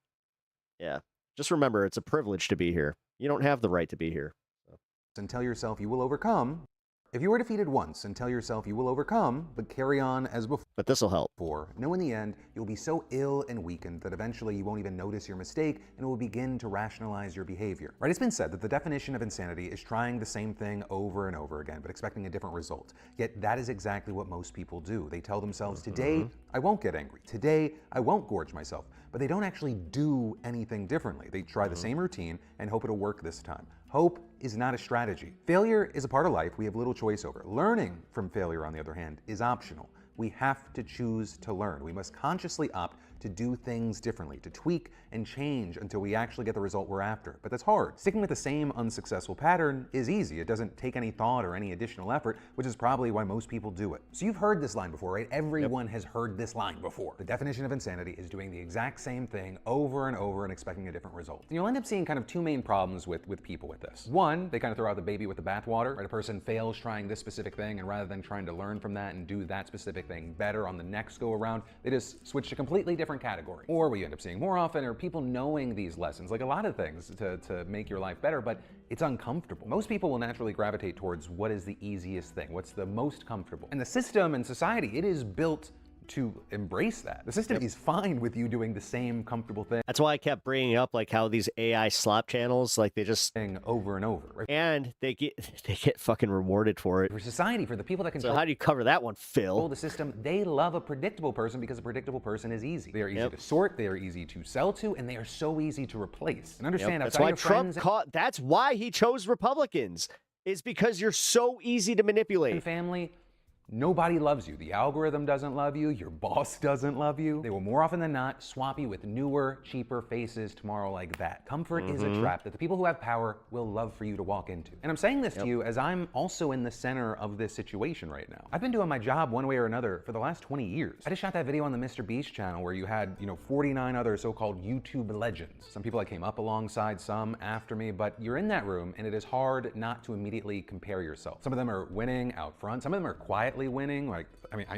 Yeah. Just remember, it's a privilege to be here. You don't have the right to be here. And tell yourself you will overcome. If you were defeated once and tell yourself you will overcome, but carry on as before. But this will help. Know in the end, you'll be so ill and weakened that eventually you won't even notice your mistake and will begin to rationalize your behavior. Right? It's been said that the definition of insanity is trying the same thing over and over again, but expecting a different result. Yet that is exactly what most people do. They tell themselves, today I won't get angry. Today I won't gorge myself. But they don't actually do anything differently. They try the same routine and hope it'll work this time. Hope is not a strategy. Failure is a part of life we have little choice over. Learning from failure, on the other hand, is optional. We have to choose to learn. We must consciously opt to do things differently, to tweak and change until we actually get the result we're after. But that's hard. Sticking with the same unsuccessful pattern is easy. It doesn't take any thought or any additional effort, which is probably why most people do it. So you've heard this line before, right? Everyone has heard this line before. The definition of insanity is doing the exact same thing over and over and expecting a different result. And you'll end up seeing kind of two main problems with people with this. One, they kind of throw out the baby with the bathwater, right? A person fails trying this specific thing, and rather than trying to learn from that and do that specific thing better on the next go around, they just switch to a completely different category. Or what you end up seeing more often are people knowing these lessons, like a lot of things to make your life better, but it's uncomfortable. Most people will naturally gravitate towards what is the easiest thing, what's the most comfortable. And the system and society, it is built to embrace that. The system is fine with you doing the same comfortable thing. That's why I kept bringing up like how these AI slop channels, like they just over and over, right? And they get fucking rewarded for it. For society, for the people that control. So how do you cover that one, Phil? The system, they love a predictable person because a predictable person is easy. They are easy to sort, they are easy to sell to, and they are so easy to replace. And understand, that's why Trump that's why he chose Republicans, is because you're so easy to manipulate. And family, Nobody loves you. The algorithm doesn't love you. Your boss doesn't love you. They will more often than not swap you with newer, cheaper faces tomorrow like that. Comfort is a trap that the people who have power will love for you to walk into. And I'm saying this to you as I'm also in the center of this situation right now. I've been doing my job one way or another for the last 20 years. I just shot that video on the Mr. Beast channel where you had, 49 other so-called YouTube legends. Some people I came up alongside, some after me, but you're in that room and it is hard not to immediately compare yourself. Some of them are winning out front. Some of them are quietly winning.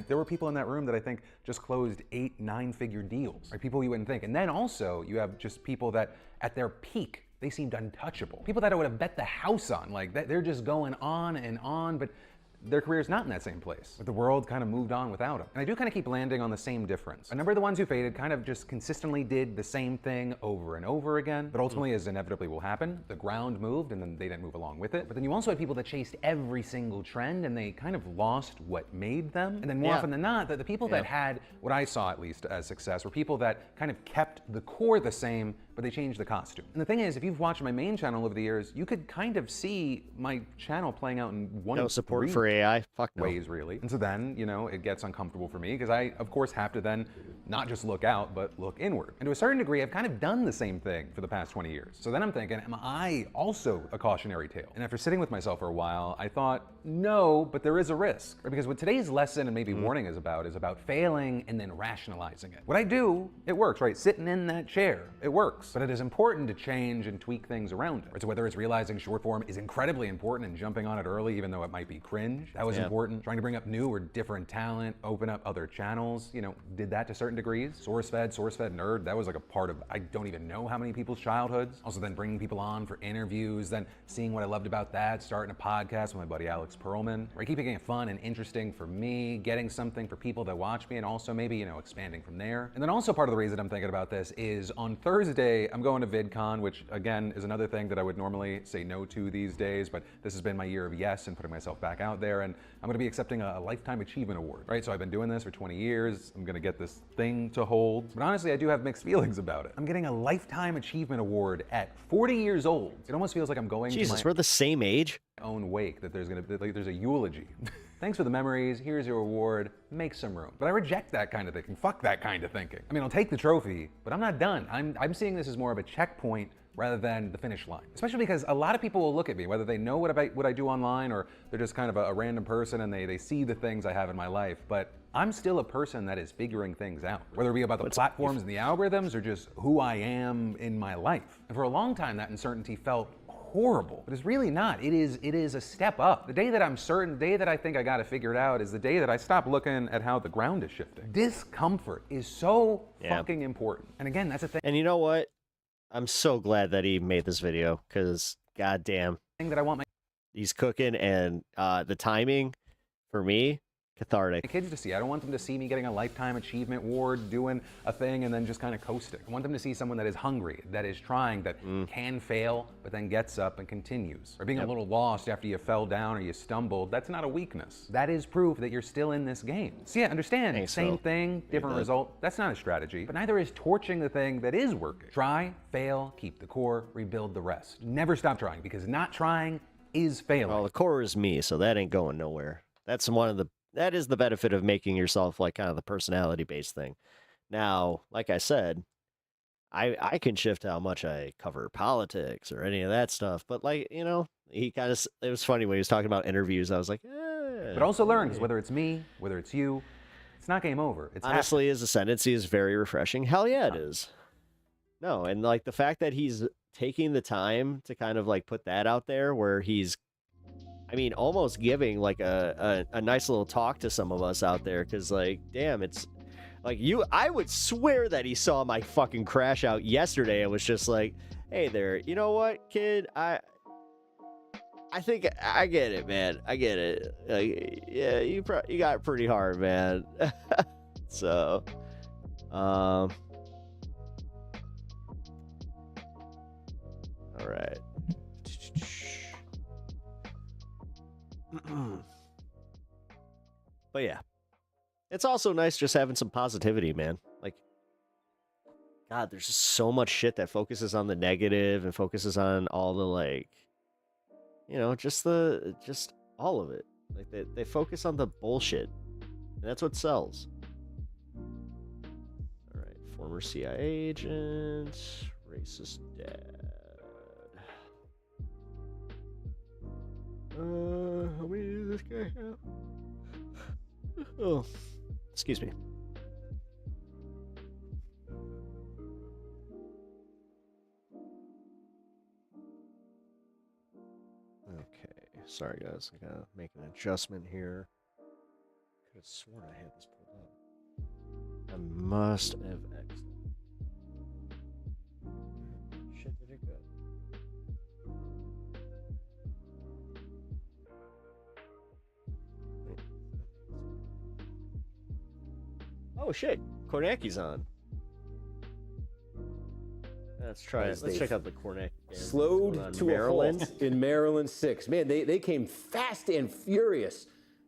There were people in that room that I think just closed 8, 9-figure deals. People you wouldn't think. And then also you have just people that at their peak, they seemed untouchable. People that I would have bet the house on, they're just going on and on, but their career's not in that same place. But the world kind of moved on without them. And I do kind of keep landing on the same difference. A number of the ones who faded kind of just consistently did the same thing over and over again, but ultimately, as inevitably will happen, the ground moved and then they didn't move along with it. But then you also had people that chased every single trend and they kind of lost what made them. And then more often than not, the people that had what I saw at least as success were people that kind of kept the core the same, but they changed the costume. And the thing is, if you've watched my main channel over the years, you could kind of see my channel playing out in one No support for AI? Fuck no. Ways, really. And so then, it gets uncomfortable for me because I, of course, have to then not just look out, but look inward. And to a certain degree, I've kind of done the same thing for the past 20 years. So then I'm thinking, am I also a cautionary tale? And after sitting with myself for a while, I thought, no, but there is a risk. Right? Because what today's lesson and maybe warning is about failing and then rationalizing it. What I do, it works, right? Sitting in that chair, it works. But it is important to change and tweak things around it. Right? So whether it's realizing short form is incredibly important and jumping on it early, even though it might be cringe, that was important. Trying to bring up new or different talent, open up other channels, did that to certain degrees. SourceFed nerd, that was like a part of, I don't even know how many people's childhoods. Also then bringing people on for interviews, then seeing what I loved about that, starting a podcast with my buddy Alex Perlman, right? Keeping it fun and interesting for me, getting something for people that watch me, and also maybe, expanding from there. And then also part of the reason I'm thinking about this is on Thursday, I'm going to VidCon, which again is another thing that I would normally say no to these days, but this has been my year of yes and putting myself back out there, and I'm gonna be accepting a Lifetime Achievement Award, right? So I've been doing this for 20 years, I'm gonna get this thing to hold, but honestly, I do have mixed feelings about it. I'm getting a Lifetime Achievement Award at 40 years old. It almost feels like I'm going Jesus, to my we're the same age? own wake, that there's a eulogy. Thanks for the memories, here's your award, make some room. But I reject that kind of thinking, fuck that kind of thinking. I'll take the trophy, but I'm not done. I'm seeing this as more of a checkpoint rather than the finish line. Especially because a lot of people will look at me, whether they know what I do online or they're just kind of a random person and they see the things I have in my life, but I'm still a person that is figuring things out, whether it be about the platforms and the algorithms or just who I am in my life. And for a long time, that uncertainty felt horrible, but it's really not. It is a step up. The day that I'm certain, the day that I think I got to figure it out is the day that I stop looking at how the ground is shifting. Discomfort is so fucking important. And again, that's a thing. And you know what? I'm so glad that he made this video because goddamn, that I want he's cooking, and the timing for me, cathartic. My kids to see. I don't want them to see me getting a Lifetime Achievement Award, doing a thing and then just kind of coasting. I want them to see someone that is hungry, that is trying, that can fail, but then gets up and continues. Or being a little lost after you fell down or you stumbled, that's not a weakness. That is proof that you're still in this game. So yeah, understand, same thing, different result. That's not a strategy, but neither is torching the thing that is working. Try, fail, keep the core, rebuild the rest. Never stop trying, because not trying is failing. Well, the core is me, so that ain't going nowhere. That is the benefit of making yourself like kind of the personality-based thing. Now, like I said, I can shift how much I cover politics or any of that stuff, but he kind of, it was funny when he was talking about interviews, I was like, But also learn, because whether it's me, whether it's you, it's not game over. It's honestly, his ascendancy is very refreshing. Hell yeah, it is. No, and the fact that he's taking the time to kind of put that out there where he's, almost giving a nice little talk to some of us out there, because damn, it's I would swear that he saw my fucking crash out yesterday and was just like, hey there, you know what, kid, I think I get it, man. I get it. Yeah, you got it pretty hard, man. So, all right. But yeah, it's also nice just having some positivity, man. God, there's just so much shit that focuses on the negative and focuses on all the just all of it. Like they focus on the bullshit, and that's what sells. All right, former CIA agent, racist dad. How many does this guy have? Oh, excuse me. Okay, sorry guys, I gotta make an adjustment here. Could have sworn I had this pulled up. I must have X'd. Shit, did it go? Oh shit, Kornacki's on. Let's try it. Let's check out the Kornacki. Slowed to a halt in Maryland 6. Man, they came fast and furious.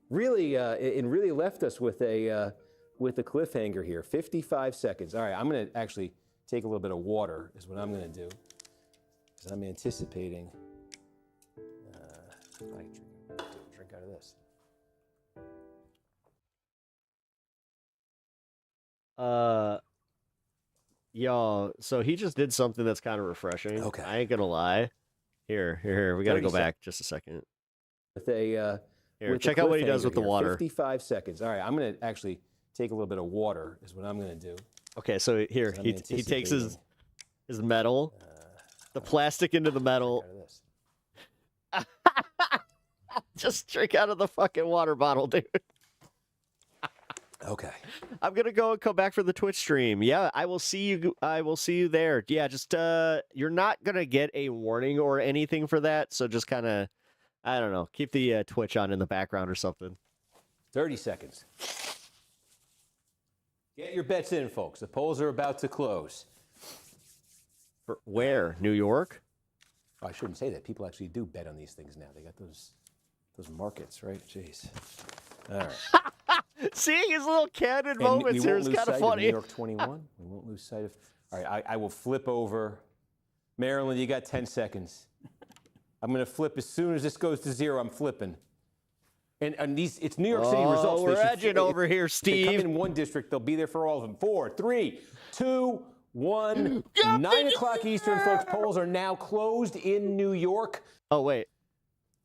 Really, and really left us with a cliffhanger here. 55 seconds. All right, I'm gonna actually take a little bit of water. Is what I'm gonna do, because I'm anticipating. Drink out of this. Y'all, so he just did something that's kind of refreshing. Okay. I ain't gonna lie. Here. We gotta go back just a second. With a here, check out what he does with the water. 55 seconds. All right, I'm gonna actually take a little bit of water. Is what I'm gonna do. Okay, so here he takes his metal, the plastic into the metal. Just drink out of the fucking water bottle, dude. Okay. I'm gonna go and come back for the Twitch stream. Yeah, I will see you. I will see you there. Yeah, just you're not gonna get a warning or anything for that. So just kind of, I don't know, keep the Twitch on in the background or something. 30 seconds. Get your bets in, folks. The polls are about to close. For where? New York? Oh, I shouldn't say that. People actually do bet on these things now. They got those markets, right? Jeez. All right. Seeing his little candid moments here is kind of funny. New York 21. We won't lose sight of. All right, I will flip over. Maryland, you got 10 seconds. I'm going to flip as soon as this goes to 0. I'm flipping. And these, it's New York City results. We're edging over here, Steve. They come in one district, they'll be there for all of them. 4, 3, 2, 1. 9 o'clock Eastern, folks. Polls are now closed in New York. Oh, wait.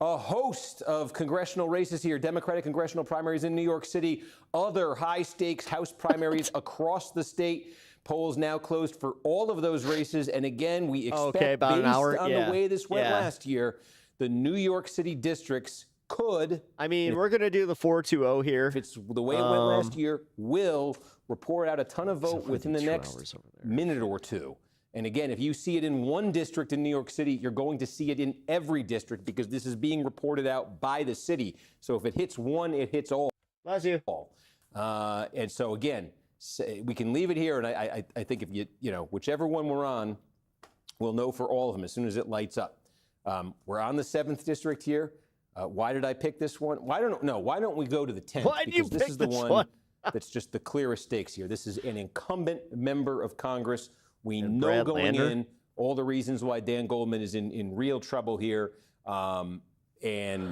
A host of congressional races here, Democratic congressional primaries in New York City, other high-stakes House primaries across the state. Polls now closed for all of those races. And again, we expect, about based an hour. on the way this went last year, the New York City districts could... I mean, we're going to do the 4-2-0 here. If it's the way it went last year, will report out a ton of vote within the next minute or two. And again, if you see it in one district in New York City, you're going to see it in every district because this is being reported out by the city. So if it hits one, it hits all. Bless you. And so again, we can leave it here. And I think if you know, whichever one we're on, we'll know for all of them as soon as it lights up. We're on the 7th district here. Why did I pick this one? Why don't we go to the 10th? Why did you because this pick is the this one that's just the clearest stakes here. This is an incumbent member of Congress. We know Brad going Lander. in all the reasons why Dan Goldman is in real trouble here. It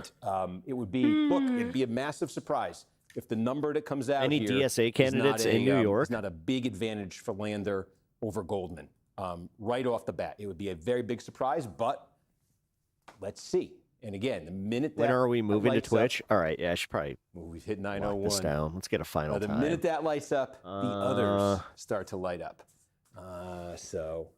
would be, look, it'd be a massive surprise if the number that comes out Any here DSA candidates in New York? is not a big advantage for Lander over Goldman. Right off the bat, it would be a very big surprise, but let's see. And again, the minute that When are we moving to lights Twitch? up, All right, yeah, I should probably we've hit lock 9:01. this down. Let's get a final The time. minute that lights up, the others start to light up. So,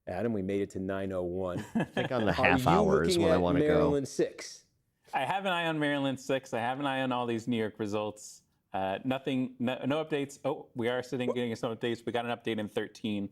Adam, we made it to 9:01. I think on the half hour is when I want to go. Maryland 6. I have an eye on Maryland 6. I have an eye on all these New York results. Nothing, no updates. Oh, we are getting some updates. We got an update in 13.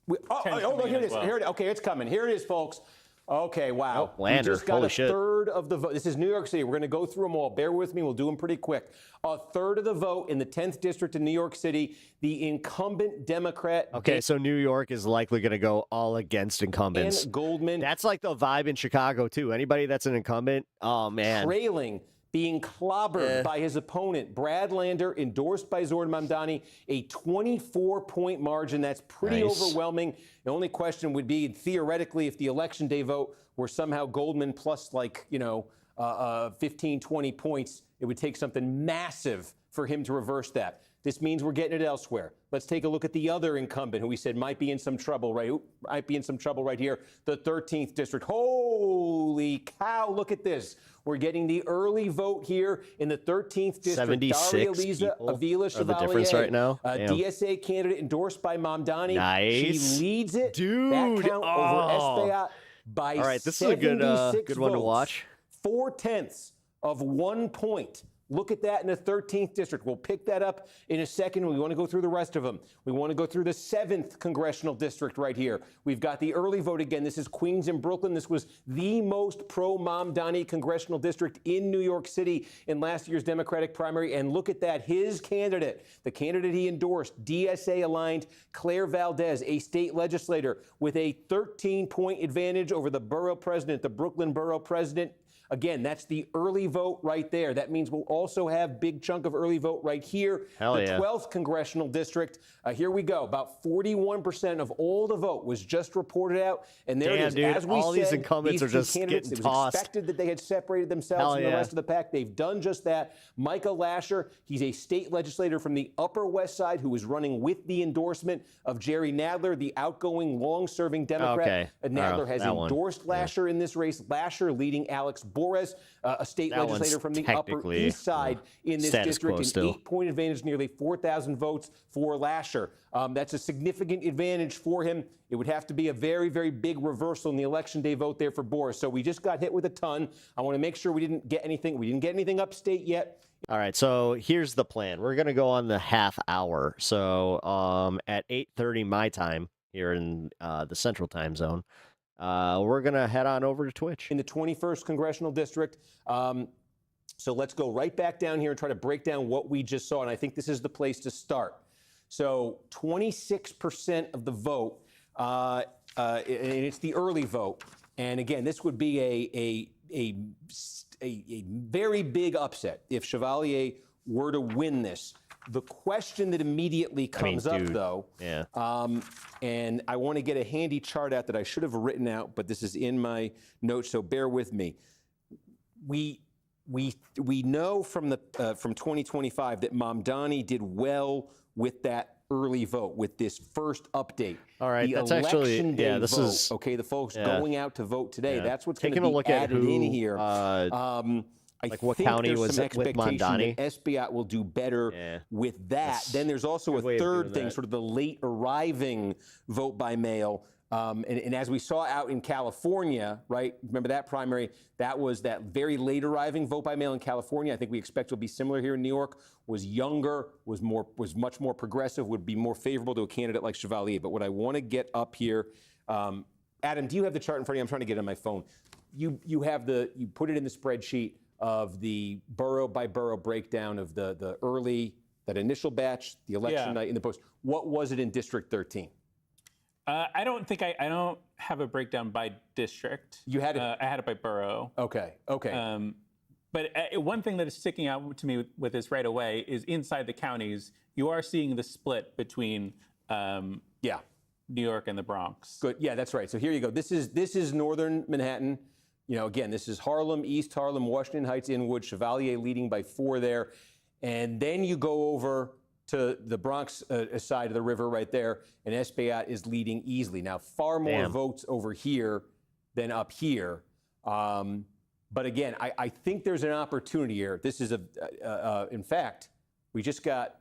Look, here it is. Here it is. Okay, it's coming. Here it is, folks. Okay, wow. Oh, Lander, We just got holy a shit. third of the vote. This is New York City. We're going to go through them all. Bear with me. We'll do them pretty quick. A third of the vote in the 10th district in New York City. The incumbent Democrat. Okay, so New York is likely going to go all against incumbents. Dan Goldman. That's like the vibe in Chicago, too. Anybody that's an incumbent, oh, man. Trailing, being clobbered by his opponent, Brad Lander, endorsed by Zoran Mamdani, a 24-point margin. That's pretty overwhelming. The only question would be, theoretically, if the election day vote were somehow Goldman plus, like, you know, 15, 20 points. It would take something massive for him to reverse that. This means we're getting it elsewhere. Let's take a look at the other incumbent who we said might be in some trouble right here, the 13th district. Holy cow, look at this. We're getting the early vote here in the 13th district. 76 people Avila are the difference right now. A Damn. DSA candidate endorsed by Mamdani. Nice. She leads it. Dude. That count over Espaillat by All right, this is a good one to votes. watch. 0.4 of 1 point. Look at that in the 13th district. We'll pick that up in a second. We want to go through the rest of them. We want to go through the 7th congressional district right here. We've got the early vote again. This is Queens and Brooklyn. This was the most pro-Mamdani congressional district in New York City in last year's Democratic primary. And look at that. His candidate, the candidate he endorsed, DSA-aligned Claire Valdez, a state legislator with a 13-point advantage over the borough president, the Brooklyn borough president. Again, that's the early vote right there. That means we'll also have big chunk of early vote right here. Hell the yeah. 12th congressional district. Here we go. About 41% of all the vote was just reported out. And there Damn, it is. Dude, As we all said, these incumbents are two just candidates, getting it was tossed. expected that they had separated themselves Hell from the yeah. rest of the pack. They've done just that. Micah Lasher, he's a state legislator from the Upper West Side who is running with the endorsement of Jerry Nadler, the outgoing, long-serving Democrat. Okay. Nadler has that one. endorsed Lasher in this race. Lasher leading Alex Borez, a state That legislator one's from the Upper technically, East Side in this status district. quo An still. 8-point advantage, nearly 4,000 votes for Lasher. That's a significant advantage for him. It would have to be a very, very big reversal in the election day vote there for Boris. So we just got hit with a ton. I want to make sure we didn't get anything. We didn't get anything upstate yet. All right, so here's the plan. We're going to go on the half hour. So at 8:30 my time here in the Central Time Zone, we're going to head on over to Twitch. In the 21st Congressional District. So let's go right back down here and try to break down what we just saw. And I think this is the place to start. So 26% of the vote, and it's the early vote. And again, this would be a very big upset if Chevalier were to win this. The question that immediately comes up, though, and I want to get a handy chart out that I should have written out, but this is in my notes, so bear with me. We know from 2025 that Mamdani did well with that early vote, with this first update. All right, the that's election actually day this vote, is okay, the folks yeah. going out to vote today. Yeah. That's what's going to Taking a be look at added who, in here. I like what think county there's was some it with expectation Mamdani? that Espaillat will do better with that. That's Then there's also a good way a of third doing thing, that. sort of the late arriving vote by mail. And as we saw out in California, right? Remember that primary? That was that very late arriving vote by mail in California. I think we expect will be similar here in New York. Was younger, was much more progressive, would be more favorable to a candidate like Chevalier. But what I want to get up here, Adam, do you have the chart in front of you? I'm trying to get it on my phone. You put it in the spreadsheet of the borough by borough breakdown of the early, that initial batch, the election night in the post. What was it in District 13? I don't have a breakdown by district. You had it? I had it by borough. Okay. But one thing that is sticking out to me with this right away is inside the counties, you are seeing the split between New York and the Bronx. Good. Yeah, that's right. So here you go. This is northern Manhattan. You know, again, this is Harlem, East Harlem, Washington Heights, Inwood, Chevalier leading by 4 there. And then you go over to the Bronx side of the river right there, and Espaillat is leading easily. Now, far more votes over here than up here. But again, I think there's an opportunity here. This is in fact, we just got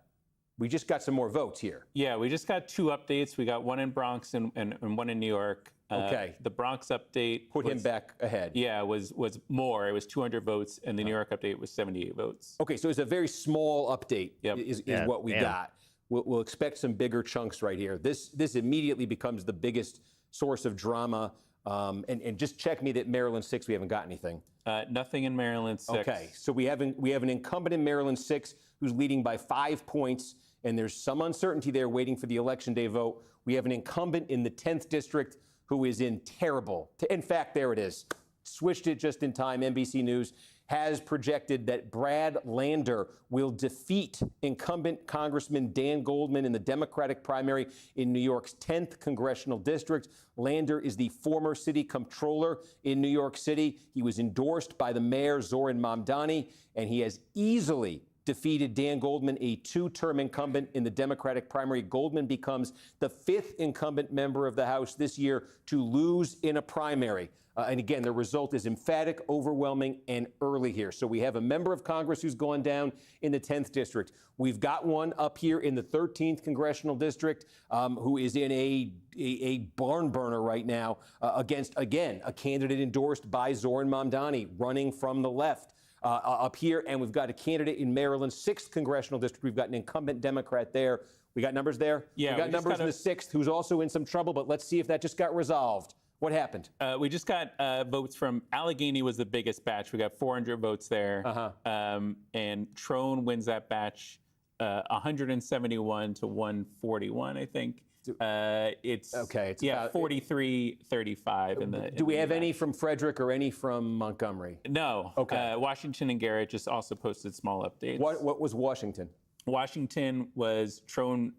some more votes here. Yeah, we just got 2 updates. We got one in Bronx and one in New York. Okay. The Bronx update put him back ahead. Yeah, was more. It was 200 votes, and the New York update was 78 votes. Okay, so it's a very small update. Is what we got. We'll expect some bigger chunks right here. This immediately becomes the biggest source of drama. And just check me that Maryland 6, we haven't got anything. Nothing in Maryland 6. Okay, so we have an incumbent in Maryland 6 who's leading by 5 points, and there's some uncertainty there waiting for the election day vote. We have an incumbent in the 10th district who is in terrible. In fact, there it is. Switched it just in time, NBC News. has projected that Brad Lander will defeat incumbent Congressman Dan Goldman in the Democratic primary in New York's 10th congressional district. Lander is the former city comptroller in New York City. He was endorsed by the mayor, Zoran Mamdani, and he has easily defeated Dan Goldman, a two-term incumbent in the Democratic primary. Goldman becomes the 5th incumbent member of the House this year to lose in a primary. And again, the result is emphatic, overwhelming, and early here. So we have a member of Congress who's gone down in the 10th district. We've got one up here in the 13th congressional district who is in a barn burner right now against, again, a candidate endorsed by Zoran Mamdani running from the left. Up here, and we've got a candidate in Maryland's 6th congressional district. We've got an incumbent Democrat there. We got numbers there? Yeah, we got numbers in the 6th, who's also in some trouble, but let's see if that just got resolved. What happened? We just got votes from Allegheny was the biggest batch. We got 400 votes there. And Trone wins that batch 171 to 141, I think. It's okay. It's about 43-35 in the. Do we have any from Frederick or any from Montgomery? No. Okay. Washington and Garrett just also posted small updates. What was Washington? Washington was Trone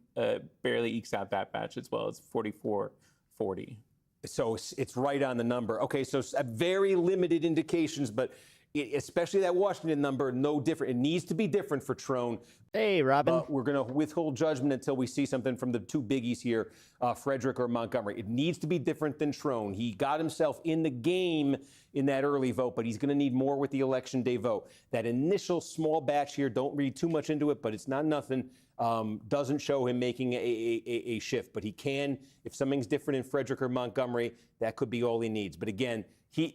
barely ekes out that batch as well. It's 44-40. So it's right on the number. Okay, so very limited indications, but especially that Washington number, no different. It needs to be different for Trone. Hey, Robin. We're going to withhold judgment until we see something from the two biggies here, Frederick or Montgomery. It needs to be different than Trone. He got himself in the game in that early vote, but he's going to need more with the Election Day vote. That initial small batch here, don't read too much into it, but it's not nothing. Doesn't show him making a shift, but he can. If something's different in Frederick or Montgomery, that could be all he needs. But again,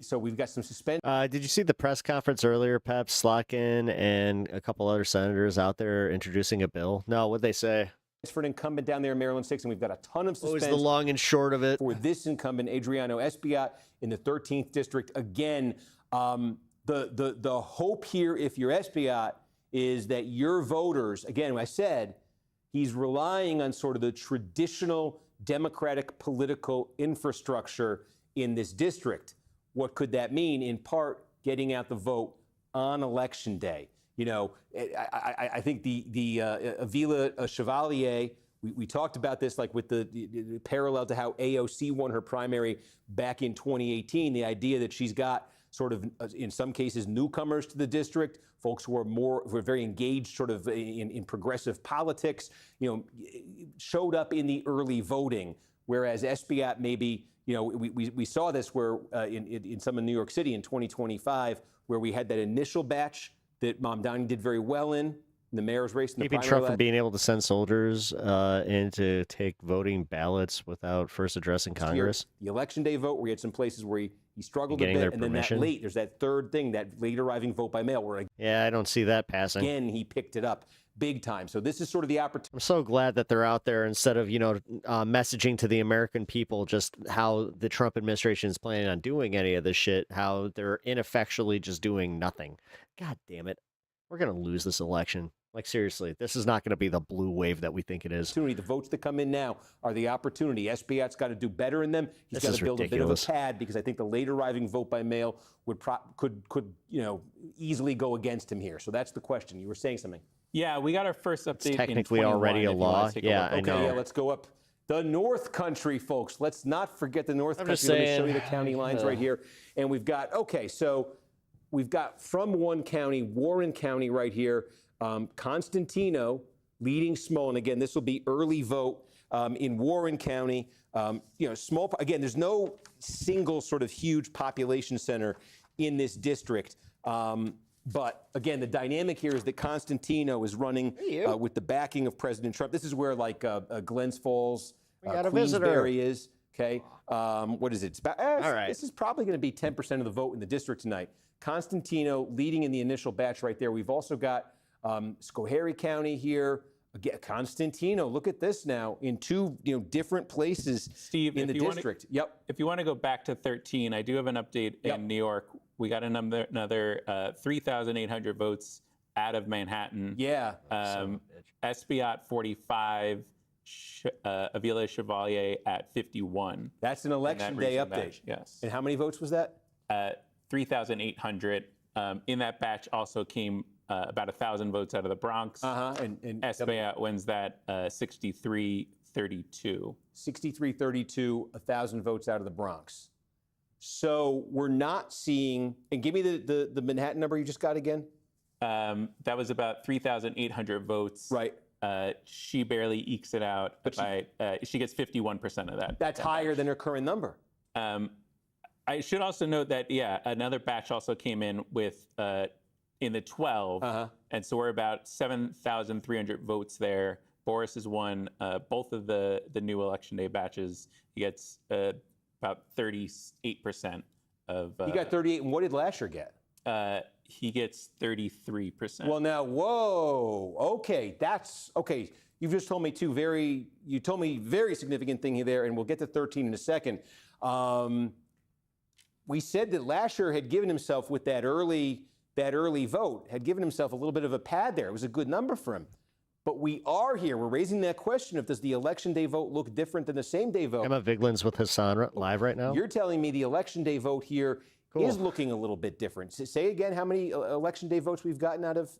so we've got some suspense. Did you see the press conference earlier, Pep? Slotkin and a couple other senators out there introducing a bill. No, what'd they say? It's for an incumbent down there in Maryland 6, and we've got a ton of suspense. What was the long and short of it? For this incumbent, Adriano Espiat, in the 13th district. Again, the hope here, if you're Espiat, is that your voters, again, I said, he's relying on sort of the traditional Democratic political infrastructure in this district. What could that mean? In part, getting out the vote on Election Day. You know, I think the Avila Chevalier, we talked about this, like with the parallel to how AOC won her primary back in 2018, the idea that she's got sort of, in some cases, newcomers to the district, folks who are very engaged sort of in progressive politics, you know, showed up in the early voting, whereas Espiat maybe, you know, we saw this where in some of New York City in 2025, where we had that initial batch that Mamdani did very well in the mayor's race. Keeping Trump from being able to send soldiers in to take voting ballots without first addressing Congress. The Election Day vote, where he had some places where he struggled a bit, and then that there's that third thing, that late arriving vote by mail, where yeah, I don't see that passing. Again, he picked it up big time. So this is sort of the opportunity. I'm so glad that they're out there instead of, you know, messaging to the American people just how the Trump administration is planning on doing any of this shit, how they're ineffectually just doing nothing. God damn it. We're going to lose this election. Like, seriously, this is not going to be the blue wave that we think it is. The votes that come in now are the opportunity. Espiat's got to do better in them. He's got to build ridiculous. a bit of a pad, because I think the late arriving vote by mail could you know, easily go against him here. So that's the question. You were saying something. Yeah, we got our first update. It's technically already a law. Yeah, I know. Yeah, let's go up the North Country, folks. Let's not forget the North Country. Let me show you the county lines right here. And we've got, so we've got from one county, Warren County right here, Constantino leading small. And again, this will be early vote in Warren County. You know, small, again, there's no single sort of huge population center in this district. But again, the dynamic here is that Constantino is running with the backing of President Trump. This is where like Glens Falls, Queensbury is. Okay, what is it? It's about, all right. This is probably going to be 10% of the vote in the district tonight. Constantino leading in the initial batch right there. We've also got Schoharie County here. Again, Constantino, look at this now in two different places, Steve, in the district. If you want to go back to 13, I do have an update in New York. We got another 3,800 votes out of Manhattan. Yeah. Espiat 45, Avila Chevalier at 51. That's an election day update. Yes. And how many votes was that? 3,800 In that batch also came about 1,000 votes out of the Bronx. And Espaillat wins that 63-32. 63-32, 1,000 votes out of the Bronx. So we're not seeing, and give me the Manhattan number you just got again. That was about 3,800 votes. Right. She barely ekes it out, but she gets 51% of that. That's higher than her current number. I should also note that, another batch also came in with in the 12, and so we're about 7,300 votes there. Boris has won both of the new election day batches. He gets about 38% of. He got 38, and what did Lasher get? He gets 33%. Well, now, whoa, okay, that's okay. You've just told me you told me very significant thing there, and we'll get to 13 in a second. We said that Lasher had given himself with that early vote, had given himself a little bit of a pad there. It was a good number for him. But we're raising that question of does the election day vote look different than the same day vote? Emma Viglin's with Hassan live right now. You're telling me the election day vote here is looking a little bit different. Say again how many election day votes we've gotten out of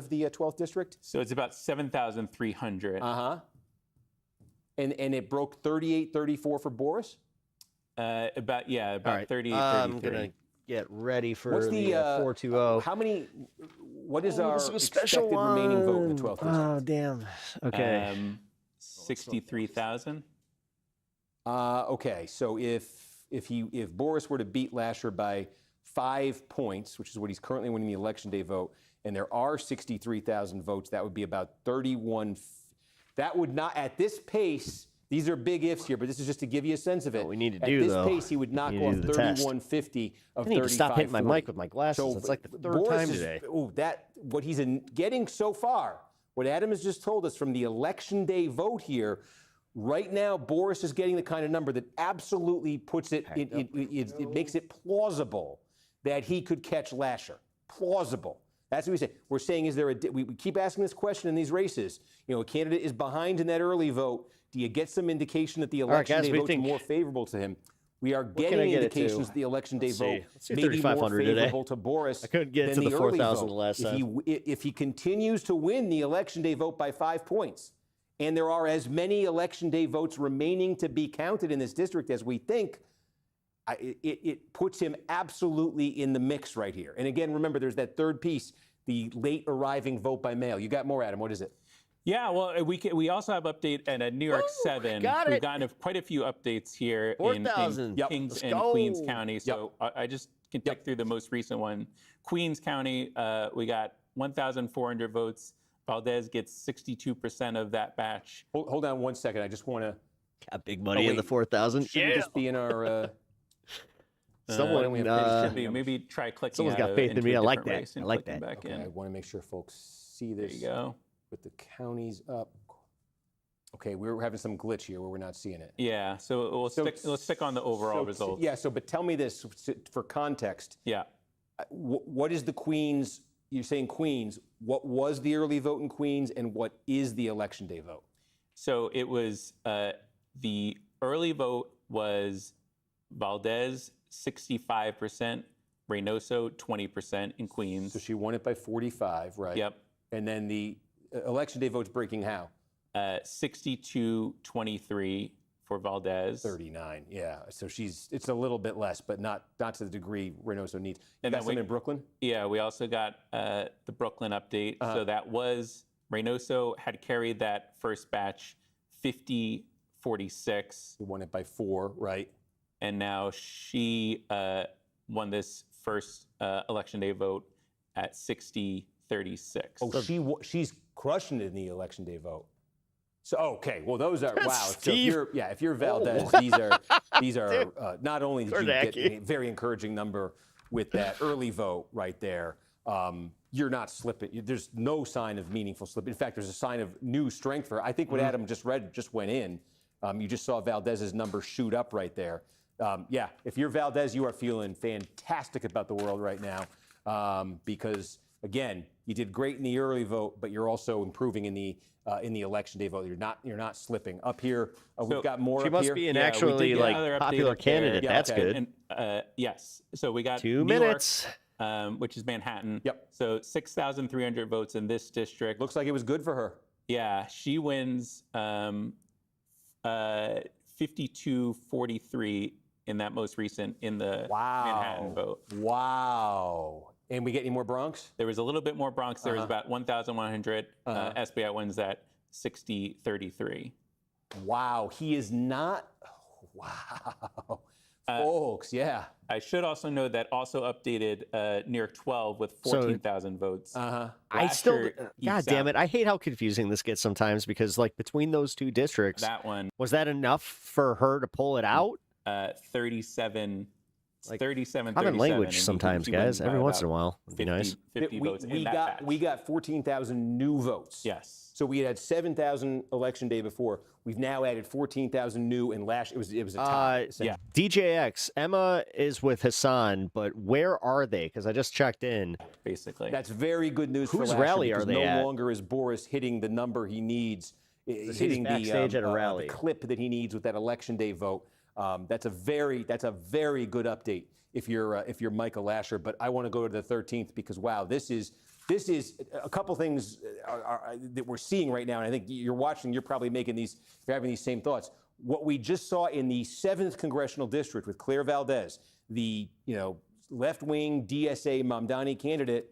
the 12th district? So it's about 7,300. And it broke 38-34 for Boris? About right. 30, 33. I'm gonna get ready for What's the 420. How many? What is our special expected remaining vote in the 12th district? Oh, damn. Okay. 63,000. Okay, so if Boris were to beat Lasher by 5 points, which is what he's currently winning the election day vote, and there are 63,000 votes, that would be about 31. That would not, at this pace, these are big ifs here, but this is just to give you a sense of it. What we need to at do, this though, pace, he would knock off 3150 of 35. I need to stop hitting my mic with my glasses. So It's like the third Boris time is- today. What he's getting so far, what Adam has just told us from the election day vote here, right now, Boris is getting the kind of number that absolutely puts it makes it plausible that he could catch Lasher. Plausible. That's what we say. We're saying, is there we keep asking this question in these races. You know, a candidate is behind in that early vote. Do you get some indication that the election day vote is more favorable to him? We are getting indications that the election day vote may be more favorable to Boris. I couldn't get than to the early 4,000 vote. last time. If he continues to win the election day vote by 5 points, and there are as many election day votes remaining to be counted in this district as we think, it puts him absolutely in the mix right here. And again, remember, there's that third piece, the late arriving vote by mail. You got more, Adam. What is it? Yeah, well, we also have update at New York 7. We've gotten quite a few updates here in Kings and Queens County. So I just can tick through the most recent one. Queens County, we got 1,400 votes. Valdez gets 62% of that batch. Hold on 1 second. I just want to. Got big money in the 4,000. Shouldn't this be in our? Someone maybe try clicking. Someone's got faith in me. I like that. I like that. Okay, I want to make sure folks see this. There you go. With the counties up. Okay, we're having some glitch here where we're not seeing it. Yeah, so let's stick on the overall results. Yeah, but tell me this for context. Yeah. What is the Queens? You're saying Queens. What was the early vote in Queens, and what is the election day vote? So it was the early vote was Valdez 65%, Reynoso 20% in Queens. So she won it by 45, right? Yep. And then the election day vote's breaking how? 62-23 for Valdez. 39, yeah. So it's a little bit less, but not to the degree Reynoso needs. And that's in Brooklyn? Yeah, we also got the Brooklyn update. So that was, Reynoso had carried that first batch 50-46. He won it by 4, right? And now she won this first election day vote at 60-36. Oh, she's crushing it in the election day vote. So okay, well those are wow. So if you're Valdez, these are not only did you get a very encouraging number with that early vote right there. You're not slipping. There's no sign of meaningful slip. In fact, there's a sign of new strength for her. I think what Adam just read just went in. You just saw Valdez's number shoot up right there. Yeah, if you're Valdez, you are feeling fantastic about the world right now because, again, you did great in the early vote, but you're also improving in the election day vote. You're not slipping. Up here, we've got more. She up must here. be an actually popular candidate. That's good. And, yes. So we got 2 minutes. which is Manhattan. Yep. So 6,300 votes in this district. Looks like it was good for her. Yeah, she wins 52-43 in that most recent in the Manhattan vote. Wow. And we get any more Bronx? There was a little bit more Bronx. There was about 1,100. SBI wins that 60-33. Wow. He is not. Wow. Folks, yeah. I should also note that also updated New York 12 with 14,000 votes. I still, God damn it, I hate how confusing this gets sometimes because, like, between those two districts, that one was that enough for her to pull it out? 37. Like 37, common 37, language sometimes, guys. Every once in a while would be nice. 50 votes in that batch. We got 14,000 new votes. Yes. So we had 7,000 election day before. We've now added 14,000 new, and last it was a tie. Yeah. DJX, Emma is with Hassan, but where are they? Because I just checked in. Basically, that's very good news for Whose Lasher, rally are because they no at? longer is Boris hitting the number he needs, hitting backstage at a rally. the clip that he needs with that election day vote. That's a very good update if you're Michael Lasher. But I want to go to the 13th because wow, this is a couple things that we're seeing right now, and I think you're watching. You're probably you're having these same thoughts. What we just saw in the 7th congressional district with Claire Valdez, the left-wing DSA Mamdani candidate,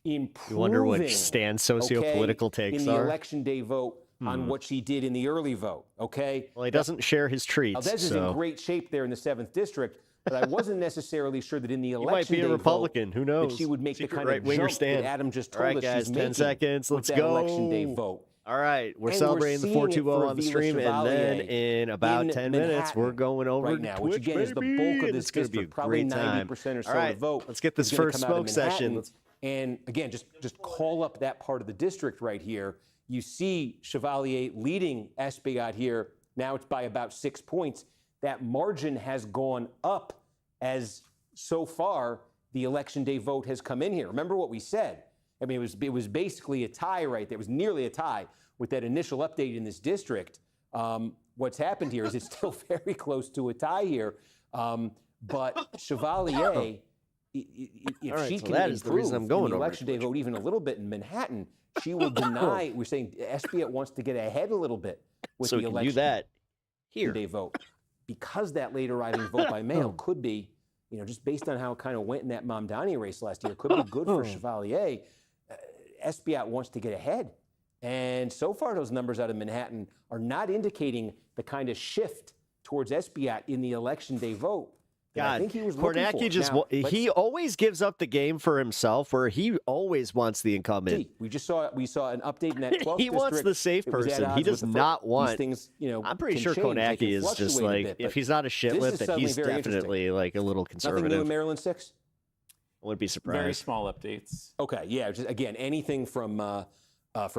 improving. You wonder what Stan's socio-political takes in the are? election day vote on what she did in the early vote. Okay. Well, he doesn't share his treats. Valdez is in great shape there in the 7th district. But I wasn't necessarily sure that in the election might be a day Republican. vote, Who knows? that she would make Secret the kind of right-winger jump stand. that Adam just told All right, us guys, she's 10 making seconds. with Let's that go. election day vote. All right, we're And celebrating the seeing it 420 for on the Avila stream, and then Chevalier in about in 10 minutes, Manhattan we're going over right to now, Twitch, which again is the baby. bulk of this It's gonna be a district. Probably great time. 90% or so All right, of the vote. let's get this is gonna first come out of smoke session. Manhattan. And again, just call up that part of the district right here. You see Chevalier leading Espaillat here. Now it's by about 6 points. That margin has gone up as so far the election day vote has come in here. Remember what we said. I mean, it was basically a tie right there. It was nearly a tie with that initial update in this district. What's happened here is it's still very close to a tie here. But Chevalier, if All right, she so can that is the reason I'm going in the over election day vote even a little bit in Manhattan, she will deny. We're saying Espaillat wants to get ahead a little bit with So the we can election do that here. day vote because that late arriving vote by mail could be, just based on how it kind of went in that Mamdani race last year, could be good for Chevalier. Espaillat wants to get ahead. And so far, those numbers out of Manhattan are not indicating the kind of shift towards Espaillat in the election day vote. that I God, think he was looking for. Kornacki just Now, he always gives up the game for himself, where he always wants the incumbent. we saw an update in that 12th He wants district. the safe It was at person. He odds does with the not these want. things, I'm pretty can sure change. They Kornacki can is just fluctuate a like, bit, if but he's not a shit this lip, is then suddenly he's very interesting. definitely like a little Nothing new conservative. in Maryland 6? I wouldn't be surprised. Very small updates. Okay, yeah. Just, again, anything from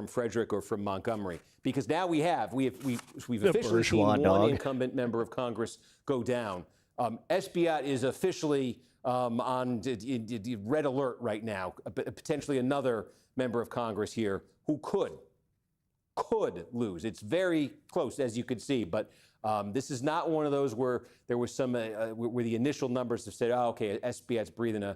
Frederick or from Montgomery, because now we've officially seen one incumbent member of Congress go down. Espaillat is officially on red alert right now. Potentially another member of Congress here who could lose. It's very close, as you could see, but this is not one of those where there was some where the initial numbers have said, oh, okay, Espaillat's breathing a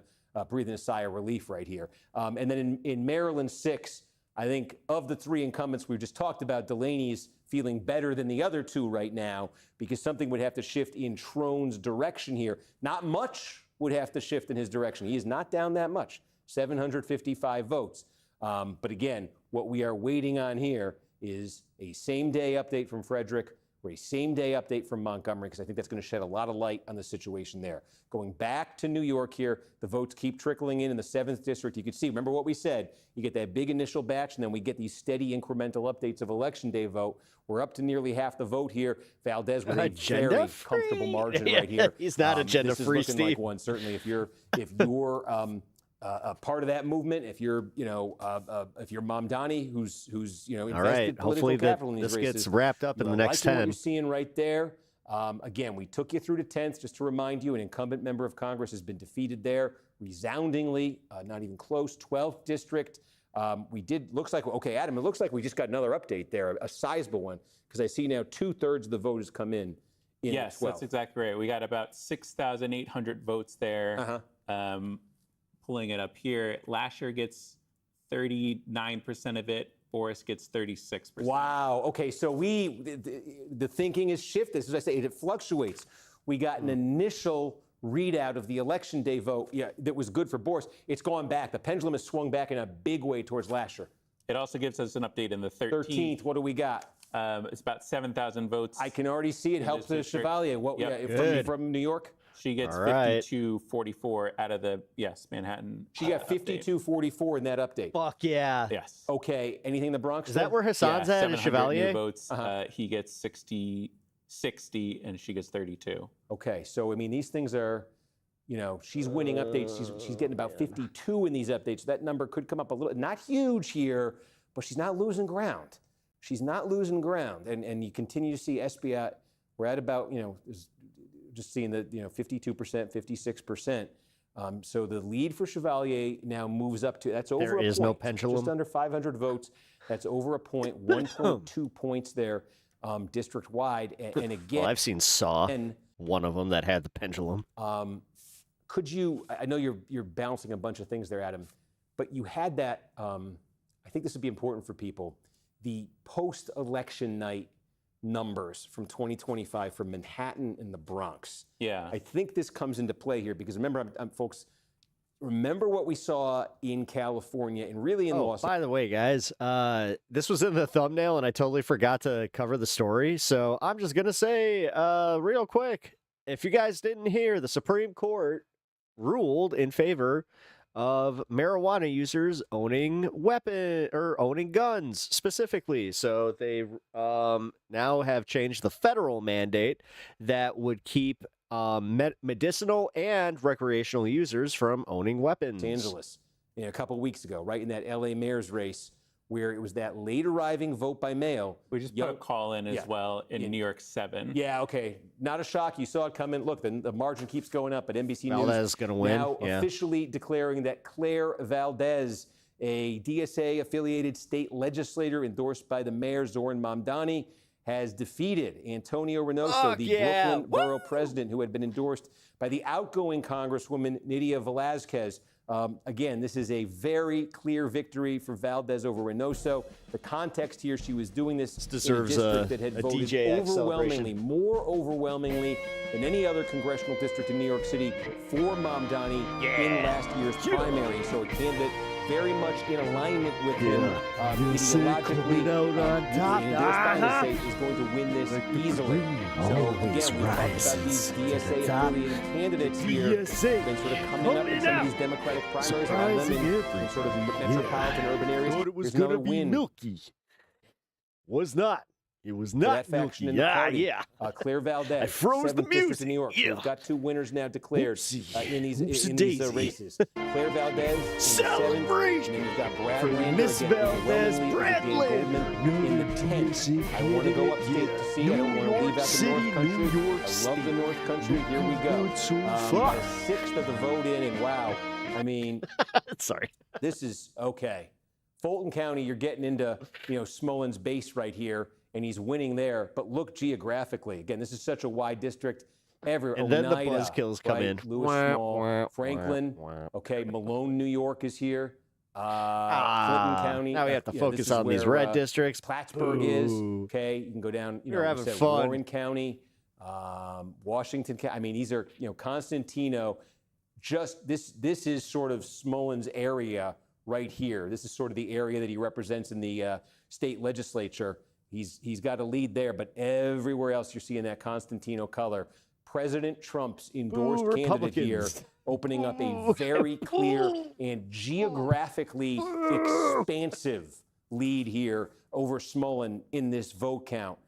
sigh of relief right here. And then in Maryland 6, I think of the three incumbents we've just talked about, Delaney's feeling better than the other two right now because something would have to shift in Trone's direction here. Not much would have to shift in his direction. He is not down that much, 755 votes. But again, what we are waiting on here is a same-day update from Frederick or a same-day update from Montgomery, because I think that's going to shed a lot of light on the situation there. Going back to New York here, the votes keep trickling in the 7th district. You can see, remember what we said, you get that big initial batch, and then we get these steady incremental updates of Election Day vote. We're up to nearly half the vote here. Valdez with a very comfortable margin right here. He's not agenda-free, This is looking like Steve. one, certainly, if you're a part of that movement, if you're Mamdani, who's invested All right, political hopefully capital in these this races, gets wrapped up in the next liking 10. What you're seeing right there. Again, we took you through to 10th, just to remind you, an incumbent member of Congress has been defeated there resoundingly, not even close. 12th district. Looks like, okay, Adam, it looks like we just got another update there, a sizable one, because I see now 2/3 of the vote has come in Yes, 12th. that's exactly right. We got about 6,800 votes there. pulling it up here. Lasher gets 39% of it. Boris gets 36%. Wow. Okay, so the thinking has shifted. As I say, it fluctuates. We got an initial readout of the election day vote that was good for Boris. It's gone back. The pendulum has swung back in a big way towards Lasher. It also gives us an update in the 13th. What do we got? It's about 7,000 votes. I can already see it helps the Chevalier. What from New York? She gets 52-44 out of the Manhattan. She got 52-44 in that update. Fuck yeah. Yes. Okay. Anything in the Bronx? Is that where Hassan's at? Is Chevalier? New votes. He gets 60, and she gets 32. Okay. So I mean, these things are, she's winning updates. She's getting about 52 in these updates. That number could come up a little. Not huge here, but she's not losing ground. She's not losing ground, and you continue to see Esbiat. We're at about just seeing the 52%, 56%. So the lead for Chevalier now moves up to that's over a point. There is no pendulum. Just under 500 votes. That's over a point. 1.2 points there, district wide. And again, well, I've seen Saw, one of them that had the pendulum. Could you? I know you're balancing a bunch of things there, Adam, but you had that. I think this would be important for people. The post-election night numbers from 2025 for Manhattan and the Bronx. Yeah. I think this comes into play here because remember, folks, remember what we saw in California and really in Los Angeles. By the way, guys, this was in the thumbnail and I totally forgot to cover the story. So I'm just going to say real quick, if you guys didn't hear, the Supreme Court ruled in favor of marijuana users owning owning guns specifically. So they now have changed the federal mandate that would keep medicinal and recreational users from owning weapons. Los Angeles, a couple of weeks ago, right in that LA mayor's race, where it was that late arriving vote by mail. We just put a call in as well in New York 7. Yeah, okay. Not a shock. You saw it coming. Look, the margin keeps going up, but NBC Valdez News gonna win. now officially declaring that Claire Valdez, a DSA-affiliated state legislator endorsed by the mayor, Zoran Mamdani, has defeated Antonio Reynoso, the Brooklyn borough president, who had been endorsed by the outgoing Congresswoman Nydia Velázquez. Again, this is a very clear victory for Valdez over Reynoso. The context here, she was doing this deserves in a district that had voted DJX overwhelmingly, more overwhelmingly than any other congressional district in New York City for Mamdani in last year's primary. So a candidate very much in alignment with him ideologically. Is going to win this easily. So again, we talked about these DSA-affiliated candidates here. Been sort of coming up in some of these Democratic primaries around them in sort of metropolitan urban areas. Thought it was There's gonna another be win. milky. Was not. It was For not that faction milky. in the party. Yeah. Claire Valdez. I froze the 7th district music. in New York. So we've got 2 winners now declared in these Whoopsie-daisy. races. Claire Valdez in Celebration the 7th, and then you've got Brad for Lander Miss again, Valdez, overwhelmingly Brad Dan Goldman in the 10th. I want to go upstate to see. I don't want to leave out the North Country. I love the North Country. Here we go. About a 6th of the vote in, and wow, I mean, sorry, this is okay. Fulton County, you're getting into Smollen's base right here, and he's winning there. But look geographically, again, this is such a wide district. Everywhere, And then the Oneida, buzzkills come in. Lewis Wah, Small, wah, Franklin, wah. okay, Malone, New York is here. Clinton County. Now we have to this focus is on these where, red districts. Plattsburgh is Ooh. okay. You can go down. You're having we said fun. Warren County, Washington County. I mean, these are Constantino. Just this is sort of Smollen's area right here. This is sort of the area that he represents in the state legislature. He's got a lead there, but everywhere else you're seeing that Constantino color. President Trump's endorsed candidate here, opening up a very clear and geographically expansive lead here over Smollen in this vote count.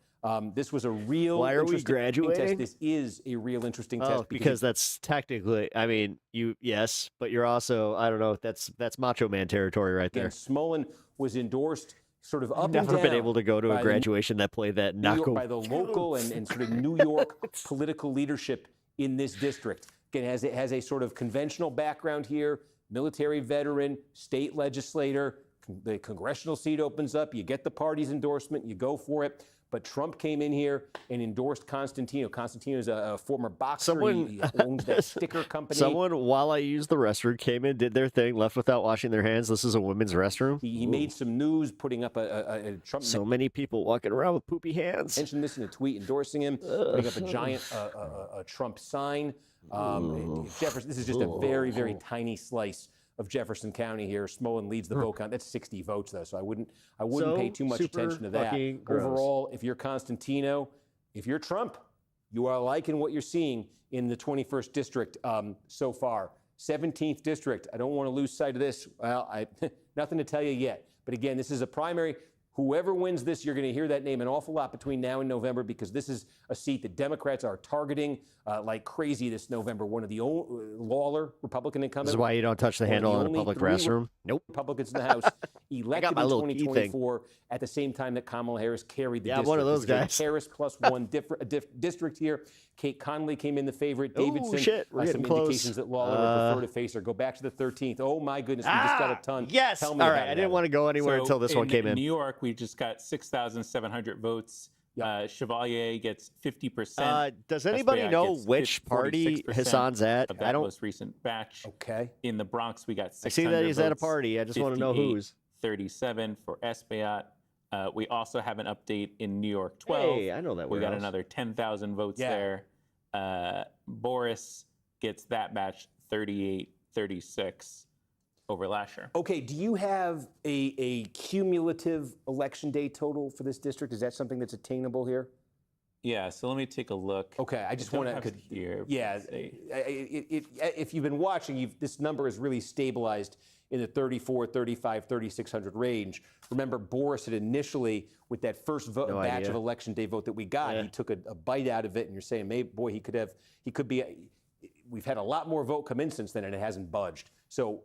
This was a real Why are we interesting graduating? test. This is a real interesting test. Oh, because that's technically, I mean, yes, but you're also, I don't know, that's Macho Man territory right there. Again, Smollen was endorsed sort of up and Never down been able to go to by a the graduation that played that New York, knuckle. by the local and sort of New York political leadership in this district. Again, it has a sort of conventional background here, military veteran, state legislator. The congressional seat opens up. You get the party's endorsement. You go for it. But Trump came in here and endorsed Constantino. Constantino is a former boxer. He owns that sticker company. Someone, while I used the restroom, came in, did their thing, left without washing their hands. This is a women's restroom. He made some news putting up a Trump. So many people walking around with poopy hands. Mentioned this in a tweet endorsing him, putting up a giant a Trump sign. Jefferson, this is just a very, very tiny slice of Jefferson County here. Smolin leads the vote count. That's 60 votes though, so I wouldn't pay too much attention to that. Overall, if you're Constantino, if you're Trump, you are liking what you're seeing in the 21st district so far. 17th district. I don't want to lose sight of this. Well, nothing to tell you yet. But again, this is a primary. Whoever wins this, you're going to hear that name an awful lot between now and November because this is a seat that Democrats are targeting like crazy this November. One of the Lawler, Republican incumbent. This is why you don't touch the handle in a public restroom. Nope. Republicans in the House elected in 2024 at the same time that Kamala Harris carried the district. One of those guys. Harris plus one district here. Kate Connolly came in the favorite. Davidson. We're getting some close. Indications that Lawler would prefer to face her. Go back to the 13th. Oh my goodness, we just got a ton. Yes. Tell me All about right. it, I didn't want to go anywhere until this one came in. New York, we just got 6,700 votes. Chevalier gets 50%. Does anybody know which party Hassan's at? I don't. Most recent batch. Okay. In the Bronx, we got 600 I see that he's at a votes, party. I just want to know whose. 37 for Espaillat. We also have an update in New York 12. Hey, I know that. We got another 10,000 votes there. Boris gets that batch 38-36 over last year. Okay, do you have a cumulative election day total for this district? Is that something that's attainable here? Yeah, so let me take a look. Okay, I just want to. Here. Yeah, if you've been watching, this number is really stabilized in the 34, 35, 3,600 range. Remember, Boris had initially, with that first batch of election day vote that we got, he took a bite out of it, and you're saying, maybe, boy, he could be. We've had a lot more vote come in since then, and it hasn't budged. So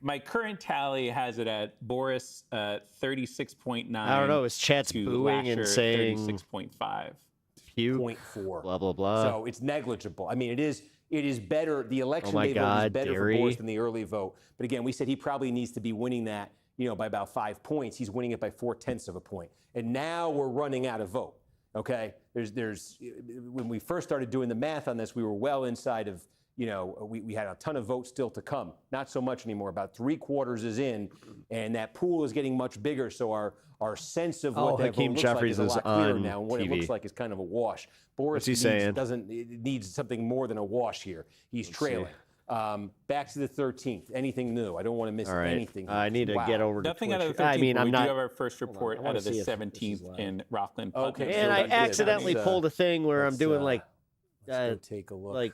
my current tally has it at Boris 36.9. I don't know. Is chat's booing and saying 36.5. 0.4. Blah blah blah. So it's negligible. I mean, it is better. The election day vote is better for Boris than the early vote. But again, we said he probably needs to be winning that, by about 5 points. He's winning it by 0.4 of a point. And now we're running out of vote. Okay, when we first started doing the math on this, we were well inside of. We had a ton of votes still to come. Not so much anymore. About 3/4 is in, and that pool is getting much bigger. So our sense of what that vote looks like is a lot clearer now. And what it looks like is kind of a wash. Boris needs something more than a wash here. He's trailing. Back to the 13th. Anything new? I don't want to miss anything. I need to get over to Nothing out of the 13th. I mean, we do have our first report out of the 17th in Rockland. Okay. And I accidentally pulled a thing where I'm doing let's go take a look. Like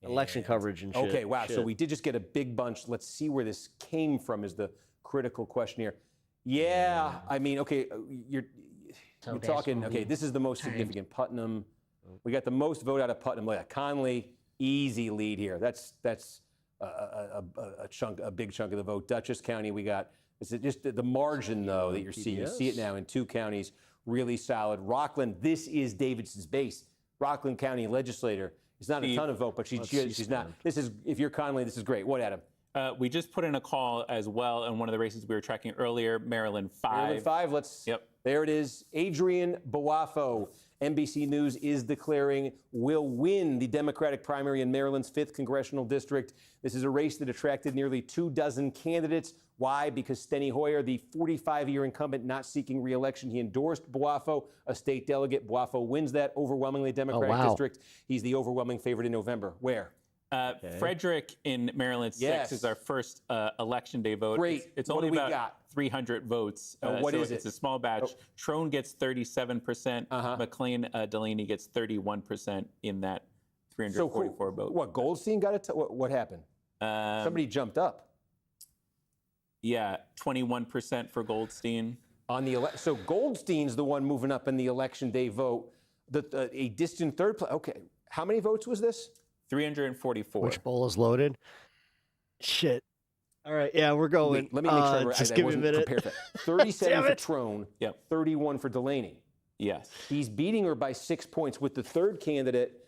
election coverage and shit. Okay, wow. So we did just get a big bunch. Let's see where this came from is the critical question here. Yeah, I mean, okay, you're talking, okay, this is the most significant. Putnam, we got the most vote out of Putnam. Look at Conley, easy lead here. That's a big chunk of the vote. Dutchess County, we got, it's just the margin though that you're seeing. You see it now in 2 counties, really solid. Rockland, this is Davidson's base. Rockland County legislator. It's not a ton of vote, but she's not. This is, if you're Conley, this is great. What, Adam? We just put in a call as well in one of the races we were tracking earlier, Maryland 5. Maryland 5, there it is. Adrian Boafo, NBC News is declaring will win the Democratic primary in Maryland's 5th congressional district. This is a race that attracted nearly 24 candidates. Why? Because Steny Hoyer, the 45-year incumbent not seeking re-election, he endorsed Boafo, a state delegate. Boafo wins that overwhelmingly Democratic district. He's the overwhelming favorite in November. Where? Frederick in Maryland 6 is our first election day vote. Great. It's only about 300 votes. What is it? It's a small batch. Trone gets 37%. McLean Delaney gets 31% in that 344 vote. What, Goldstein got it? What happened? Somebody jumped up. Yeah, 21% for Goldstein. So Goldstein's the one moving up in the election day vote. A distant third place. Okay, how many votes was this? 344. Which bowl is loaded? Shit. All right, yeah, we're going. Wait, let me make sure. Just give me a minute. 37 for Trone. 31 for Delaney. Yes. He's beating her by 6 points with the third candidate.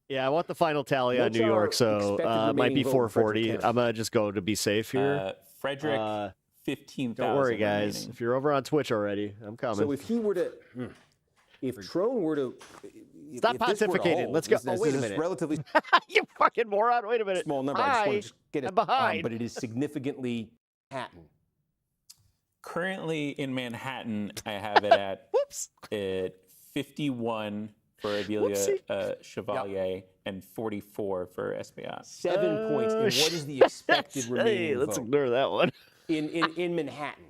Yeah, I want the final tally on New York, so it might be 440. I'm going to just go to be safe here. Frederick, 15,000. Don't worry, guys. remaining. If you're over on Twitch already, I'm coming. So if he were to, if Trone were to, Stop if this were to pontificating. hold, Let's go. this- Oh, this wait a is minute. relatively you fucking moron. Wait a minute. small number. I just want to get it. I'm behind. But it is significantly Manhattan. Currently in Manhattan, I have it at 51 for Avilia Chevalier and 44 for Espaillat. 7 points. And what is the expected remaining let's vote? ignore that one. In Manhattan.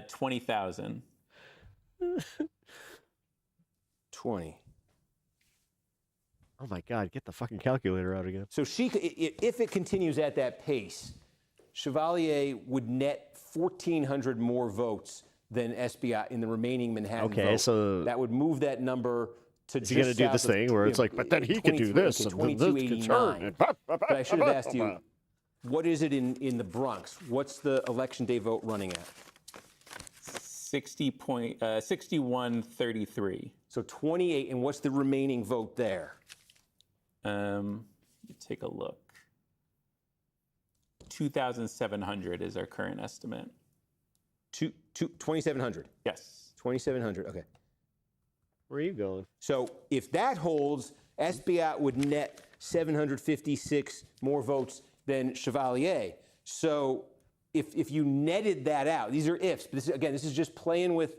20,000. 20. Oh my God, get the fucking calculator out again. So if it continues at that pace, Chevalier would net 1,400 more votes than Espaillat in the remaining Manhattan Okay, vote. so that would move that number to is just he going to do south this of, thing where it's like, but then he could do this, and then this could turn. 2289. But I should have asked you, what is it in the Bronx? What's the election day vote running at? 61-33. So 28, and what's the remaining vote there? Take a look. 2,700 is our current estimate. 2,700? Yes. 2,700, okay. Where are you going? So if that holds, Espaillat would net 756 more votes than Chevalier. So if you netted that out, these are ifs, but this is just playing with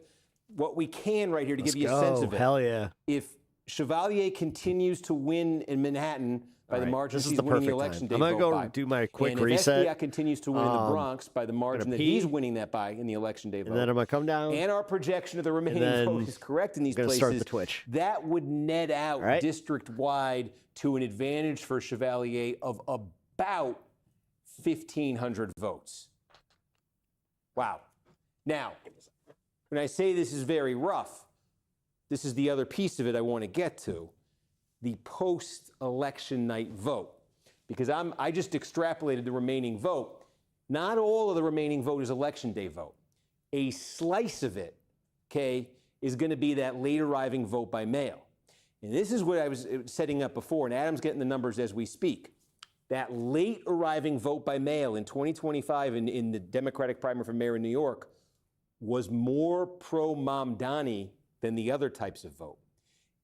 what we can right here to give you a sense of it. Hell yeah. If Chevalier continues to win in Manhattan by the margin This is she's the winning the perfect election time. day I'm vote gonna go by, do my quick and reset. if Espaillat continues to win in the Bronx by the margin that pee. he's winning that by in the election day vote, And then I'm going to come down. and our projection of the remaining then vote is correct in these gonna places, start the Twitch. that would net out district-wide to an advantage for Chevalier of about 1,500 votes. Wow. Now, when I say this is very rough, this is the other piece of it I want to get to, the post-election night vote. Because I just extrapolated the remaining vote. Not all of the remaining vote is election day vote. A slice of it, okay, is going to be that late arriving vote by mail. And this is what I was setting up before, and Adam's getting the numbers as we speak. That late arriving vote by mail in 2025 in the Democratic primary for mayor in New York was more pro-Mamdani than the other types of vote.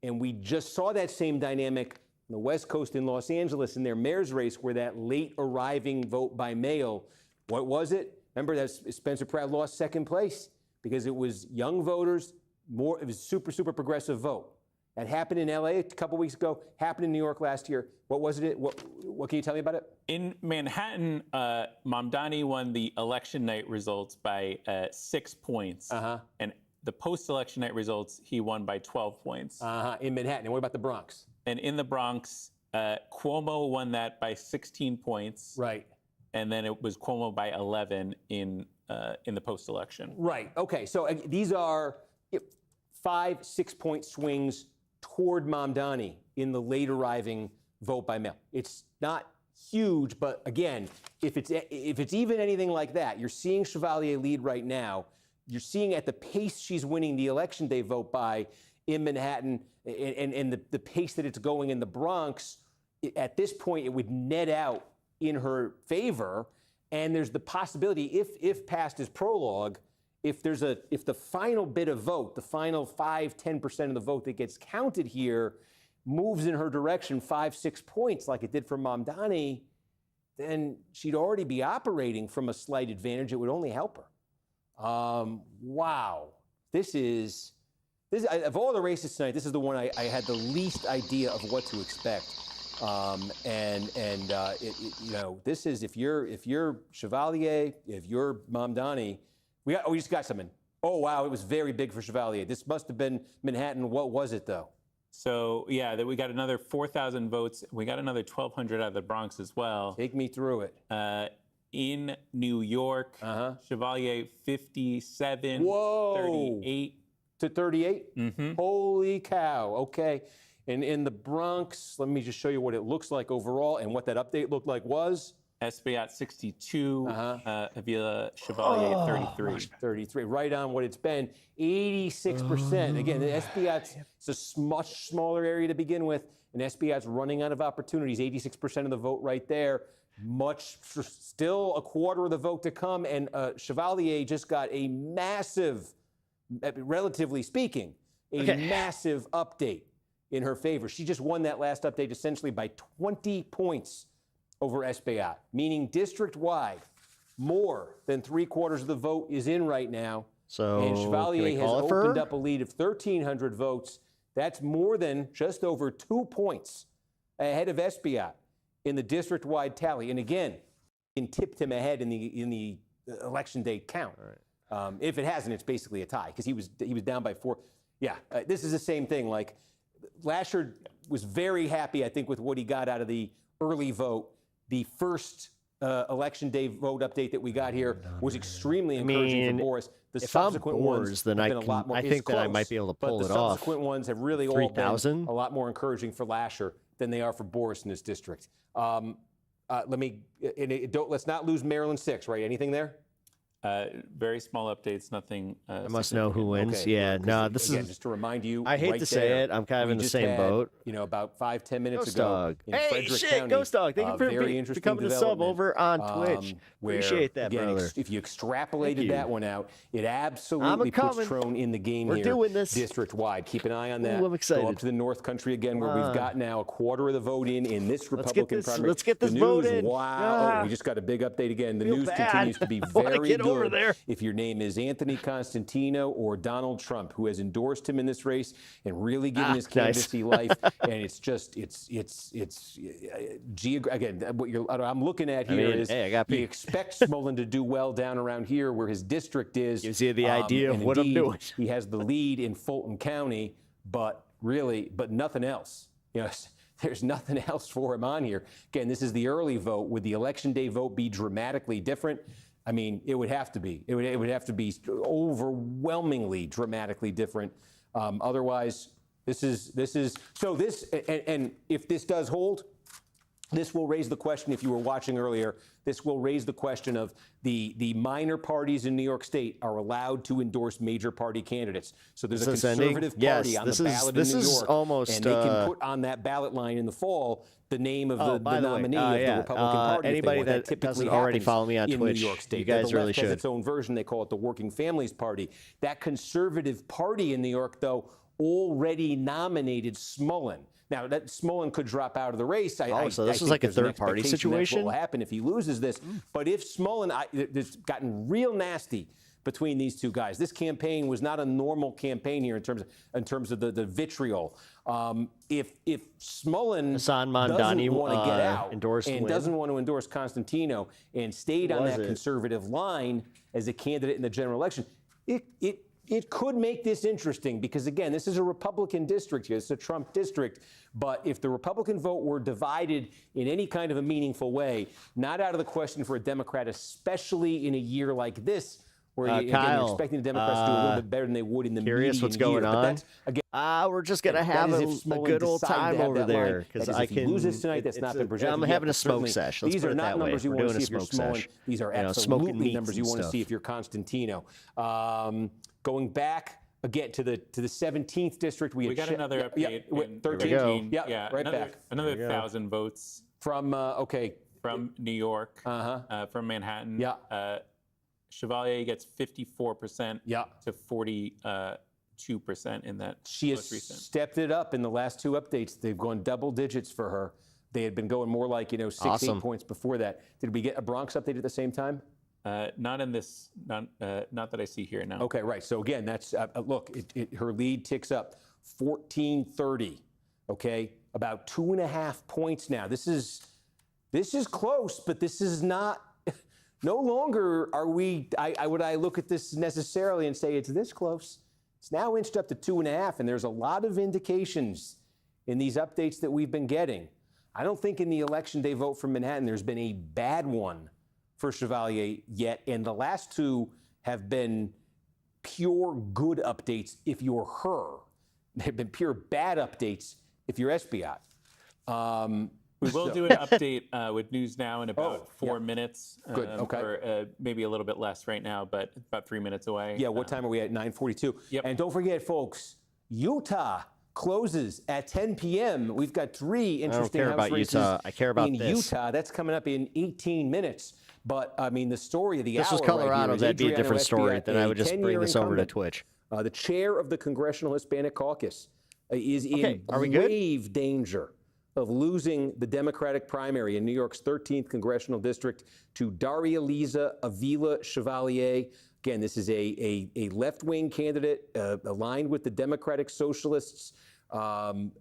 And we just saw that same dynamic on the West Coast in Los Angeles in their mayor's race, where that late arriving vote by mail, what was it? Remember that Spencer Pratt lost second place because it was young voters, it was super progressive vote. That happened in LA a couple weeks ago, happened in New York last year. What was it? What can you tell me about it? In Manhattan, Mamdani won the election night results by 6 points. And the post-election night results, he won by 12 points. In Manhattan. And what about the Bronx? And in the Bronx, Cuomo won that by 16 points. Right. And then it was Cuomo by 11 in the post-election. Right. Okay. So these are 5-6 point swings toward Mamdani in the late arriving vote by mail. It's not huge, but again, if it's even anything like that, you're seeing Chevalier lead right now. You're seeing at the pace she's winning the election day vote by in Manhattan and the pace that it's going in the Bronx, at this point, it would net out in her favor. And there's the possibility, if passed as prologue, if the final bit of vote, the final 5-10% of the vote that gets counted here moves in her direction 5-6 points like it did for Mamdani, then she'd already be operating from a slight advantage. It would only help her. Wow. This of all the races tonight, this is the one I had the least idea of what to expect. This is if you're Chevalier, if you're Mamdani, we just got something. Oh wow, it was very big for Chevalier. This must have been Manhattan. What was it though? So yeah, that we got another 4,000 votes. We got another 1,200 out of the Bronx as well. Take me through it. In New York, Chevalier 57, 38 to 38. Holy cow! Okay, and in the Bronx, let me just show you what it looks like overall and what that update looked like was. Espaillat 62, Avila Chevalier 33. 33, right on what it's been. 86%. Again, the Espaillat's it's a much smaller area to begin with, and Espaillat's running out of opportunities. 86% of the vote right there. Still a quarter of the vote to come, and Chevalier just got a massive, relatively speaking, massive update in her favor. She just won that last update essentially by 20 points over Espaillat, meaning district-wide, more than 3/4 of the vote is in right now. So and Chevalier has opened up a lead of 1,300 votes. That's more than just over 2 points ahead of Espaillat in the district-wide tally. And again, it tipped him ahead in the election day count. Right. If it hasn't, it's basically a tie because he was down by 4. Yeah, this is the same thing. Like Lasher was very happy, I think, with what he got out of the early vote. The first election day vote update that we got here was extremely encouraging for Boris. The subsequent ones then have been a lot more. I think that I might be able to pull but it the off. subsequent ones have really all been a lot more encouraging for Lasher than they are for Boris in this district. Let's not lose Maryland 6, right? Anything there? Very small updates, nothing. I must know who wins. Yeah, no, this again, is just to remind you. I hate to say it, I'm kind of in the same boat. You know, about 5-10 minutes Ghost ago Dog. in Hey, Frederick shit, County, Ghost Dog. Thank you for very interesting becoming a sub development, over on Twitch. Appreciate that, again, brother. If you extrapolated that one out, it absolutely puts Trone in the game We're here. doing this District-wide. Keep an eye on that. Ooh, I'm excited. Go up to the North Country again, where we've got now a quarter of the vote in this Republican primary. Let's get this the vote news, in. Wow. Oh, we just got a big update again. The Feel news bad. continues to be I wanna very get good. over there. If your name is Anthony Constantino or Donald Trump, who has endorsed him in this race and really given his candidacy life, and it's just again what I'm looking at here is he expects Smolin to do well down around here where his district is. Gives you the idea of what I'm doing. He has the lead in Fulton County, but nothing else. Yes. There's nothing else for him on here. Again, this is the early vote. Would the election day vote be dramatically different? I mean, it would have to be. It would have to be overwhelmingly dramatically different. Otherwise, this is so this and if this does hold, this will raise the question. If you were watching earlier, this will raise the question of the minor parties in New York State are allowed to endorse major party candidates. So there's a conservative party on the ballot in New York, and they can put on that ballot line in the fall the name of the nominee of the Republican Party. Anybody that doesn't already follow me on Twitch, New York State. you guys the really left should. has its own version. They call it the Working Families Party. That conservative party in New York, though, already nominated Smolin. Now, that Smolin could drop out of the race. So this is like a third-party situation? That's what will happen if he loses this. But if Smolin, it's gotten real nasty between these two guys. This campaign was not a normal campaign here in terms of the vitriol. If Smolin doesn't want to get out and doesn't want to endorse Constantino and stayed on that conservative line as a candidate in the general election, it could make this interesting because, again, this is a Republican district here. It's a Trump district. But if the Republican vote were divided in any kind of a meaningful way, not out of the question for a Democrat, especially in a year like this, where you're expecting the Democrats to do a little bit better than they would in the median what's going year. on? But that's, again, we're just going to have a good old time over there because I can. If he loses tonight, that's not been projected. I'm having a smoke sesh. These are not numbers you want to see if you're Smolin. These are absolutely numbers you want to see if you're Constantino. Going back again to the 17th district, we got another update. 13. Yeah, right back. Another 1,000 votes from from New York, from Manhattan. Yeah. Chevalier gets 54% to 42% in that. She has stepped it up in the last two updates. They've gone double digits for her. They had been going more like 6, 8 points before that. Did we get a Bronx update at the same time? Not in this, not that I see here now. Okay, right. So again, that's look. Her lead ticks up 1430. Okay, about 2.5 points now. This is close, but this is not. No longer are we. Would I look at this necessarily and say it's this close? It's now inched up to 2.5, and there's a lot of indications in these updates that we've been getting. I don't think in the election day vote from Manhattan there's been a bad one for Chevalier yet, and the last two have been pure good updates if you're her. They've been pure bad updates if you're Espaillat. We will do an update with News Now in about 4 minutes. Good, okay. Or maybe a little bit less right now, but about 3 minutes away. Yeah, what time are we at? 9:42. Yep. And don't forget, folks, Utah closes at 10 p.m. We've got 3 interesting care House about races Utah. I care about in this. Utah. That's coming up in 18 minutes. But, I mean, the story of the This hour was Colorado, right here is that'd be a Adriano different story. Esbiat, Then I a would just bring 10-year this over to incumbent. Twitch. The chair of the Congressional Hispanic Caucus is in are we good? grave danger of losing the Democratic primary in New York's 13th congressional district to Daria-Liza Avila Chevalier. Again, this is a left-wing candidate aligned with the Democratic Socialists,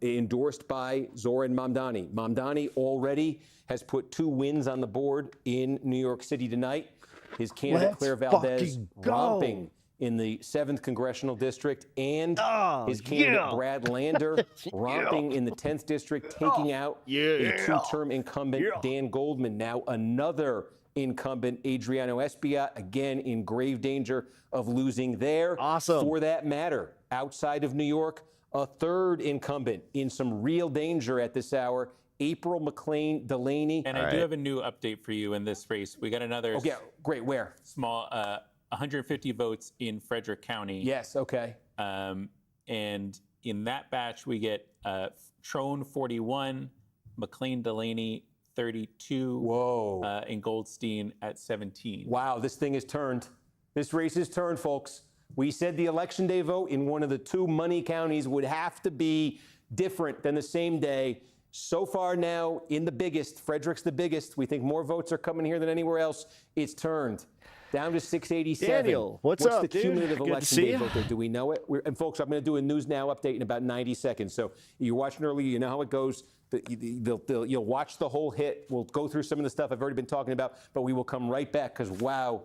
endorsed by Zoran Mamdani. Mamdani already has put 2 wins on the board in New York City tonight. His candidate, Claire Valdez, romping in the 7th congressional district, and his candidate, Brad Lander, romping in the 10th district, taking out a 2-term incumbent, Dan Goldman. Now another incumbent, Adriano Esbiat, again in grave danger of losing there. Awesome. For that matter, outside of New York, a 3rd incumbent in some real danger at this hour, April McLean Delaney. And I do have a new update for you in this race. We got another great. Where? Small 150 votes in Frederick County. Yes, okay. And in that batch, we get Trone 41, McLean Delaney 32. Whoa. And Goldstein at 17. Wow, this thing is turned. This race is turned, folks. We said the Election Day vote in one of the 2 money counties would have to be different than the same day. So far now, in the biggest, Frederick's the biggest. We think more votes are coming here than anywhere else. It's turned down to 687. Daniel, what's up, the dude? cumulative Good to Election see Day you. vote there? Do we know it? And folks, I'm going to do a News Now update in about 90 seconds. So you're watching earlier, you know how it goes. You'll watch the whole hit. We'll go through some of the stuff I've already been talking about, but we will come right back because, wow,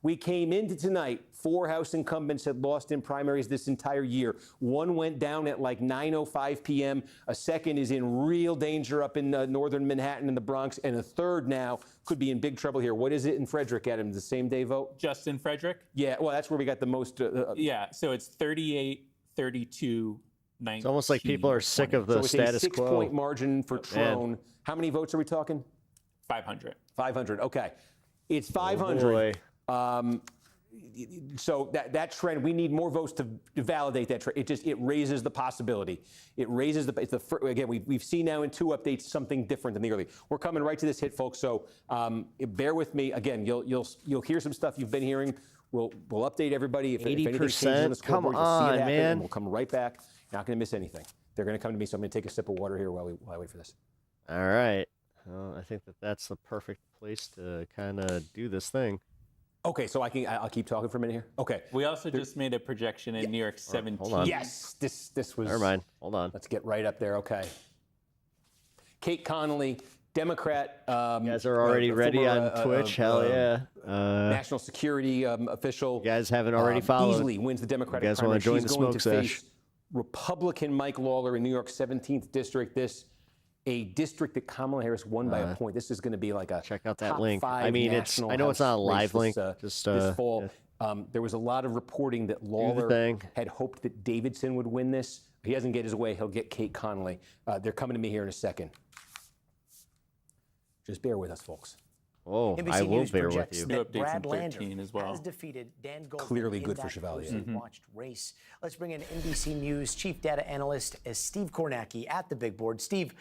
we came into tonight, 4 House incumbents had lost in primaries this entire year. 1 went down at like 9:05 p.m. A 2nd is in real danger up in northern Manhattan and the Bronx. And a 3rd now could be in big trouble here. What is it in Frederick, Adam? The same day vote? Just in Frederick? Yeah, well, that's where we got the most. Yeah, so it's 38, 32, 19. It's almost like people are sick of the so status it's a 6-point margin for Trone. How many votes are we talking? 500. 500, okay. It's 500. boy. So that trend, we need more votes to validate that trend. It raises the possibility. It raises again, we've seen now in 2 updates something different than the early. We're coming right to this hit, folks. So bear with me. Again, you'll hear some stuff you've been hearing. We'll update everybody if anything changes on the scoreboard. Come you'll see it on, happen, man. and we'll come right back. Not going to miss anything. They're going to come to me, so I'm going to take a sip of water here while I wait for this. All right. Well, I think that's the perfect place to kind of do this thing. Okay, so I'll keep talking for a minute here. Okay. We also just made a projection in New York 17. Hold on. Yes, this was. Never mind. Hold on. Let's get right up there. Okay. Kate Connolly, Democrat. You guys are already ready on Twitch. Hell yeah. National security official. You guys haven't already followed. Easily wins the Democratic You guys primary. want to join She's the going smoke to sesh? face Republican Mike Lawler in New York's 17th district. A district that Kamala Harris won by a point. This is going to be like a check out that top link. 5 I mean, national I know it's not a House live race link. this Just fall. There was a lot of reporting that Lawler had hoped that Davidson would win this. He doesn't get his way. He'll get Kate Connolly. They're coming to me here in a second. Just bear with us, folks. Oh, NBC I will News bear with projects you. that New updates Brad in Lander 13 as well. has defeated Dan Goldman Clearly in good for that Chevalier. closely watched race. Let's bring in NBC News chief data analyst Steve Kornacki at the big board. Steve,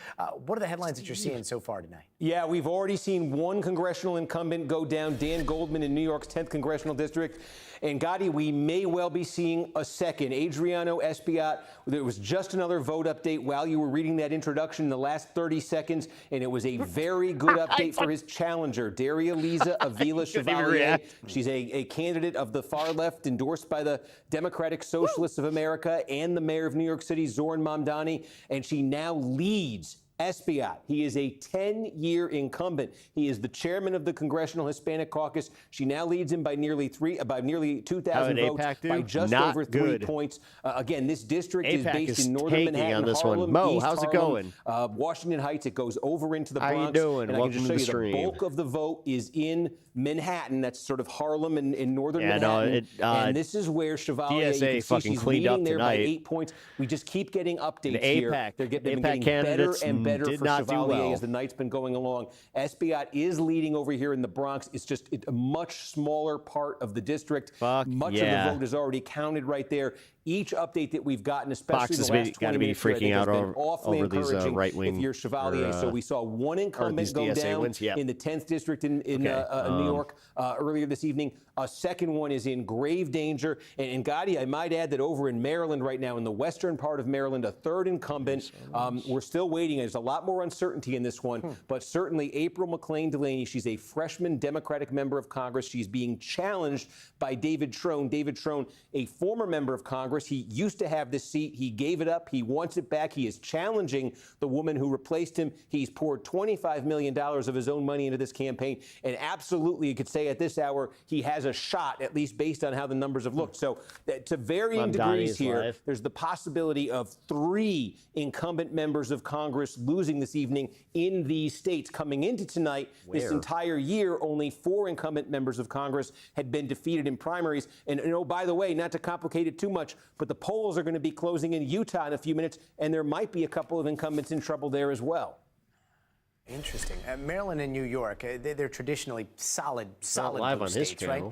what are the headlines that you're seeing so far tonight? Yeah, we've already seen 1 congressional incumbent go down, Dan Goldman in New York's 10th congressional district. And Gotti, we may well be seeing a 2nd. Adriano Esbiat, there was just another vote update while you were reading that introduction in the last 30 seconds, and it was a very good update for his challenger, Daria-Liza Avila Chevalier. She's a candidate of the far left, endorsed by the Democratic Socialists of America and the mayor of New York City, Zoran Mamdani, and she now leads Esbiat. He is a 10-year incumbent. He is the chairman of the Congressional Hispanic Caucus. She now leads him by nearly 2,000 votes, by just over 3 points. Again, this district is based in northern Manhattan, on this Harlem, one. Mo, East how's it Harlem, going? Washington Heights. It goes over into the How Bronx. you doing? And Welcome I can just to show the you stream. the bulk of the vote is in Manhattan. That's sort of Harlem and in northern Manhattan. and this is where Chevalier, DSA you can see fucking she's cleaned up leading there by tonight. 8 points. We just keep getting updates The here. APAC They've been APAC getting better candidates and better did for not do Chevalier well. as the night's been going along. Esbiat is leading over here in the Bronx. It's just a much smaller part of the district. Much of the vote is already counted right there. Each update that we've gotten, especially Fox in has the last 20 gotta be minutes, here, I think freaking has out been awfully over these encouraging right-wing if you're Chevalier. So we saw one incumbent go DSA down wins? Yeah. in the 10th district in New York earlier this evening. A second one is in grave danger. And Gotti, I might add that over in Maryland right now, in the western part of Maryland, a third incumbent. We're still waiting. There's a lot more uncertainty in this one, but certainly April McLean Delaney, she's a freshman Democratic member of Congress. She's being challenged by David Trone. David Trone, a former member of Congress. He used to have this seat. He gave it up. He wants it back. He is challenging the woman who replaced him. He's poured $25 million of his own money into this campaign. And absolutely, you could say at this hour, he has a shot, at least based on how the numbers have looked. So to varying degrees here, there's the possibility of 3 incumbent members of Congress losing this evening in these states. Coming into tonight, this entire year, only 4 incumbent members of Congress had been defeated in primaries. And, by the way, not to complicate it too much, but the polls are going to be closing in Utah in a few minutes, and there might be a couple of incumbents in trouble there as well. Interesting. Maryland and New York, they're traditionally solid live blue on his states, right?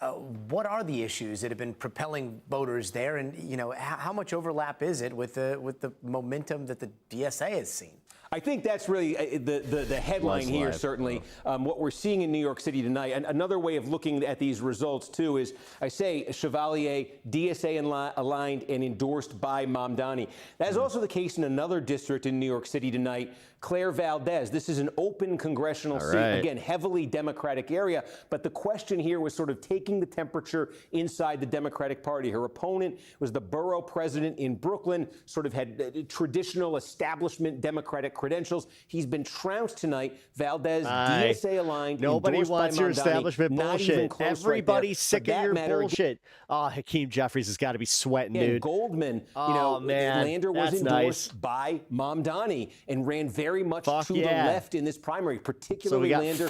channel. What are the issues that have been propelling voters there, and how much overlap is it with the momentum that the DSA has seen? I think that's really the headline here, certainly. What we're seeing in New York City tonight. And another way of looking at these results, too, is I say Chevalier, DSA aligned and endorsed by Mamdani. That is also the case in another district in New York City tonight. Claire Valdez. This is an open congressional seat, again, heavily Democratic area. But the question here was sort of taking the temperature inside the Democratic Party. Her opponent was the borough president in Brooklyn, sort of had traditional establishment Democratic credentials. He's been trounced tonight. Valdez, DSA aligned. Nobody wants your establishment bullshit. Everybody's sick of your matter, bullshit. Hakeem Jeffries has got to be sweating, dude. Goldman, man, Lander was endorsed by Mamdani and ran very much to the left in this primary, particularly Lander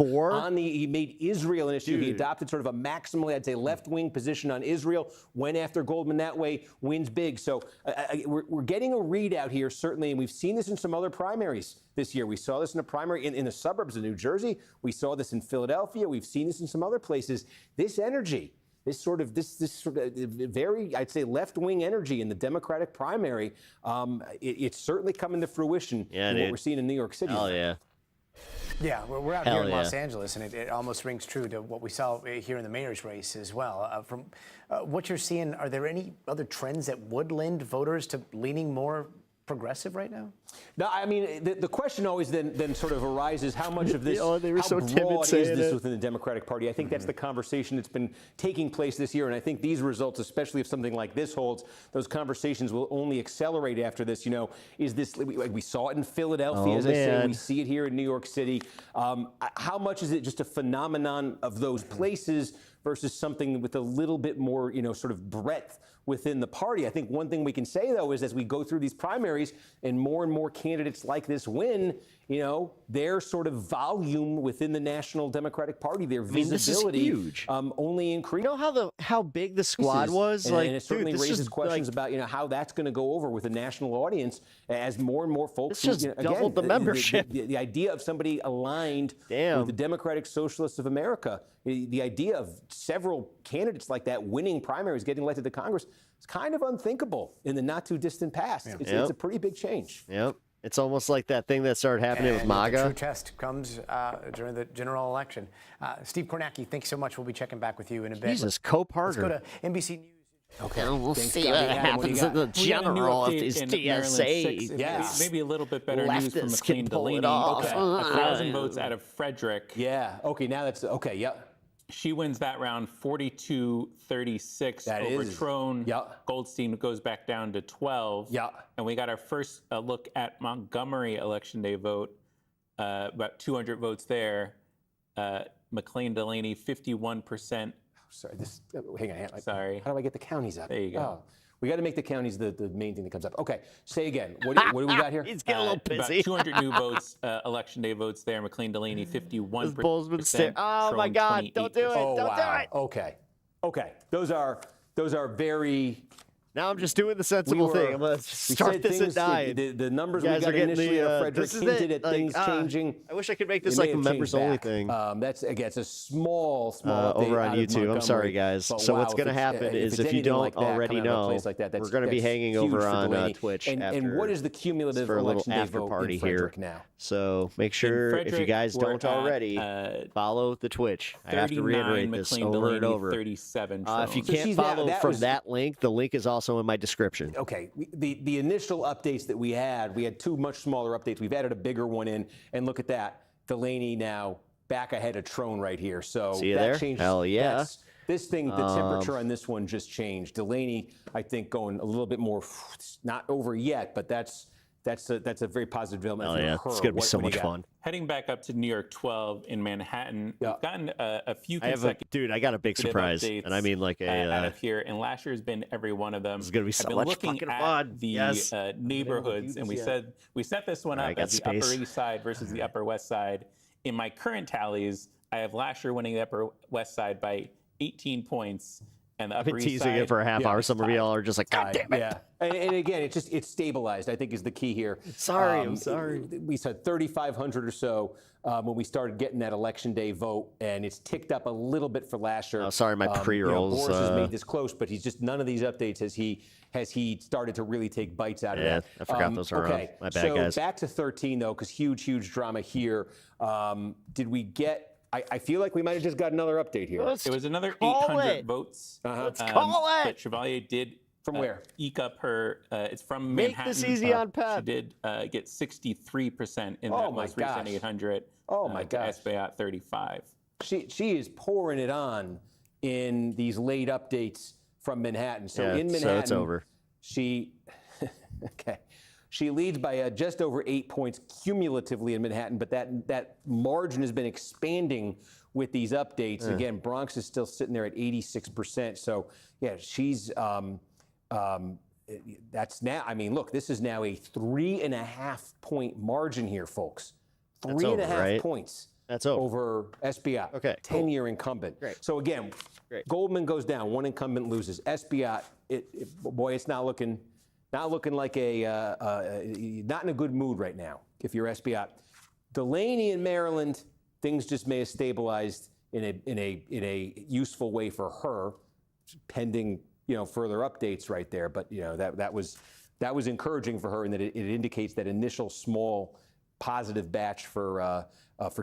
he made Israel an issue. He adopted sort of a maximally, I'd say, left-wing position on Israel, went after Goldman that way, wins big. So we're getting a readout here, certainly, and we've seen this in some other primaries this year. We saw this in a primary in the suburbs of New Jersey. We saw this in Philadelphia. We've seen this in some other places. This energy, this sort of very, I'd say, left-wing energy in the Democratic primary, it's certainly coming to fruition in what we're seeing in New York City. Hell yeah. Yeah, we're out here in Los Angeles, and it almost rings true to what we saw here in the mayor's race as well. From what you're seeing, are there any other trends that would lend voters to leaning more progressive right now? No, I mean, the question always then sort of arises, how much of this, they were so timid broad saying is this it. within the Democratic Party? I think that's the conversation that's been taking place this year, and I think these results, especially if something like this holds, those conversations will only accelerate after this. Is this, we saw it in Philadelphia, as I say, we see it here in New York City. How much is it just a phenomenon of those places versus something with a little bit more, sort of breadth within the party? I think one thing we can say, though, is as we go through these primaries and more candidates like this win, their sort of volume within the National Democratic Party, their visibility, this is huge. Only increases. You know how big the squad was? And it certainly raises questions about how that's going to go over with a national audience as more and more folks. It's just doubled the membership. The idea of somebody aligned with the Democratic Socialists of America, the idea of several candidates like that winning primaries, getting elected to Congress, is kind of unthinkable in the not too distant past. It's a pretty big change. Yep. It's almost like that thing that started happening with MAGA. The true test comes during the general election. Steve Kornacki, thanks so much. We'll be checking back with you in a bit. Jesus, Cope-Harder. Let's go to NBC News. Okay, we'll see what happens in the general of these DSA. Maybe a little bit better news from McLean Delaney. 1,000 votes out of Frederick. Yeah. Okay. Now that's okay. Yep. She wins that round 42-36 over Trone. Goldstein goes back down to 12. And we got our first look at Montgomery Election Day vote, about 200 votes there. McLean Delaney, 51%. Sorry, hang on. Sorry. How do I get the counties up? There you go. Oh, we got to make the counties the main thing that comes up. Okay, say again. What do we got here? He's getting a little busy. About 200 new votes, election day votes there. McLean Delaney, 51%. Oh my God! Don't do it! Oh, don't wow. do it! Okay. Those are very Now I'm just doing the sensible thing. I'm going to start this at 9. The numbers You we guys got are getting initially, the, Frederick this is hinted it. at things changing. I wish I could make this It like may a have members changed only back. thing. That's again, it's a small update over on out of YouTube. I'm sorry, Montgomery. guys. But So wow, what's going to if it's- happen if is it's if you anything don't like that already coming out of a know, place like that, we're going to be that's hanging huge over for on Delaney. Twitch and after what is the cumulative for a little election day after vote party in here. Frederick now? So make sure if you Frederick, guys we're don't at, already follow the Twitch. I have to 39 reiterate this McLean over and Delaney, over. 37 If you Trone. can't follow from that link, the link is also in my description. Okay, the initial updates that we had 2 much smaller updates. We've added a bigger one in, and look at that. Delaney now back ahead of Trone right here. So See you that there? changes. Hell yeah. This thing, the temperature on this one just changed. Delaney, I think, going a little bit more, not over yet, but that's a very positive development Hell for yeah, her. it's gonna be so What do much you got? fun. Heading back up to New York 12 in Manhattan, we've gotten a few I got a big surprise, updates, and I mean like out of here, and last year's been every one of them. This is gonna be so I've been much looking fucking at fun. the Yes. neighborhoods, and we set this one I up got as the space. Upper East Side versus the Upper West Side. In my current tallies, I have Lasher winning the Upper West Side by 18 points. And the I've been Upper East teasing it Side, for a half hour. Some of y'all are just like, God damn it. Yeah, and again, it's stabilized. I think is the key here. Sorry, I'm sorry. We said 3,500 or so when we started getting that election day vote, and it's ticked up a little bit for Lasher. Oh, sorry, my pre-rolls. Boris has made this close, but he's just none of these updates has he started to really take bites out of that. I forgot those are on. Okay, My bad, so guys. back to 13 though, because huge drama here. Did we get? I feel like we might have just got another update here. It was another call 800 it. votes. Let's call it. But Chevalier did from where? Eke up her. It's from Make Manhattan. this easy on Pep. She did get 63% in Oh that my most recent gosh. 800. Oh my gosh. SBA 35. She is pouring it on in these late updates from Manhattan. So Yeah, in so Manhattan, it's over. She leads by just over 8 points cumulatively in Manhattan, but that margin has been expanding with these updates. Again, Bronx is still sitting there at 86%. So yeah, she's that's now. I mean, look, this is now a 3.5 point margin here, folks. That's 3.5 over, right? points. That's over. SBI. Okay, 10-year incumbent. Great. So again, Goldman goes down, one incumbent loses. SBI, boy, it's not looking like not in a good mood right now if you're SBI. Delaney in Maryland, things just may have stabilized in a useful way for her, pending further updates right there. But that was encouraging for her in that it indicates that initial small positive batch for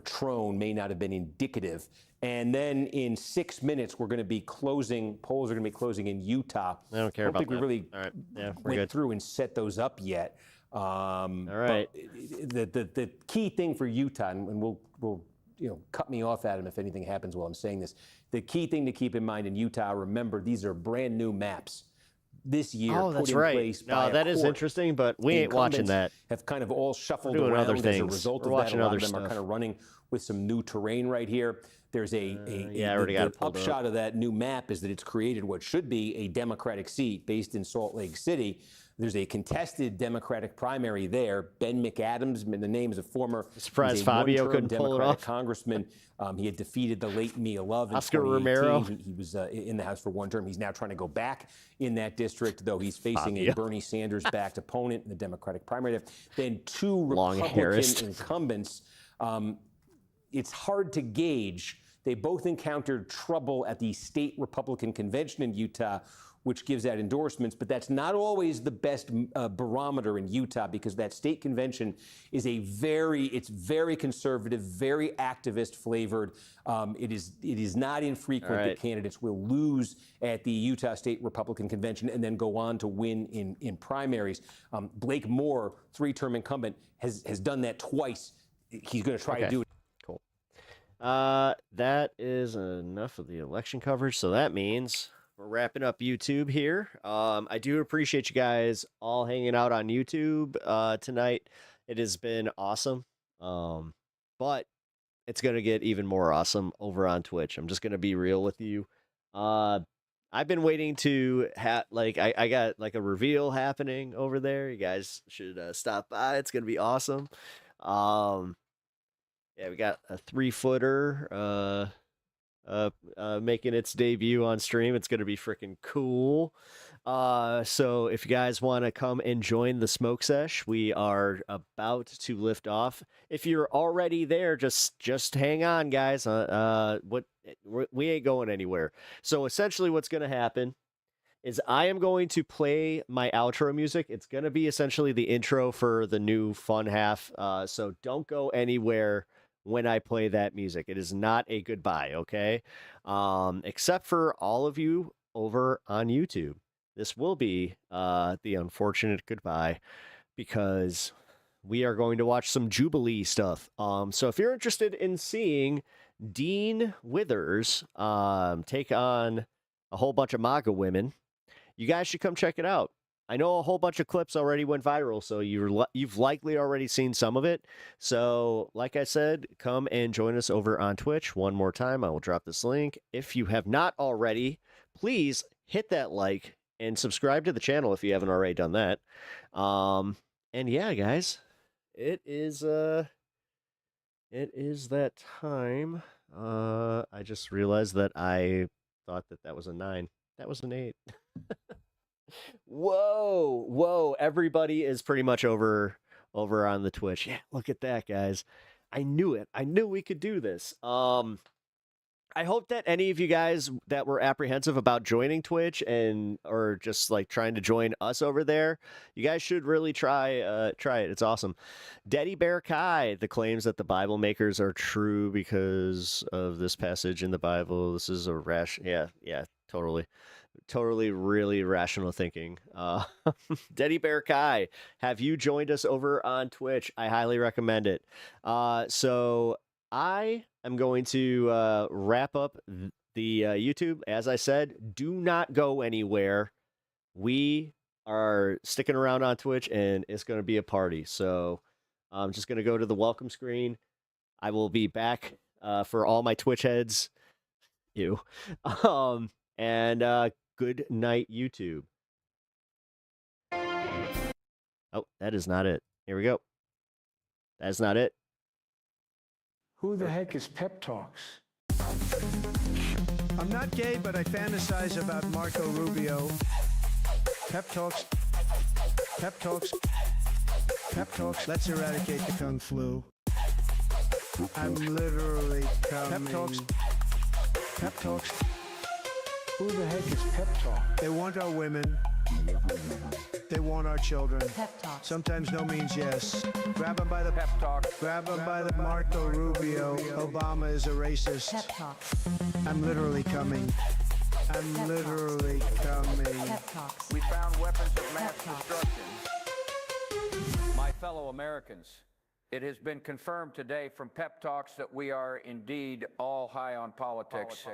Trone may not have been indicative. And then in 6 minutes, we're going to be closing. Polls are going to be closing in Utah. I don't care I about think that. we really All right. Yeah, we're went good. through and set those up yet. All right. The key thing for Utah, and we'll cut me off, Adam, if anything happens while I'm saying this. The key thing to keep in mind in Utah, remember, these are brand new maps this year Oh, put that's in right. place by No, a that is court. interesting, but we ain't watching Incumbents that. have kind of all shuffled We're doing around other as a things. result We're of that. watching A lot other of them stuff. are kind of running with some new terrain right here. There's I already got it the pulled up. upshot of that new map is that it's created what should be a Democratic seat based in Salt Lake City. There's a contested Democratic primary there. Ben McAdams, the name is a former Surprised he's a Fabio one-term couldn't pull it Democratic off. congressman. He had defeated the late Mia Love in Oscar 2018. Romero. He was in the House for one term. He's now trying to go back in that district, though he's facing Fabio. a Bernie Sanders-backed opponent in the Democratic primary. Then two Long-hairist. Republican incumbents. It's hard to gauge. They both encountered trouble at the state Republican convention in Utah, which gives out endorsements, but that's not always the best barometer in Utah because that state convention is it's very conservative, very activist flavored. It is not infrequent that candidates will lose at the Utah State Republican Convention and then go on to win in primaries. Blake Moore, 3-term incumbent, has done that twice. He's going to try to do it. Cool. That is enough of the election coverage. So that means we're wrapping up YouTube here. I do appreciate you guys all hanging out on YouTube tonight. It has been awesome. But it's going to get even more awesome over on Twitch. I'm just going to be real with you. I've been waiting to I got like a reveal happening over there. You guys should stop by. It's going to be awesome. Yeah, we got a 3-footer making its debut on stream. It's going to be freaking cool. So if you guys want to come and join the smoke sesh, we are about to lift off. If you're already there, just hang on, guys. We ain't going anywhere. So essentially, what's going to happen is I am going to play my outro music. It's going to be essentially the intro for the new fun half. So don't go anywhere when I play that music. It is not a goodbye, okay? Except for all of you over on YouTube. This will be the unfortunate goodbye because we are going to watch some Jubilee stuff. So if you're interested in seeing Dean Withers take on a whole bunch of MAGA women, you guys should come check it out. I know a whole bunch of clips already went viral, so you've likely already seen some of it. So, like I said, come and join us over on Twitch. One more time, I will drop this link. If you have not already, please hit that like and subscribe to the channel if you haven't already done that. And yeah, guys, it is that time. I just realized that I thought that was a 9. That was an 8. Whoa, everybody is pretty much over on the Twitch. Yeah, look at that, guys. I knew it. I knew we could do this. I hope that any of you guys that were apprehensive about joining Twitch or just like trying to join us over there, you guys should really try it. It's awesome. Daddy Bear Kai, the claims that the Bible makers are true because of this passage in the Bible. This is a totally really rational thinking. Daddy Bear Kai, have you joined us over on Twitch? I highly recommend it. So I am going to wrap up the YouTube. As I said, do not go anywhere. We are sticking around on Twitch, and it's going to be a party. So I'm just going to go to the welcome screen. I will be back for all my Twitch heads. And good night, YouTube. Oh, that is not it. Here we go. That's not it. Who the heck is PepTalks? I'm not gay, but I fantasize about Marco Rubio. PepTalks. PepTalks. PepTalks. Let's eradicate the Kung Flu. I'm literally coming. PepTalks. PepTalks. Who the heck is PepTalk? They want our women. They want our children. PepTalk. Sometimes no means yes. Grab them by the PepTalk. Grab them by the Marco Rubio. Obama is a racist. PepTalk. I'm literally coming. I'm literally coming. PepTalks. We found weapons of mass destruction. My fellow Americans, it has been confirmed today from PepTalks that we are indeed all high on politics.